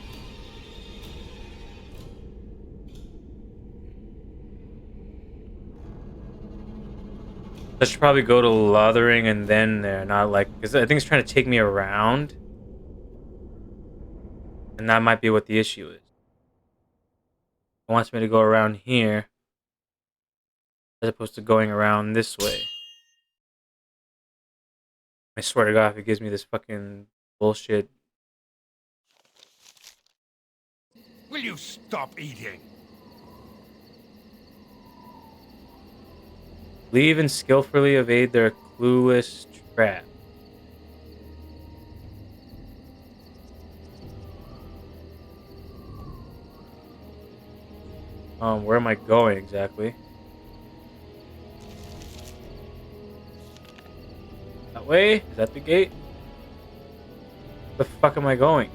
I should probably go to Lothering and then there, not like, because I think it's trying to take me around. And that might be what the issue is. It wants me to go around here as opposed to going around this way. I swear to God, if it gives me this fucking bullshit. Will you stop eating? Leave and skillfully evade their clueless trap. Where am I going exactly? That way? Is that the gate? Where the fuck am I going?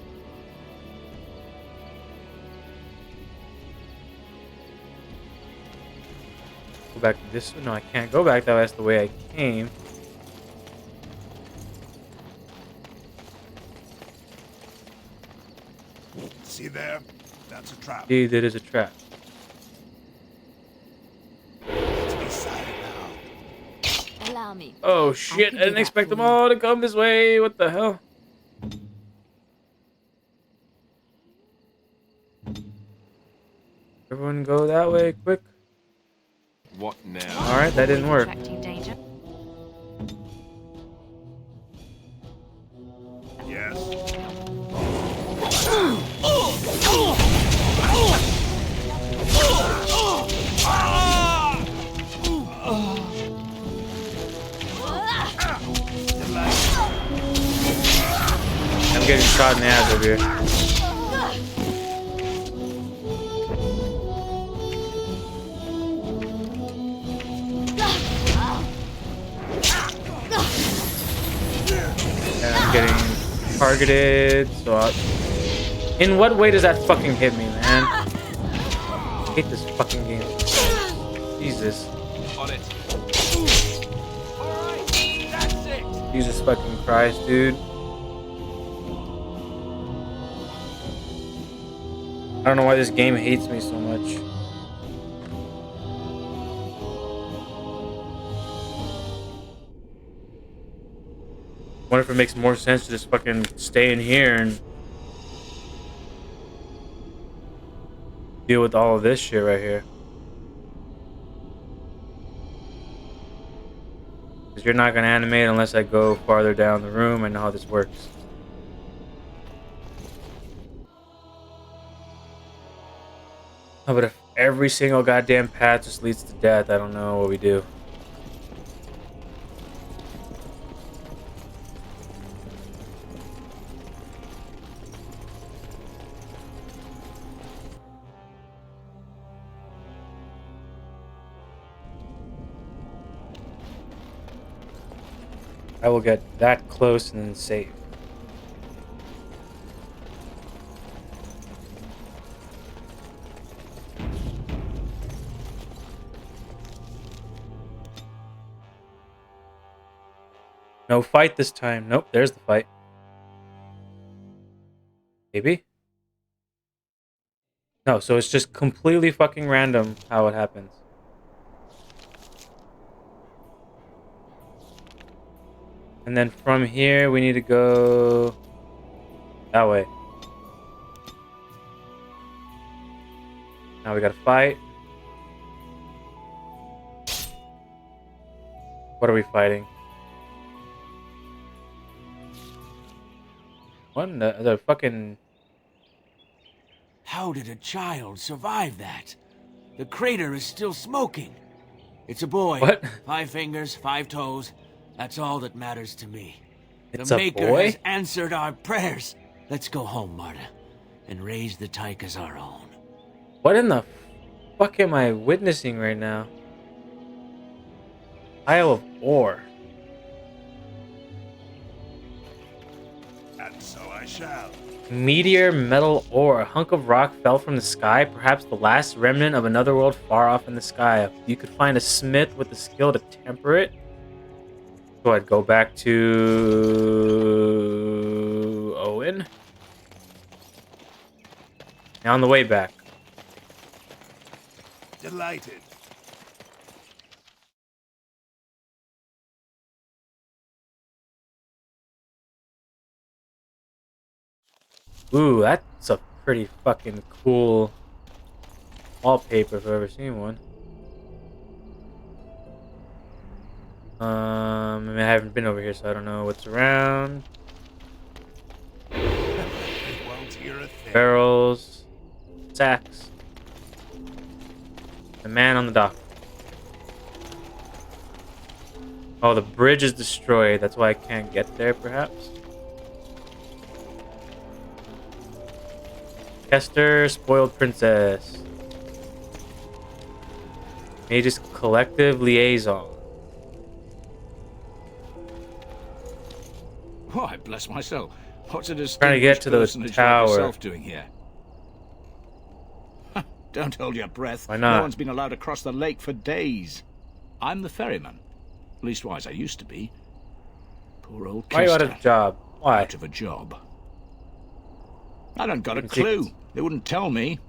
Go back to this. No, I can't go back that way. That's the way I came. See there? That's a trap. See, that is a trap. Let's be silent now. Allow me. Oh shit, I didn't expect them all to come this way. What the hell? Everyone go that way, quick. What now? Alright, that didn't work. Yes. I'm getting shot in the ass over here. And I'm getting targeted, so in what way does that fucking hit me, man? I hate this fucking game. Jesus. On it. Jesus fucking Christ, dude. I don't know why this game hates me so much. I wonder if it makes more sense to just fucking stay in here and deal with all of this shit right here. Because you're not going to animate unless I go farther down the room. I know how this works. Oh, but if every single goddamn path just leads to death, I don't know what we do. I will get that close and then save. No fight this time. Nope, there's the fight. Maybe? No, so it's just completely fucking random how it happens. And then from here, we need to go that way. Now we gotta fight. What are we fighting? What in the fucking... How did a child survive that? The crater is still smoking. It's a boy. What? 5 fingers, 5 toes. That's all that matters to me. It's the a Maker boy? has answered our prayers. Let's go home, Marta, and raise the tyke as our own. What in the fuck am I witnessing right now? Isle of Ore. And so I shall. Meteor metal ore. A hunk of rock fell from the sky, perhaps the last remnant of another world far off in the sky. If you could find a smith with the skill to temper it. So I'd go back to Owen. Now on the way back. Delighted. Ooh, that's a pretty fucking cool wallpaper if I've ever seen one. I mean, I haven't been over here, so I don't know what's around. Won't hear a thing. Barrels, sacks. The man on the dock. Oh, the bridge is destroyed. That's why I can't get there, perhaps? Kester, spoiled princess. Mage's collective liaison. Why, bless my soul. What's a Trying to get distinguished to the personage like tower. yourself doing here? Don't hold your breath. Why not? No one's been allowed to cross the lake for days. I'm the ferryman. Leastwise, I used to be. Poor old Why are you out of Kester. a job? Why? Out of a job. I don't got a Hidden clue. secrets. They wouldn't tell me.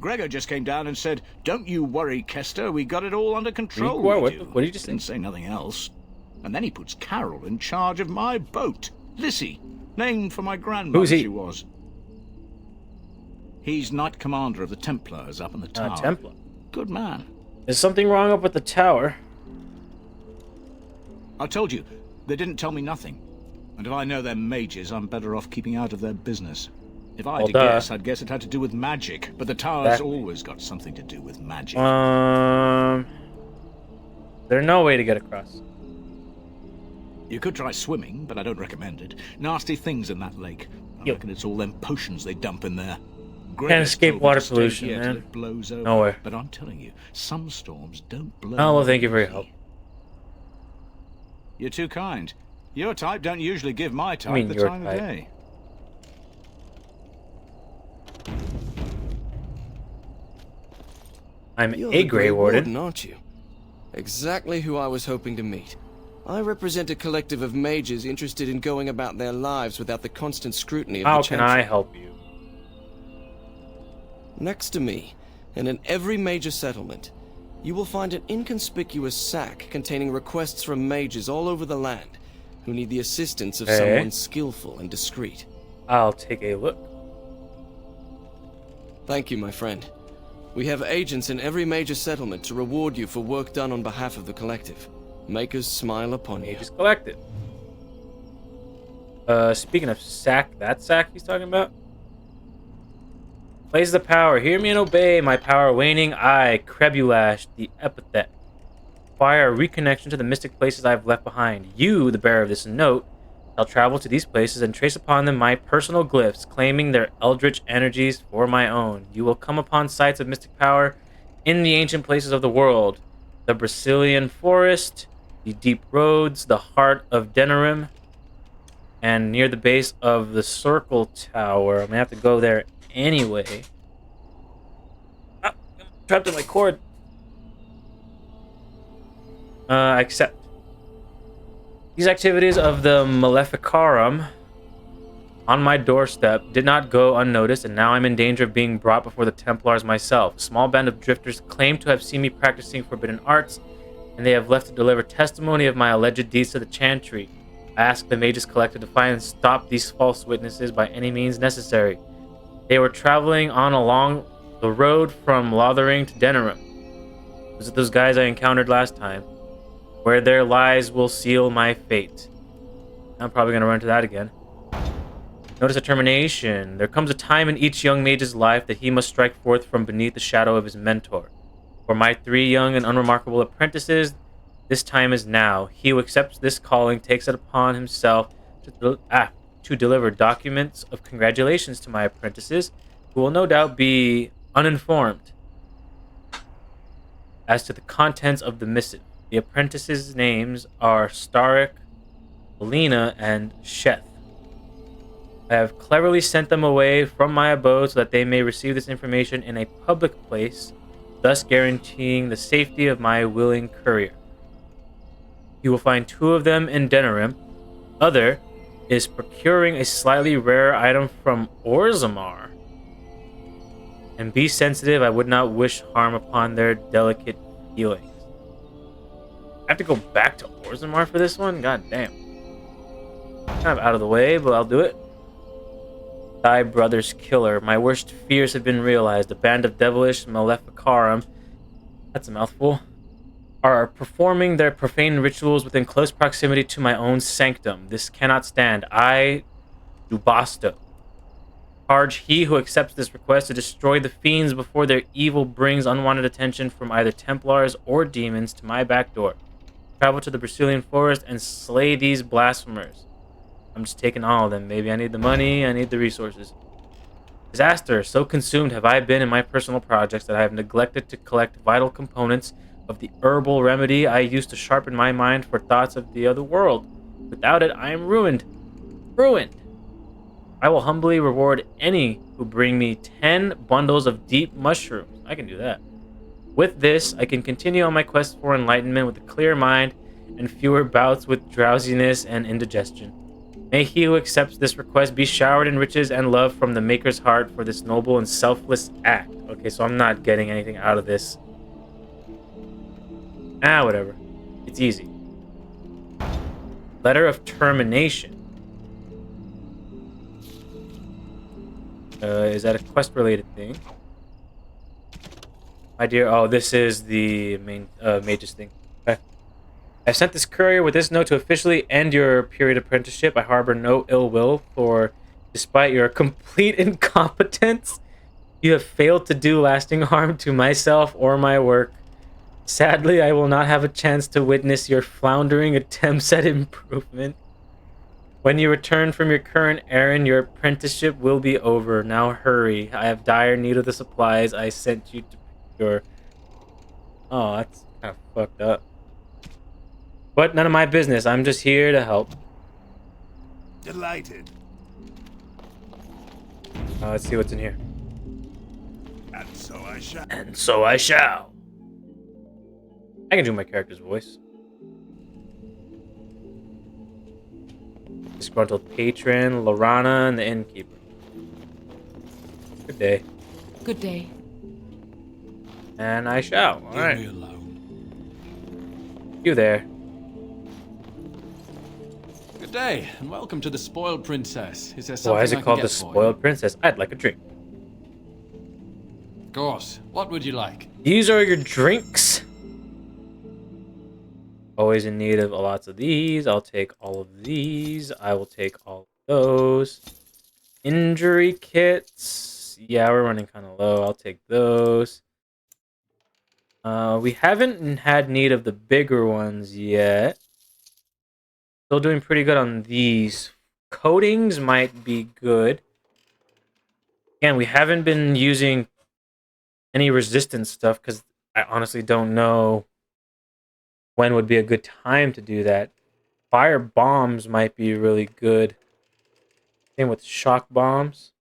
Gregor just came down and said, "Don't you worry, Kester. We got it all under control." What? we What? do." What did you just say? Didn't say nothing else. And then he puts Carol in charge of my boat. Lissy, named for my grandmother. Who's he? She was. He's Knight Commander of the Templars up in the tower. Templar. Good man. There's something wrong up with the tower. I told you, they didn't tell me nothing. And if I know they're mages, I'm better off keeping out of their business. If I had to guess, I'd guess it had to do with magic. But the tower's Exactly. always got something to do with magic. There's no way to get across. You could try swimming, but I don't recommend it. Nasty things in that lake. I reckon it's all them potions they dump in there. Can't escape told me water to stay pollution, here till man. it blows over. Nowhere. But I'm telling you, some storms don't blow. Oh, well, thank you over for your me. help. You're too kind. Your type don't usually give my type mean the your time type? of day. I'm You're a the Grey Warden. aren't you? Exactly who I was hoping to meet. I represent a collective of mages interested in going about their lives without the constant scrutiny of How the can Chantry. I help you? Next to me, and in every major settlement, you will find an inconspicuous sack containing requests from mages all over the land who need the assistance of Okay. someone skillful and discreet. I'll take a look. Thank you, my friend. We have agents in every major settlement to reward you for work done on behalf of the collective. Make us smile upon you. Mages Collective. Speaking of sack, that sack he's talking about? Plays the power. Hear me and obey. My power waning. I, Crebulash, the epithet. Acquire a reconnection to the mystic places I've left behind. You, the bearer of this note, shall travel to these places and trace upon them my personal glyphs, claiming their eldritch energies for my own. You will come upon sites of mystic power in the ancient places of the world. The Brazilian forest, the deep roads, the heart of Denerim, and near the base of the Circle Tower. I'm gonna have to go there anyway. Ah, I'm trapped in my cord. Accept. These activities of the Maleficarum on my doorstep did not go unnoticed, and now I'm in danger of being brought before the Templars myself. A small band of drifters claim to have seen me practicing forbidden arts, and they have left to deliver testimony of my alleged deeds to the Chantry. I ask the mages collected to find and stop these false witnesses by any means necessary. They were traveling on along the road from Lothering to Denerim. Was it those guys I encountered last time? Where their lies will seal my fate. I'm probably going to run into that again. Notice a termination. There comes a time in each young mage's life that he must strike forth from beneath the shadow of his mentor. For my 3 young and unremarkable apprentices, this time is now. He who accepts this calling takes it upon himself to deliver documents of congratulations to my apprentices, who will no doubt be uninformed as to the contents of the missive. The apprentices' names are Starik, Alina, and Sheth. I have cleverly sent them away from my abode so that they may receive this information in a public place, thus guaranteeing the safety of my willing courier. You will find 2 of them in Denerim. Other is procuring a slightly rare item from Orzammar. And be sensitive, I would not wish harm upon their delicate feelings. I have to go back to Orzammar for this one? God damn. Kind of out of the way, but I'll do it. Thy brother's killer. My worst fears have been realized. A band of devilish Maleficarum, that's a mouthful, are performing their profane rituals within close proximity to my own sanctum. This cannot stand. I, Dubasto, charge he who accepts this request to destroy the fiends before their evil brings unwanted attention from either Templars or demons to my back door. Travel to the Brazilian forest and slay these blasphemers. I'm just taking all of them, baby. I need the money, I need the resources. Disaster. So consumed have I been in my personal projects that I have neglected to collect vital components of the herbal remedy I used to sharpen my mind for thoughts of the other world. Without it, I am ruined. Ruined. I will humbly reward any who bring me 10 bundles of deep mushrooms. I can do that. With this, I can continue on my quest for enlightenment with a clear mind and fewer bouts with drowsiness and indigestion. May he who accepts this request be showered in riches and love from the Maker's heart for this noble and selfless act. Okay, so I'm not getting anything out of this. Whatever. It's easy. Letter of termination. Is that a quest-related thing? My dear, oh, this is the main mage's thing. Okay. I sent this courier with this note to officially end your period of apprenticeship. I harbor no ill will, for despite your complete incompetence, you have failed to do lasting harm to myself or my work. Sadly, I will not have a chance to witness your floundering attempts at improvement. When you return from your current errand, your apprenticeship will be over. Now hurry. I have dire need of the supplies I sent you to procure. Oh, that's kind of fucked up. But none of my business. I'm just here to help. Delighted. Let's see what's in here. And so I shall. And so I shall. I can do my character's voice. Disgruntled patron, Lorana, and the innkeeper. Good day. Good day. And I shall. All right. Leave me alone. You there. Good day, and welcome to the Spoiled Princess. Is there something Why is I it can called get the for you? Spoiled Princess? I'd like a drink. Of course. What would you like? These are your drinks. Always in need of lots of these. I'll take all of these. I will take all of those. Injury kits. Yeah, we're running kind of low. I'll take those. We haven't had need of the bigger ones yet. Still doing pretty good on these. Coatings might be good. Again, we haven't been using any resistance stuff because I honestly don't know when would be a good time to do that. Fire bombs might be really good. Same with shock bombs.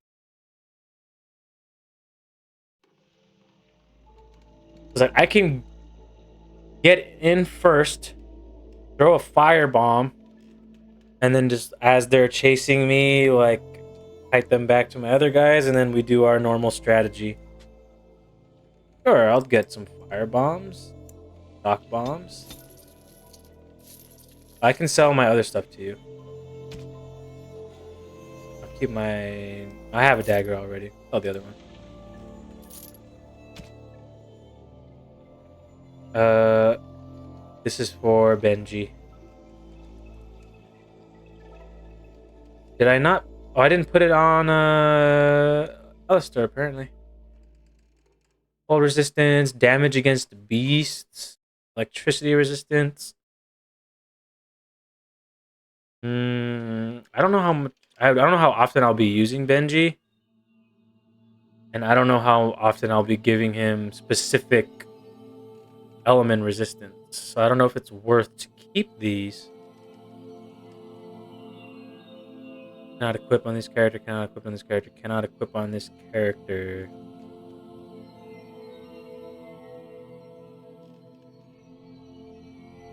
It's like I can get in first, throw a fire bomb, and then just as they're chasing me, like kite them back to my other guys, and then we do our normal strategy. Sure, I'll get some fire bombs, shock bombs. I can sell my other stuff to you. I'll keep my... I have a dagger already. Oh, the other one. This is for Benji. Did I not? Oh, I didn't put it on, Alistair, apparently. Cold resistance, damage against beasts, electricity resistance. I don't know how much. I don't know how often I'll be using Benji, and I don't know how often I'll be giving him specific element resistance. So I don't know if it's worth to keep these. Cannot equip on this character. Cannot equip on this character. Cannot equip on this character.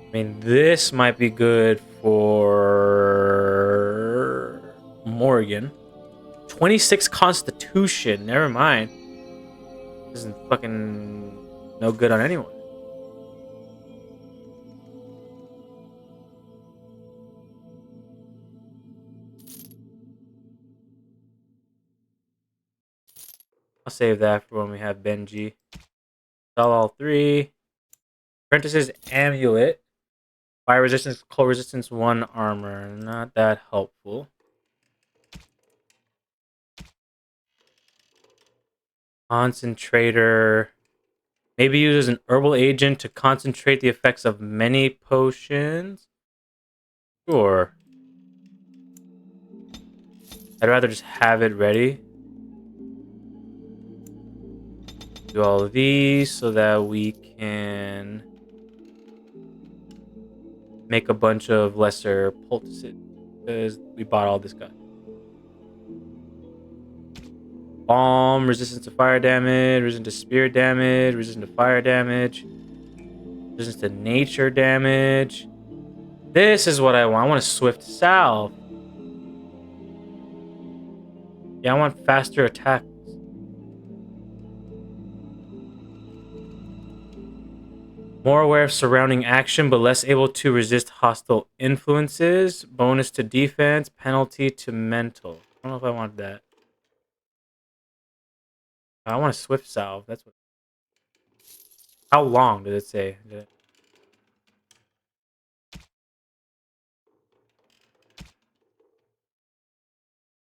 I mean, this might be good for Morgan. 26 Constitution. Never mind. This isn't fucking no good on anyone. I'll save that for when we have Benji. Sell all three. Apprentice's Amulet. Fire resistance, cold resistance, 1 armor. Not that helpful. Concentrator. Maybe used as an herbal agent to concentrate the effects of many potions. Sure. I'd rather just have it ready. Do all of these so that we can make a bunch of lesser poultices because we bought all this guy. Bomb, resistance to fire damage, resistance to spear damage, resistance to fire damage, resistance to nature damage. This is what I want. I want a swift salve. Yeah, I want faster attack. More aware of surrounding action, but less able to resist hostile influences. Bonus to defense, penalty to mental. I don't know if I want that. I want a swift salve. That's what. How long did it say?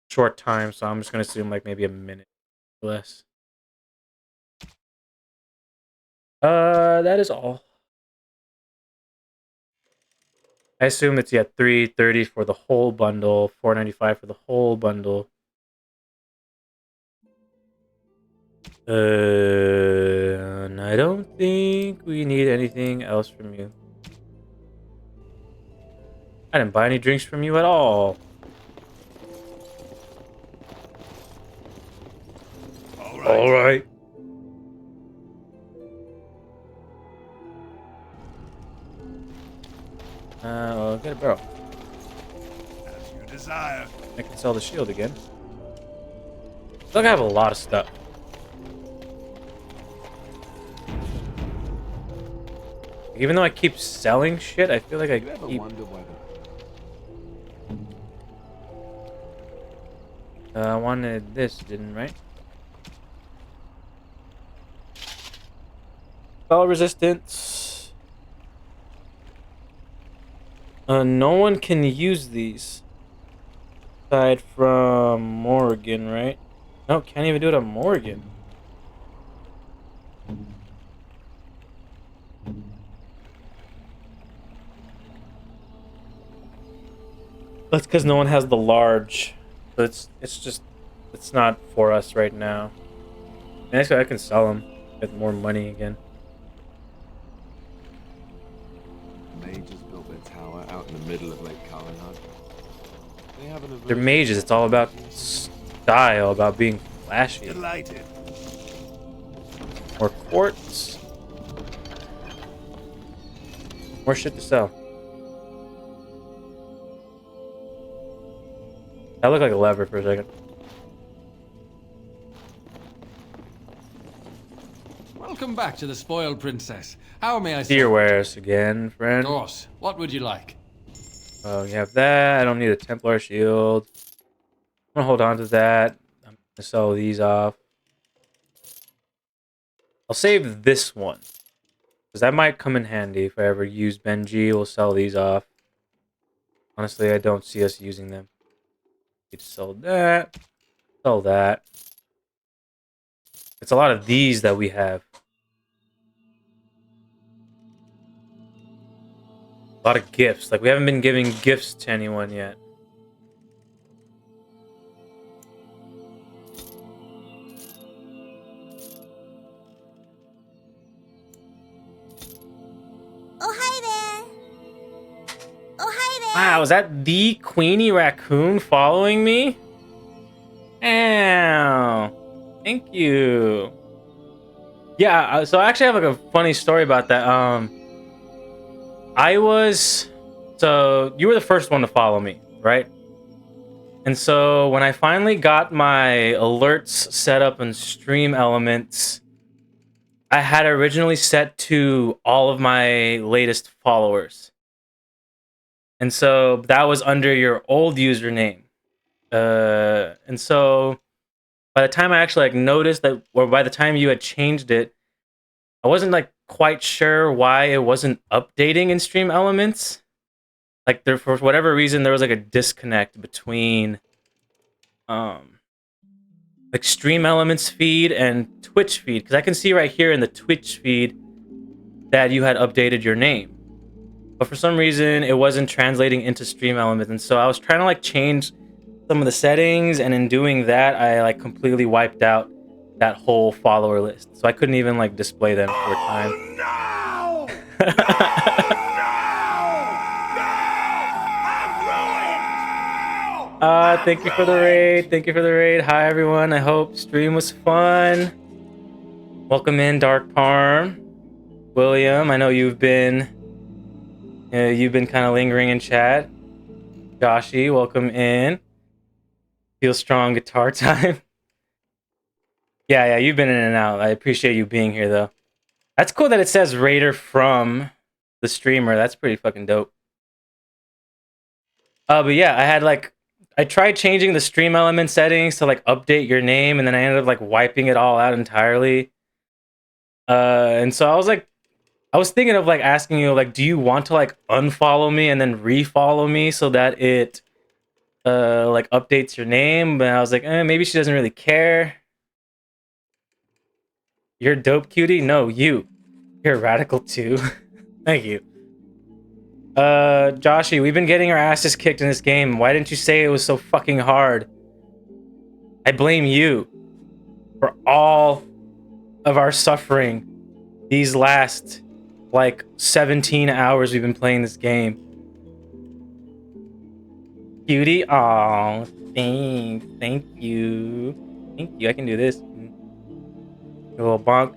Short time, so I'm just gonna assume like maybe a minute or less. That is all. I assume it's $330 for the whole bundle, $495 for the whole bundle. And I don't think we need anything else from you. I didn't buy any drinks from you at all. All right. Well, get a barrel. As you desire. I can sell the shield again. Look, I have a lot of stuff. Even though I keep selling shit, I feel like I keep... I wanted this, didn't right? Spell resistance. No one can use these. Aside from Morgan, right? No, can't even do it on Morgan. That's because no one has the large. So it's not for us right now. Next, I can sell them, get more money again. Mages built their tower out in the middle of Lake Calenhad. They have an They're mages. It's all about style, about being flashy. Delighted. More quartz. More shit to sell. That looked like a lever for a second. Welcome back to the Spoiled Princess. How may I See your wares again, friend. Of course. What would you like? Oh, you have that. I don't need a Templar shield. I'm gonna hold on to that. I'm gonna sell these off. I'll save this one. Because that might come in handy if I ever use Benji. We'll sell these off. Honestly, I don't see us using them. Need to sell that. Sell that. It's a lot of these that we have. A lot of gifts. Like, we haven't been giving gifts to anyone yet. Oh, hi there. Oh, hi there. Wow, is that the Queenie Raccoon following me? Ow. Thank you. Yeah, so I actually have like a funny story about that. So you were the first one to follow me, right? And so when I finally got my alerts set up in Stream Elements, I had originally set to all of my latest followers. And so that was under your old username. And so by the time I actually like noticed that, or by the time you had changed it, I wasn't like quite sure why it wasn't updating in Stream Elements. Like there, for whatever reason, there was like a disconnect between like Stream Elements feed and Twitch feed, because I can see right here in the Twitch feed that you had updated your name, but for some reason it wasn't translating into Stream Elements, and so I was trying to like change some of the settings, and in doing that I like completely wiped out that whole follower list, so I couldn't even like display them for a time. Thank you for the raid. Thank you for the raid. Hi everyone. I hope stream was fun. Welcome in, Dark Parm. William, I know you've been kind of lingering in chat. Joshi, welcome in. Feel strong guitar time. Yeah, you've been in and out. I appreciate you being here though. That's cool that it says raider from the streamer. That's pretty fucking dope. But yeah, I tried changing the stream element settings to like update your name, and then I ended up like wiping it all out entirely. And so I was thinking of like asking you like, do you want to like unfollow me and then refollow me so that it like updates your name? But I was like, maybe she doesn't really care. You're dope, cutie. No, you're radical too. Thank you. Joshi, we've been getting our asses kicked in this game. Why didn't you say it was so fucking hard? I blame you for all of our suffering these last, like, 17 hours we've been playing this game. Cutie? Aw, thanks. Thank you. Thank you. I can do this. A little bonk.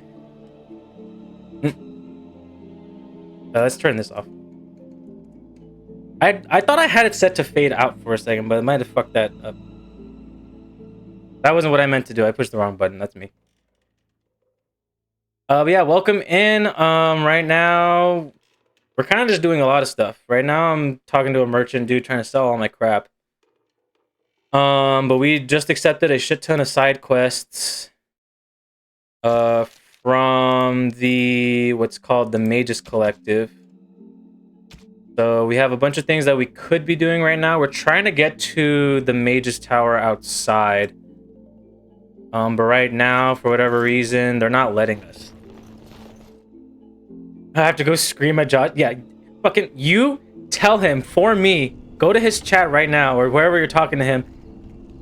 Let's turn this off. I thought I had it set to fade out for a second, but I might have fucked that up. That wasn't what I meant to do. I pushed the wrong button. That's me. But yeah, welcome in. Right now, we're kind of just doing a lot of stuff. Right now, I'm talking to a merchant dude trying to sell all my crap. But we just accepted a shit ton of side quests. From the what's called the Mages Collective. So we have a bunch of things that we could be doing right now. We're trying to get to the Mages Tower outside. But right now, for whatever reason, they're not letting us. I have to go scream at Josh. Yeah, fucking you tell him for me. Go to his chat right now or wherever you're talking to him.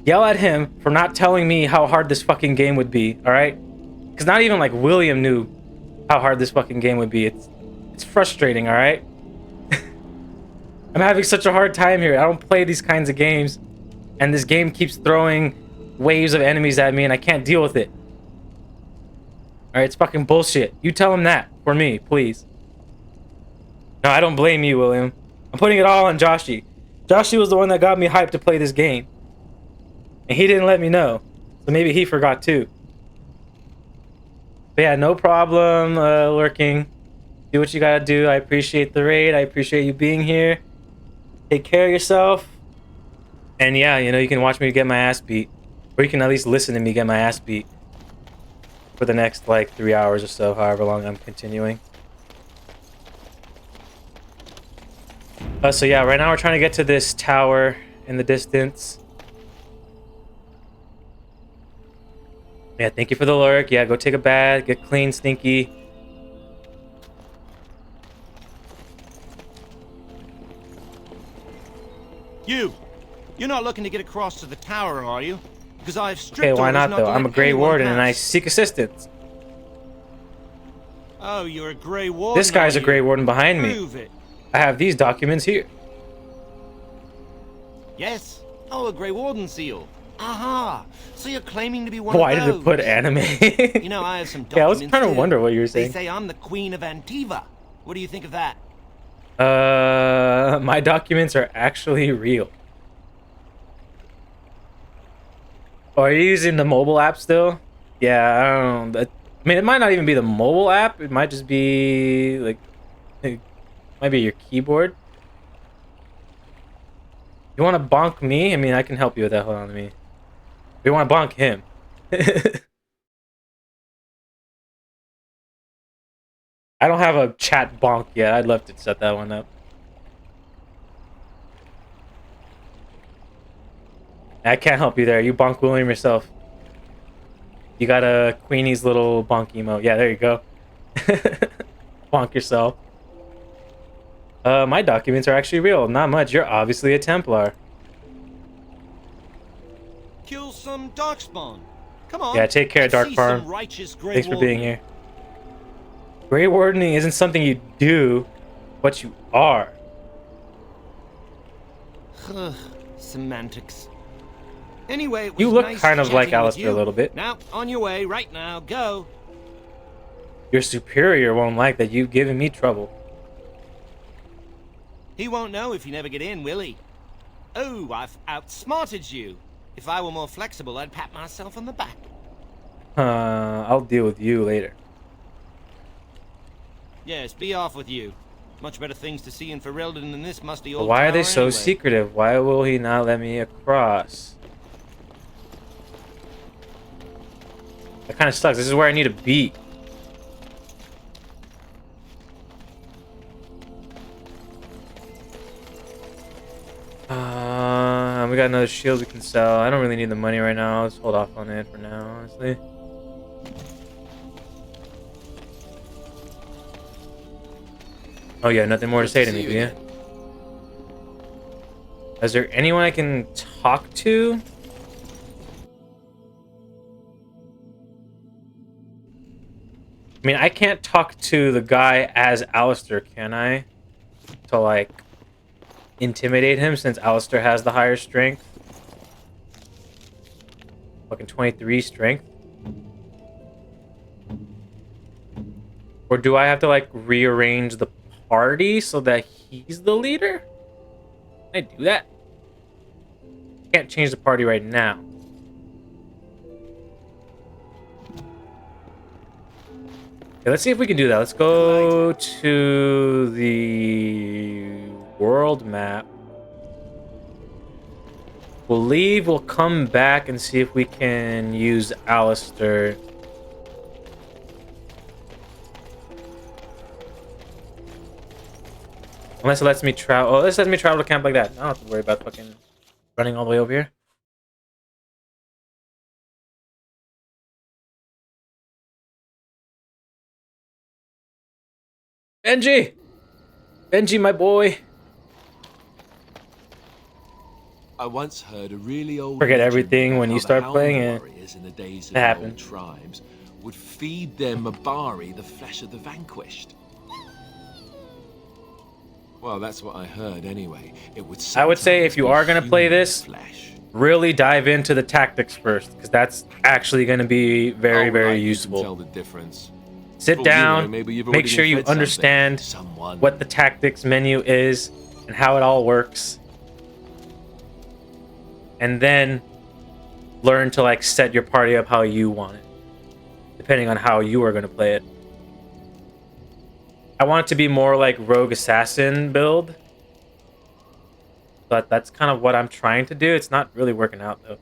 Yell at him for not telling me how hard this fucking game would be, alright? Because not even like William knew how hard this fucking game would be. It's frustrating, alright? I'm having such a hard time here. I don't play these kinds of games. And this game keeps throwing waves of enemies at me and I can't deal with it. Alright, it's fucking bullshit. You tell him that for me, please. No, I don't blame you, William. I'm putting it all on Joshi. Joshi was the one that got me hyped to play this game. And he didn't let me know. So maybe he forgot too. But yeah, no problem lurking. Do what you gotta do. I appreciate the raid. I appreciate you being here. Take care of yourself. And yeah, you know, you can watch me get my ass beat. Or you can at least listen to me get my ass beat. For the next, like, 3 hours or so, however long I'm continuing. So yeah, right now we're trying to get to this tower in the distance. Yeah, thank you for the lurk. Yeah, go take a bath, get clean, stinky. You're not looking to get across to the tower, are you? Because I've strict Okay, why orders not though? to I'm a let Grey anyone Warden and I pass. seek assistance. Oh, you're a Grey Warden. This guy's are a Grey you? Warden behind me. Prove it. I have these documents here. Yes. Oh, a Grey Warden seal. Aha. So you're claiming to be one Why of did those. it put anime? You know, I have some documents Yeah, I was trying to too. wonder what you were They saying. say I'm the Queen of Antiva. What do you think of that? My documents are actually real. Oh, are you using the mobile app still? Yeah, I don't know. I mean, it might not even be the mobile app. It might just be, like, it might be your keyboard. You want to bonk me? I mean, I can help you with that. Hold on, let me... We want to bonk him. I don't have a chat bonk yet. I'd love to set that one up. I can't help you there. You bonk William yourself. You got a Queenie's little bonk emote. Yeah, there you go. Bonk yourself. My documents are actually real. Not much. You're obviously a Templar. Kill some darkspawn. Come on. Yeah, take care, let's Dark see Farm. some righteous Grey Thanks for being Wardening. here. Grey Wardening isn't something you do, but you are. Semantics. Anyway, it was You look nice kind of like chatting with Alistair a you. little bit. Now, on your way, right now, go. Your superior won't like that you've given me trouble. He won't know if you never get in, will he? Oh, I've outsmarted you. If I were more flexible, I'd pat myself on the back. I'll deal with you later. Yes, be off with you. Much better things to see in Ferelden than this musty But old why are they tower so anyway. secretive? Why will he not let me across? That kind of sucks. This is where I need to be. We got another shield we can sell. I don't really need the money right now. Let's hold off on it for now, honestly. Oh yeah, nothing more to say to me, do you? Is there anyone I can talk to? I mean, I can't talk to the guy as Alistair, can I? To, like, intimidate him since Alistair has the higher strength. Fucking 23 strength. Or do I have to, like, rearrange the party so that he's the leader? Can I do that? Can't change the party right now. Okay, let's see if we can do that. Let's go to the world map. We'll leave, we'll come back and see if we can use Alistair. Unless it lets me travel. Oh, this lets me travel to camp like that. I don't have to worry about fucking running all the way over here. Benji! Benji, my boy! I once heard a really old Forget legend everything about when you how the start Hound playing and warriors in the days of it the happened. old tribes would feed their Mabari the flesh of the vanquished. Well, that's what I heard anyway. It would I would say if you are going to play human this, flesh. really dive into the tactics first, because that's actually going to be very, very useful. Tell the difference. Sit Well, you down, know, maybe you've make already sure been you fed something. understand Someone. what the tactics menu is and how it all works. And then learn to like set your party up how you want it, depending on how you are going to play it. I want it to be more like rogue assassin build, but that's kind of what I'm trying to do. It's not really working out though.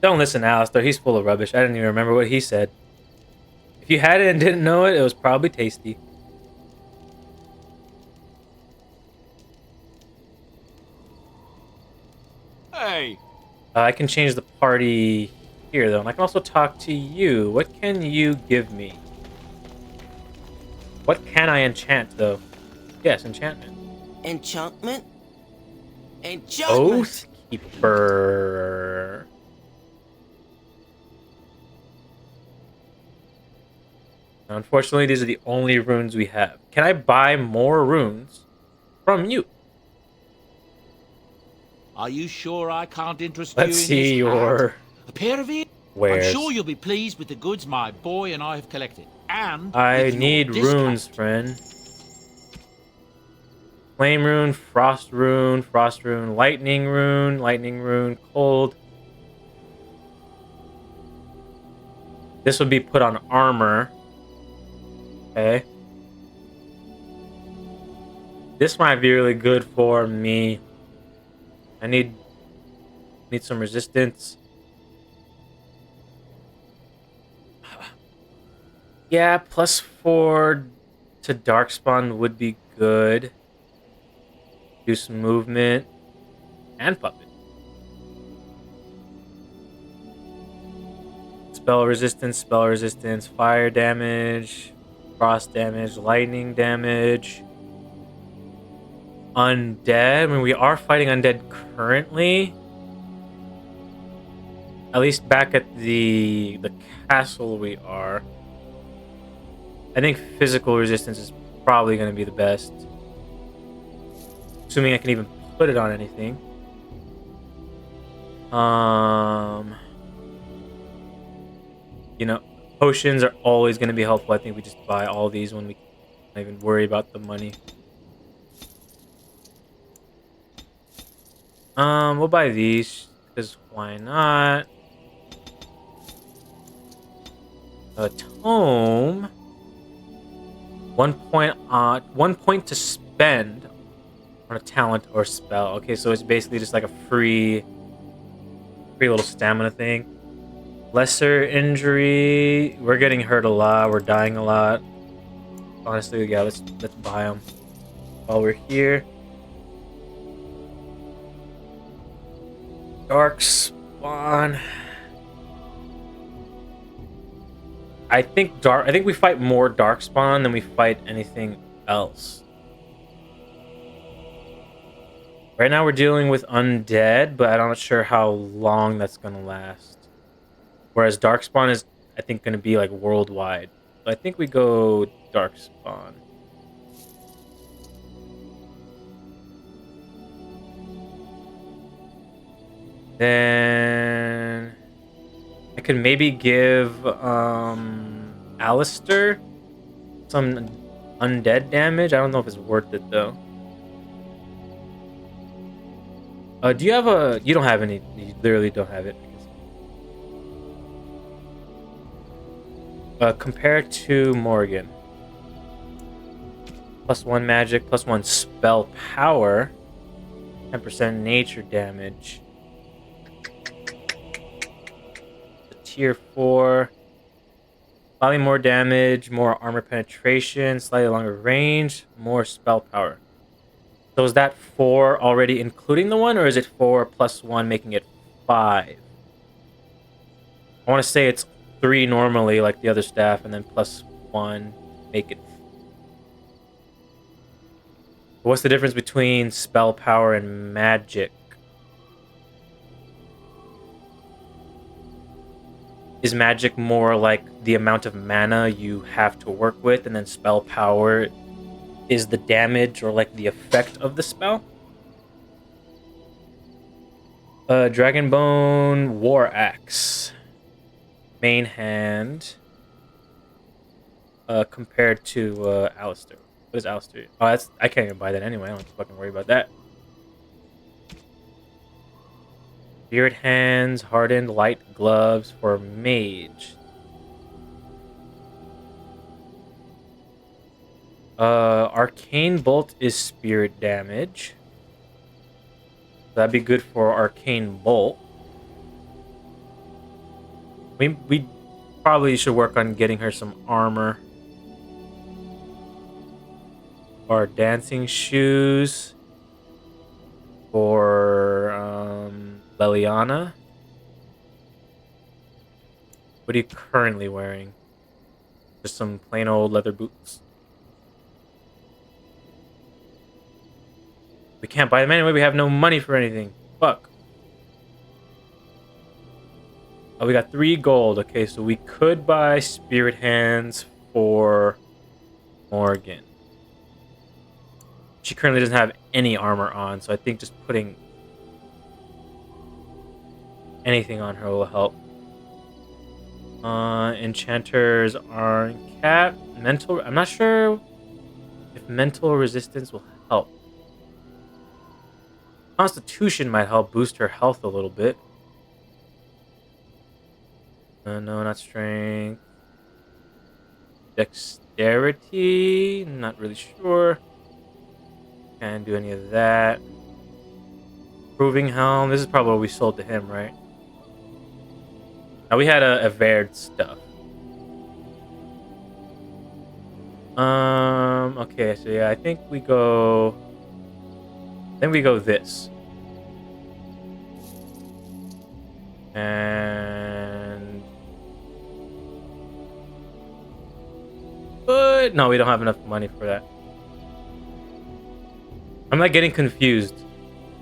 Don't listen to Alistair, he's full of rubbish. I didn't even remember what he said. If you had it and didn't know it, it was probably tasty. Hey! I can change the party here, though. And I can also talk to you. What can you give me? What can I enchant, though? Yes, enchantment. Enchantment? Enchantment! Oathkeeper. Unfortunately, these are the only runes we have. Can I buy more runes from you? Are you sure I can't interest you in Let's this see your hat? A pair of ears? wares. I'm sure you'll be pleased with the goods my boy and I have collected. And I with your need discount. runes, friend. Flame rune, frost rune, lightning rune, cold. This would be put on armor. Okay. This might be really good for me. I need some resistance. Yeah, +4 to Darkspawn would be good. Reduce movement and puppet. Spell resistance, fire damage, frost damage, lightning damage. Undead. I mean, we are fighting undead currently. At least back at the castle we are. I think physical resistance is probably going to be the best. Assuming I can even put it on anything. You know, potions are always going to be helpful. I think we just buy all these when we don't even worry about the money. We'll buy these because why not? A tome. 1 point. 1 point to spend on a talent or spell. Okay, so it's basically just like a free little stamina thing. Lesser injury. We're getting hurt a lot. We're dying a lot. Honestly, yeah. Let's buy them while we're here. Dark spawn. I think we fight more darkspawn than we fight anything else. Right now we're dealing with undead, but I'm not sure how long that's gonna last. Whereas darkspawn is, I think, gonna be like worldwide. So I think we go darkspawn. Then I could maybe give Alistair some undead damage. I don't know if it's worth it though. Do you have a? You don't have any. You literally don't have it. Compared to Morgan. +1 magic, +1 spell power, 10% nature damage. Tier 4. Slightly more damage, more armor penetration, slightly longer range, more spell power. So is that 4 already including the 1, or is it 4 + 1 making it 5? I want to say it's 3 normally, like the other staff, and then +1 make it. What's the difference between spell power and magic? Is magic more like the amount of mana you have to work with, and then spell power is the damage or like the effect of the spell? Dragonbone War Axe. Main hand. Compared to Alistair. What is Alistair? Oh, I can't even buy that anyway. I don't have to fucking worry about that. Spirit hands, hardened light gloves for mage. Arcane bolt is spirit damage. That'd be good for arcane bolt. We probably should work on getting her some armor. Or dancing shoes for Leliana. What are you currently wearing? Just some plain old leather boots. We can't buy them anyway. We have no money for anything. Fuck. Oh, we got 3 gold. Okay, so we could buy spirit hands for Morgan. She currently doesn't have any armor on, so I think just putting anything on her will help. Enchanters are cat. Mental. I'm not sure if mental resistance will help. Constitution might help boost her health a little bit. No, not strength. Dexterity. Not really sure. Can't do any of that. Proving helm. This is probably what we sold to him, right? Now we had a Verd stuff. Okay, so yeah, I think we go Then we go this. And... But no, we don't have enough money for that. I'm like getting confused.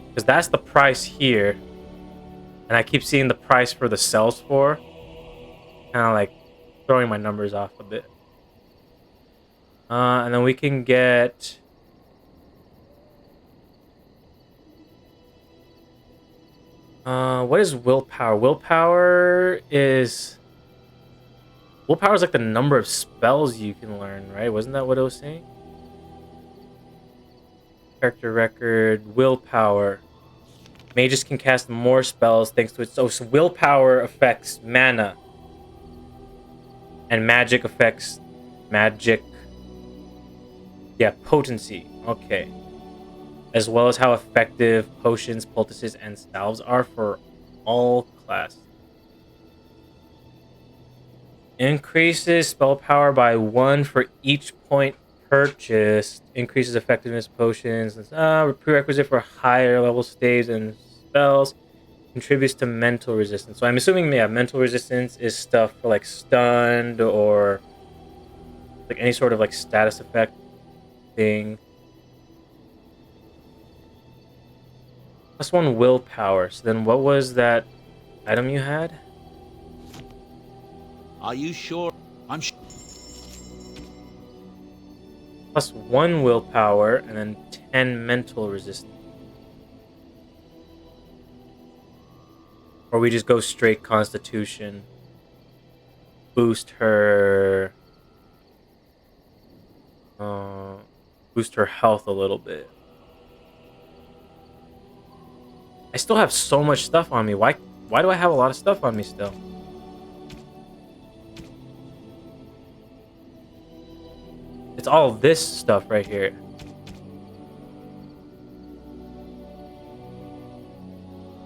Because that's the price here. And I keep seeing the price for the cells for. Kind of like throwing my numbers off a bit. And then we can get... what is willpower? Willpower is like the number of spells you can learn, right? Wasn't that what it was saying? Character record, willpower. Mages can cast more spells thanks to it. So willpower affects mana. And magic affects magic. Yeah, potency. Okay. As well as how effective potions, poultices, and salves are for all classes. Increases spell power by 1 for each point purchased. Increases effectiveness potions. Prerequisite for higher level staves and spells. Contributes to mental resistance. So I'm assuming, yeah, mental resistance is stuff for like stunned or like any sort of like status effect thing. +1 willpower. So then what was that item you had? Are you sure? I'm sure. +1 willpower and then 10 mental resistance. Or we just go straight constitution. Boost her... boost her health a little bit. I still have so much stuff on me. Why do I have a lot of stuff on me still? It's all this stuff right here.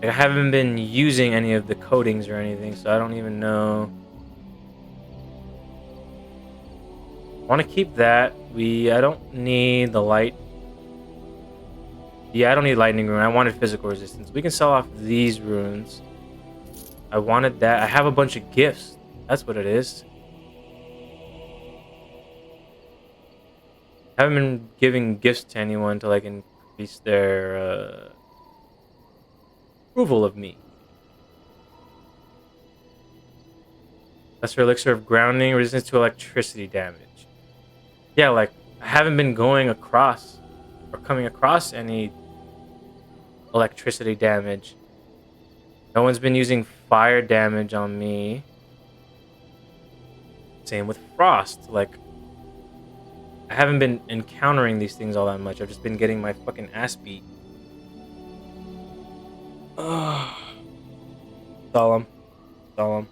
I haven't been using any of the coatings or anything, so I don't even know. I want to keep that. I don't need the light. Yeah, I don't need lightning rune. I wanted physical resistance. We can sell off these runes. I wanted that. I have a bunch of gifts. That's what it is. I haven't been giving gifts to anyone to like increase their approval of me. Lesser elixir of grounding, resistance to electricity damage. Yeah, like I haven't been going across or coming across any electricity damage. No one's been using fire damage on me. Same with frost. Like, I haven't been encountering these things all that much. I've just been getting my fucking ass beat. Solemn. Solemn.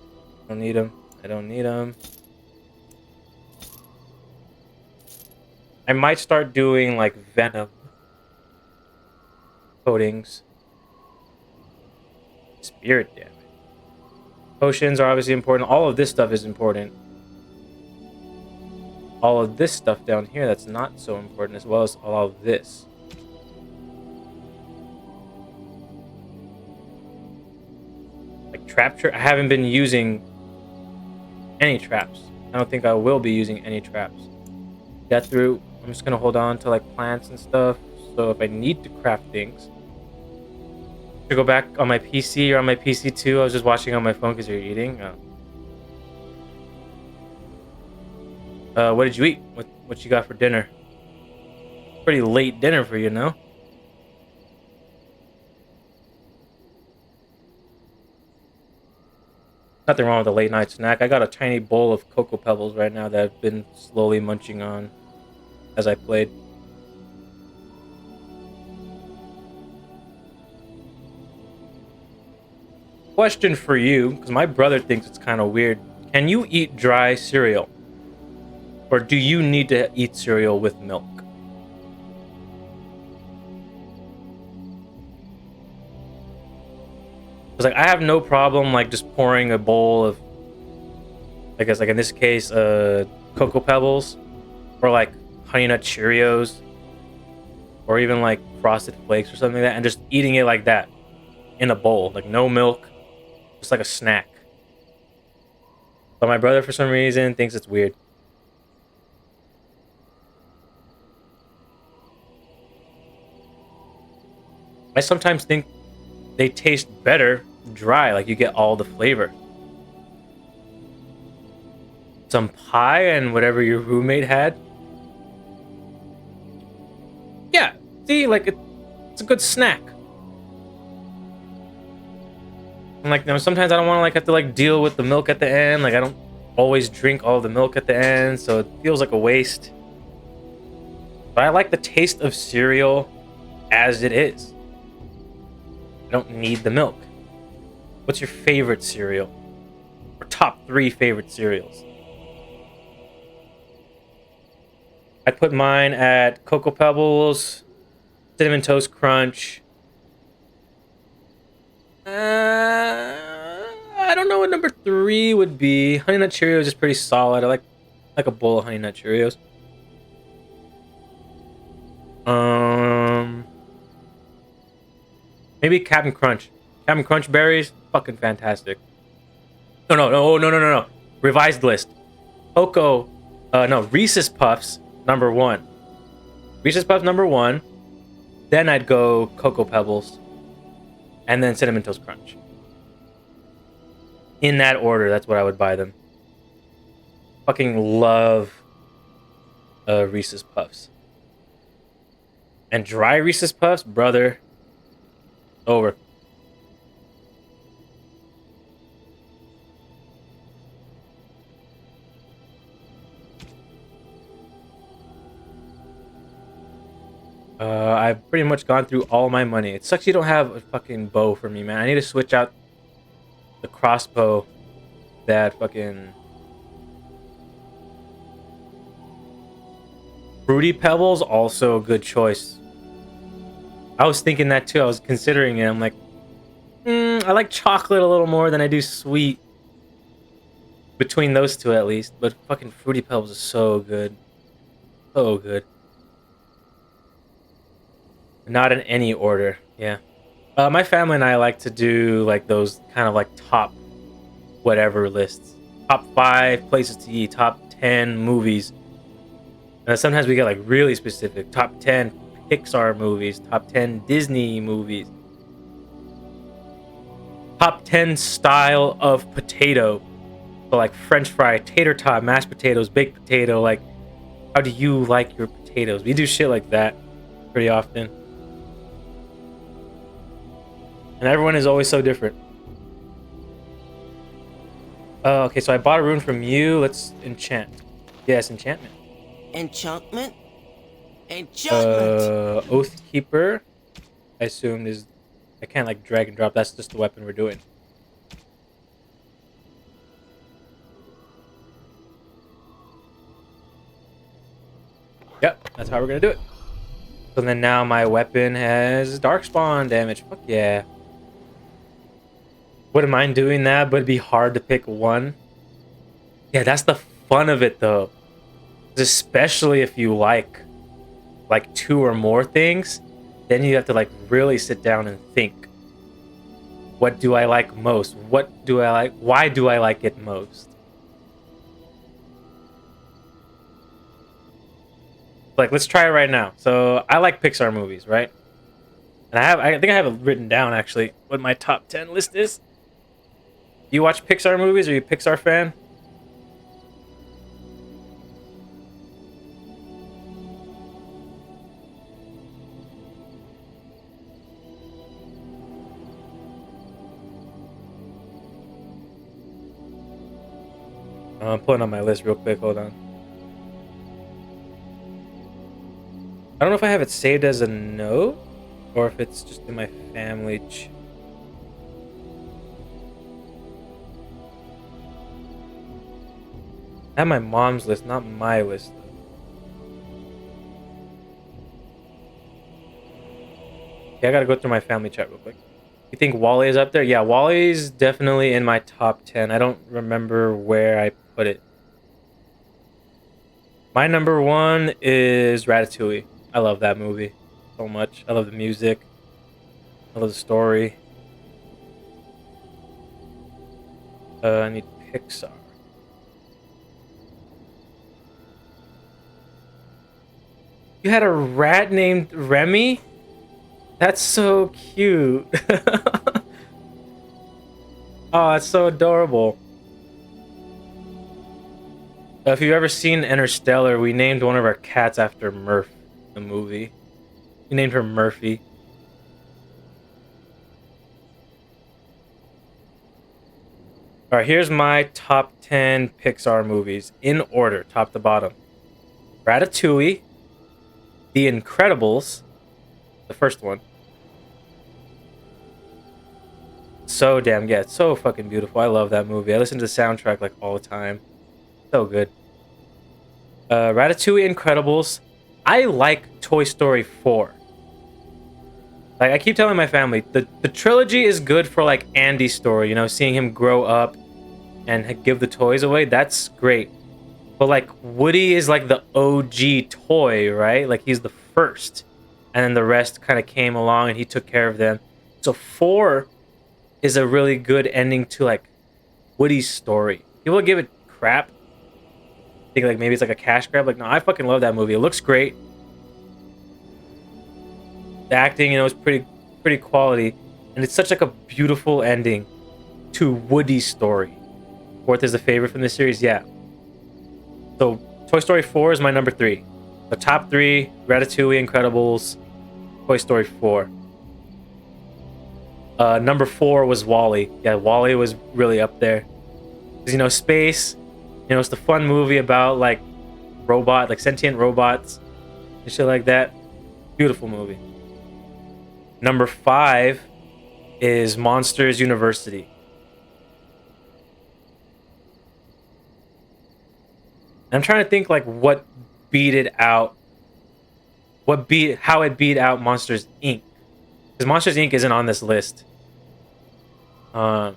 Don't need them. I don't need them. I might start doing like venom coatings. Spirit damage. Potions are obviously important. All of this stuff is important. All of this stuff down here that's not so important, as well as all of this. Like trap. I haven't been using any traps. I don't think I will be using any traps. Get through. I'm just gonna hold on to like plants and stuff. So if I need to craft things, to go back on my PC or on my PC too. I was just watching on my phone because you're eating. What did you eat? What you got for dinner? Pretty late dinner for you, no? Nothing wrong with a late night snack. I got a tiny bowl of Cocoa Pebbles right now that I've been slowly munching on as I played. Question for you, because my brother thinks it's kind of weird. Can you eat dry cereal? Or do you need to eat cereal with milk? Because like I have no problem like just pouring a bowl of, I guess like in this case, Cocoa Pebbles, or like Honey Nut Cheerios, or even like Frosted Flakes or something like that, and just eating it like that in a bowl, like no milk, just like a snack. But my brother, for some reason, thinks it's weird. I sometimes think they taste better dry, like you get all the flavor. Some pie and whatever your roommate had. Yeah, see, like it's a good snack. And like, sometimes I don't want to like have to like deal with the milk at the end. Like I don't always drink all the milk at the end, so it feels like a waste. But I like the taste of cereal as it is. I don't need the milk. What's your favorite cereal? Or top 3 favorite cereals? I'd put mine at Cocoa Pebbles, Cinnamon Toast Crunch. I don't know what number 3 would be. Honey Nut Cheerios is pretty solid. I like a bowl of Honey Nut Cheerios. Maybe Captain Crunch. Captain Crunch berries, fucking fantastic. No. Revised list. Reese's Puffs number 1. Reese's Puffs number 1. Then I'd go Cocoa Pebbles. And then Cinnamon Toast Crunch. In that order, that's what I would buy them. Fucking love Reese's Puffs. And dry Reese's Puffs, brother. Over. I've pretty much gone through all my money. It sucks you don't have a fucking bow for me, man. I need to switch out the crossbow that fucking Fruity Pebbles, also a good choice. I was thinking that too. I was considering it. I'm like, I like chocolate a little more than I do sweet. Between those two, at least. But fucking Fruity Pebbles is so good. So good. Not in any order. Yeah. My family and I like to do like those kind of like top whatever lists. Top 5 places to eat. Top 10 movies. And sometimes we get like really specific. Top 10 Pixar movies. Top 10 Disney movies. Top 10 style of potato. So like French fry, tater tot, mashed potatoes, baked potato. Like, how do you like your potatoes? We do shit like that pretty often. And everyone is always so different. Okay, so I bought a rune from you. Let's enchant. Yes, enchantment. Enchantment? Enchantment! Oathkeeper, I assume is... I can't like drag and drop. That's just the weapon we're doing. Yep, that's how we're gonna do it. So then now my weapon has Darkspawn damage. Fuck yeah. Wouldn't mind doing that, but it'd be hard to pick one. Yeah, that's the fun of it though. Especially if you like 2 or more things, then you have to like really sit down and think. What do I like most? What do I like? Why do I like it most? Like, let's try it right now. So I like Pixar movies, right? And I think I have it written down actually what my top 10 list is. You watch Pixar movies? Are you a Pixar fan? I'm pulling on my list real quick. Hold on. I don't know if I have it saved as a note or if it's just in my family. I have my mom's list, not my list. Okay, I gotta go through my family chat real quick. You think Wally is up there? Yeah, Wally's definitely in my top 10. I don't remember where I put it. My number 1 is Ratatouille. I love that movie. so much. I love the music. I love the story. I need Pixar. You had a rat named Remy? That's so cute. Oh, that's so adorable. If you've ever seen Interstellar, we named one of our cats after Murph, the movie. We named her Murphy. Alright, here's my top 10 Pixar movies in order, top to bottom. Ratatouille, The Incredibles, the first one. So damn good. It's so fucking beautiful. I love that movie. I listen to the soundtrack like all the time. So good. Ratatouille, Incredibles. I like Toy Story 4. Like, I keep telling my family, the trilogy is good for like Andy's story, you know, seeing him grow up and give the toys away. That's great. But like Woody is like the OG toy, right? Like he's the first. And then the rest kind of came along and he took care of them. So 4 is a really good ending to like Woody's story. People give it crap. Think like maybe it's like a cash grab. Like, no, I fucking love that movie. It looks great. The acting, you know, is pretty quality. And it's such like a beautiful ending to Woody's story. 4th is the favorite from this series, yeah. So Toy Story 4 is my number 3. The top 3, Ratatouille, Incredibles, Toy Story 4. Number 4 was Wall-E. Yeah, Wall-E was really up there. Because, you know, space, you know, it's the fun movie about, like, like, sentient robots and shit like that. Beautiful movie. Number 5 is Monsters University. I'm trying to think, like, what beat it out. How it beat out Monsters, Inc. Because Monsters, Inc. isn't on this list. I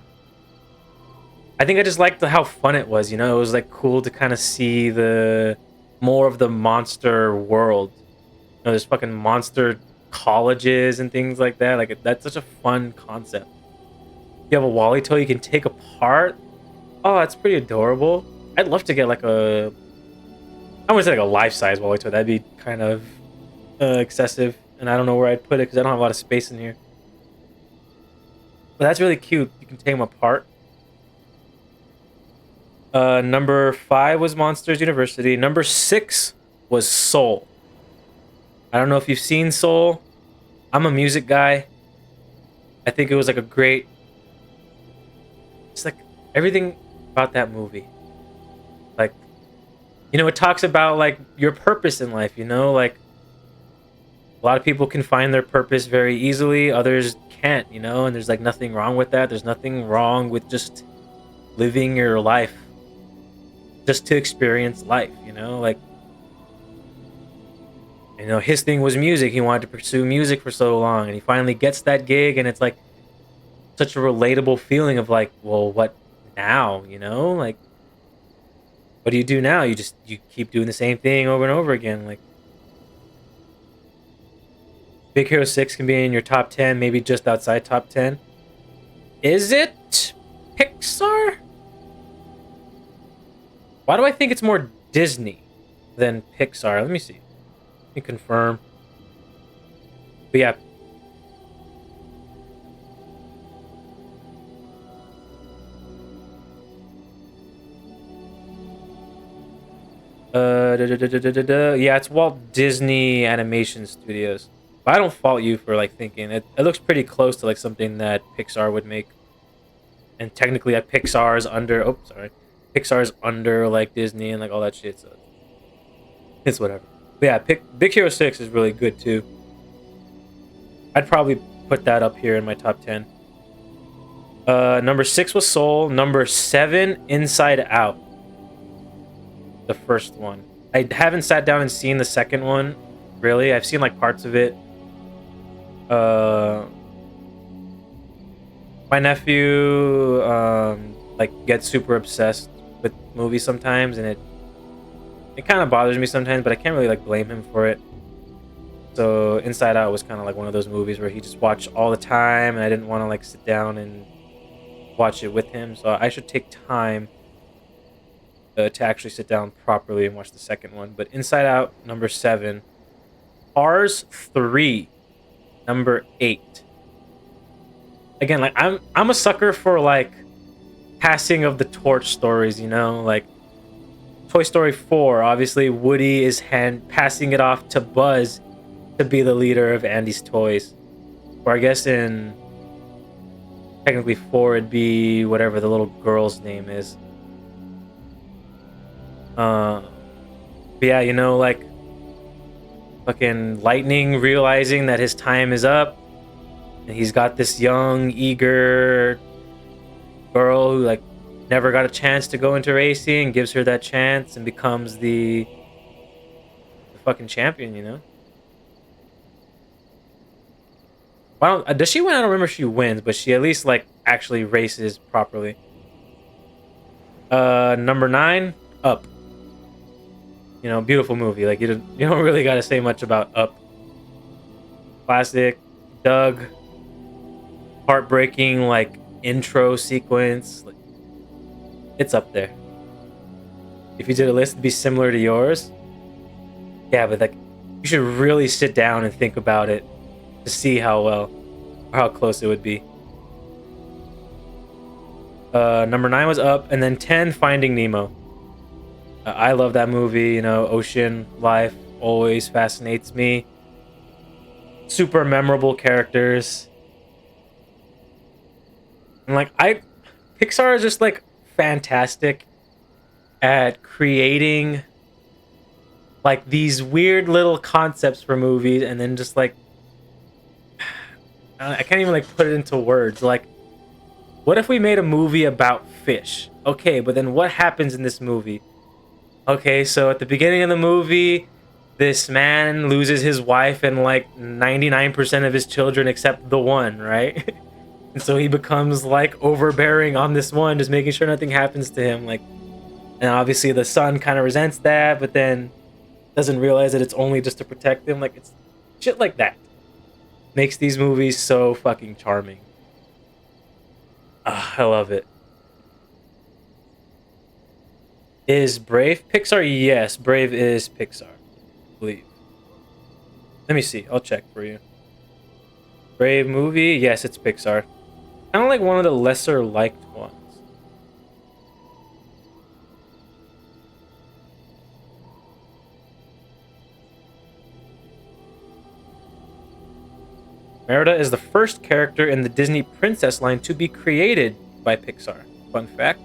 think I just liked how fun it was, you know? It was, like, cool to kind of see more of the monster world. You know, there's fucking monster colleges and things like that. Like, that's such a fun concept. You have a Wall-E toy you can take apart. Oh, that's pretty adorable. I'd love to get, like, I wouldn't say, like, a life-size Wall-E toy. That'd be kind of excessive. And I don't know where I'd put it because I don't have a lot of space in here. But that's really cute. You can take them apart. Number 5 was Monsters University. Number 6 was Soul. I don't know if you've seen Soul. I'm a music guy. I think it was like a great... It's like everything about that movie. Like, you know, it talks about like your purpose in life, you know? Like, a lot of people can find their purpose very easily. Others can't, you know? And there's like nothing wrong with that. There's nothing wrong with just living your life. Just to experience life, you know? Like, you know, his thing was music. He wanted to pursue music for so long. And he finally gets that gig. And it's like such a relatable feeling of like, well, what now? You know? Like, what do you do now? You keep doing the same thing over and over again. Like, Big Hero 6 can be in your top 10, maybe just outside top 10. Is it Pixar? Why do I think it's more Disney than Pixar? Let me see. Let me confirm. But yeah. Yeah, it's Walt Disney Animation Studios. But I don't fault you for like thinking it looks pretty close to like something that Pixar would make. And technically Pixar's under like Disney and like all that shit, so it's whatever. But yeah, Big Hero 6 is really good too. I'd probably put that up here in my top 10. Number 6 was Soul. Number 7, Inside Out. The first one. I haven't sat down and seen the second one, really. I've seen like parts of it. My nephew like gets super obsessed with movies sometimes, and it kind of bothers me sometimes, but I can't really like blame him for it. So Inside Out was kind of like one of those movies where he just watched all the time, and I didn't want to like sit down and watch it with him. So I should take time to actually sit down properly and watch the second one. But Inside Out, number 7. Cars 3, number 8. Again, like I'm a sucker for like passing of the torch stories, you know, like Toy Story 4. Obviously, Woody is passing it off to Buzz to be the leader of Andy's toys. Or I guess in technically 4 it'd be whatever the little girl's name is. But yeah, you know, like fucking Lightning realizing that his time is up, and he's got this young, eager girl who like never got a chance to go into racing, gives her that chance and becomes the fucking champion, you know? Well, does she win? I don't remember if she wins, but she at least like actually races properly. Number 9, Up. You know, beautiful movie. Like you don't really got to say much about Up. Classic. Doug. Heartbreaking like intro sequence. Like, it's up there. If you did a list, it'd be similar to yours. Yeah, but like you should really sit down and think about it to see how well or how close it would be. Number 9 was Up, and then 10, Finding Nemo. I love that movie. You know, ocean life always fascinates me. Super memorable characters. And like Pixar is just like fantastic at creating like these weird little concepts for movies, and then just like I can't even like put it into words. Like, what if we made a movie about fish? Okay, but then what happens in this movie? Okay, so at the beginning of the movie, this man loses his wife and like 99% of his children except the one, right? And so he becomes like overbearing on this one, just making sure nothing happens to him. Like, and obviously the son kind of resents that, but then doesn't realize that it's only just to protect him. Like, it's shit like that makes these movies so fucking charming. I love it. Is Brave Pixar? Yes, Brave is Pixar, I believe. Let me see. I'll check for you. Brave movie? Yes, it's Pixar. Kind of like one of the lesser liked ones. Merida is the first character in the Disney princess line to be created by Pixar. Fun fact.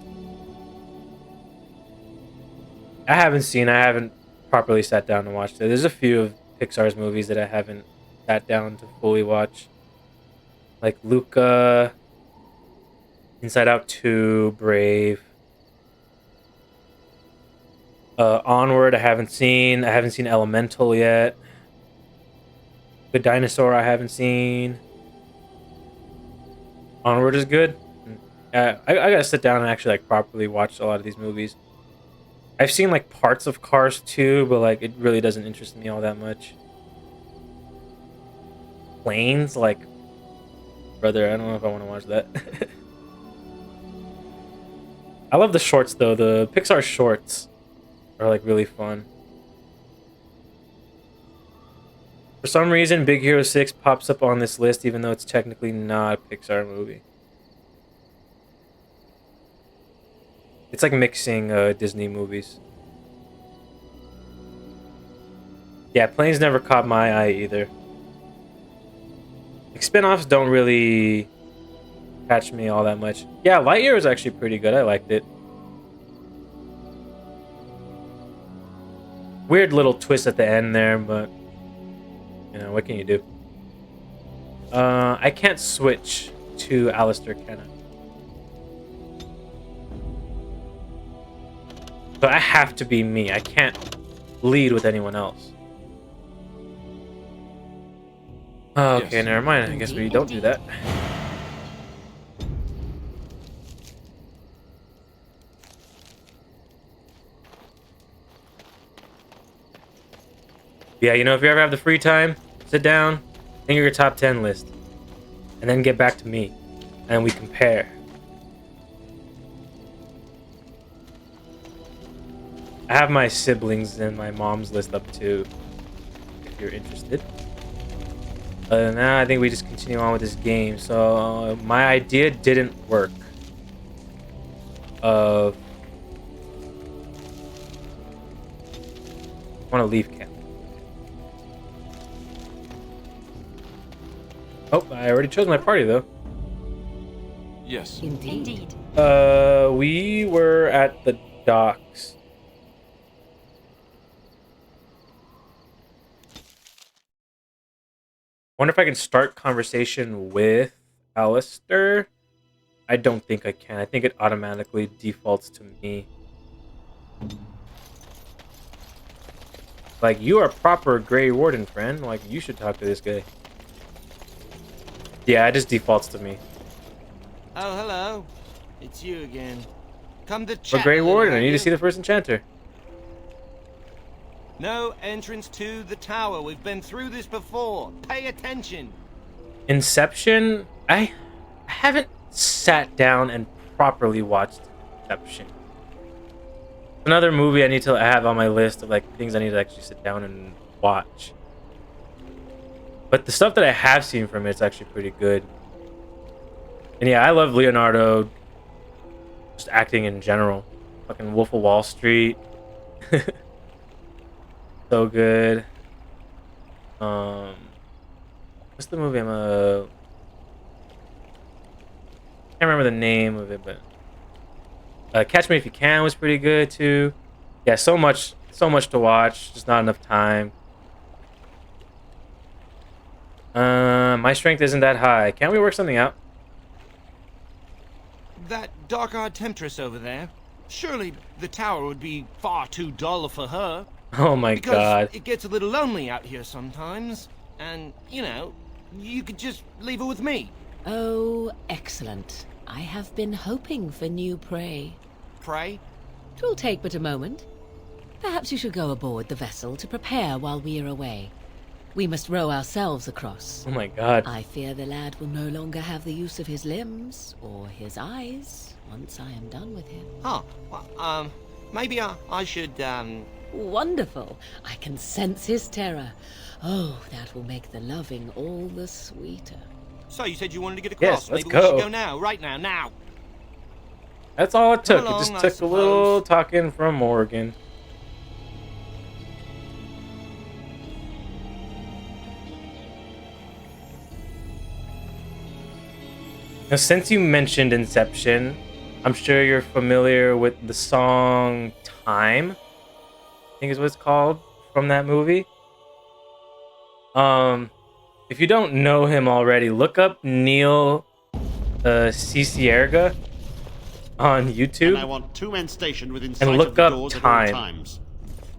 I haven't properly sat down and watched it. There's a few of Pixar's movies that I haven't sat down to fully watch. Like Luca, Inside Out 2, Brave. Onward, I haven't seen. I haven't seen Elemental yet. Good Dinosaur, I haven't seen. Onward is good. I gotta sit down and actually like properly watch a lot of these movies. I've seen like parts of Cars 2, but like it really doesn't interest me all that much. Planes, like, brother, I don't know if I want to watch that. I love the shorts though. The Pixar shorts are like really fun. For some reason, Big Hero 6 pops up on this list, even though it's technically not a Pixar movie. It's like mixing Disney movies. Yeah, Planes never caught my eye either. Like, spin-offs don't really catch me all that much. Yeah, Lightyear was actually pretty good. I liked it. Weird little twist at the end there, but you know, what can you do? I can't switch to Alistair Kenna. So I have to be me. I can't lead with anyone else. Okay, yes. Never mind. I guess we don't do that. Yeah, you know, if you ever have the free time, Sit down, think of your top 10 list, and then get back to me, and we compare. I have my siblings and my mom's list up too, if you're interested. Other than that, I think we just continue on with this game. So my idea didn't work. I want to leave camp. Oh, I already chose my party though. Yes. Indeed. We were at the docks. Wonder if I can start conversation with Alistair. I don't think I can. I think it automatically defaults to me. Like, you are proper Grey Warden, friend. Like, you should talk to this guy. Yeah, it just defaults to me. Oh, hello. It's you again. Come to But chat. Grey a little, Warden, I have need you? to see the first enchanter. No entrance to the tower. We've been through this before. Pay attention. Inception? I haven't sat down and properly watched Inception. Another movie I need to have on my list of like things I need to actually sit down and watch. But the stuff that I have seen from it's actually pretty good. And yeah, I love Leonardo just acting in general. Fucking Wolf of Wall Street. So good. What's the movie can't remember the name of it, but Catch Me If You Can was pretty good too. Yeah, so much to watch, just not enough time. My strength isn't that high. Can't we work something out? That dark-eyed temptress over there. Surely the tower would be far too dull for her. Oh my because god. It gets a little lonely out here sometimes. And, you know, you could just leave her with me. Oh, excellent. I have been hoping for new prey. Prey? 'Twill take but a moment. Perhaps you should go aboard the vessel to prepare while we are away. We must row ourselves across. Oh my god. I fear the lad will no longer have the use of his limbs or his eyes once I am done with him. Oh, well, maybe I should, Wonderful. I can sense his terror. Oh, that will make the loving all the sweeter. So you said you wanted to get Yes, across. let's Maybe we should go. go now, right now. That's all it took. Come It just along, took a little talking from Morgan. Now, since you mentioned Inception, I'm sure you're familiar with the song Time, I think is what it's called, from that movie. If you don't know him already, look up Neil Cicierga on YouTube. And I want 2 men stationed within sight And look of the up doors Time. at all times.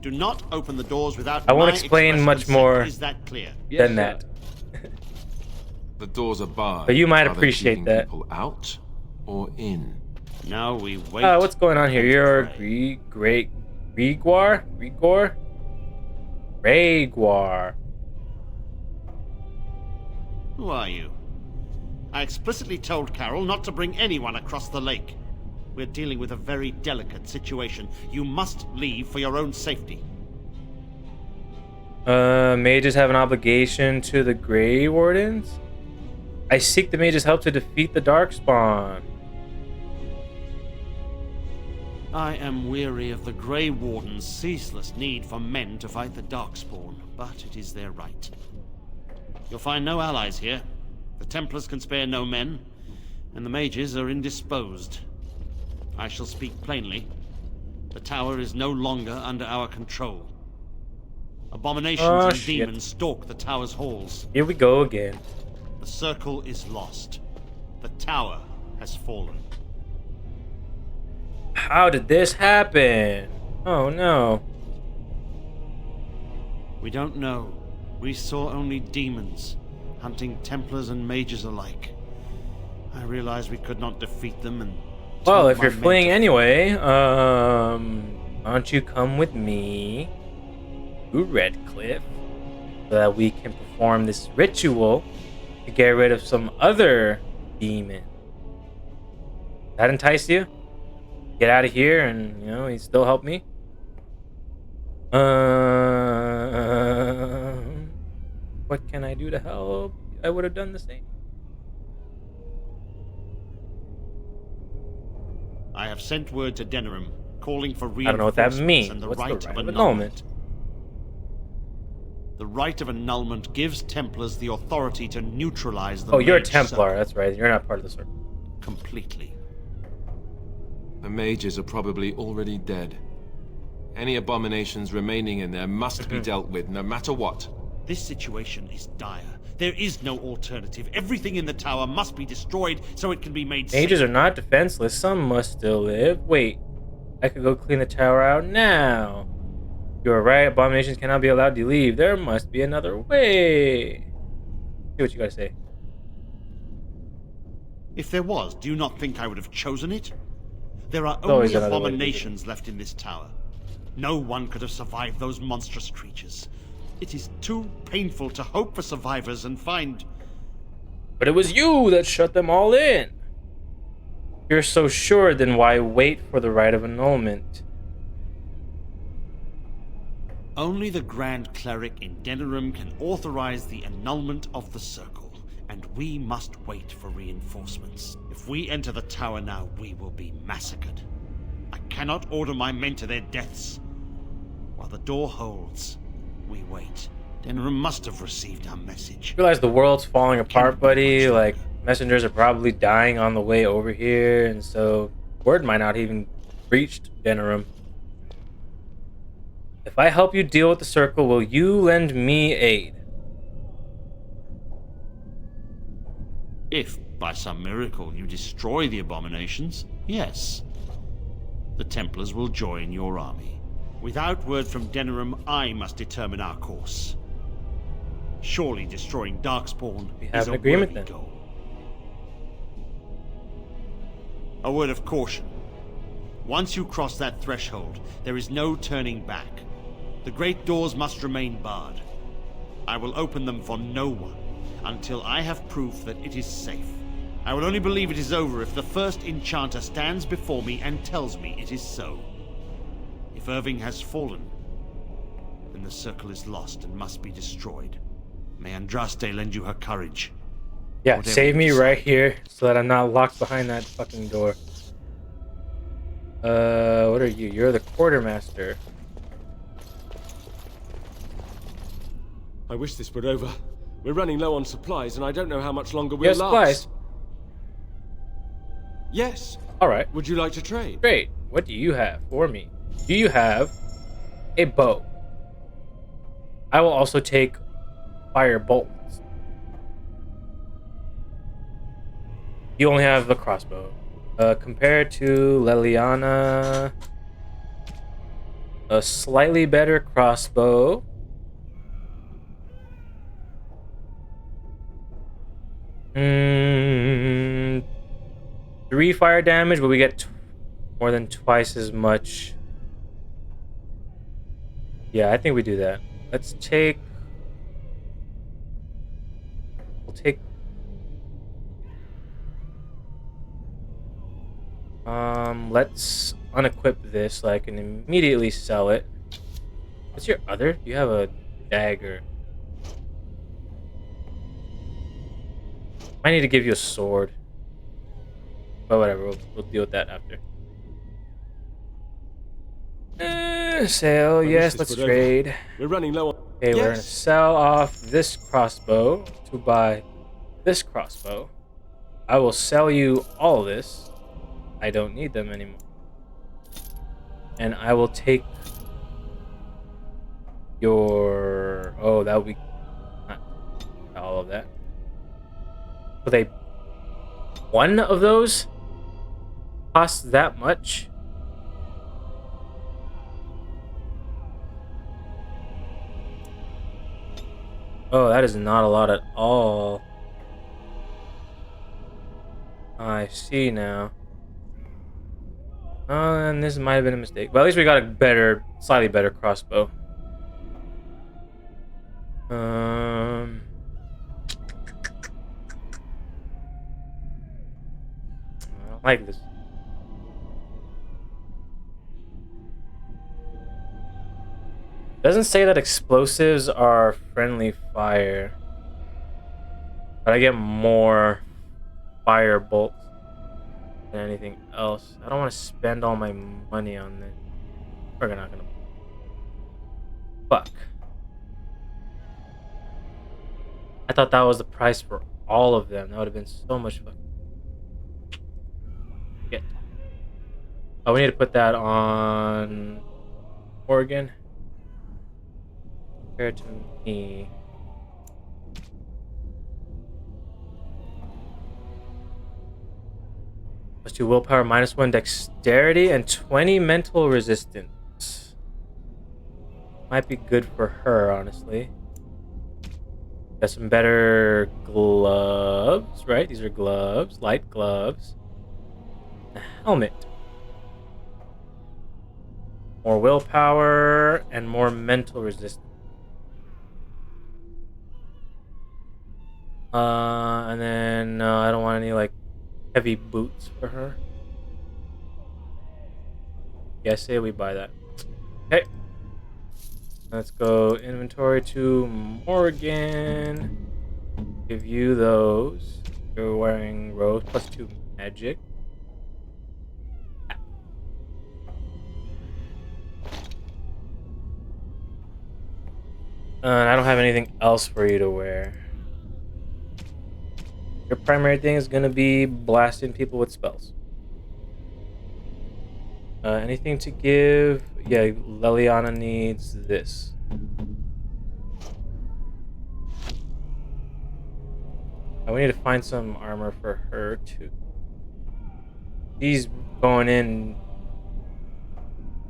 Do not open the doors without I won't my explain express much consent. more Is that clear? than that. The doors are barred. But you might Are they appreciate keeping that. people out or in? Now we wait. What's going on here? You're Gregor? Who are you? I explicitly told Carol not to bring anyone across the lake. We're dealing with a very delicate situation. You must leave for your own safety. Mages have an obligation to the Grey Wardens? I seek the mage's help to defeat the Darkspawn. I am weary of the Grey Warden's ceaseless need for men to fight the Darkspawn, but it is their right. You'll find no allies here. The Templars can spare no men, and the mages are indisposed. I shall speak plainly. The tower is no longer under our control. Abominations Oh, and shit. demons stalk the tower's halls. Here we go again. The circle is lost. The tower has fallen. How did this happen? Oh no. We don't know. We saw only demons, hunting Templars and mages alike. I realized we could not defeat them and... Well, told if my you're men fleeing to- anyway, why don't you come with me to Redcliffe? so that we can perform this ritual to get rid of some other demon. That entice you? Get out of here and, you know, he still help me? What can I do to help? I would have done the same. I have sent word to Denerim, calling for I don't know what that reinforcements means. and the What's right the of right of annulment. The right of annulment gives Templars the authority to neutralize the Oh, you're a Mage Templar. Circle That's right. You're not part of the circle. completely. The mages are probably already dead. Any abominations remaining in there must be dealt with, no matter what. This situation is dire. There is no alternative. Everything in the tower must be destroyed so it can be made Mages safe. are not defenseless. Some must still live. Wait, I could go clean the tower out now. You're right. Abominations cannot be allowed to leave. There must be another way. See what you gotta say. If there was, do you not think I would have chosen it? There are There's always only another way to do it. abominations left in this tower. No one could have survived those monstrous creatures. It is too painful to hope for survivors and find... But it was you that shut them all in. If you're so sure, then why wait for the right of annulment? Only the Grand Cleric in Denerim can authorize the annulment of the Circle, and we must wait for reinforcements. If we enter the tower now, we will be massacred. I cannot order my men to their deaths. While the door holds, we wait. Denerim must have received our message. Realize the world's falling apart, buddy. Like, messengers are probably dying on the way over here, and so word might not even reached Denerim. If I help you deal with the circle, will you lend me aid? If, by some miracle, you destroy the abominations, yes. The Templars will join your army. Without word from Denerim, I must determine our course. Surely destroying Darkspawn We is have a an agreement worthy then. goal. A word of caution. Once you cross that threshold, there is no turning back. The great doors must remain barred. I will open them for no one until I have proof that it is safe. I will only believe it is over if the first enchanter stands before me and tells me it is so. If Irving has fallen, then the circle is lost and must be destroyed. May Andraste lend you her courage. Yeah, Whatever save you me decide. right here so that I'm not locked behind that fucking door. What are you? You're the quartermaster. I wish this were over. We're running low on supplies, and I don't know how much longer You we'll have supplies? last. Yes. All right. Would you like to trade? Great. What do you have for me? Do you have a bow? I will also take fire bolts. You only have a crossbow. Compared to Leliana, a slightly better crossbow. Hmm. 3 fire damage, but we get more than twice as much. Yeah, I think we do that. Let's take... We'll take... Let's unequip this so I can immediately sell it. What's your other? You have a dagger. I need to give you a sword. But whatever, we'll deal with that after. Sale, yes, let's trade. We're running low on... Okay, we're gonna sell off this crossbow to buy this crossbow. I will sell you all of this. I don't need them anymore. And I will take your... Oh, that would be... Not all of that. Will they... One of those cost that much? Oh, that is not a lot at all. I see now. Oh, and this might have been a mistake. But at least we got a better, slightly better crossbow. like this. Doesn't say that explosives are friendly fire. But I get more fire bolts than anything else. I don't want to spend all my money on this. We're not gonna. Fuck. I thought that was the price for all of them. That would have been so much fun. Shit. Oh, we need to put that on Oregon. Compared to me. +2 willpower, -1 dexterity, and 20 mental resistance. Might be good for her, honestly. Got some better gloves, right? These are gloves, light gloves. A helmet. More willpower and more mental resistance. And then I don't want any like heavy boots for her. Yeah, say we buy that. Okay. Let's go inventory to Morgan. Give you those. You're wearing rose +2 magic. I don't have anything else for you to wear. Your primary thing is gonna be blasting people with spells. Anything to give? Yeah, Leliana needs this. We need to find some armor for her too. She's going in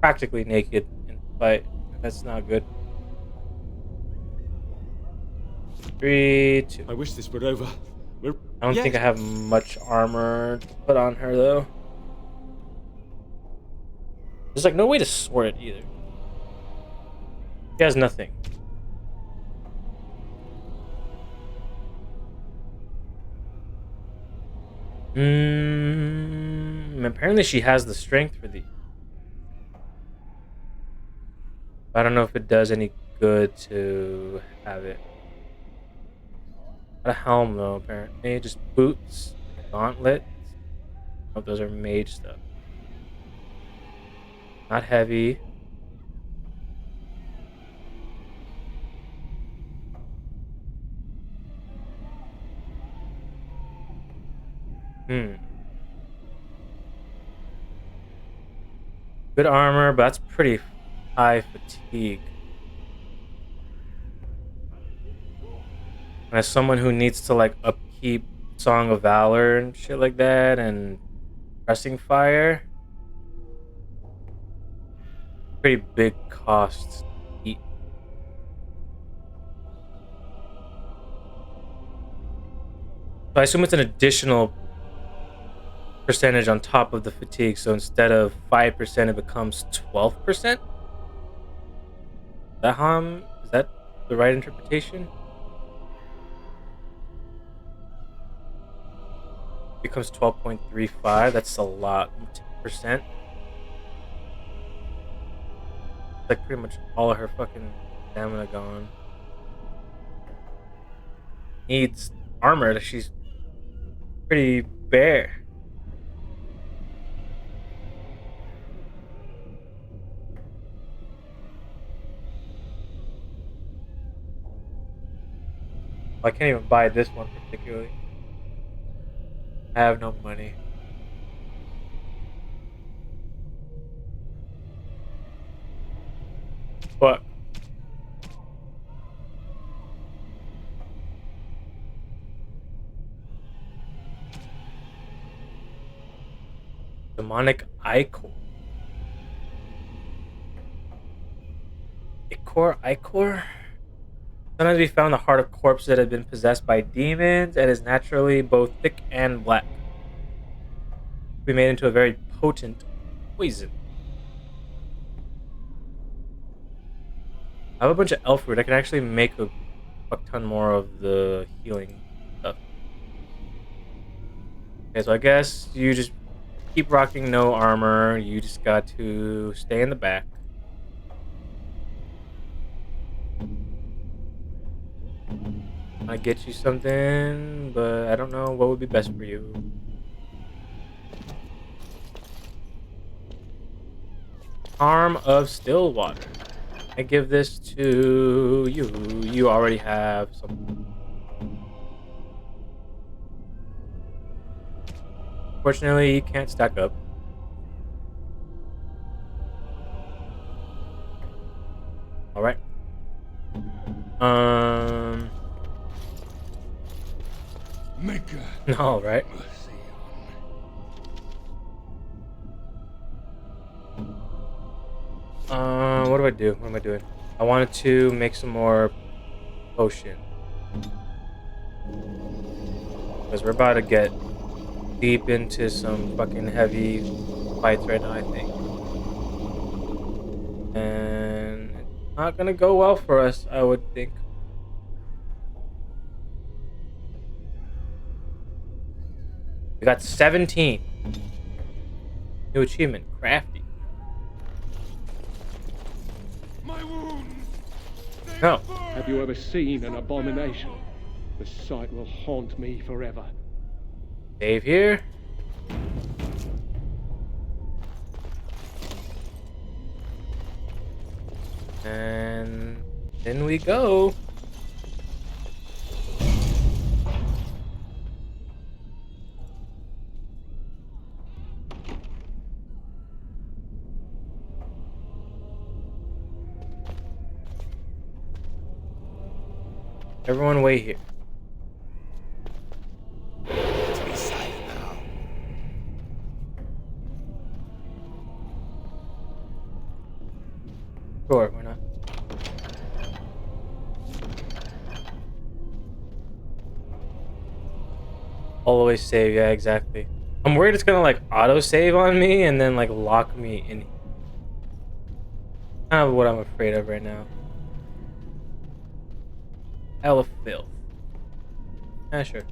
practically naked in the fight. That's not good. 3, 2. I wish this were over. I don't think I have much armor to put on her though. There's like no way to sort it either. She has nothing. Apparently she has the strength for these. I don't know if it does any good to have it. Not a helm though, apparently. Just boots, gauntlets. Oh, those are mage stuff. Not heavy. Good armor, but that's pretty high fatigue. And as someone who needs to like upkeep Song of Valor and shit like that and pressing fire, pretty big costs to eat. So I assume it's an additional percentage on top of the fatigue. So instead of 5%, it becomes 12%. Is that the right interpretation? Becomes 12.35. That's a lot. 10%. Like pretty much all of her fucking stamina gone. Needs armor. She's pretty bare. I can't even buy this one particularly. I have no money. But demonic ichor. Ichor? Sometimes we found the heart of corpses that had been possessed by demons and is naturally both thick and black. We made into a very potent poison. I have a bunch of elf root. I can actually make a fuck ton more of the healing stuff. Okay, so I guess you just keep rocking no armor. You just got to stay in the back. I get you something, but I don't know what would be best for you. Arm of Stillwater. I give this to you. You already have something. Fortunately, you can't stack up. All right. Maker. All right. What do I do? What am I doing? I wanted to make some more potion. Because we're about to get deep into some fucking heavy fights right now, I think. And it's not gonna go well for us, I would think. We got 17. New achievement, crafty. No. Have you ever seen an abomination? The sight will haunt me forever. Save here. And in we go. Everyone wait here. To be safe now. Sure, why not? Always save, yeah, exactly. I'm worried it's gonna like auto save on me and then like lock me in. Kind of what I'm afraid of right now. Hell of filth. Yeah, sure.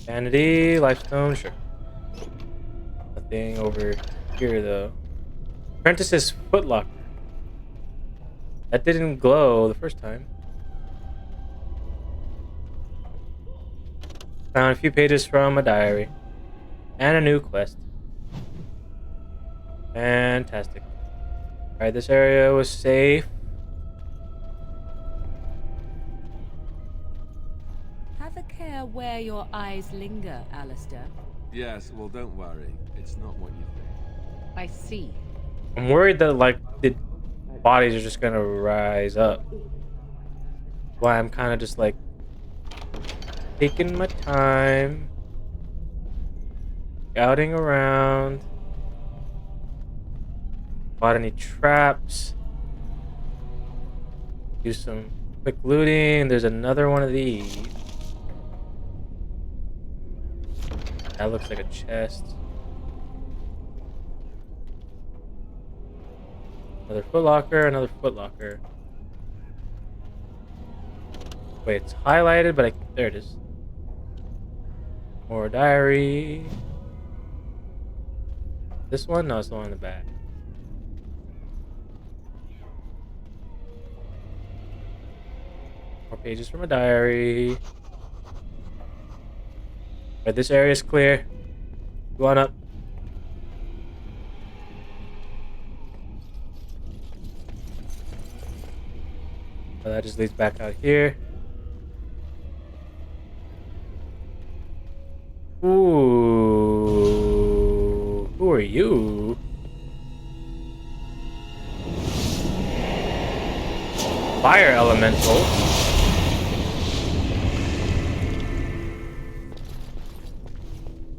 Vanity, lifestone, sure. Nothing over here though. Apprentice's footlocker. That didn't glow the first time. Found a few pages from a diary. And a new quest. Fantastic. Alright, this area was safe. Have a care where your eyes linger, Alistair. Yes, well, don't worry. It's not what you think. I see. I'm worried that like the bodies are just gonna rise up. Why I'm kind of just like taking my time, scouting around. Bought any traps? Do some quick looting. There's another one of these. That looks like a chest. Another footlocker, another footlocker. Wait, it's highlighted, but there it is. More diary. This one? No, it's the one in the back. More pages from a diary. Alright, this area is clear. Go on up. Oh, that just leads back out here. Ooh. Who are you? Fire elemental.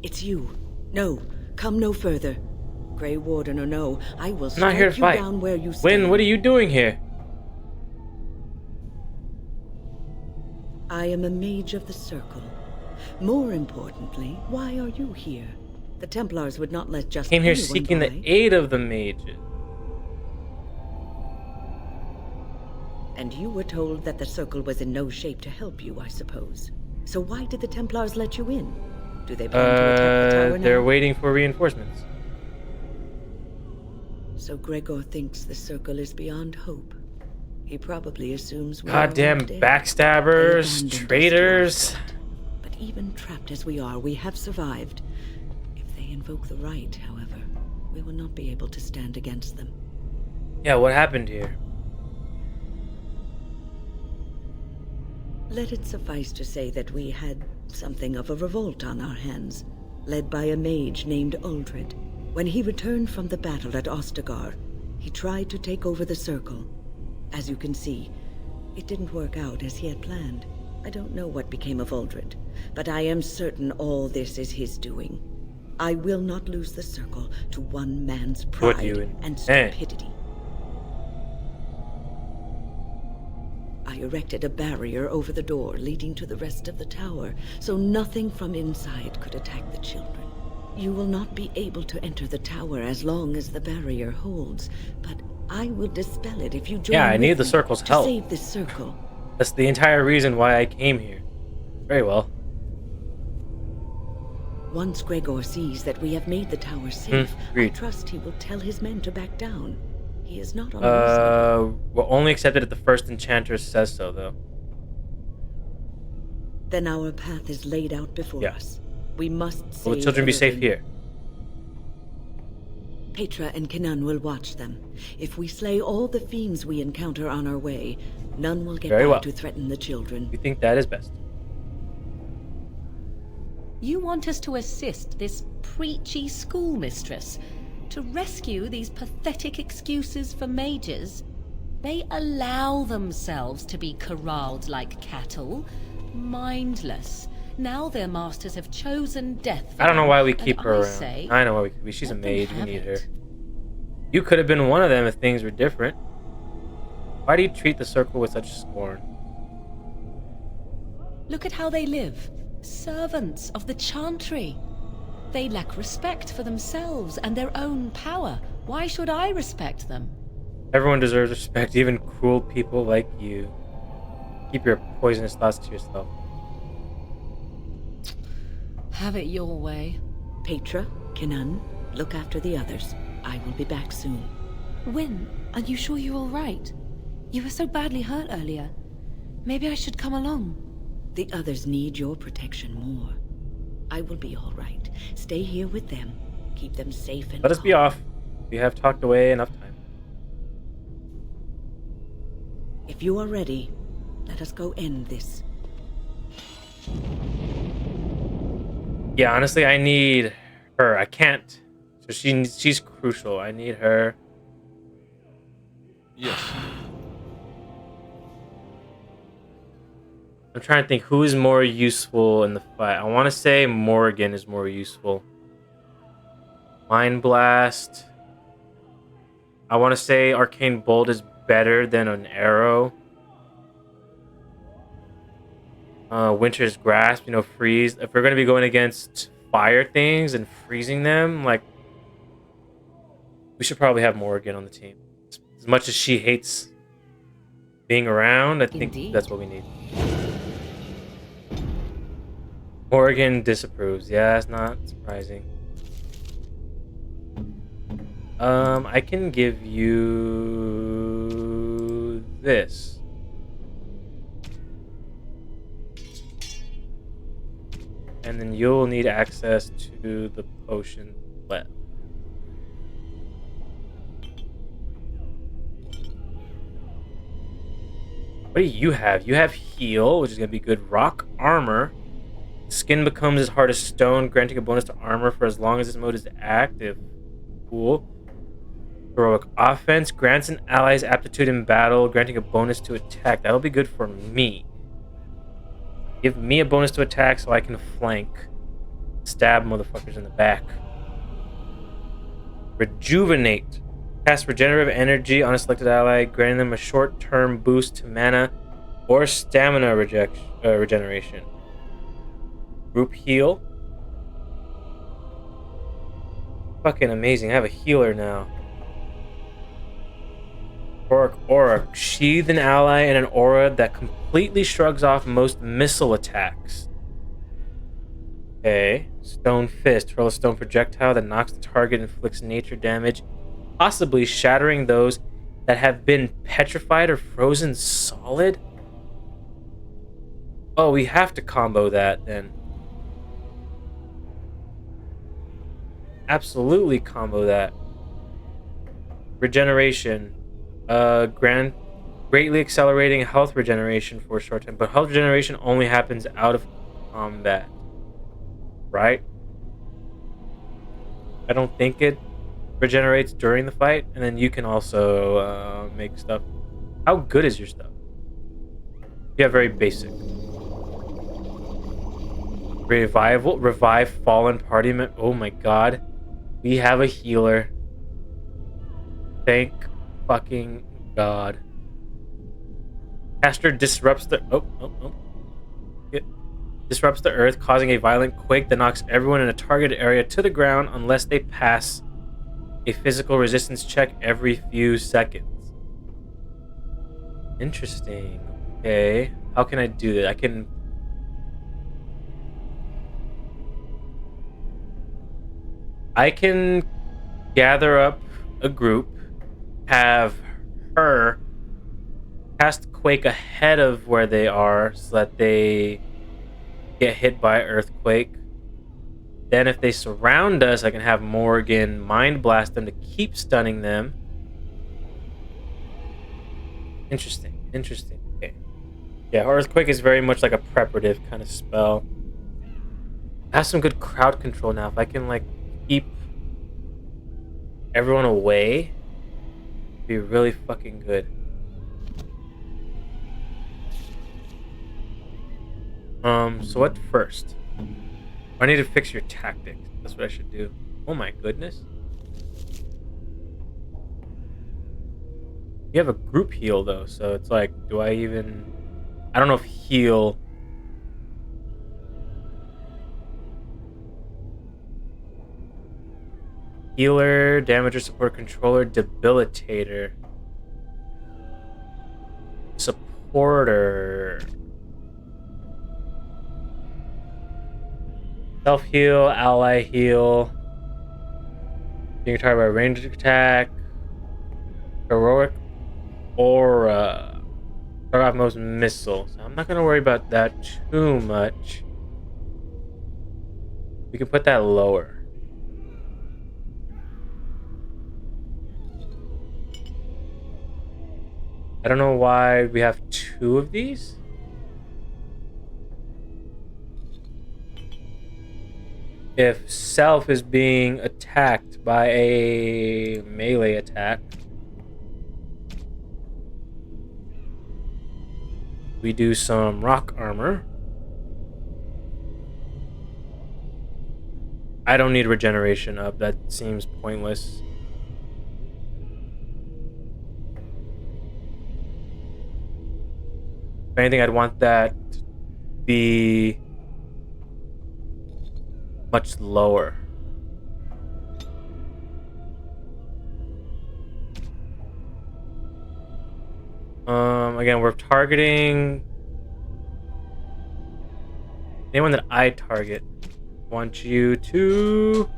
It's you. No, come no further. Grey Warden or no, I will I'm not here to strike fight. you down where you stand. Wynn, what are you doing here? I am a mage of the Circle. More importantly, why are you here? The Templars would not let just Came here anyone seeking by. the aid of the mages. And you were told that the Circle was in no shape to help you, I suppose. So why did the Templars let you in? Do they plan to attack the tower now? They're waiting for reinforcements. So Gregor thinks the circle is beyond hope. He probably assumes we're Goddamn all dead. backstabbers, They abandoned us to our traitors. fate. But even trapped as we are, we have survived. If they invoke the right, however, we will not be able to stand against them. Yeah, what happened here? Let it suffice to say that we had something of a revolt on our hands, led by a mage named Uldred. When he returned from the battle at Ostagar, he tried to take over the circle. As you can see, it didn't work out as he had planned. I don't know what became of Uldred, but I am certain all this is his doing. I will not lose the circle to one man's pride and stupidity. I erected a barrier over the door leading to the rest of the tower, so nothing from inside could attack the children. You will not be able to enter the tower as long as the barrier holds, but I will dispel it if you join Yeah, I need with the me circle's to help. save this circle. That's the entire reason why I came here. Very well. Once Gregor sees that we have made the tower safe, I agreed. trust he will tell his men to back down. He is not unreasonable. We'll only accept it if the first enchanter says so, though. Then our path is laid out before us. We must save Will the children be safe Erwin. here? Petra and Kenan will watch them. If we slay all the fiends we encounter on our way, none will get Very by well. to threaten the children. We think that is best. You want us to assist this preachy schoolmistress to rescue these pathetic excuses for mages? They allow themselves to be corralled like cattle, mindless. Now their masters have chosen death for I don't know them, why we and keep her I around. say, I know why she's a let them mage. We have need her. it. You could have been one of them if things were different. Why do you treat the circle with such scorn? Look at how they live. Servants of the Chantry. They lack respect for themselves and their own power. Why should I respect them? Everyone deserves respect, even cruel people like you. Keep your poisonous thoughts to yourself. Have it your way. Petra, Kenan, look after the others. I will be back soon. Wyn, are you sure you're all right? You were so badly hurt earlier. Maybe I should come along. The others need your protection more. I will be all right. Stay here with them. Keep them safe and Let us be calm. off. We have talked away enough time. If you are ready, let us go end this. Yeah, honestly, I need her. I can't. So she's crucial. I need her. Yes. I'm trying to think who is more useful in the fight. I want to say Morrigan is more useful. Mind Blast. I want to say Arcane Bolt is better than an arrow. Winter's Grasp, freeze. If we're going to be going against fire things and freezing them, like, we should probably have Morrigan on the team. As much as she hates being around, I think that's what we need. Morrigan disapproves. Yeah, that's not surprising. I can give you this. And then you'll need access to the potion left. What do you have? You have heal, which is going to be good. Rock armor. Skin becomes as hard as stone, granting a bonus to armor for as long as this mode is active. Cool. Heroic offense grants an ally's aptitude in battle, granting a bonus to attack. That'll be good for me. Give me a bonus to attack so I can flank. Stab motherfuckers in the back. Rejuvenate. Cast regenerative energy on a selected ally, granting them a short-term boost to mana or stamina regeneration. Group heal. Fucking amazing. I have a healer now. Heroic aura. Sheathe an ally in an aura that completely shrugs off most missile attacks. Okay. Stone fist. Hurl a stone projectile that knocks the target, inflicts nature damage, possibly shattering those that have been petrified or frozen solid. Oh, we have to combo that then. Absolutely combo that. Regeneration. Greatly accelerating health regeneration for a short time, but health regeneration only happens out of combat. Right? I don't think it regenerates during the fight, and then you can also make stuff. How good is your stuff? Yeah, very basic. Revive fallen party member. Oh my god. We have a healer. Thank fucking god. Caster disrupts the disrupts the earth, causing a violent quake that knocks everyone in a targeted area to the ground unless they pass a physical resistance check every few seconds. Interesting. Okay. How can I do that? I can gather up a group, have her cast Quake ahead of where they are so that they get hit by earthquake. Then if they surround us, I can have Morgan mind blast them to keep stunning them. Interesting. Okay. Yeah, earthquake is very much like a preparative kind of spell. I have some good crowd control now. If I can like keep everyone away, it'd be really fucking good. So what first? I need to fix your tactics. That's what I should do. Oh my goodness. You have a group heal though, so it's like, do I even... I don't know if heal... Healer, damager, support, controller, debilitator. Supporter. Self-heal, ally heal. Being targeted by ranged attack. Heroic aura. Start off most missiles. I'm not gonna worry about that too much. We can put that lower. I don't know why we have 2 of these. If self is being attacked by a melee attack, we do some rock armor. I don't need regeneration up. That seems pointless. If anything, I'd want that to be much lower. Again, we're targeting anyone that I target. Want you to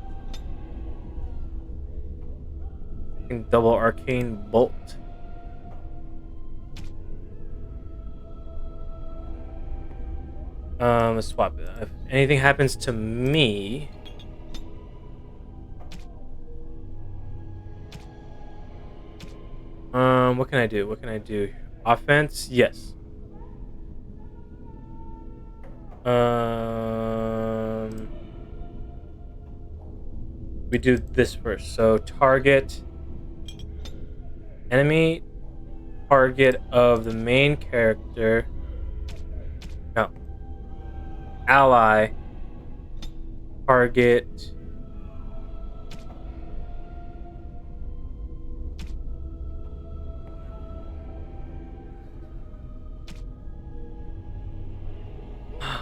double arcane bolt. Let's swap it. If anything happens to me, what can I do? Offense? Yes. We do this first. So target enemy target of the main character. No. Ally target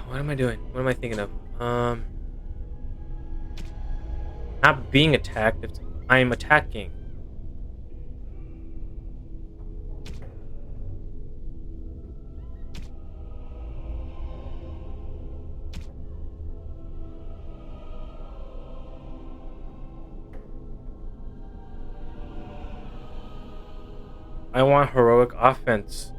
what am I doing? What am I thinking of? Not being attacked if I'm attacking. I want heroic offense.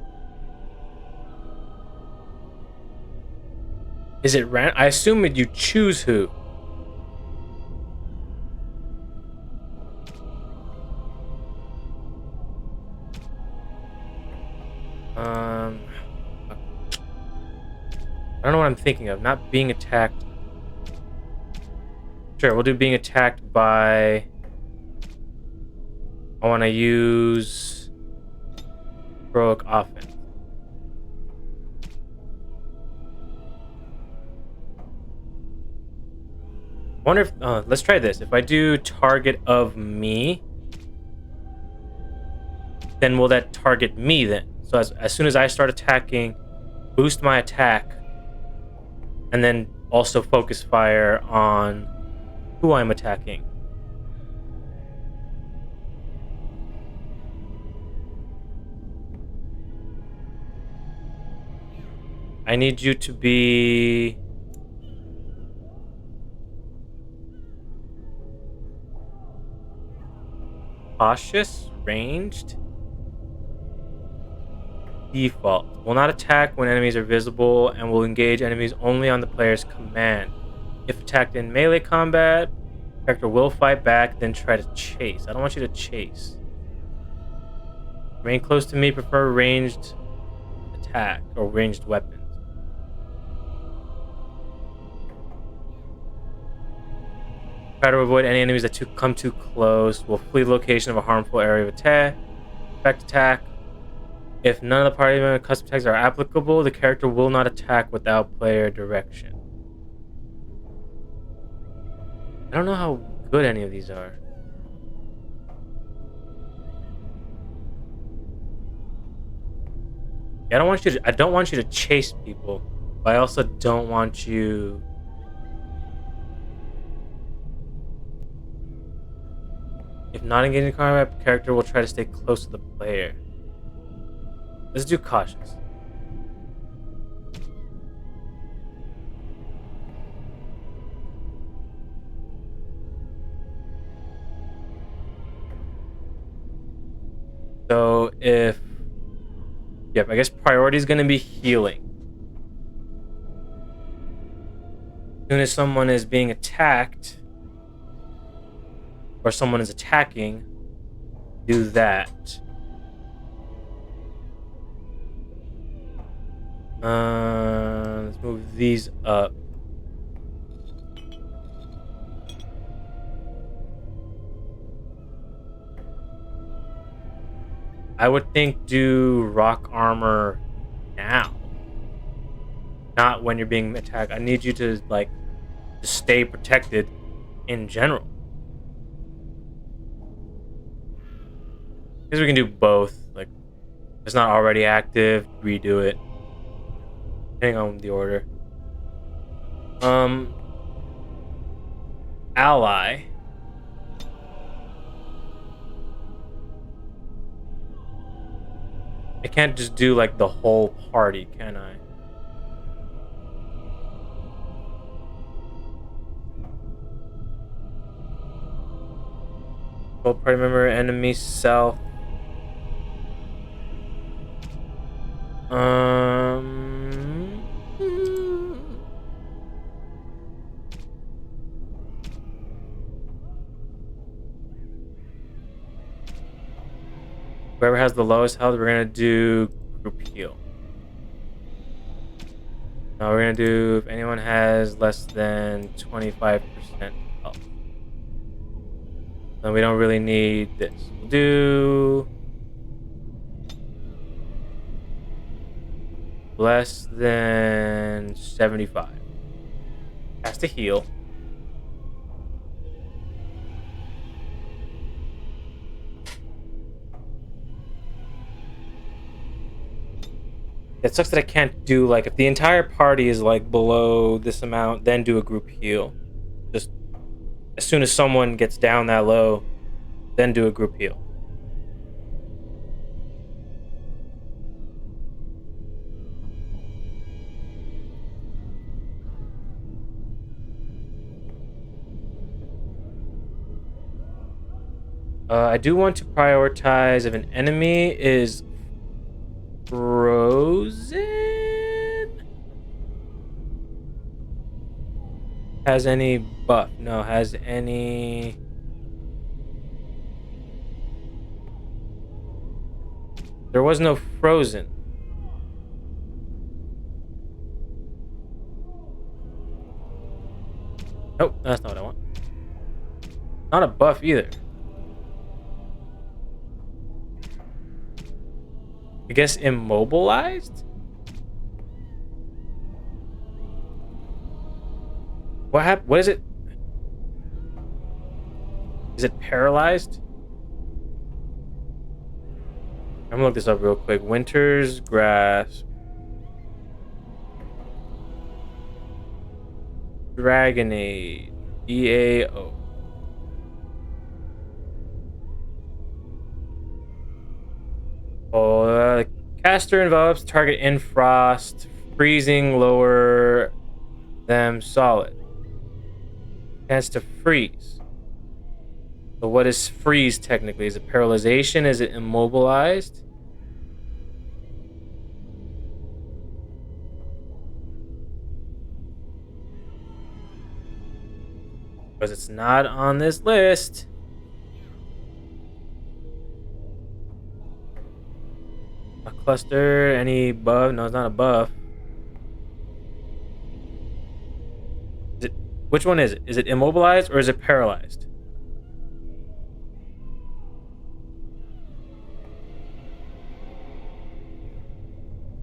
Is it random? I assume that you choose who. I don't know what I'm thinking of. Not being attacked. Sure, we'll do being attacked by... I want to use heroic offense. Wonder if... let's try this. If I do target of me, then will that target me then? So as soon as I start attacking, boost my attack, and then also focus fire on who I'm attacking. I need you to be... cautious, ranged. Default. Will not attack when enemies are visible and will engage enemies only on the player's command. If attacked in melee combat, character will fight back, then try to chase. I don't want you to chase. Remain close to me, prefer ranged attack or ranged weapons. Try to avoid any enemies that come too close. Will flee the location of a harmful area of attack. Effect attack. If none of the party member custom attacks are applicable, the character will not attack without player direction. I don't know how good any of these are. I don't want you to chase people, but I also don't want you... If not engaging in combat, the character will try to stay close to the player. Let's do cautious. So if... Yep, I guess priority is going to be healing. As soon as someone is being attacked, or someone is attacking, do that. Let's move these up. I would think do rock armor now. Not when you're being attacked. I need you to, like, to stay protected in general. Because we can do both. Like, if it's not already active, redo it. Depending on the order. Ally. I can't just do like the whole party, can I? Whole party member, enemy, self. Whoever has the lowest health, we're gonna do group heal. Now we're gonna do if anyone has less than 25% health. Then we don't really need this. We'll do less than 75. Has to heal. It sucks that I can't do, like, if the entire party is, like, below this amount, then do a group heal. Just as soon as someone gets down that low, then do a group heal. I do want to prioritize if an enemy is frozen. Has any buff? No. Has any... There was no frozen. Nope, that's not what I want. Not a buff either. I guess immobilized? What happened? What is it? Is it paralyzed? I'm gonna look this up real quick. Winter's Grasp. Dragonade. EAO. The caster envelops target in frost, freezing lower them solid. Chance to freeze. So what is freeze technically? Is it paralyzation? Is it immobilized? Because it's not on this list. A cluster, any buff? No, it's not a buff. Is it, which one is it? Is it immobilized or is it paralyzed?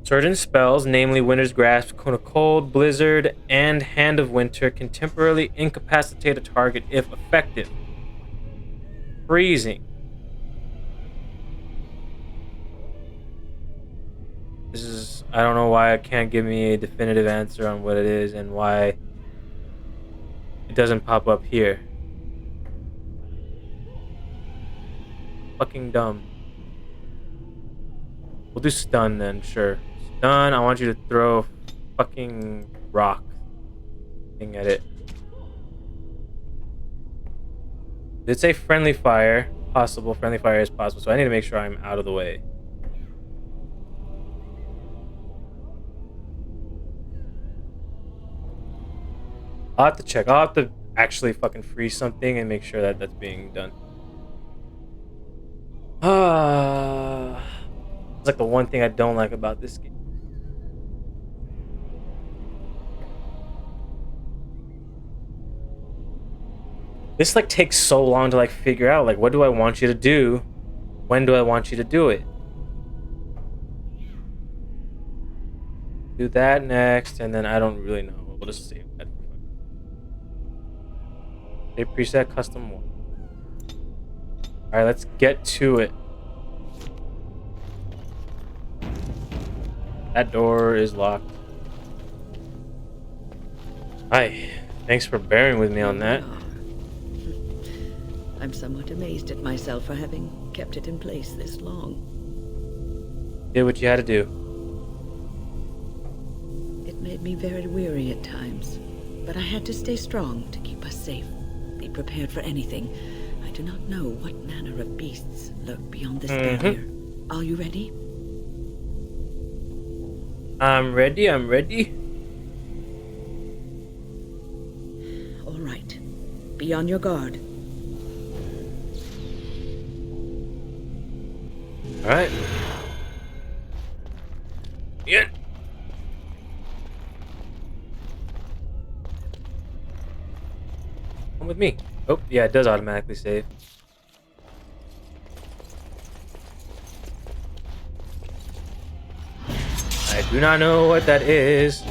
Certain spells, namely Winter's Grasp, Cone of Cold, Blizzard, and Hand of Winter, can temporarily incapacitate a target if effective. Freezing. This is... I don't know why it can't give me a definitive answer on what it is and why it doesn't pop up here. Fucking dumb. We'll do stun then, sure. Stun, I want you to throw a fucking rock thing at it. Did it say friendly fire? Possible. Friendly fire is possible, so I need to make sure I'm out of the way. I'll have to check. I'll have to actually fucking freeze something and make sure that that's being done. It's like the one thing I don't like about this game. This like takes so long to like figure out like what do I want you to do? When do I want you to do it? Do that next, and then I don't really know. We'll just save that. Save preset custom one. Alright, let's get to it. That door is locked. Hi. Thanks for bearing with me on that. I'm somewhat amazed at myself for having kept it in place this long. Did what you had to do. It made me very weary at times, but I had to stay strong to keep us safe. Be prepared for anything. I do not know what manner of beasts lurk beyond this barrier. Are you ready? I'm ready, I'm ready. All right. Be on your guard. All right. Yeah. Come with me. Oh, yeah, it does automatically save. I do not know what that is.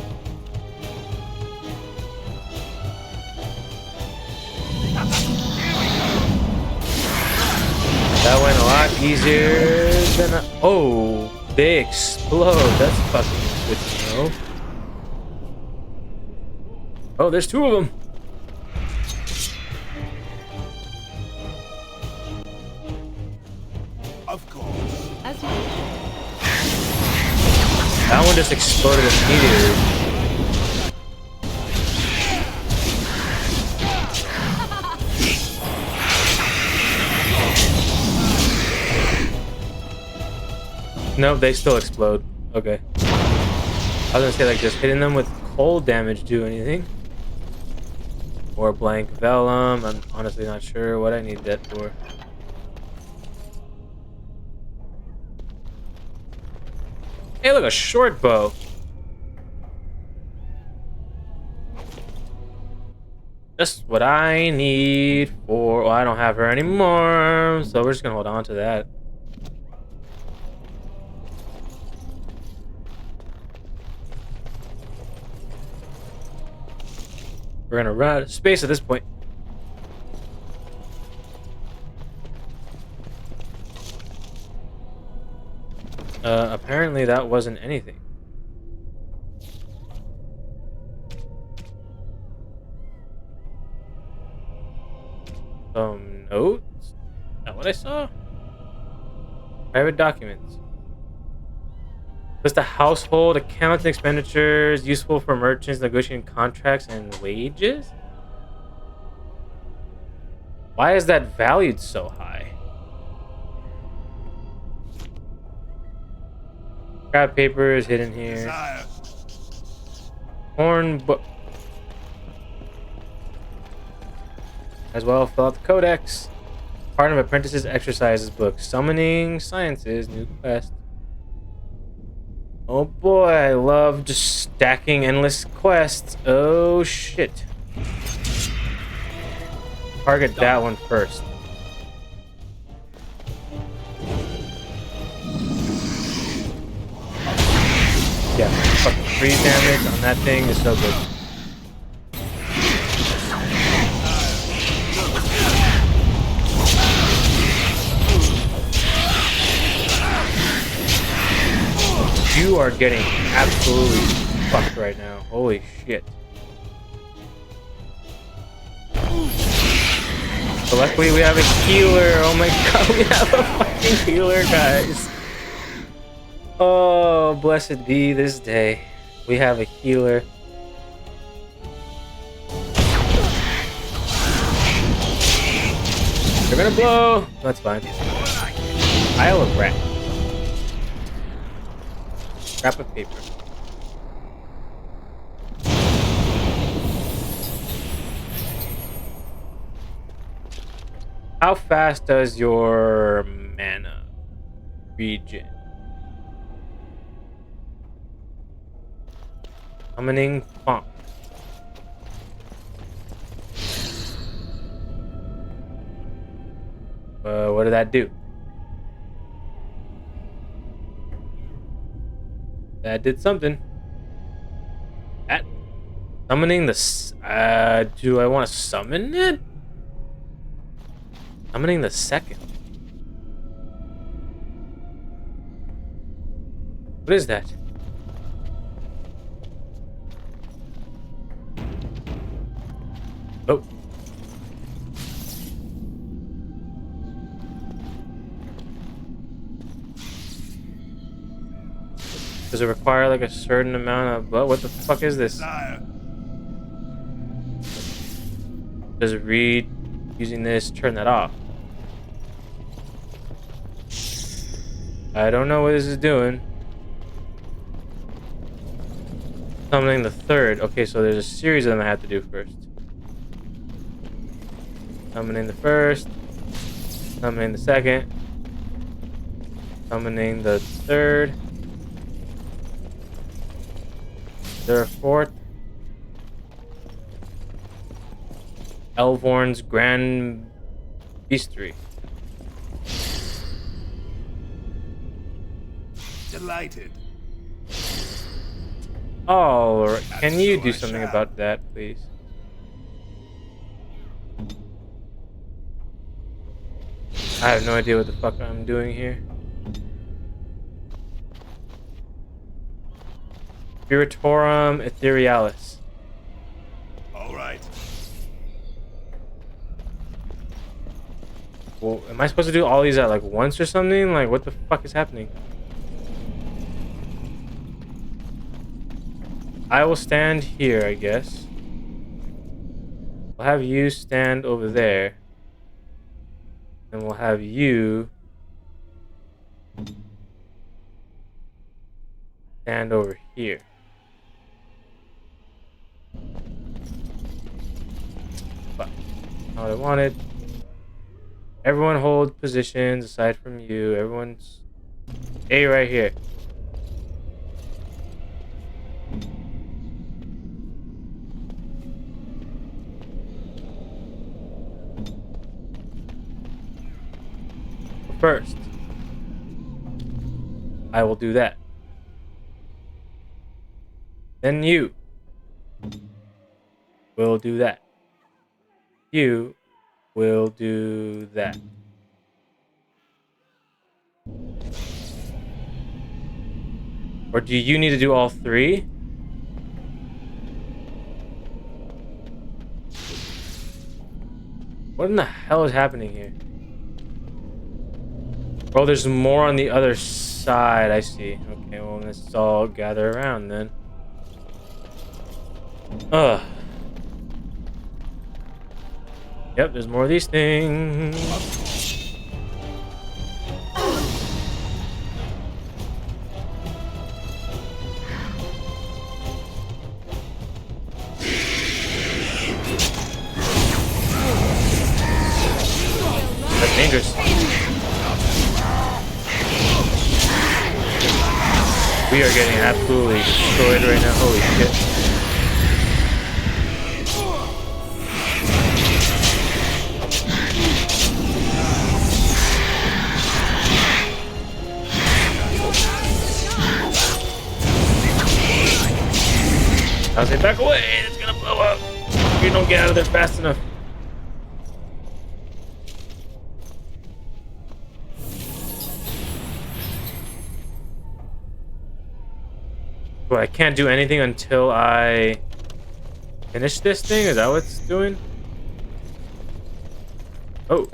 That went a lot easier than I... Oh, they explode. That's fucking good to know. Oh, there's two of them. Of course. That one just exploded immediately. Nope, they still explode. Okay. I was gonna say, like, just hitting them with cold damage do anything. Or blank vellum. I'm honestly not sure what I need that for. Hey, look, a short bow. Just what I need for... Well, I don't have her anymore, so we're just gonna hold on to that. We're gonna run out of space at this point. Apparently that wasn't anything. Some notes? Is that what I saw? Private documents. List of household accounts and expenditures useful for merchants negotiating contracts and wages? Why is that valued so high? Scrap paper is hidden here. Horn book. As well, fill out the codex. Part of apprentices exercises book. Summoning sciences, new quest. Oh boy, I love just stacking endless quests. Oh shit. Target that one first. Yeah, fucking freeze damage on that thing is so good. You are getting absolutely fucked right now. Holy shit. But luckily we have a healer. Oh my god, we have a fucking healer, guys. Oh, blessed be this day. We have a healer. They're gonna blow. That's fine. Isle of Rat. Scrap of paper. How fast does your mana regen? Summoning font. What did that do? That did something. That summoning the do I want to summon it? Summoning the second. What is that? Oh. Does it require like a certain amount of... What the fuck is this? Does it read using this turn that off? I don't know what this is doing. Summoning the third. Okay, so there's a series of them I have to do first. Summoning the first. Summoning the second. Summoning the third. Is there a fourth? Elvorn's Grand Beastery. Delighted. Oh, right. Can you do something about that, please? I have no idea what the fuck I'm doing here. Spiritorum Etherealis. All right. Well, am I supposed to do all these at like once or something? Like, what the fuck is happening? I will stand here, I guess. We'll have you stand over there. And we'll have you stand over here. But not what I wanted. Everyone hold positions aside from you. Everyone's stay right here. First, I will do that. Then you will do that. You will do that. Or do you need to do all three? What in the hell is happening here? Oh, there's more on the other side. I see. Okay, well, let's all gather around then. Ugh. Yep, there's more of these things. That's dangerous. We are getting absolutely destroyed right now. Holy shit. I'll say back away, it's gonna blow up. If you don't get out of there fast enough. Well, I can't do anything until I finish this thing? Is that what it's doing? Oh.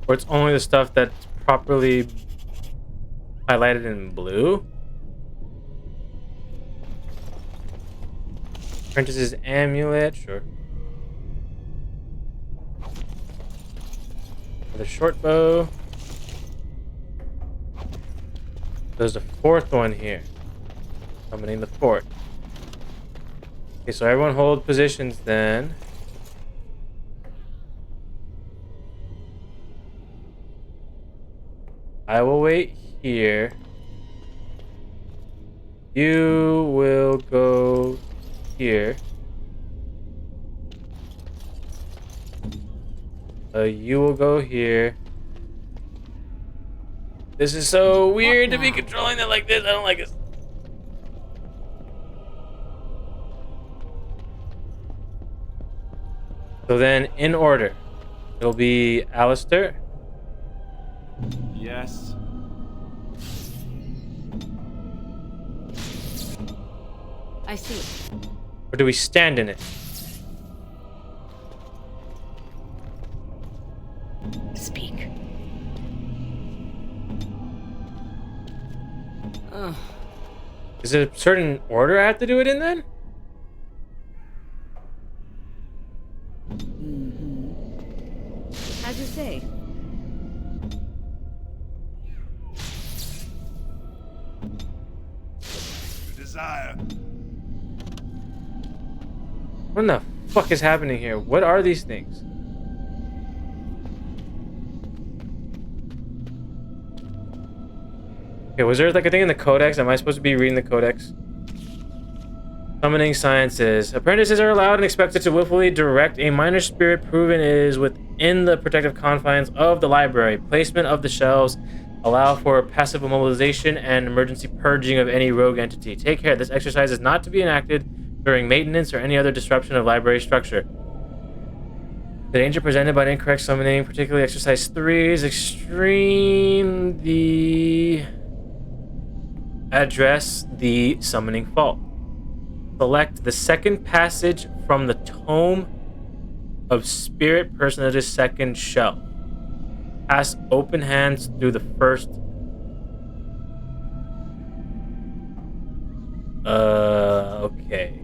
Or it's only the stuff that's properly highlighted in blue? Apprentice's amulet, sure. The short bow. There's a fourth one here. Summoning the fort. Okay, so everyone hold positions then. I will wait here. You will go here. You will go here. This is so weird to be controlling it like this. I don't like it. So then, in order, it'll be Alistair. Yes. I see. Or do we stand in it? Speak. Is it a certain order I have to do it in then? As you say. Desire. What in the fuck is happening here? What are these things? Okay, was there like a thing in the codex? Am I supposed to be reading the codex? Summoning sciences. Apprentices are allowed and expected to willfully direct a minor spirit proven is within the protective confines of the library. Placement of the shelves allow for passive immobilization and emergency purging of any rogue entity. Take care, this exercise is not to be enacted during maintenance or any other disruption of library structure. The danger presented by incorrect summoning, particularly exercise 3, is extreme. Address the summoning fault. Select the second passage from the Tome of Spirit Personage's second shelf. Pass open hands through the first. Okay.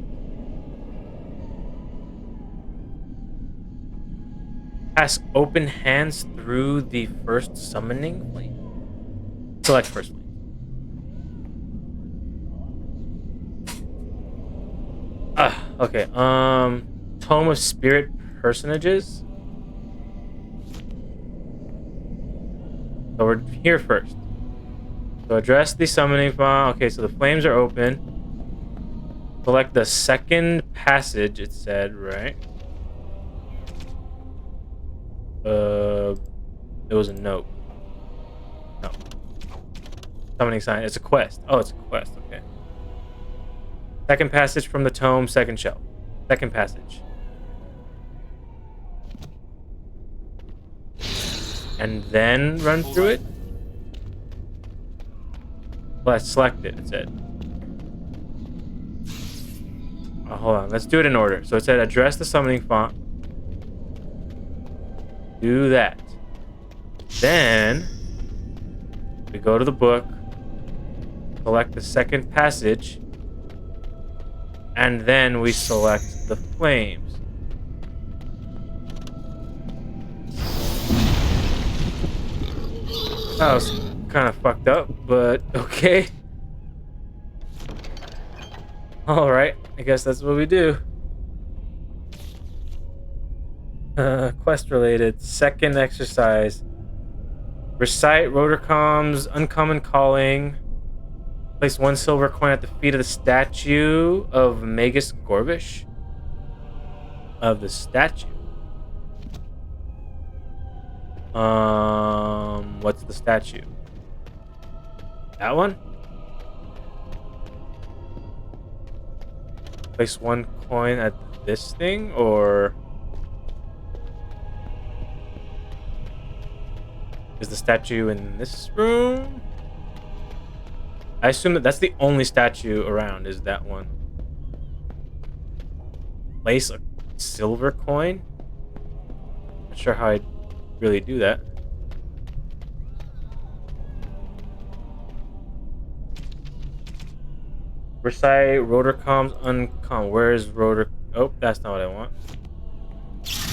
Pass open hands through the first summoning flame. Select first flame. Okay. Tome of Spirit Personages. So we're here first. So address the summoning font. Okay, so the flames are open. Select the second passage, it said, right? It was a note. No. Summoning sign. It's a quest. Oh, it's a quest. Okay. Second passage from the tome, second shelf. Second passage. And then run through it? Let's select it, it said. Oh, hold on. Let's do it in order. So it said address the summoning font. Do that. Then we go to the book. Select the second passage. And then we select the flames. That was kind of fucked up, but okay. Alright, I guess that's what we do. Quest related. Second exercise. Recite Rotorcom's Uncommon Calling. Place 1 silver coin at the feet of the statue of Magus Gorbish. Of the statue. What's the statue? That one? Place 1 coin at this thing, or is the statue in this room? I assume that that's the only statue around, is that one. Place a silver coin? Not sure how I'd really do that. Recite Rotorcom's Uncommon. Where's Rotor? Oh, that's not what I want.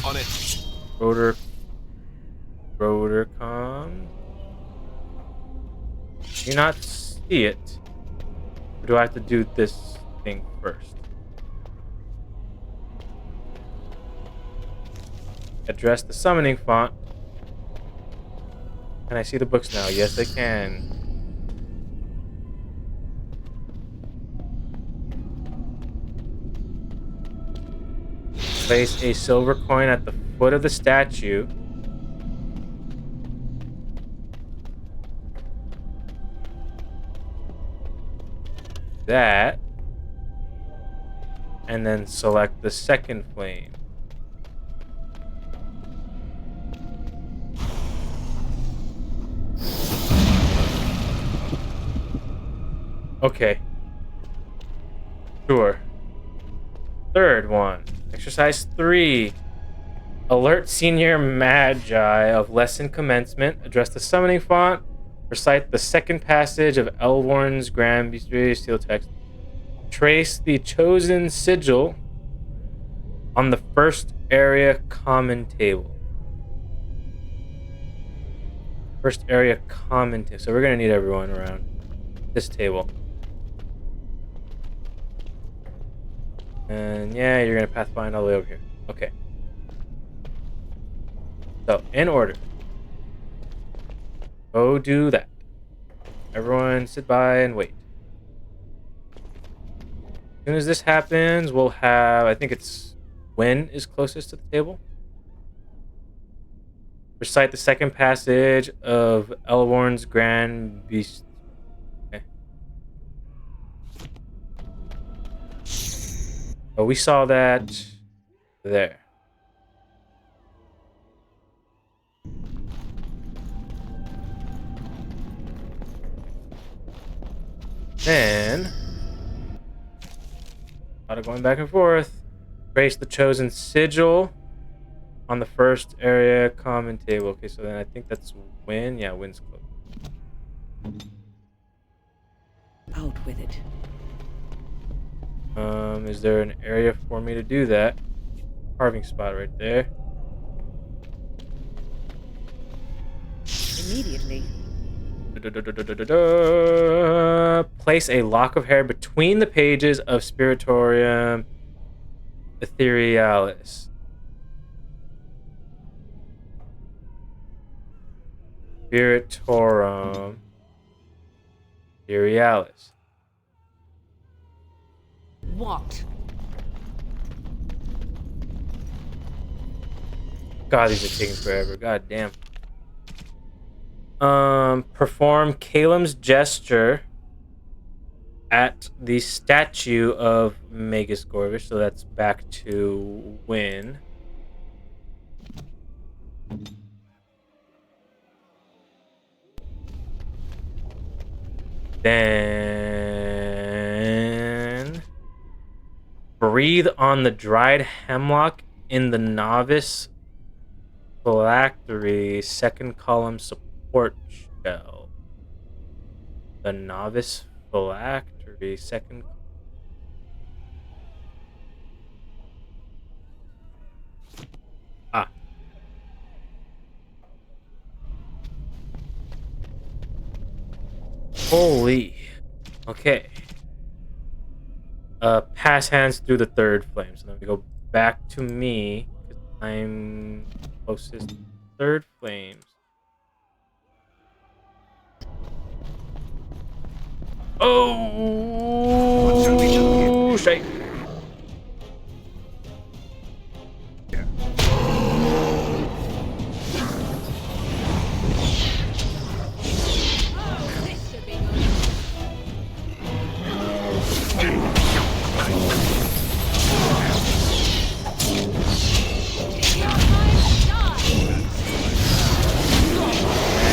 On it. Rotorcom. Do you not see it? Or do I have to do this thing first? Address the summoning font. Can I see the books now? Yes, I can. Place a silver coin at the foot of the statue. That. And then select the second flame. Okay. Sure. Third one. Exercise 3. Alert senior magi of lesson commencement. Address the summoning font. Recite the second passage of Elworn's Grand Bestiary Steel Text. Trace the chosen sigil on the first area common table. First area common table. So we're going to need everyone around this table. And yeah, you're going to pathfind all the way over here. Okay. So, in order. Go do that. Everyone sit by and wait. As soon as this happens, we'll have, I think it's Wynn is closest to the table. Recite the second passage of Elworn's Grand Beast. Okay. Oh, we saw that there. Then, a lot of going back and forth. Trace the chosen sigil on the first area common table. Okay, so then I think that's Win. Yeah, Win's close. Out with it. Is there an area for me to do that? Carving spot right there. Immediately. Place a lock of hair between the pages of Spiritorium Etherealis. Spiritorum Etherealis. What? God, these are taking forever. God damn. Perform Calum's gesture at the statue of Magus Gorvish. So that's back to win. Then breathe on the dried hemlock in the novice phylactery, second column support shell. The novice phylactery, second. Ah. Holy. Okay. Pass hands through the third flame. So then we go back to me. Because I'm closest to third flames. Oh, shake.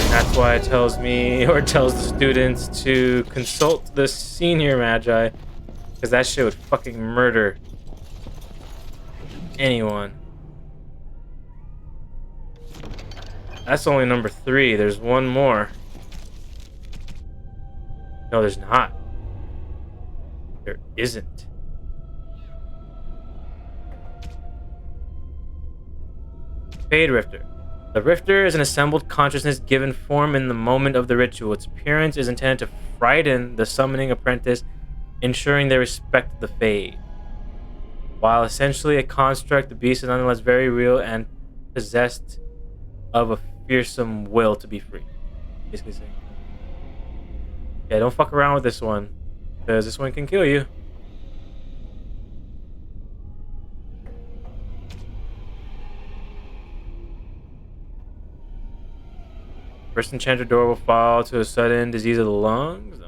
That's why it tells me, or tells the students, to consult the senior magi, because that shit would fucking murder anyone. That's only number 3. There's one more. No, there's not. There isn't. Fade Rifter. The Rifter is an assembled consciousness given form in the moment of the ritual. Its appearance is intended to frighten the summoning apprentice, ensuring they respect the Fade. While essentially a construct, the beast is nonetheless very real and possessed of a fearsome will to be free. Basically saying. Yeah, don't fuck around with this one, because this one can kill you. First enchanted door will fall to a sudden disease of the lungs.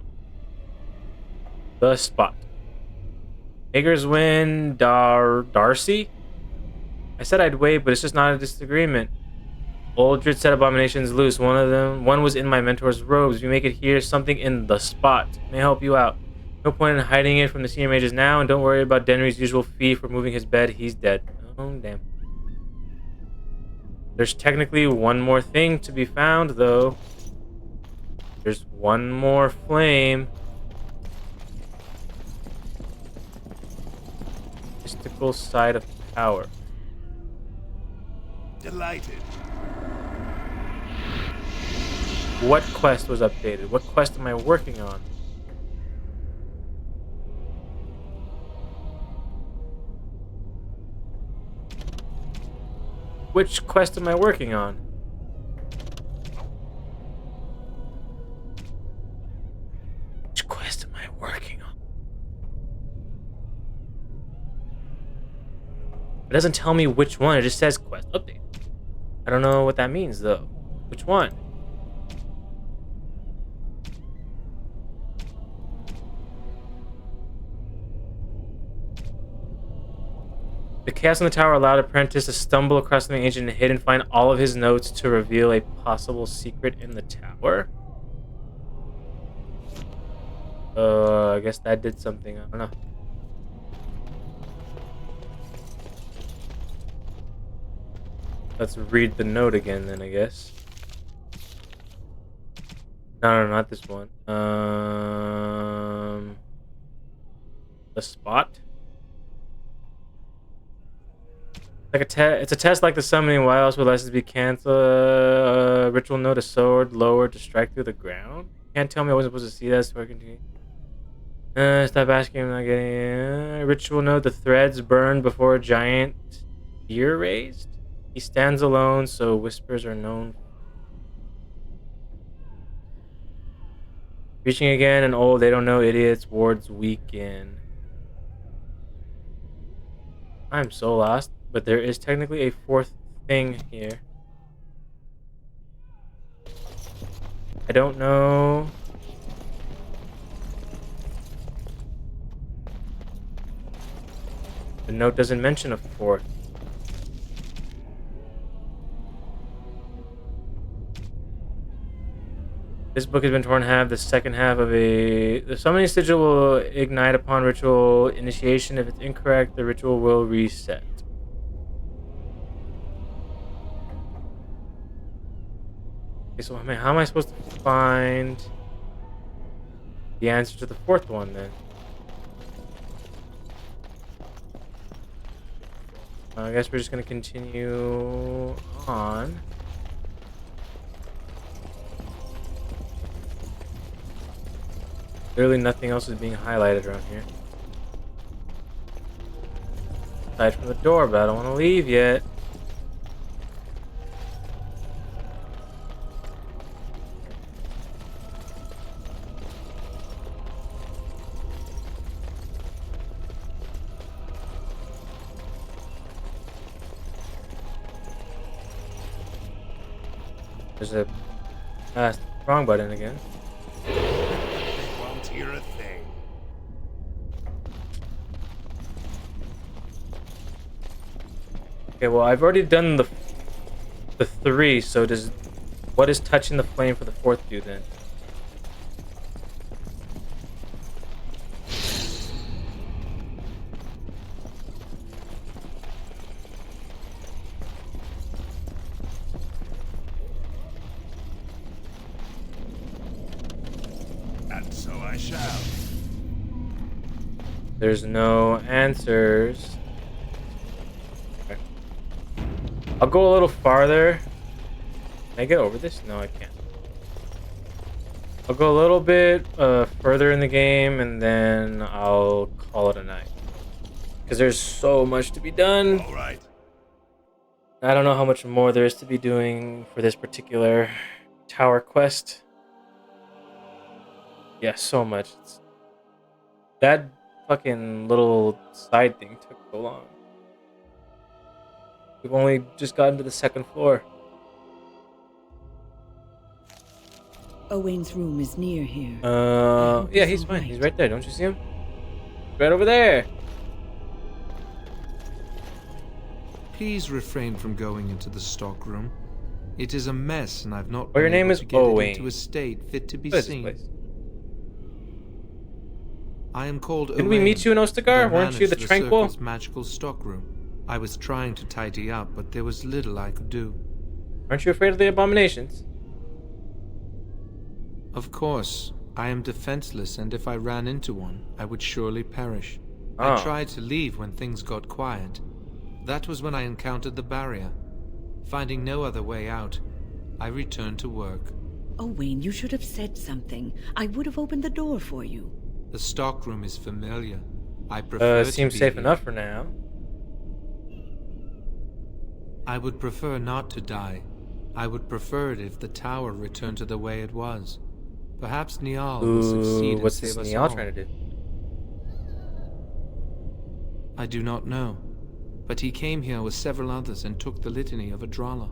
The spot. Hager's win, Darcy? I said I'd wait, but it's just not a disagreement. Aldred set abominations loose. One was in my mentor's robes. If you make it here, something in the spot may help you out. No point in hiding it from the senior mages now, and don't worry about Denry's usual fee for moving his bed. He's dead. Oh, damn. There's technically one more thing to be found, though. There's one more flame. Mystical side of power. Delighted. What quest was updated? What quest am I working on? Which quest am I working on? Which quest am I working on? It doesn't tell me which one. It just says quest update. I don't know what that means, though. Which one? The chaos in the tower allowed Apprentice to stumble across something ancient and hidden, find all of his notes to reveal a possible secret in the tower. I guess that did something. I don't know. Let's read the note again, then, I guess. No, not this one. The spot. It's a test like the summoning. Why else would lessons be canceled? Ritual note: a sword lowered to strike through the ground. Can't tell me I wasn't supposed to see that. So I continue. Stop asking. I'm not getting. Ritual note: the threads burned before a giant spear raised. He stands alone, so whispers are known. Reaching again, and they don't know idiots. Wards weaken. I'm so lost, but there is technically a fourth thing here. I don't know. The note doesn't mention a fourth. This book has been torn in half. The second half of the summoning sigil will ignite upon ritual initiation. If it's incorrect, the ritual will reset. Okay, so how am I supposed to find the answer to the fourth one then? I guess we're just gonna continue on. Clearly nothing else is being highlighted around here. Aside from the door, but I don't want to leave yet. There's a wrong button again. Won't hear a thing. Okay, well I've already done the three, so what does touching the flame for the fourth do then? And so I shall. There's no answers. Okay. I'll go a little farther. Can I get over this? No, I can't. I'll go a little bit further in the game, and then I'll call it a night. Because there's so much to be done. All right. I don't know how much more there is to be doing for this particular tower quest. Yeah, so much. That fucking little side thing took so long. We've only just gotten to the second floor. Owain's room is near here. Yeah, he's fine. He's right there. Don't you see him? Right over there. Please refrain from going into the stockroom. It is a mess, and I've not Well, your been name able is to get it Owain. into a state fit to be What is this seen. place? I am called Didn't we Owain, meet you in Ostagar? and I Weren't you the manage Tranquil? Circle's magical stockroom. I was trying to tidy up, but there was little I could do. Aren't you afraid of the abominations? Of course, I am defenseless, and if I ran into one, I would surely perish. Oh. I tried to leave when things got quiet. That was when I encountered the barrier. Finding no other way out, I returned to work. Owain, you should have said something. I would have opened the door for you. The stockroom is familiar. I prefer to Seems be safe here. enough for now. I would prefer not to die. I would prefer it if the tower returned to the way it was. Perhaps Niall will succeed and what's save this us Niall all. trying to do? I do not know. But he came here with several others and took the litany of Adralla.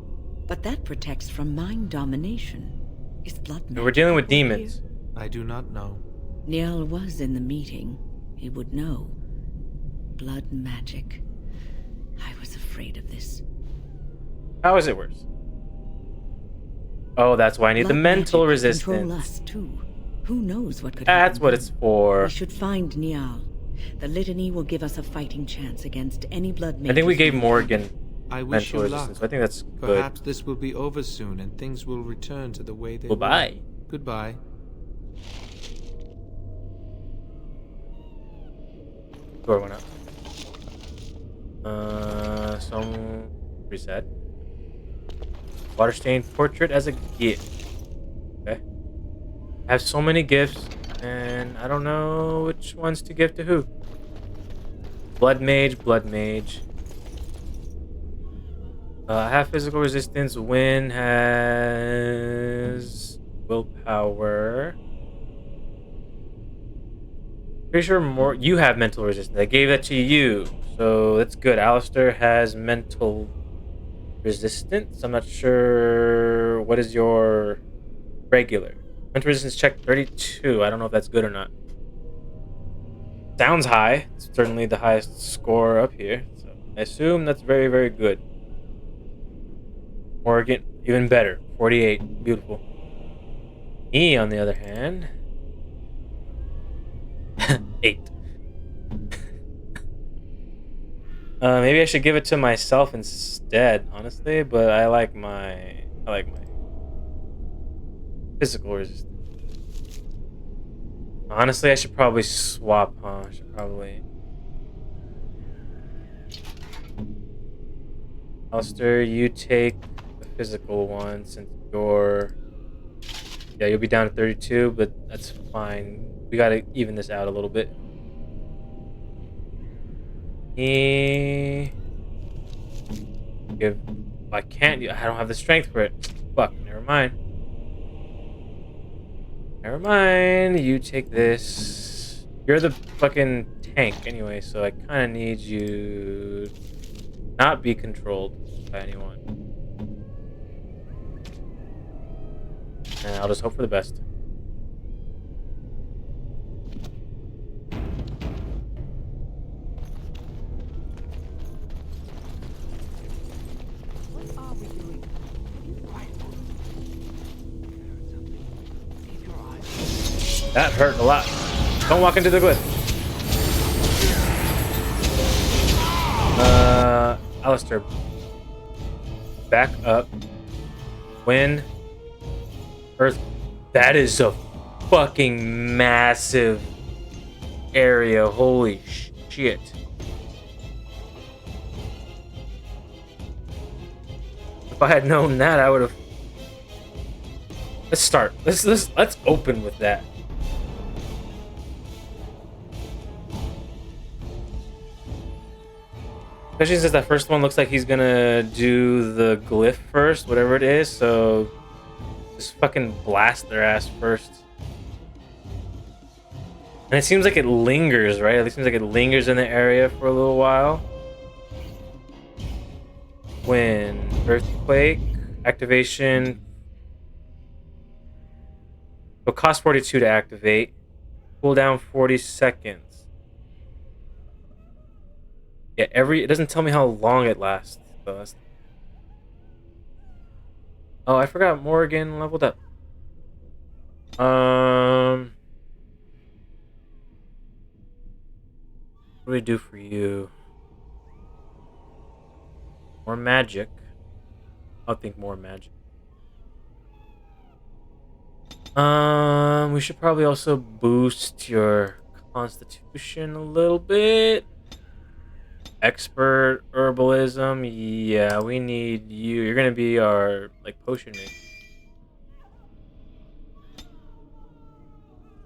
But that protects from mind domination. Is blood magic? We're dealing with at work here? demons. I do not know. Niall was in the meeting. He would know. Blood magic. I was afraid of this. How is it worse? Oh, that's why I need the Blood mental magic could control resistance. us too. Who knows what could That's happen what then? it's for. We should find Niall. The litany will give us a fighting chance against any blood I think we mages gave we Morgan I wish mental you luck. resistance. I think that's good. Perhaps this will be over soon and things will return to the way they Goodbye. were. Goodbye. Door went up. Some reset. Water stained portrait as a gift. Okay. I have so many gifts, and I don't know which ones to give to who. Blood mage, blood mage. I have physical resistance. Win has willpower. Pretty sure more. You have mental resistance. I gave that to you, so that's good. Alistair has mental resistance. I'm not sure. What is your regular mental resistance check? 32. I don't know if that's good or not. Sounds high. It's certainly the highest score up here. So I assume that's very, very good. Morgan, even better. 48. Beautiful. Me, on the other hand, 8. Maybe I should give it to myself instead, honestly. But I like my physical resistance. Honestly, I should probably swap, huh? I should probably. Alistair, you take the physical one since you're. Yeah, you'll be down to 32, but that's fine. We gotta even this out a little bit. Give. I can't. I don't have the strength for it. Fuck. Never mind. Never mind. You take this. You're the fucking tank anyway, so I kind of need you not be controlled by anyone. And I'll just hope for the best. That hurt a lot. Don't walk into the glyph. Alistair. Back up. Wind. Earth. That is a fucking massive area. Holy shit. If I had known that, I would have. Let's start. Let's open with that. Especially since that first one looks like he's gonna do the glyph first, whatever it is, so just fucking blast their ass first. And it seems like it lingers, right? It seems like it lingers in the area for a little while. When earthquake activation, it'll cost 42 to activate. Cooldown 40 seconds. Yeah, it doesn't tell me how long it lasts. So oh, I forgot Morgan leveled up. What do we do for you? More magic. I'll think more magic. We should probably also boost your constitution a little bit. Expert herbalism, yeah, we need you. You're gonna be our potion mate.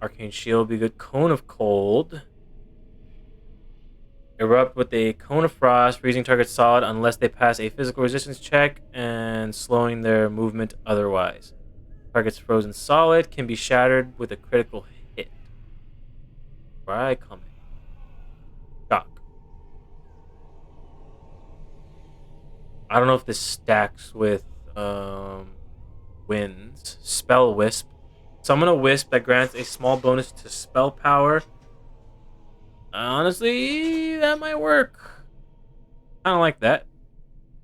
Arcane shield be good. Cone of cold. Erupt with a cone of frost, freezing targets solid unless they pass a physical resistance check and slowing their movement otherwise. Targets frozen solid can be shattered with a critical hit. Where I come in. Shock. I don't know if this stacks with winds. Spell Wisp. Summon a wisp that grants a small bonus to spell power. Honestly, that might work. I don't like that.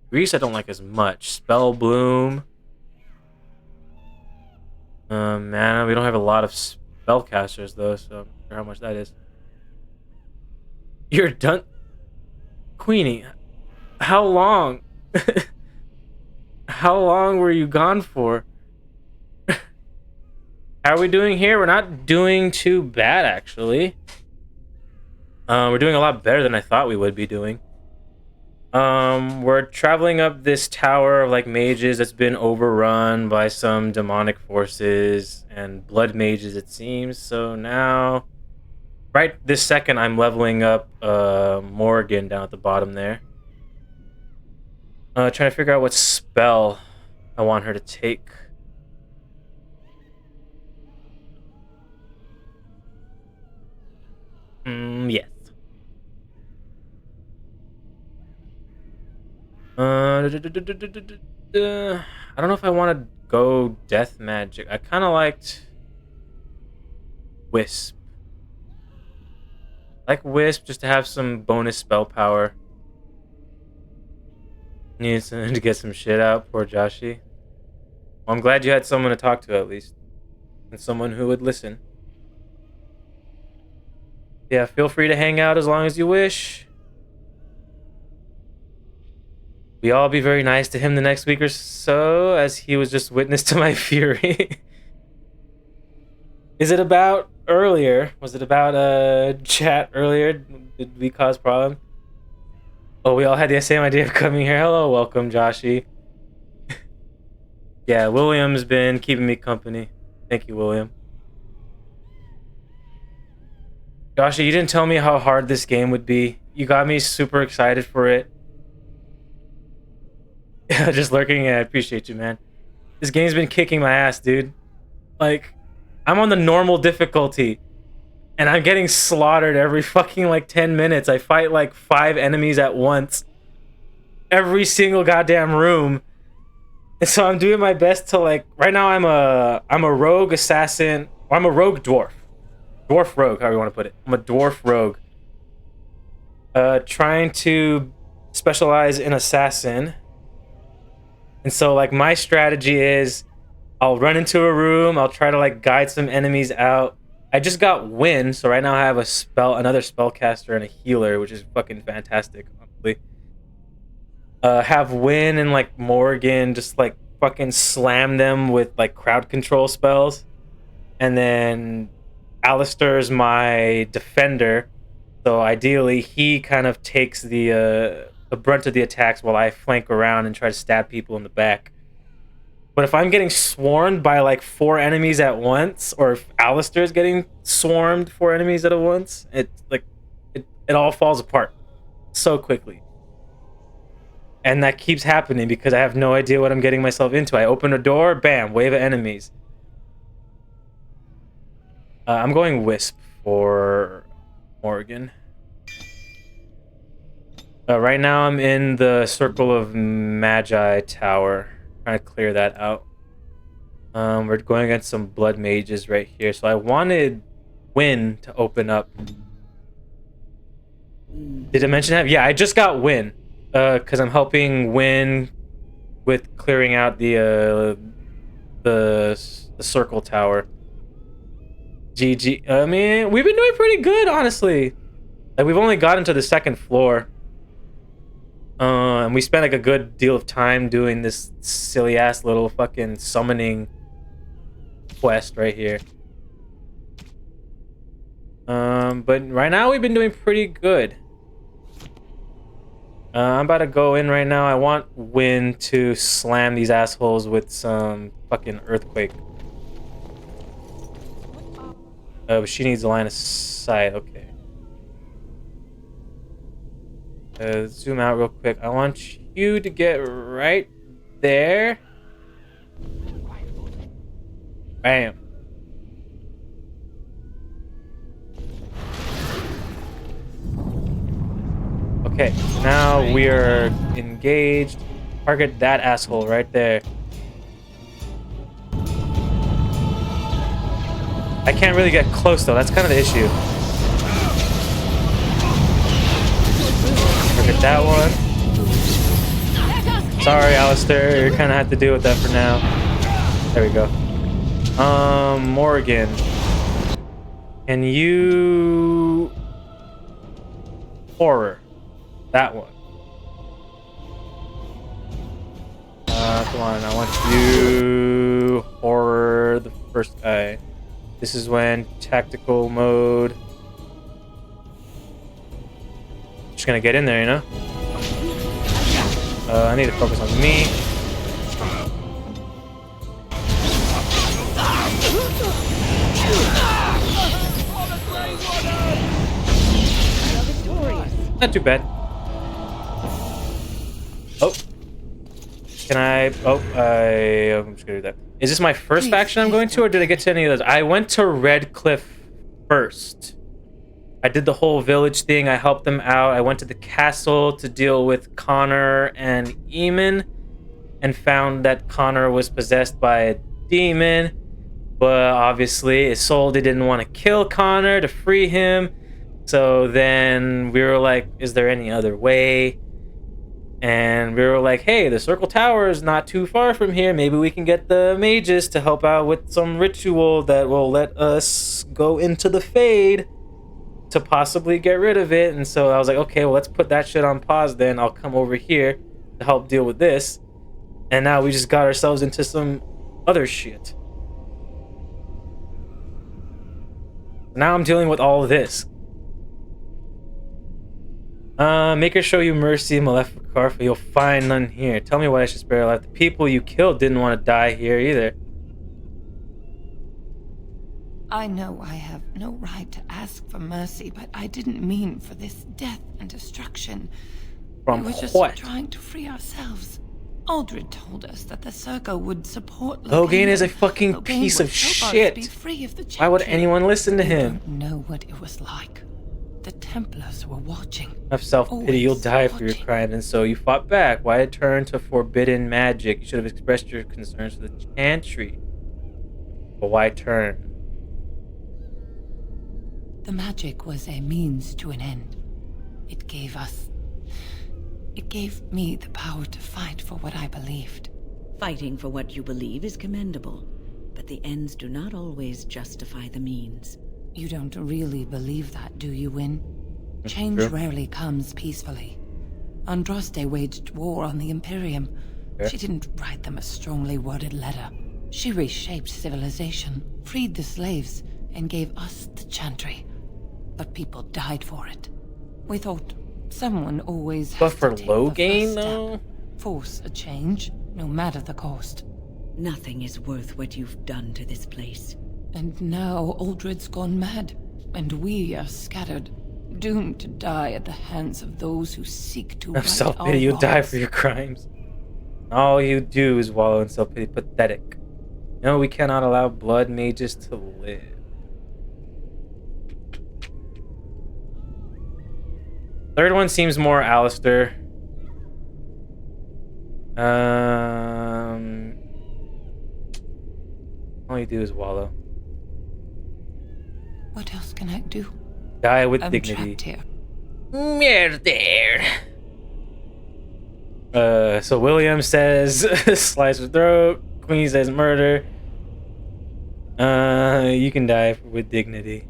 Grease I don't like as much. Spell Bloom. Man, we don't have a lot of spellcasters though, so I'm not sure how much that is. You're done, Queenie. How long? How long were you gone for? How are we doing here? We're not doing too bad, actually. We're doing a lot better than I thought we would be doing. We're traveling up this tower of like mages that's been overrun by some demonic forces and blood mages, it seems. So now, right this second, I'm leveling up Morgan down at the bottom there. Trying to figure out what spell I want her to take. Yes. I don't know if I want to go death magic. I kind of liked Wisp. I like Wisp just to have some bonus spell power. Needs to get some shit out, poor Joshi. Well, I'm glad you had someone to talk to at least, and someone who would listen. Yeah, feel free to hang out as long as you wish. We all be very nice to him the next week or so, as he was just witness to my fury. Is it about earlier? Was it about chat earlier? Did we cause problem? Oh, we all had the same idea of coming here. Hello, welcome, Joshi. Yeah, William's been keeping me company. Thank you, William. Joshi, you didn't tell me how hard this game would be. You got me super excited for it. Just lurking. Yeah, I appreciate you, man. This game's been kicking my ass, dude. Like, I'm on the normal difficulty, and I'm getting slaughtered every fucking, like, 10 minutes. I fight, like, 5 enemies at once. Every single goddamn room. And so I'm doing my best to, like... Right now, I'm a rogue assassin. Or I'm a rogue dwarf. Dwarf rogue, however you want to put it. I'm a dwarf rogue. Trying to specialize in assassin. And so, like, my strategy is I'll run into a room, I'll try to, like, guide some enemies out. I just got Win, so right now I have another spellcaster and a healer, which is fucking fantastic, honestly. Have Win and, like, Morgan just, like, fucking slam them with, like, crowd control spells. And then Alistair's my defender, so ideally he kind of takes the brunt of the attacks while I flank around and try to stab people in the back. But if I'm getting swarmed by like 4 enemies at once, or if Alistair's getting swarmed 4 enemies at once, it all falls apart so quickly. And that keeps happening because I have no idea what I'm getting myself into. I open a door, bam, wave of enemies. I'm going Wisp for Morgan. Right now I'm in the Circle of Magi Tower. Trying to clear that out. We're going against some blood mages right here. So I wanted Win to open up. Did I mention that? Yeah, I just got Win. Because I'm helping Win with clearing out the Circle Tower. GG. I mean, we've been doing pretty good, honestly. Like, we've only gotten to the 2nd floor. And we spent like a good deal of time doing this silly ass little fucking summoning quest right here. But right now we've been doing pretty good. I'm about to go in right now. I want Win to slam these assholes with some fucking earthquake. But she needs a line of sight. Okay. Zoom out real quick. I want you to get right there. Bam. Okay, now we are engaged. Target that asshole right there. I can't really get close though, that's kind of the issue. Target that one. Sorry, Alistair, you kind of have to deal with that for now. There we go. Morgan. Can you... Horror. That one. Come on, I want you... Horror the first guy. This is when tactical mode. Just gonna get in there, you know? I need to focus on me. Not too bad. Oh. Can I... Oh, I'm just gonna do that. Is this my first faction I'm going to, or did I get to any of those? I went to Red Cliff first. I did the whole village thing. I helped them out. I went to the castle to deal with Connor and Eamon, and found that Connor was possessed by a demon. But obviously, Isolde didn't want to kill Connor to free him. So then we were like, is there any other way? And we were like, hey, the Circle Tower is not too far from here. Maybe we can get the mages to help out with some ritual that will let us go into the Fade to possibly get rid of it. And so I was like, okay, well, let's put that shit on pause then. I'll come over here to help deal with this. And now we just got ourselves into some other shit. Now I'm dealing with all of this. Make her show you mercy, Maleficar, for you'll find none here. Tell me why I should spare your life. The people you killed didn't want to die here either. I know I have no right to ask for mercy, but I didn't mean for this death and destruction. From we were just what? trying to free ourselves. Aldred told us that the Circle would support Logain is a fucking Logain piece would of help us shit. be free of the Why would Chantry. anyone listen to him? You don't know what it was like. The Templars were watching. Have self-pity, you'll die for your crime, and so you fought back. Why turn to forbidden magic? You should have expressed your concerns to the Chantry. But why turn? The magic was a means to an end. It gave me the power to fight for what I believed. Fighting for what you believe is commendable, but the ends do not always justify the means. You don't really believe that, do you, Win? Change true. rarely comes peacefully. Andraste waged war on the Imperium. Yeah. She didn't write them a strongly worded letter. She reshaped civilization, freed the slaves, and gave us the Chantry. But people died for it. We thought someone always But has for to take low the gain, first step. though? Force a change, no matter the cost. Nothing is worth what you've done to this place. And now Aldred's gone mad, and we are scattered, doomed to die at the hands of those who seek to Have right our self-pity, you'll die wrongs. for your crimes. All you do is wallow in self-pity. Pathetic. No, we cannot allow blood mages to live. Third one seems more Alistair. All you do is wallow. What else can I do? Die with I'm dignity. trapped here. Murder. So William says slice her throat. Queen says murder. You can die with dignity.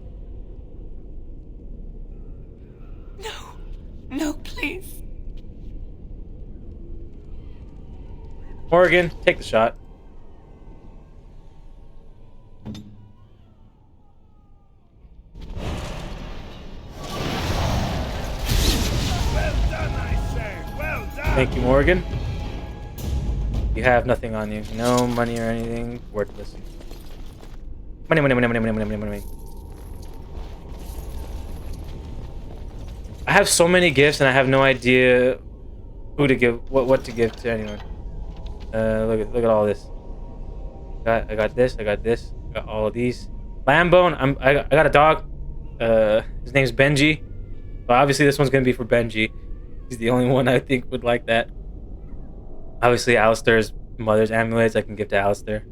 No, please. Morgan, take the shot. Thank you, Morgan. You have nothing on you. No money or anything. Worthless. Money, money, money, money, money, money, money, money. I have so many gifts and I have no idea who to give, what to give to anyone. Look at all this. I got this. I got this. I got all of these. Lambone. I got a dog. His name's Benji. But obviously this one's gonna be for Benji. He's the only one I think would like that. Obviously, Alistair's mother's amulets I can give to Alistair.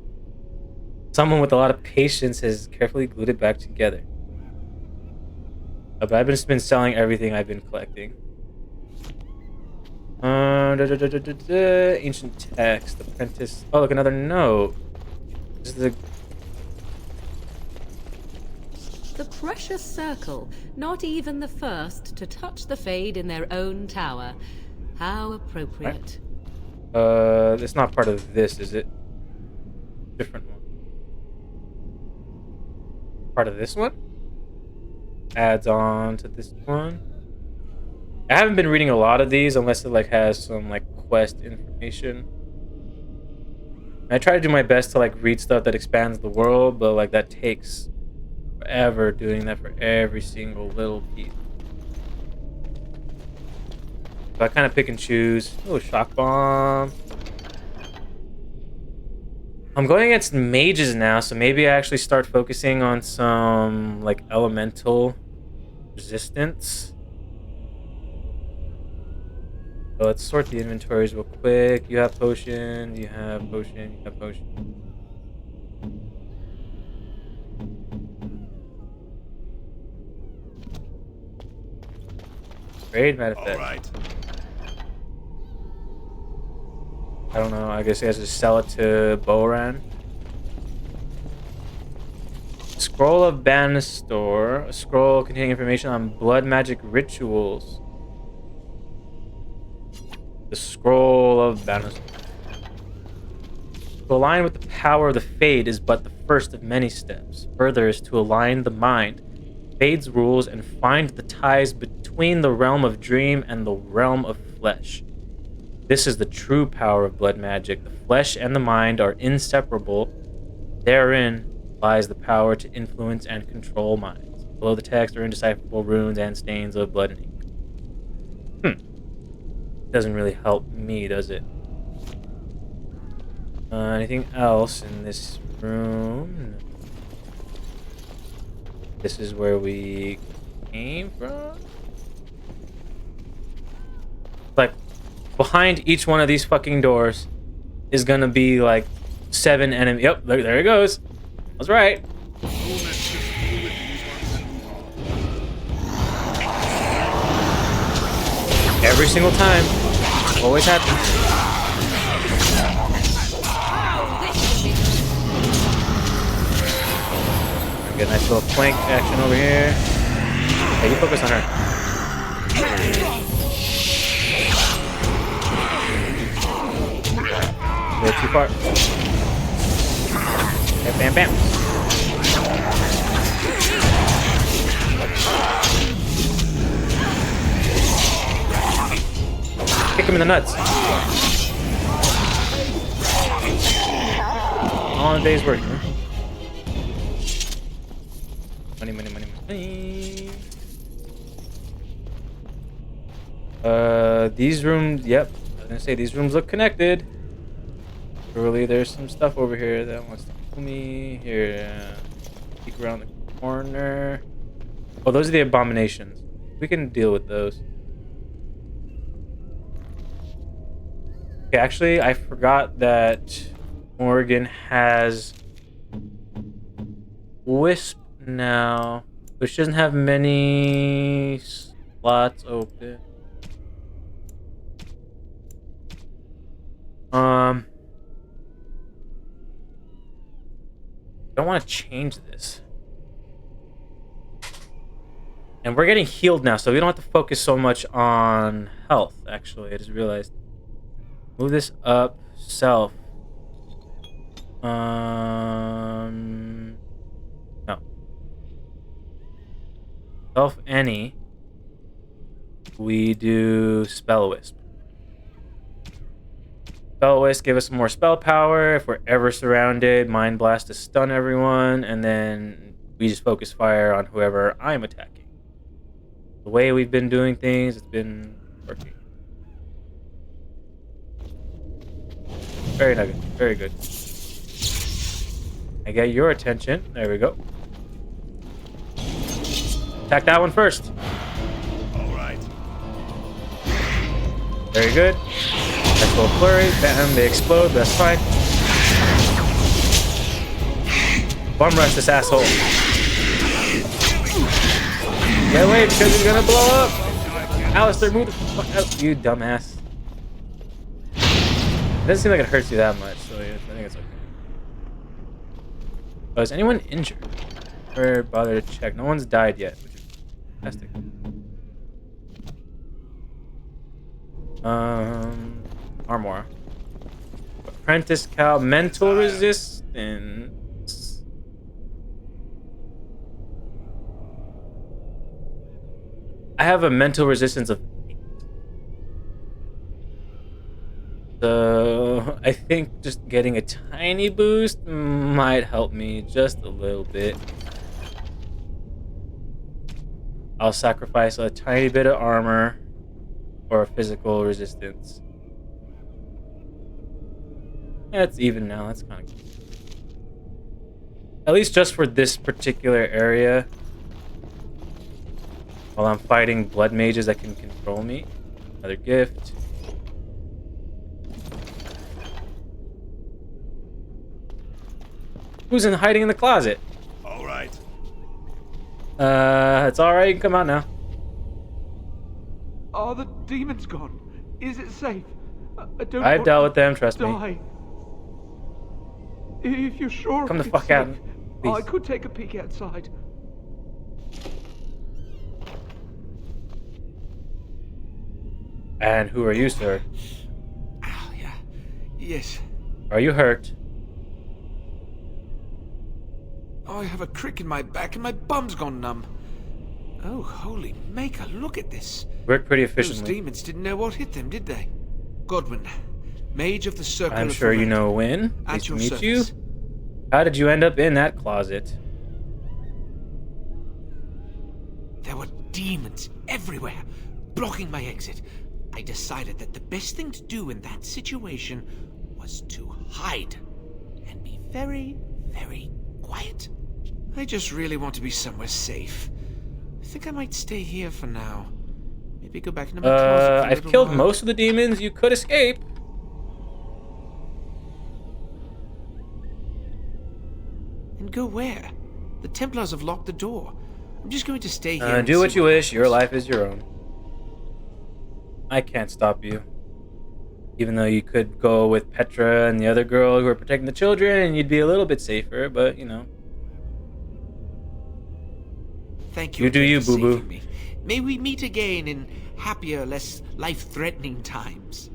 Someone with a lot of patience has carefully glued it back together. But I've just been selling everything I've been collecting. Ancient text, apprentice. Oh, look, another note. This is The precious circle, not even the first to touch the Fade in their own tower. How appropriate. It's not part of this, is it? Different one. Part of this one? Adds on to this one. I haven't been reading a lot of these unless it like has some like quest information. I try to do my best to like read stuff that expands the world, but like that takes forever doing that for every single little piece. So I kind of pick and choose. Oh, shock bomb. I'm going against mages now, so maybe I actually start focusing on some like elemental resistance. So let's sort the inventories real quick. You have potion, you have potion, you have potion. Trade manifest. All right. I don't know. I guess he has to sell it to Boran. Scroll of Banastor. A scroll containing information on blood magic rituals. The Scroll of Banastor. To align with the power of the Fade is but the first of many steps. Further is to align the mind, Fade's rules, and find the ties between the realm of dream and the realm of flesh. This is the true power of blood magic. The flesh and the mind are inseparable. Therein lies the power to influence and control minds. Below the text are indecipherable runes and stains of blood and ink. Doesn't really help me, does it? Anything else in this room? No. This is where we came from? Like, behind each one of these fucking doors is gonna be like 7 enemies. Yep, there it goes. I was right. Every single time. Always happens. Get a nice little flank action over here. Hey, you focus on her. A little too far. Bam, bam, bam. Kick him in the nuts. All in a day's work. Money, money, money, money. These rooms, yep. I was gonna say these rooms look connected. Surely there's some stuff over here that wants to kill me. Here, peek around the corner. Oh, those are the abominations. We can deal with those. Okay, actually, I forgot that Morgan has Wisp now, but she doesn't have many slots open. I don't want to change this. And we're getting healed now, so we don't have to focus so much on health, actually. I just realized. Move this up. Self. No. Self any. We do Spell Wisp. Spell Wisp give us more spell power if we're ever surrounded. Mind Blast to stun everyone, and then we just focus fire on whoever I'm attacking. The way we've been doing things, it's been working. Very good. Very good. I get your attention. There we go. Attack that one first. All right. Very good. Nice little flurry. Bam, they explode. That's fine. Bum rush this asshole. Get away because he's gonna blow up. Alistair, move the fuck out, you dumbass. It doesn't seem like it hurts you that much, so yeah, I think it's okay. Oh, is anyone injured? Or bother to check? No one's died yet, which is fantastic. Armor. Apprentice Cow. Mental resistance. I have a mental resistance of 8. So I think just getting a tiny boost might help me just a little bit. I'll sacrifice a tiny bit of armor for physical resistance. Yeah, it's even now. That's kind of good. At least just for this particular area. While I'm fighting blood mages that can control me. Another gift. Who's hiding in the closet? All right. It's alright. You can come out now. Are the demons gone? Is it safe? I don't I've want dealt to with them, trust me. die. If you're sure Come the it's fuck out, safe, please. I could take a peek outside. And who are you, sir? Yes. Are you hurt? I have a crick in my back and my bum's gone numb. Oh, holy maker, look at this. Worked pretty Those efficiently. demons didn't know what hit them, did they? Godwin, Mage of the Circle I'm of sure you Ferret. know when. At Nice to your meet you. service. How did you end up in that closet? There were demons everywhere, blocking my exit. I decided that the best thing to do in that situation was to hide and be very, very quiet. I just really want to be somewhere safe. I think I might stay here for now. Maybe go back into my closet for a I've little killed while. most of the demons. You could escape. And go where? The Templars have locked the door. I'm just going to stay here. and Do what see you wish. Your life is your own. I can't stop you. Even though you could go with Petra and the other girl who are protecting the children, and you'd be a little bit safer, but you know. Thank you. You do again you, for boo-boo. saving me. May we meet again in happier, less life-threatening times.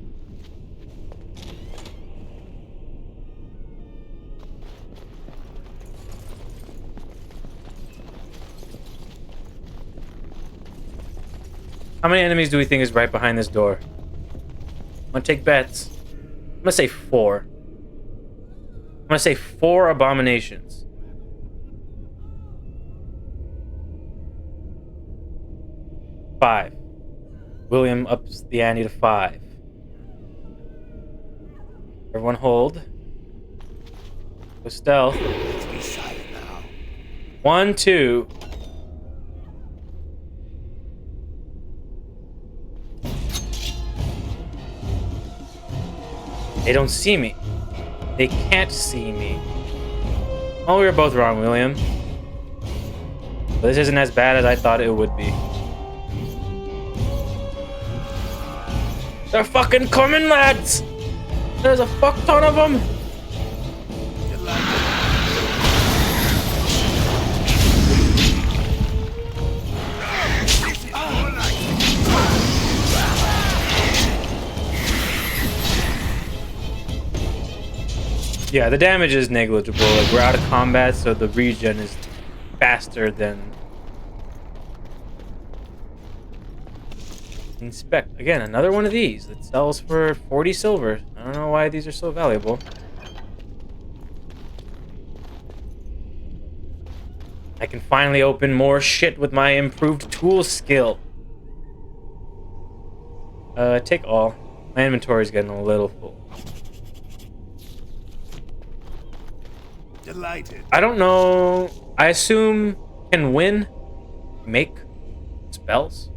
How many enemies do we think is right behind this door? I'm gonna take bets. I'm gonna say 4. I'm gonna say 4 abominations. Five. William ups the ante to 5. Everyone hold. Go stealth. Let's be silent now. 1, 2. They don't see me. They can't see me. Oh, we were both wrong, William. But this isn't as bad as I thought it would be. They're fucking coming, lads! There's a fuck ton of them! Yeah, the damage is negligible. Like, we're out of combat, so the regen is faster than... Inspect. Again, another one of these that sells for 40 silver. I don't know why these are so valuable. I can finally open more shit with my improved tool skill. Take all. My inventory's getting a little full. Delighted. I don't know. I assume can win make spells?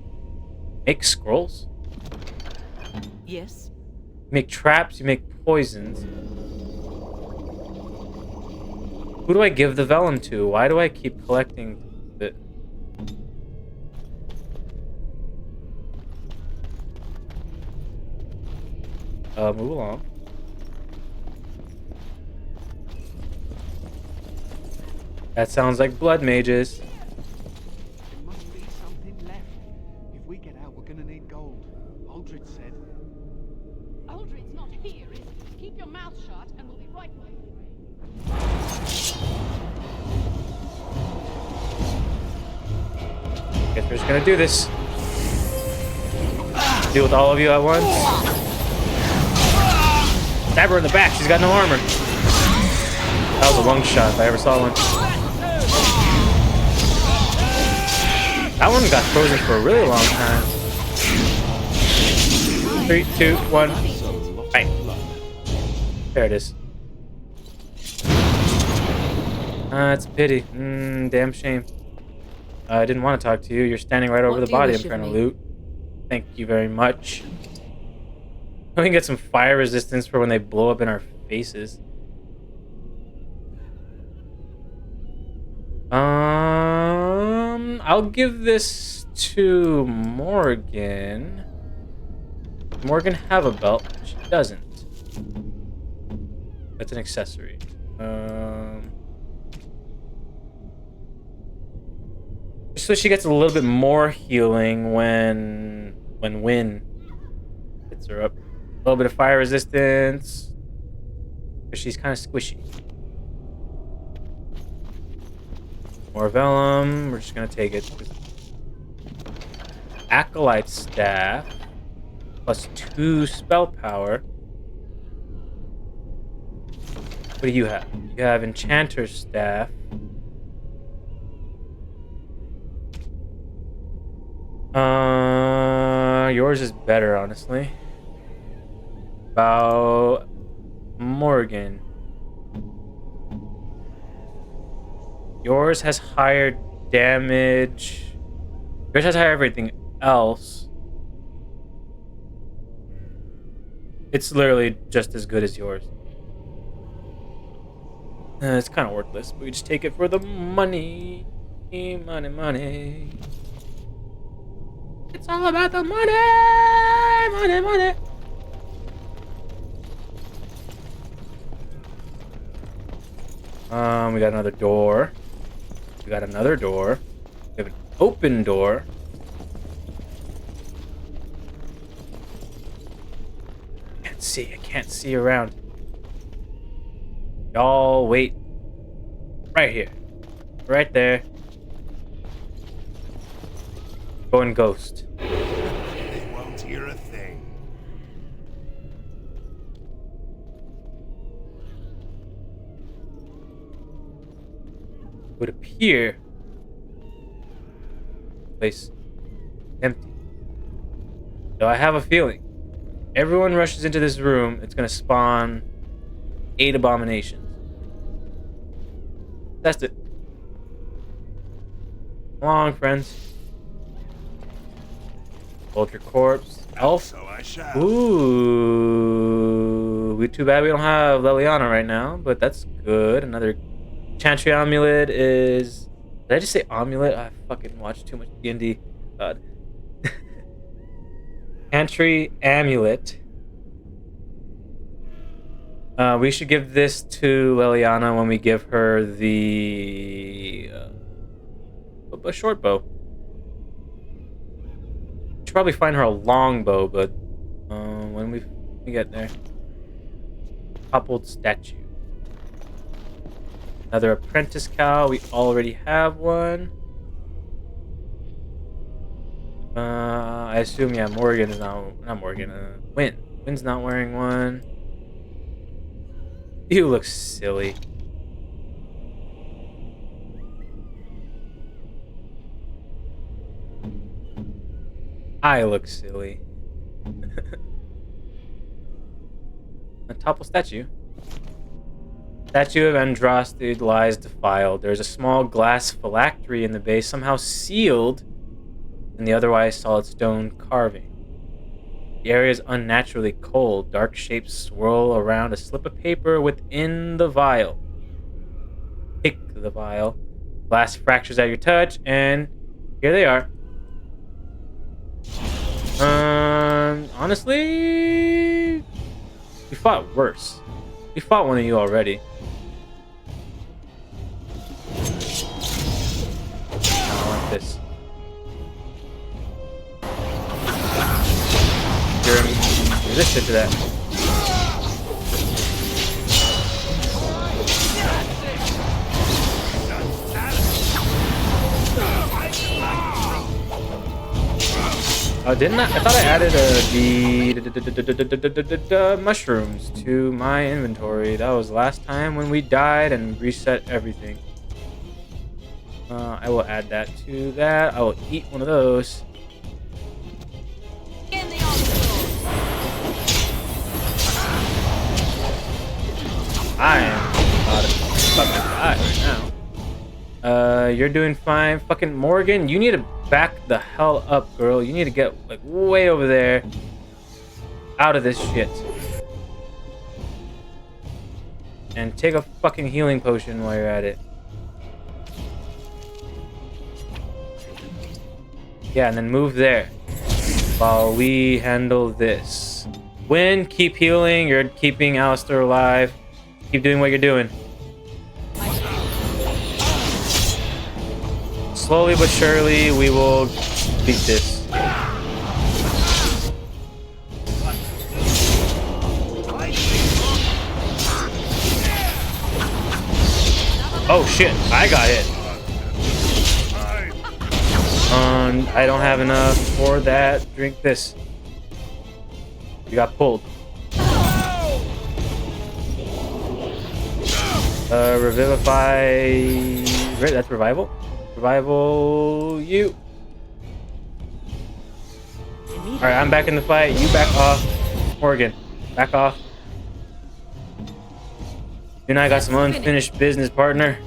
Make scrolls? Yes. You make traps, you make poisons. Who do I give the vellum to? Why do I keep collecting it? Move along. That sounds like blood mages. There must be something left. If we get out, we're gonna need gold. Aldred said. Aldred's not here, is he? Keep your mouth shut and we'll be right with you. Guess we're just gonna do this. Deal with all of you at once. Stab her in the back. She's got no armor. That was a lung shot if I ever saw one. That one got frozen for a really long time. 3, 2, 1. Bang. There it is. It's a pity. Damn shame. I didn't want to talk to you. You're standing right over the body I'm trying to loot. Thank you very much. We can get some fire resistance for when they blow up in our faces. I'll give this to Morgan. Morgan have a belt? She doesn't. That's an accessory. So she gets a little bit more healing when Win hits her up. A little bit of fire resistance. Because she's kind of squishy. More vellum. We're just gonna take it. Acolyte staff. Plus 2 spell power. What do you have? You have enchanter's staff. Yours is better, honestly. About Morgan. Yours has higher damage. Yours has higher everything else. It's literally just as good as yours. It's kind of worthless, but we just take it for the money. Money, money. It's all about the money! Money, money! We got another door. We got another door. We have an open door. I can't see around. Y'all wait. Right here. Right there. Going ghost. They won't hear a thing. Would appear place empty. So I have a feeling everyone rushes into this room, it's gonna spawn 8 abominations. Test it. Come on, friends. Hold your corpse. Elf. So I shall. Ooh. Too bad we don't have Leliana right now, but that's good. Another Chantry amulet is... Did I just say amulet? I fucking watched too much D&D. God. Chantry amulet. We should give this to Leliana when we give her the... a short bow. Should probably find her a long bow, but when we get there. Coupled statue. Another apprentice cow. We already have one. I assume, yeah, Morgan is not Morgan. Win. Win's not wearing one. You look silly. I look silly. A topple statue. Statue of Andraste lies defiled. There's a small glass phylactery in the base, somehow sealed in the otherwise solid stone carving. The area is unnaturally cold. Dark shapes swirl around a slip of paper within the vial. Pick the vial. Glass fractures at your touch, and here they are. Honestly, we fought worse. We fought one of you already. I want this. You're resistant to that. Oh, didn't I? I thought I added the mushrooms to my inventory. That was last time when we died and reset everything. I will add that to that. I will eat one of those. I am about to fucking die right now. You're doing fine. Fucking Morgan, you need to back the hell up, girl. You need to get like way over there. Out of this shit. And take a fucking healing potion while you're at it. Yeah, and then move there. While we handle this. Win, keep healing. You're keeping Alistair alive. Keep doing what you're doing. Slowly but surely, we will beat this. Oh shit, I got hit. I don't have enough for that. Drink this. You got pulled. Revivify. That's revival? Revival you. Alright, I'm back in the fight. You back off. Morgan, back off. You and I got some unfinished business, partner.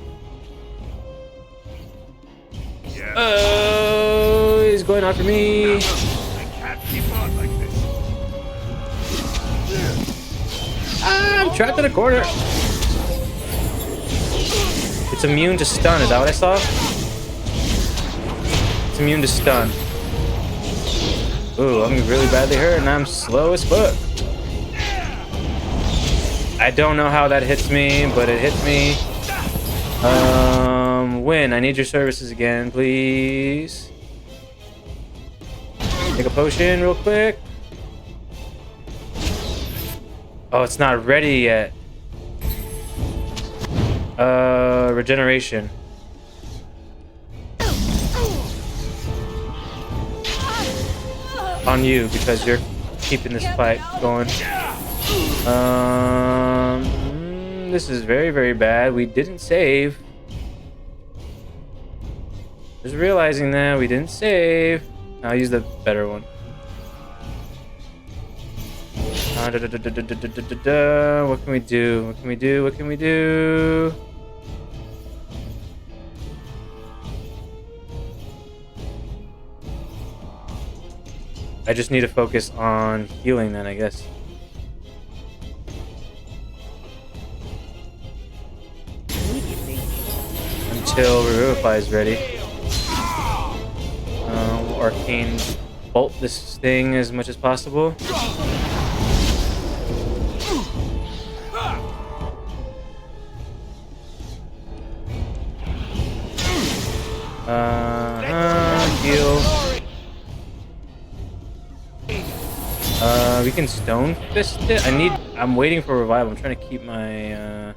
Oh, he's going after me. I can't keep on like this. I'm trapped in a corner. It's immune to stun. Is that what I saw? It's immune to stun. Ooh, I'm really badly hurt and I'm slow as fuck. I don't know how that hits me, but it hits me. Win, I need your services again, please. Take a potion real quick. Oh, it's not ready yet. Regeneration. On you, because you're keeping this fight going. This is very, very bad. We didn't save. Just realizing that we didn't save. I'll use the better one. What can we do? What can we do? What can we do? I just need to focus on healing then, I guess. Until Revivify is ready. Arcane bolt this thing as much as possible. Heal. We can stone fist it. I'm waiting for revival. I'm trying to keep my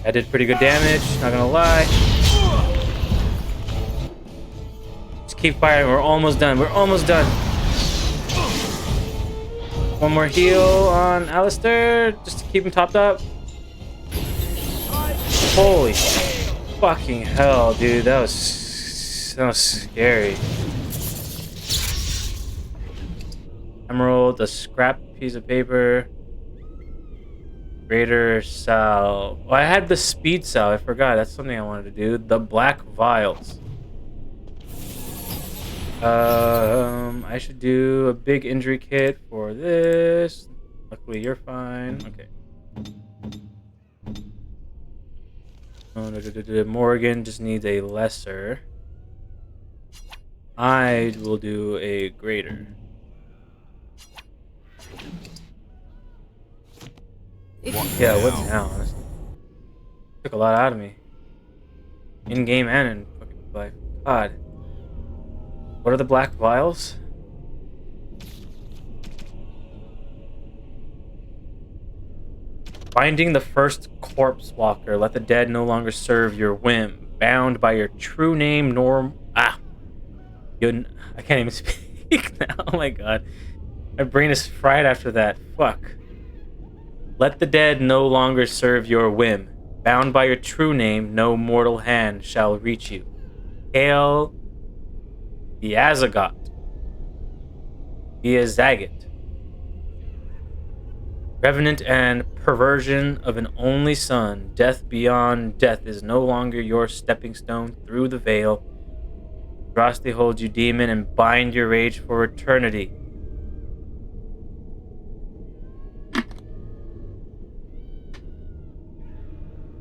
I did pretty good damage, not gonna lie. Just keep firing, we're almost done, we're almost done. One more heal on Alistair, just to keep him topped up. Holy fucking hell, dude, that was scary. Emerald, a scrap piece of paper. Greater salve. Oh, I had the speed salve. I forgot. That's something I wanted to do. The black vials. I should do a big injury kit for this. Luckily, you're fine. Okay. Morgan just needs a lesser. I will do a greater. Yeah, what now? Honestly, took a lot out of me. In game and in fucking life. God. What are the black vials? Binding the first corpse walker. Let the dead no longer serve your whim. Bound by your true name, I can't even speak now. Oh my god. My brain is fried after that. Fuck. Let the dead no longer serve your whim. Bound by your true name, no mortal hand shall reach you. Hail the Azagot. Via Zagat. Revenant and perversion of an only son. Death beyond death is no longer your stepping stone through the veil. Drosti holds you, demon, and bind your rage for eternity.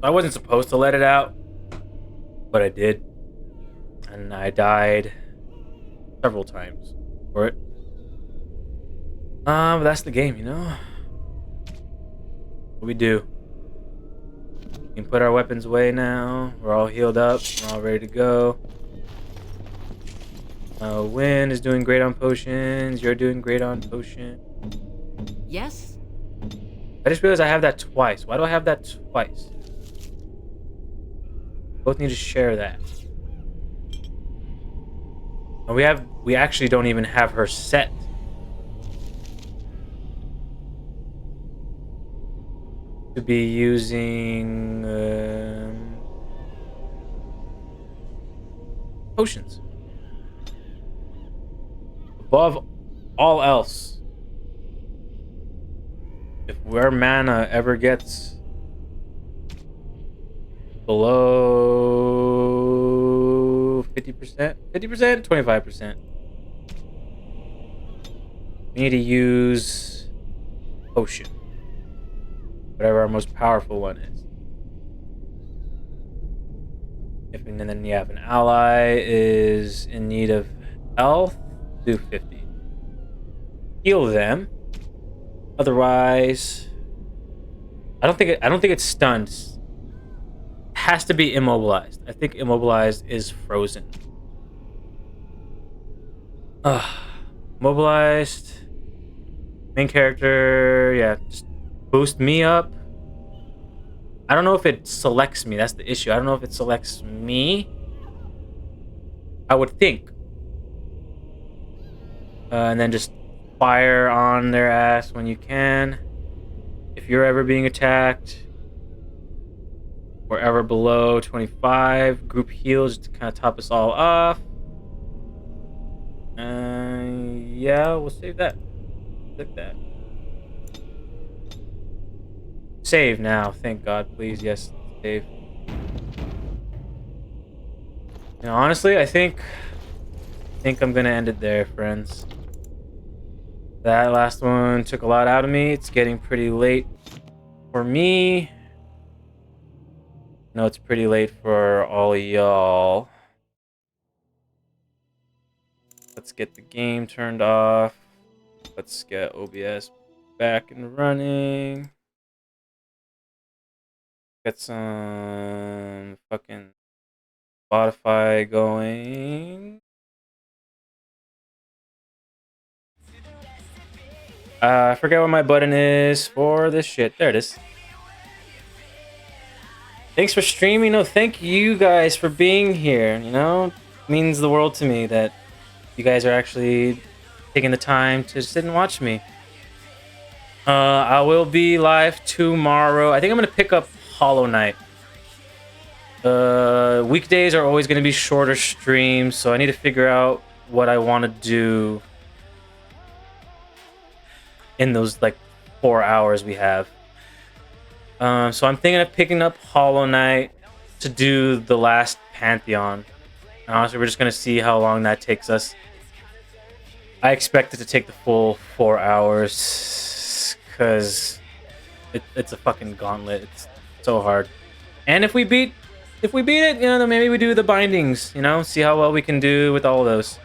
I wasn't supposed to let it out, but I did. And I died several times for it. But that's the game, you know? What we do. We can put our weapons away now. We're all healed up. We're all ready to go. Win is doing great on potions. You're doing great on potion. Yes? I just realized I have that twice. Why do I have that twice? Both need to share that. And we actually don't even have her set. To be using potions. Above all else, if where mana ever gets below 50%, 25%, we need to use potion. Whatever our most powerful one is. And then you have an ally is in need of health, do 50. Heal them. Otherwise, I don't think it's stunned. It has to be immobilized. I think immobilized is frozen. Mobilized. Main character, yeah, just boost me up. I don't know if it selects me. That's the issue. I don't know if it selects me. I would think. And then just fire on their ass when you can. If you're ever being attacked. Or ever below 25. Group heals to kind of top us all off. Yeah, we'll save that. Click that. Save now, thank God, please. Yes, save. You know, honestly, I think I'm gonna end it there, friends. That last one took a lot out of me. It's getting pretty late for me. No, it's pretty late for all of y'all. Let's get the game turned off. Let's get OBS back and running. Get some fucking Spotify going. I forget what my button is for this shit. There it is. Thanks for streaming. No, thank you guys for being here. You know, it means the world to me that you guys are actually taking the time to sit and watch me. I will be live tomorrow. I think I'm gonna pick up Hollow Knight. Weekdays are always going to be shorter streams, so I need to figure out what I want to do in those like 4 hours we have. So I'm thinking of picking up Hollow Knight to do the last Pantheon. And honestly, we're just going to see how long that takes us. I expect it to take the full 4 hours because it's a fucking gauntlet. It's so hard. And if we beat it, you know, then maybe we do the bindings, you know, see how well we can do with all of those.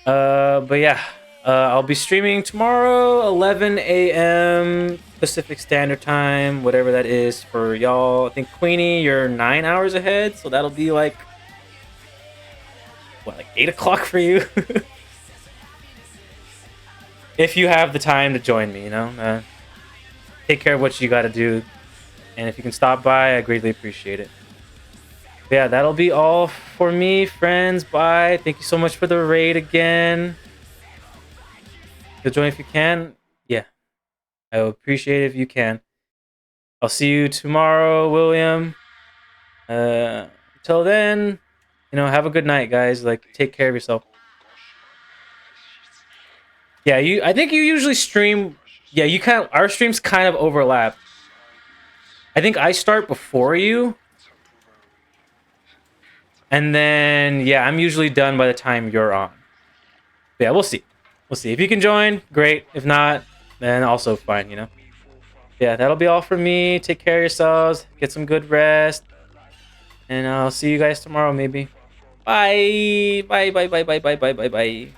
But yeah, I'll be streaming tomorrow, 11 a.m. Pacific Standard Time, whatever that is for y'all. I think Queenie, you're 9 hours ahead, so that'll be like, what, like 8 o'clock for you? If you have the time to join me, you know. take care of what you got to do. And if you can stop by, I greatly appreciate it. But yeah, that'll be all for me, friends. Bye. Thank you so much for the raid again. You'll join if you can. Yeah, I will appreciate it if you can. I'll see you tomorrow, William. Until then, have a good night, guys. Like, take care of yourself. Yeah, I think you usually stream. Yeah, our streams kind of overlap. I think I start before you. And then, yeah, I'm usually done by the time you're on. But yeah, we'll see. We'll see. If you can join, great. If not, then also fine, Yeah, that'll be all for me. Take care of yourselves. Get some good rest. And I'll see you guys tomorrow, maybe. Bye. Bye, bye, bye, bye, bye, bye, bye, bye.